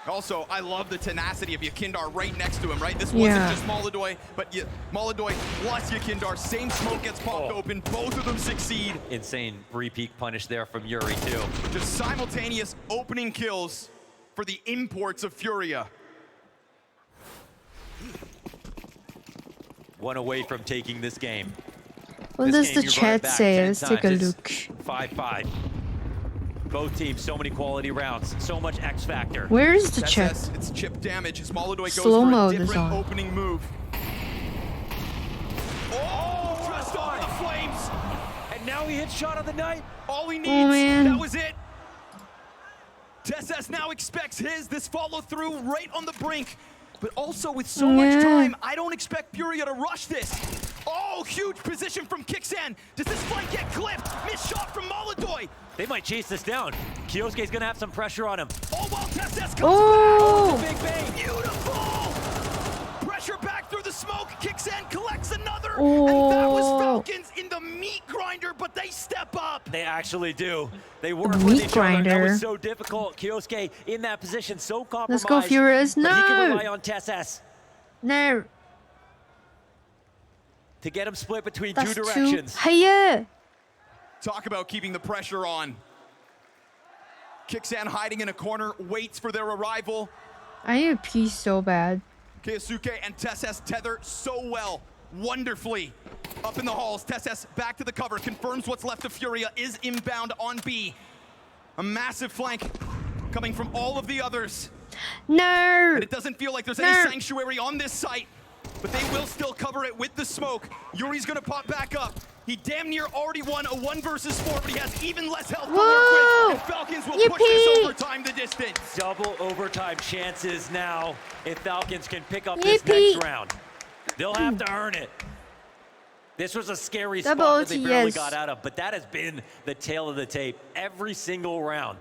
Also, I love the tenacity of Yakindar right next to him, right? This Yeah. wasn't just Molodoy, but Molodoy plus Yakindar. Same smoke gets popped open. Both of them succeed. Insane three-peak punish there from Yuri, too. Just simultaneous opening kills for the imports of Furia. One away from taking this game. What This does game, the you run it chat back say? 10 Let's take a times, look. it's 5-5. Both teams, so many quality rounds, so much X factor. Where is the chat? TeSeS, it's chip damage as Molodoy goes Slow for a mode is different on. opening move. Oh, just on the flames. And now he hits shot of the night. All he needs, man. that was it. TeSeS now expects this follow through right on the brink. But also with so much time, I don't expect Furia to rush this. Oh, huge position from Kixan. Does this fight get clipped? Missed shot from Molodoy. They might chase this down. Kyosuke's gonna have some pressure on him. Oh, while TeSeS comes Oh! back. Big bang. Beautiful. Pressure back through the smoke. Kixan collects another. And that was Oh. Falcons in the meat grinder, but they step up. They actually do. They work The with meat each other. That grinder. was so difficult. Kyosuke in that position, so compromised. Let's go, Furious. But he can No! rely on TeSeS No, to get him split between that's two too directions. higher. Talk about keeping the pressure on. Kixan hiding in a corner, waits for their arrival. I need a pee so bad. Keisuke and TeSeS tether so well, wonderfully. Up in the halls, TeSeS back to the cover, confirms what's left of Furia is inbound on B. A massive flank coming from all of the others. No! And it doesn't feel like there's any No. sanctuary on this site, but they will still cover it with the smoke. Yuri's gonna pop back up. He damn near already won a 1 versus 4, but he has even less health to work Whoa! with. And Falcons will push this overtime the distance. Double overtime chances now if Falcons can pick up Yippee! this next round. They'll have to earn it. This was a scary Double spot that they barely yes. got out of, but that has been the tail of the tape. Every single round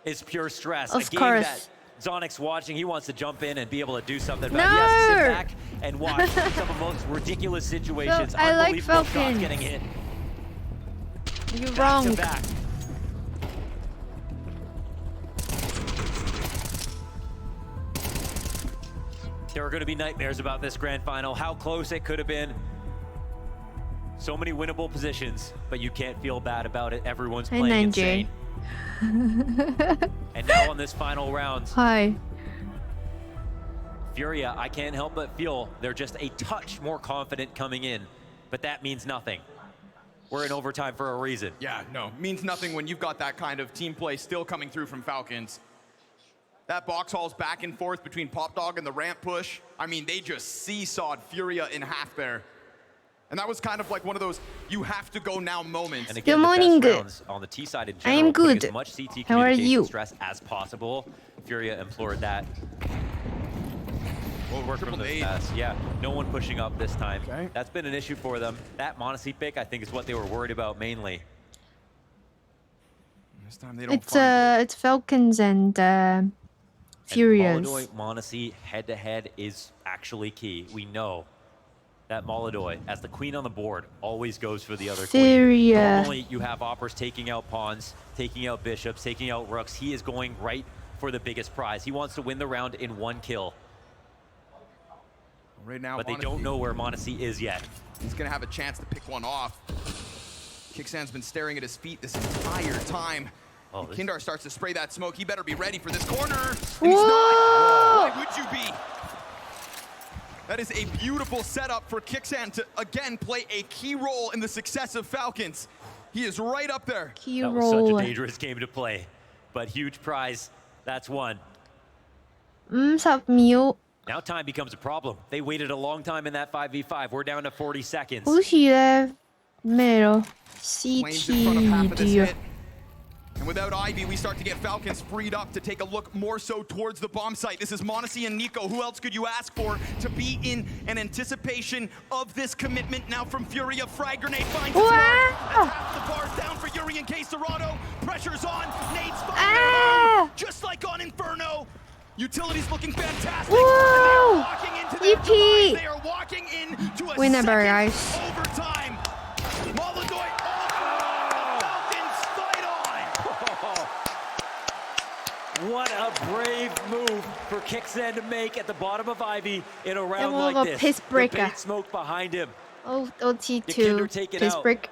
is pure stress. Of a game course. that Zonic's watching, he wants to jump in and be able to do something, but No! he has to sit back and watch some of the most ridiculous situations. I like Unbelievable shots Falcons. getting hit. You're Back wrong. to back. There are going to be nightmares about this grand final, how close it could have been. So many winnable positions, but you can't feel bad about it. Everyone's Hey, playing 9J. insane. And now on this final round, Hi. Furia, I can't help but feel they're just a touch more confident coming in, but that means nothing. We're in overtime for a reason. Yeah, no, means nothing when you've got that kind of team play still coming through from Falcons. That box haul's back and forth between Popdog and the ramp push. I mean, they just seesawed Furia in half there. And that was kind of like one of those you have to go now moments. And again, good morning. the best rounds on the T side in general, I am good. as much CT How are communication you? stress as possible. Furia implored that. We'll work from the pass. Yeah, no one pushing up this time. Okay. That's been an issue for them. That Monacy pick, I think, is what they were worried about mainly. This time they don't It's Falcons and Furias. Molodoy Monacy head-to-head is actually key. We know that Molodoy, as the queen on the board, always goes for the other queen. Normally, you have Oppers taking out pawns, taking out bishops, taking out rooks. He is going right for the biggest prize. He wants to win the round in one kill. Right now, but they don't know where Monacy is yet. He's going to have a chance to pick one off. Kicksan's been staring at his feet this entire time. Oh, Kindar starts to spray that smoke. He better be ready for this corner. And he's not. Why would you be? That is a beautiful setup for Kicksan to, again, play a key role in the success of Falcons. He is right up there. That was such a dangerous game to play, but huge prize. That's one. Now time becomes a problem. They waited a long time in that 5v5. We're down to 40 seconds. Flames in front of half of this hit. And without Ivy, we start to get Falcons freed up to take a look more so towards the bomb site. This is Monacy and Nico. Who else could you ask for to be in an anticipation of this commitment now from Furia? Frag grenade finds its mark. That's half the bars down for Yuri and K-Serrano. Pressure's on. Nade's firing. Just like on Inferno. Utility's looking fantastic. And they are walking into their demise. They are walking into a second overtime. Molodoy. What a brave move for Kicksan to make at the bottom of Ivy in a round like this. Piss breaker. The bait smoke behind him. Oh, OT2. Piss break.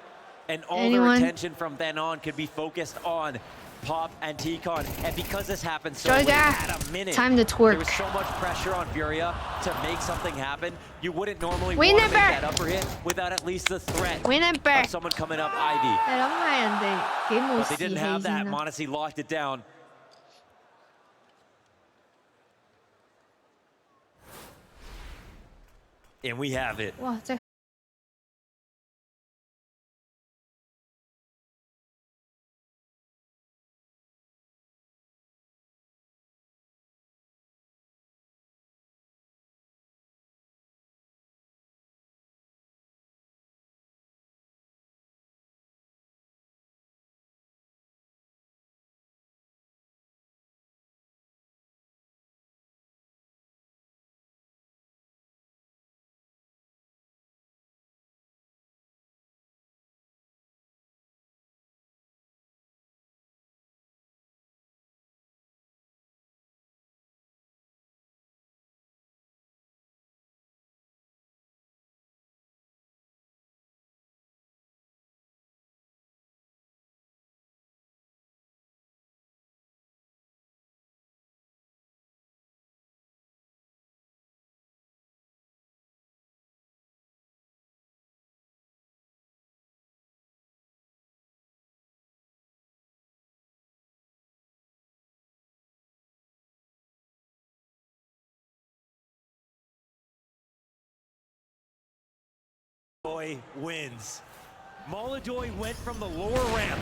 And all their attention from then on could be focused on Pop and T-Con. And because this happened so late at a minute, time to twerk. there was so much pressure on Furia to make something happen. You wouldn't normally want to make that upper hit without at least the threat of someone coming up Ivy. But they didn't have that. Monacy locked it down. And we have it. Molodoy wins. Molodoy went from the lower ramp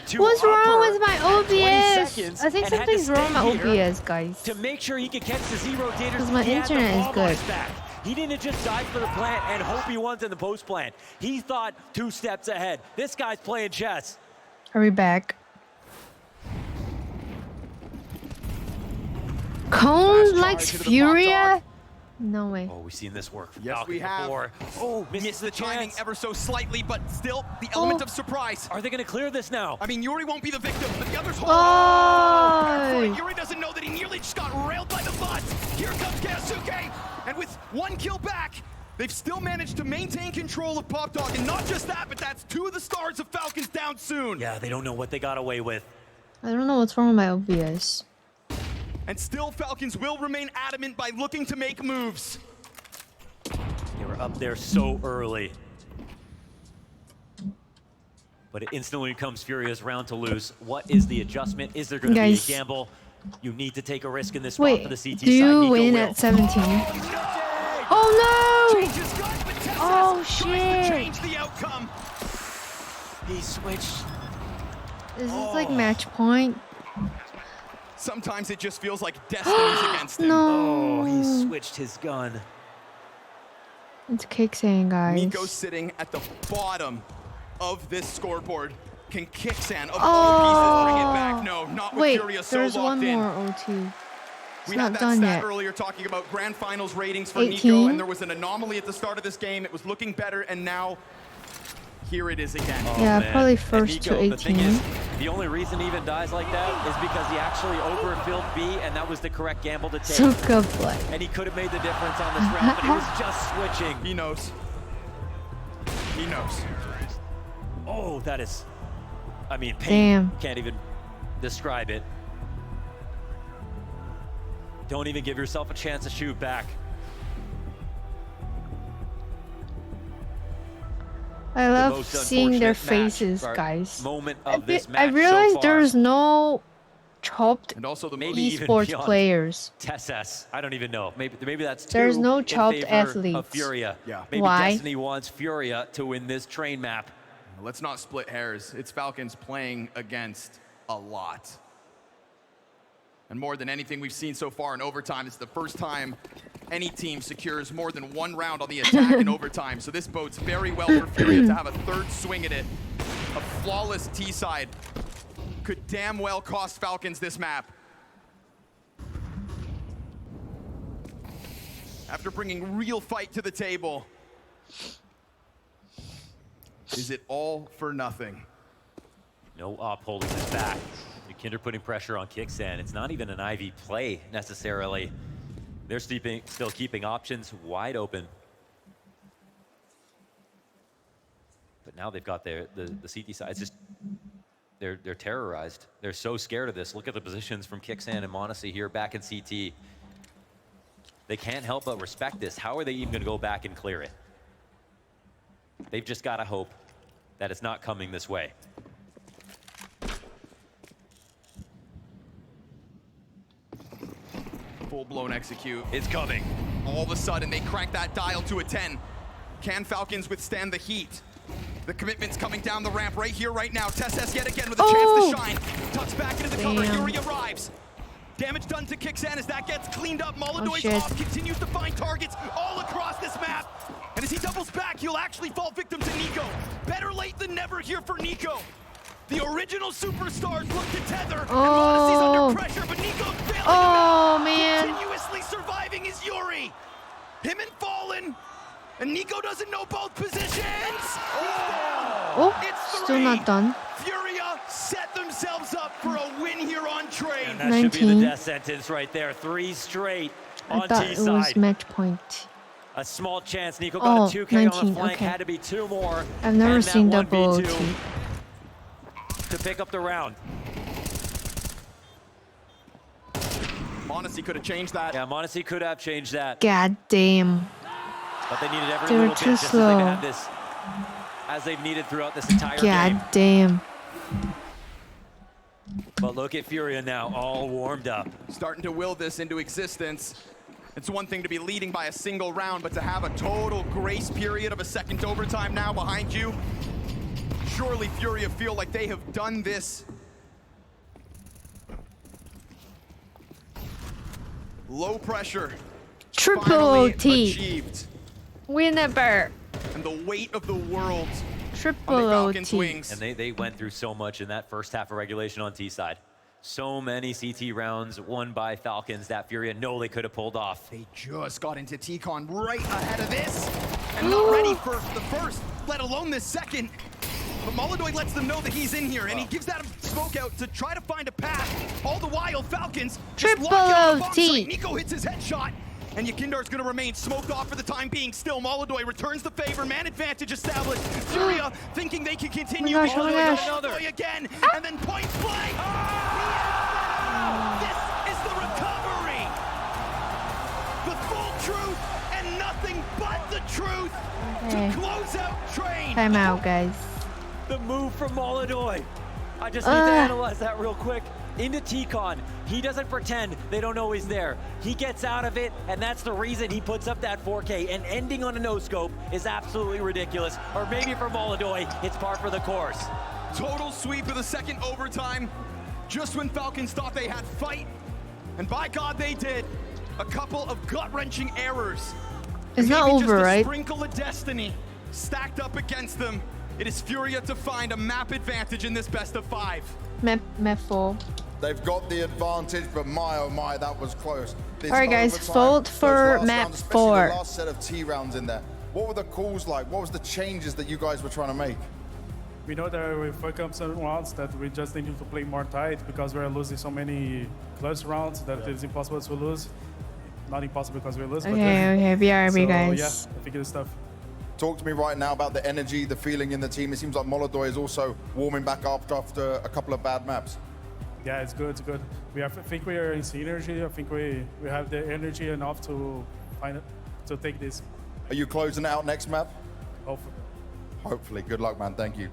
to What's wrong with my 20 OBS? seconds I think and had to something's wrong with my stay here OBS, guys. to make sure he could catch the zero daters. Because my He had the internet is bomb good. on his back. He didn't just dive for the plant and hope he won in the post plant. He thought 2 steps ahead. This guy's playing chess. Hurry back. Cone likes Furia? No way. Oh, we've seen this work from Yes, Falcon we have. before. Oh, missed the timing chance. ever so slightly, but still the element of surprise. Are they going to clear this now? I mean, Yuri won't be the victim, but the others hold Oh! Yuri doesn't know that he nearly just got railed by the bots. Here comes Keisuke, and with 1 kill back, they've still managed to maintain control of Popdog, and not just that, but that's 2 of the stars of Falcons down soon. Yeah, they don't know what they got away with. I don't know what's wrong with my OBS. And still, Falcons will remain adamant by looking to make moves. They were up there so early. But it instantly becomes Furia's round to lose. What is the adjustment? Is there going to be a gamble? You need to take a risk in this spot for the CT side. Do you win at 17? Oh no! Oh shit! He switched. Is this like match point? Sometimes it just feels like destiny's against him. No. Oh, he switched his gun. It's Kixan, guys. Nico sitting at the bottom of this scoreboard. Can Kixan of all pieces bring it back? No, not with Furia so there's locked in. one more O2. It's We not had that done stat yet. earlier talking about grand finals ratings for 18. Nico, and there was an anomaly at the start of this game. It was looking better, and now here it is again. Yeah, man. probably And first to Nico, the thing 18. is, the only reason he even dies like that is because he actually overfilled B, and that was the correct gamble to take. So good play. And he could have made the difference on this round, but he was just switching. He knows. He knows. Oh, that is... I mean, pain. Damn. Can't even describe it. Don't even give yourself a chance to shoot back. I love most seeing their unfortunate match, faces, or guys. moment of I this match realized so far. there's no chopped And also the Maybe even esports beyond players. TSS. I don't even know. Maybe that's There's two no in chopped favor athletes. Of Furia. Yeah. Maybe Why? Destiny wants Furia to win this train map. Let's not split hairs. It's Falcons playing against a lot. And more than anything we've seen so far in overtime, it's the first time any team secures more than one round on the attack in overtime. So this bodes very well for Furia to have a third swing at it. A flawless T-side could damn well cost Falcons this map. After bringing real fight to the table, is it all for nothing? No op holding this back. Kinder putting pressure on Kixan. It's not even an IV play necessarily. They're still keeping options wide open. But now they've got the CT side. It's just they're terrorized. They're so scared of this. Look at the positions from Kixan and m0NESY here back in CT. They can't help but respect this. How are they even going to go back and clear it? They've just got to hope that it's not coming this way. Full-blown execute. It's coming. All of a sudden, they crank that dial to a 10. Can Falcons withstand the heat? The commitment's coming down the ramp right here, right now. TSS yet again with a chance to shine. Tucks back into the cover. Yuri arrives. Damage done to Kixan as that gets cleaned up. Molodoy's off, continues to find targets all across this map. And as he doubles back, he'll actually fall victim to Nico. Better late than never here for Nico. The original superstars look to tether, and m0NESY's under pressure, but Nico's failing him out. Man. Continuously surviving is Yuri. Him and Fallen, and Nico doesn't know both positions. Oh, still not done. Furia set themselves up for a win here on Train. And that should be the death sentence right there. 3 straight I on thought T it was side. match point. A small chance. Nico got a 2K on 19, the flank. okay. Had to be 2 more. I've never and seen that double 1v2 OT. to pick up the round. m0NESY could have changed that. Yeah, m0NESY could have changed that. God damn. But they needed every They were little bit too just as slow. they've had this, as they've needed throughout this entire God game. damn. But look at Furia now, all warmed up. Starting to will this into existence. It's one thing to be leading by a single round, but to have a total grace period of a second overtime now behind you, surely Furia feel like they have done this. Low pressure. Triple finally OT. achieved. Winner. And the weight of the world Triple on the Falcons' OT. wings. And they went through so much in that first half of regulation on T side. So many CT rounds won by Falcons that Furia know they could have pulled off. They just got into T-Con right ahead of this and not ready for the first, let alone this second. But Molodoy lets them know that he's in here, and he gives that smoke out to try to find a path. All the while, Falcons just lock in on the bomb site. Nico hits his headshot, and Yakindar's going to remain smoked off for the time being. Still, Molodoy returns the favor, man advantage established. Furia thinking they can continue. Oh my gosh, oh my gosh. Molodoy again, and then point blank. This is the recovery. but the truth Okay. to close out Train. Time out, guys. The move from Molodoi. I just need to analyze that real quick. Into T-Con, he doesn't pretend they don't know he's there. He gets out of it, and that's the reason he puts up that 4K. And ending on a no-scope is absolutely ridiculous. Or maybe for Molodoi, it's par for the course. Total sweep of the second overtime. Just when Falcons thought they had fight, and by God they did. A couple of gut-wrenching errors. It's not Maybe over, just a right? sprinkle of destiny stacked up against them. It is Furia to find a map advantage in this best of 5. Map 4. They've got the advantage, but my oh my, that was close. All right, guys, vote for map 4. The last set of T rounds in there. What were the calls like? What was the changes that you guys were trying to make? We know that we fuck up some rounds that we just need to play more tight because we're losing so many close rounds that it's impossible to lose. Not impossible because we lose. Okay, BRB, so, guys. Yeah, I think it's tough. Talk to me right now about the energy, the feeling in the team. It seems like Molodoi is also warming back up after a couple of bad maps. Yeah, it's good. It's good. I think we are in synergy. I think we have the energy enough to take this. Are you closing out next map? Hopefully. Hopefully. Good luck, man. Thank you.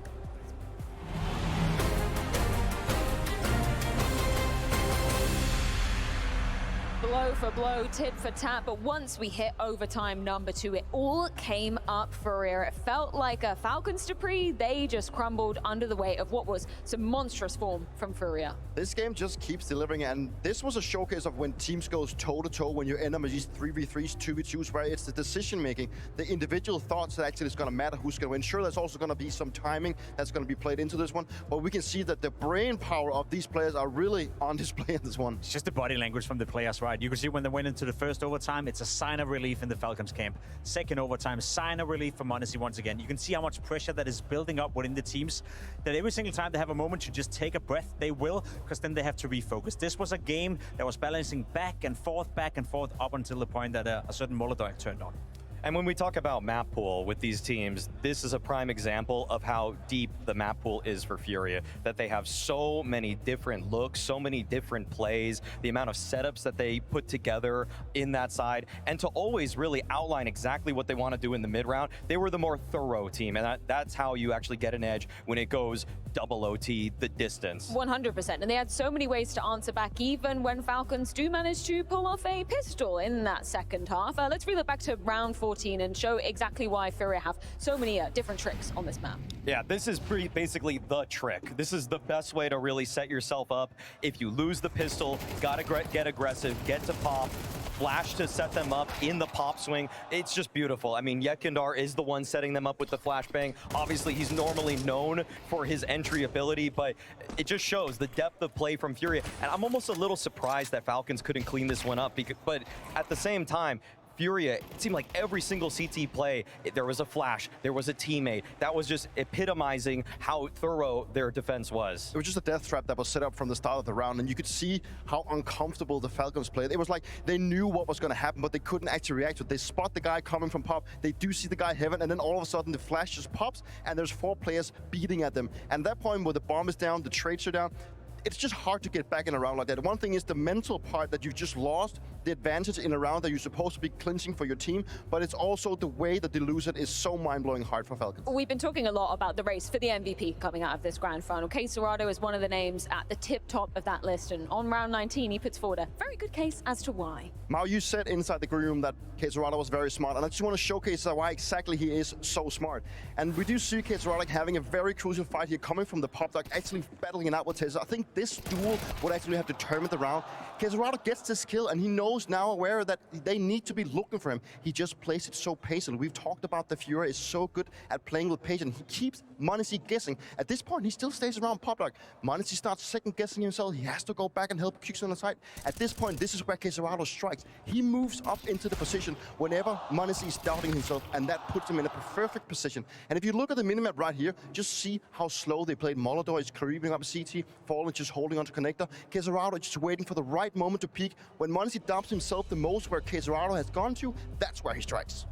Blow for blow, tit for tat, but once we hit overtime number 2, it all came up for rear. It felt like a Falcons Dupree. They just crumbled under the weight of what was some monstrous form from Furia. This game just keeps delivering, and this was a showcase of when teams goes toe-to-toe, when you end up with these 3v3s, 2v2s, where it's the decision-making, the individual thoughts that actually is going to matter who's going to win. Sure, there's also going to be some timing that's going to be played into this one, but we can see that the brain power of these players are really on display in this one. It's just the body language from the players, right? You can see when they went into the first overtime, it's a sign of relief in the Falcons camp. Second overtime, sign of relief for m0NESY once again. You can see how much pressure that is building up within the teams, that every single time they have a moment to just take a breath, they will, because then they have to refocus. This was a game that was balancing back and forth, up until the point that a certain Molodoi turned on. And when we talk about map pool with these teams, this is a prime example of how deep the map pool is for Furia, that they have so many different looks, so many different plays, the amount of setups that they put together in that side, and to always really outline exactly what they want to do in the mid-round. They were the more thorough team, and that's how you actually get an edge when it goes double OT, the distance. 100%, and they had so many ways to answer back, even when Falcons do manage to pull off a pistol in that second half. Let's relook back to round 14 and show exactly why Furia have so many different tricks on this map. Yeah, this is basically the trick. This is the best way to really set yourself up. If you lose the pistol, gotta get aggressive, get to pop, flash to set them up in the pop swing. It's just beautiful. I mean, Yekindar is the one setting them up with the flashbang. Obviously, he's normally known for his entry ability, but it just shows the depth of play from Furia. And I'm almost a little surprised that Falcons couldn't clean this one up, but at the same time, Furia, it seemed like every single CT play, there was a flash, there was a teammate. That was just epitomizing how thorough their defense was. It was just a death trap that was set up from the start of the round, and you could see how uncomfortable the Falcons played. It was like they knew what was going to happen, but they couldn't actually react to it. They spot the guy coming from pop, they do see the guy heaven, and then all of a sudden the flash just pops, and there's 4 players beating at them. And at that point, where the bomb is down, the trades are down, it's just hard to get back in a round like that. One thing is the mental part that you've just lost, the advantage in a round that you're supposed to be clinching for your team, but it's also the way that they lose it is so mind-blowing hard for Falcons. We've been talking a lot about the race for the MVP coming out of this grand final. Caserado is one of the names at the tip top of that list, and on round 19 he puts forward a very good case as to why. Mao, you said inside the green room that Caserado was very smart, and I just want to showcase why exactly he is so smart. And we do see Caserado having a very crucial fight here, coming from the pop dock, actually battling it out with Taser. I think this duel would actually have determined the round. Caserado gets this kill, and he knows now aware that they need to be looking for him. He just plays it so patiently. We've talked about the Furia is so good at playing with patience. He keeps m0NESY guessing. At this point, he still stays around pop dock. m0NESY starts second guessing himself. He has to go back and help Kicks on the side. At this point, this is where Caserado strikes. He moves up into the position whenever m0NESY is doubting himself, and that puts him in a perfect position. And if you look at the minimap right here, just see how slow they played. Molodoi is creeping up CT, Fallen just holding onto connector. Caserado just waiting for the right moment to peak. When m0NESY dumps himself the most where Caserado has gone to, that's where he strikes.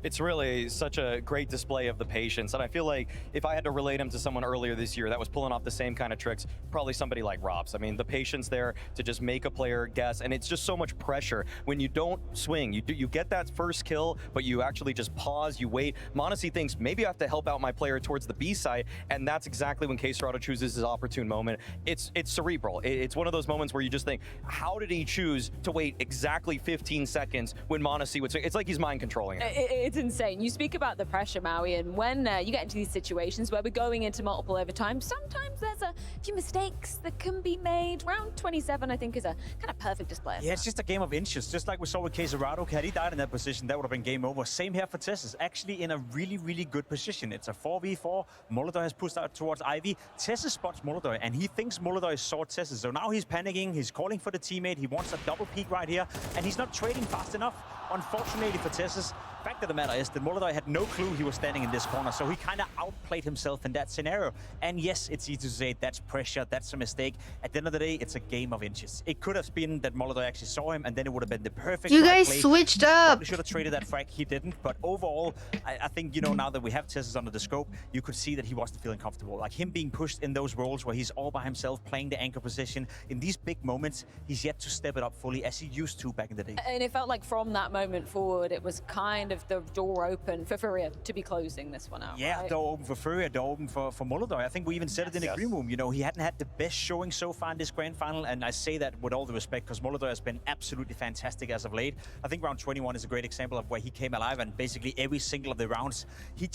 It's really such a great display of the patience. And I feel like if I had to relate him to someone earlier this year that was pulling off the same kind of tricks, probably somebody like Robs. I mean, the patience there to just make a player guess. And it's just so much pressure when you don't swing. You get that first kill, but you actually just pause, you wait. m0NESY thinks maybe I have to help out my player towards the B side. And that's exactly when kSCERATO chooses his opportune moment. It's cerebral. It's one of those moments where you just think, how did he choose to wait exactly 15 seconds when m0NESY would swing? It's like he's mind controlling it. It's insane. You speak about the pressure, Maui, and when you get into these situations where we're going into multiple overtime, sometimes there's a few mistakes that can be made. Round 27, I think, is a kind of perfect display. Yeah, it's just a game of inches, just like we saw with kSCERATO. Had he died in that position, that would have been game over. Same here for TeSeS, actually in a really, really good position. It's a 4v4. Molotov has pushed out towards Ivy. TeSeS spots Molotov, and he thinks Molotov saw TeSeS. So now he's panicking, he's calling for the teammate, he wants a double peek right here, and he's not trading fast enough. Unfortunately for TeSeS, fact of the matter is that Molotov had no clue he was standing in this corner, so he kind of outplayed himself in that scenario. And yes, it's easy to say that's pressure, that's a mistake. At the end of the day, it's a game of inches. It could have been that Molotov actually saw him, and then it would have been the perfect You guys play. switched up. Probably should have traded that frag, he didn't. But overall, I think, you know, now that we have TeSeS under the scope, you could see that he wasn't feeling comfortable. Like him being pushed in those roles where he's all by himself playing the anchor position. In these big moments, he's yet to step it up fully as he used to back in the day. And it felt like from that moment forward, it was kind of the door open for Furia to be closing this one out. Yeah, right? door open for Furia, door open for Molotov. I think we even said it in the green room. You know, he hadn't had the best showing so far in this grand final, and I say that with all the respect because Molotov has been absolutely fantastic as of late. I think round 21 is a great example of where he came alive, and basically every single of the rounds, he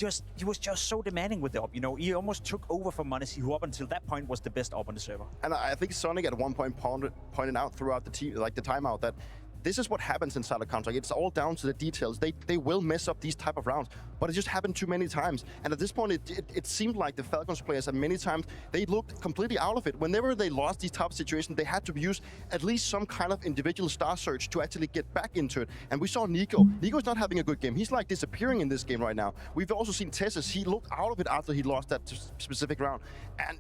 was just so demanding with the op. You know, he almost took over from m0NESY, who up until that point was the best op on the server. And I think Sonic at one point pointed out throughout the timeout that this is what happens inside a Counter. It's all down to the details. They will mess up these type of rounds, but it just happened too many times. And at this point, it seemed like the Falcons players, at many times, they looked completely out of it. Whenever they lost these type of situations, they had to use at least some kind of individual star search to actually get back into it. And we saw Nico. Nico's not having a good game. He's like disappearing in this game right now. We've also seen TeSeS. He looked out of it after he lost that specific round. And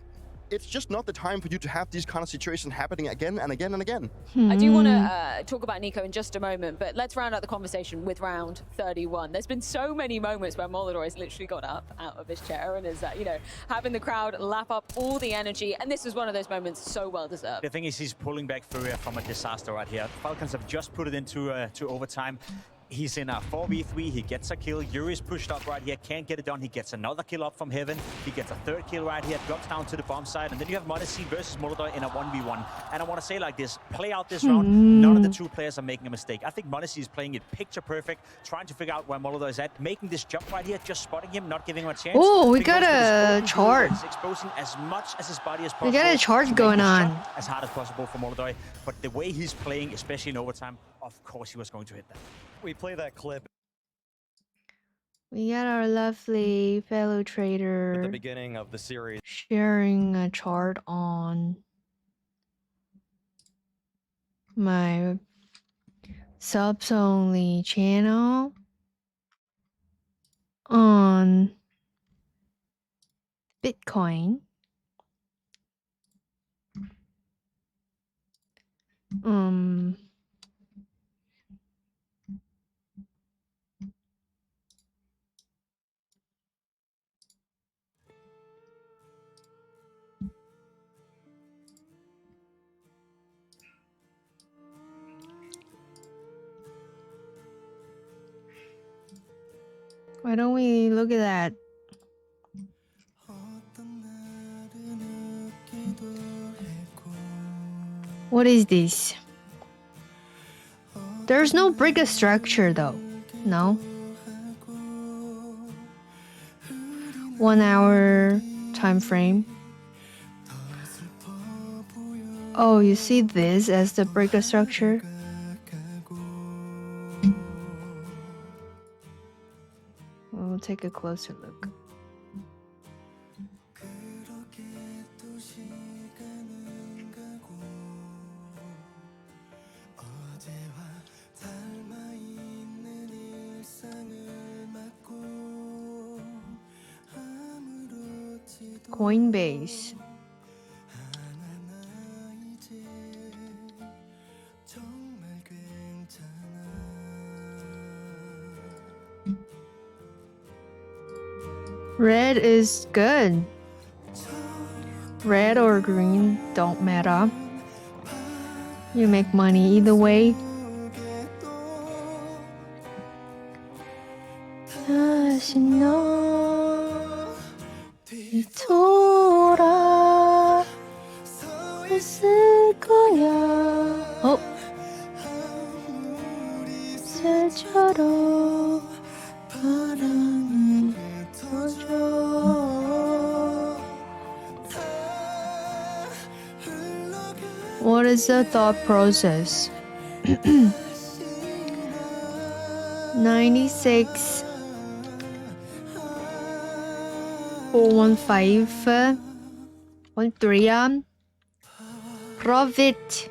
it's just not the time for you to have these kind of situations happening again and again and again. I do want to talk about Nico in just a moment, but let's round out the conversation with round 31. There's been so many moments where Molotov has literally got up out of his chair and is, you know, having the crowd lap up all the energy, and this was one of those moments so well deserved. The thing is, he's pulling back Furia from a disaster right here. Falcons have just put it into to overtime. He's in a 4v3, he gets a kill, Yuri's pushed up right here, can't get it done, he gets another kill up from Heaven, he gets a third kill right here, drops down to the bomb side, and then you have m0NESY versus Molotov in a 1v1. And I want to say like this, play out this round, none of the two players are making a mistake. I think m0NESY is playing it picture perfect, trying to figure out where Molotov is at, making this jump right here, just spotting him, not giving him a chance. Oh, we got a charge. Exposing as much as his body as possible. We got a charge going on. As hard as possible for Molotov, but the way he's playing, especially in overtime, of course he was going to hit that. We play that clip. We got our lovely fellow At trader the beginning of the series. sharing a chart on my subs only channel on Bitcoin. Why don't we look at that? What is this? There's no brick structure though. No. 1 hour time frame. Oh, you see this as the brick structure? We'll take a closer look. Coinbase. Red is good. Red or green don't matter. You make money either way. 다시 너 돌아 있을 거야. 어? 새처럼 바람이 터져. What is the thought process? 96 415 13 Profit.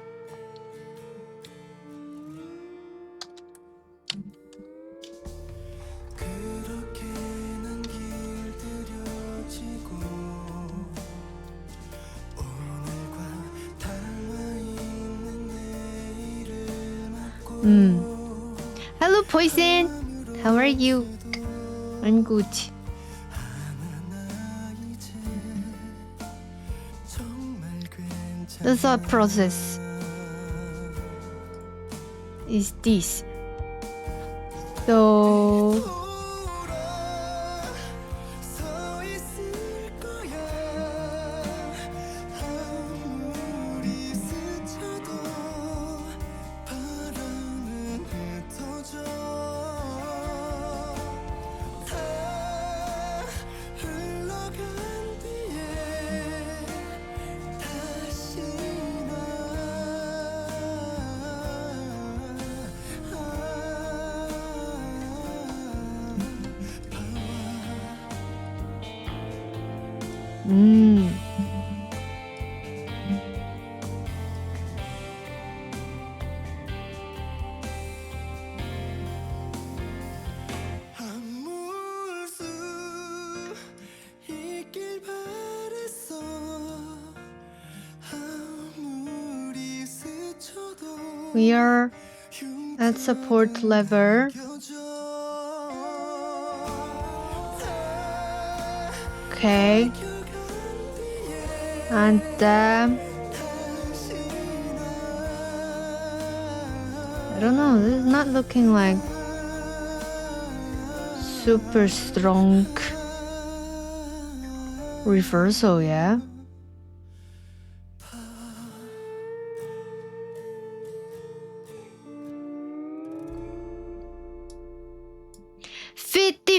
Hello, Poison. How are you? I'm good. The thought process is this. So we are at support level. Okay. And I don't know, this is not looking like super strong reversal, yeah?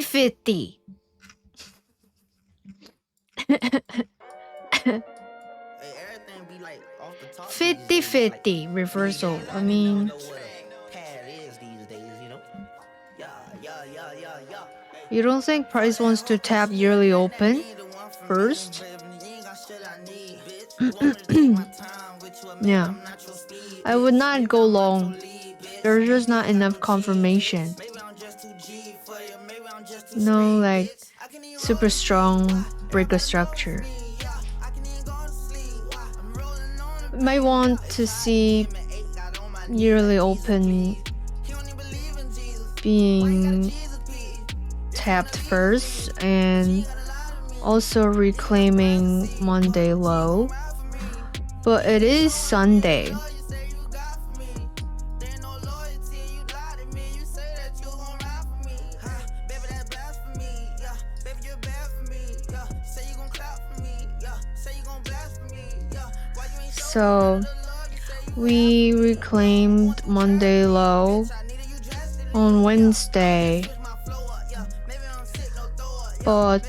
Fifty. 50-50 reversal. I mean, you don't think Price wants to tap yearly open first? Yeah, I would not go long. There's just not enough confirmation. No, like super strong breaker structure. Might want to see yearly open being tapped first and also reclaiming Monday low, but it is Sunday. So we reclaimed Monday low on Wednesday, but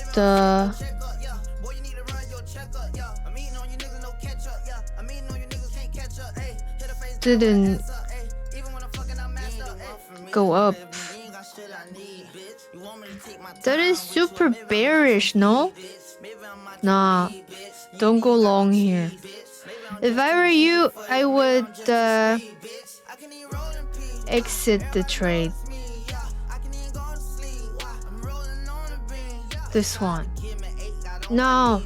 didn't go up. That is super bearish, no? Nah, don't go long here. If I were you, I would exit the trade. This one. No.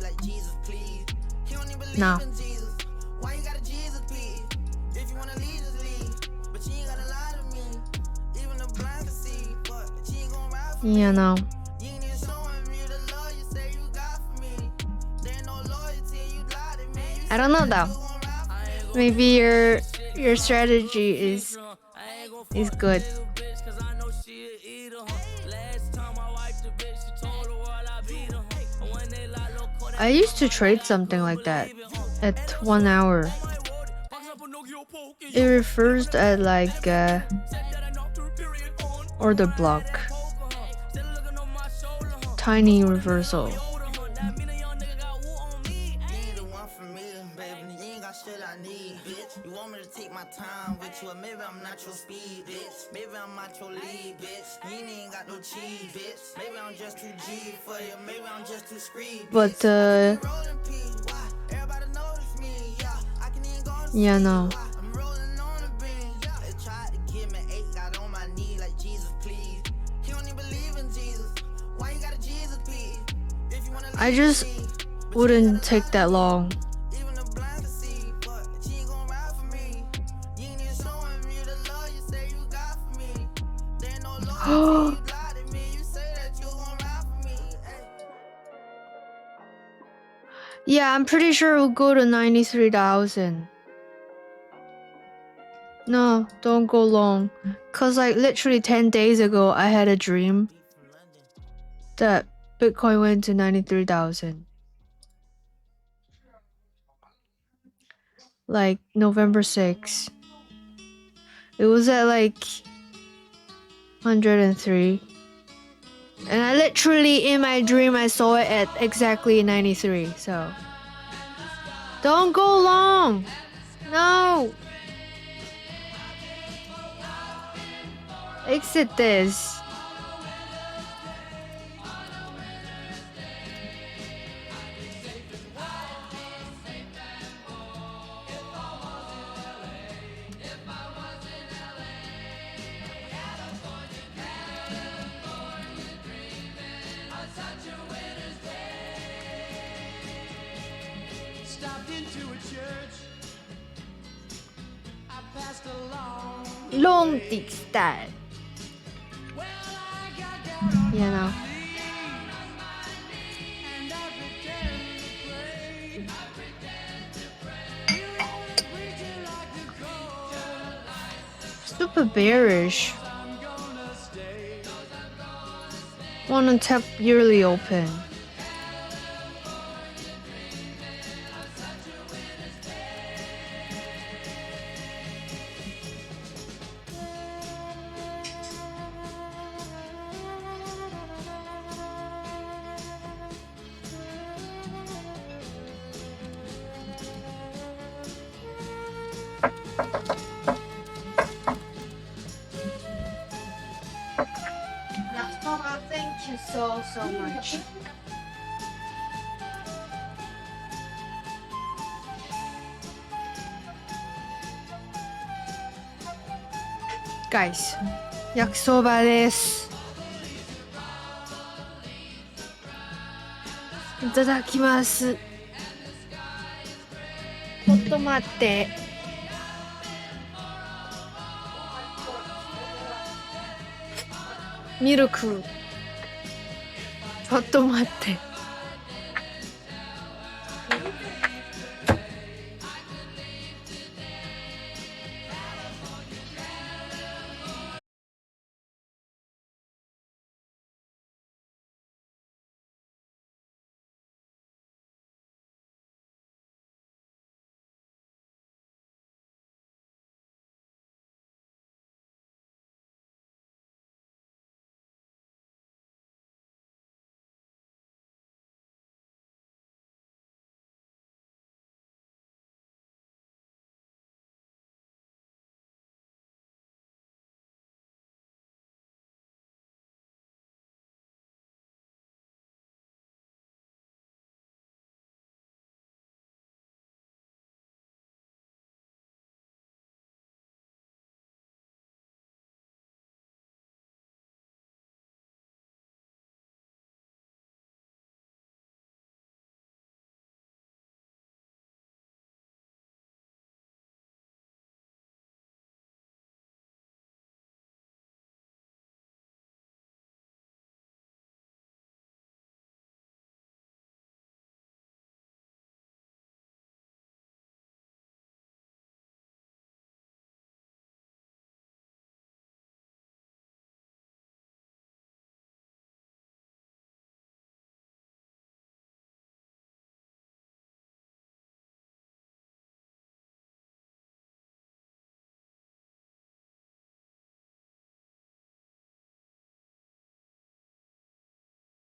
No. Yeah, no. I don't know though. Maybe your strategy is good. I used to trade something like that at 1 hour. It refers at like order block. Tiny reversal. But yeah, no. I just wouldn't take that long. Yeah, I'm pretty sure we'll go to 93,000. No, don't go long. Cause like literally 10 days ago, I had a dream that Bitcoin went to 93,000. Like November 6th. It was at like 103. And I literally, in my dream, I saw it at exactly 93, so. Don't go long! No! Exit this. Long distance. You know. Super bearish. Wanna tap yearly open. Thank you so much. Guys, 焼きそばです。いただきます。ちょっと待って。ミルク。ちょっと待って。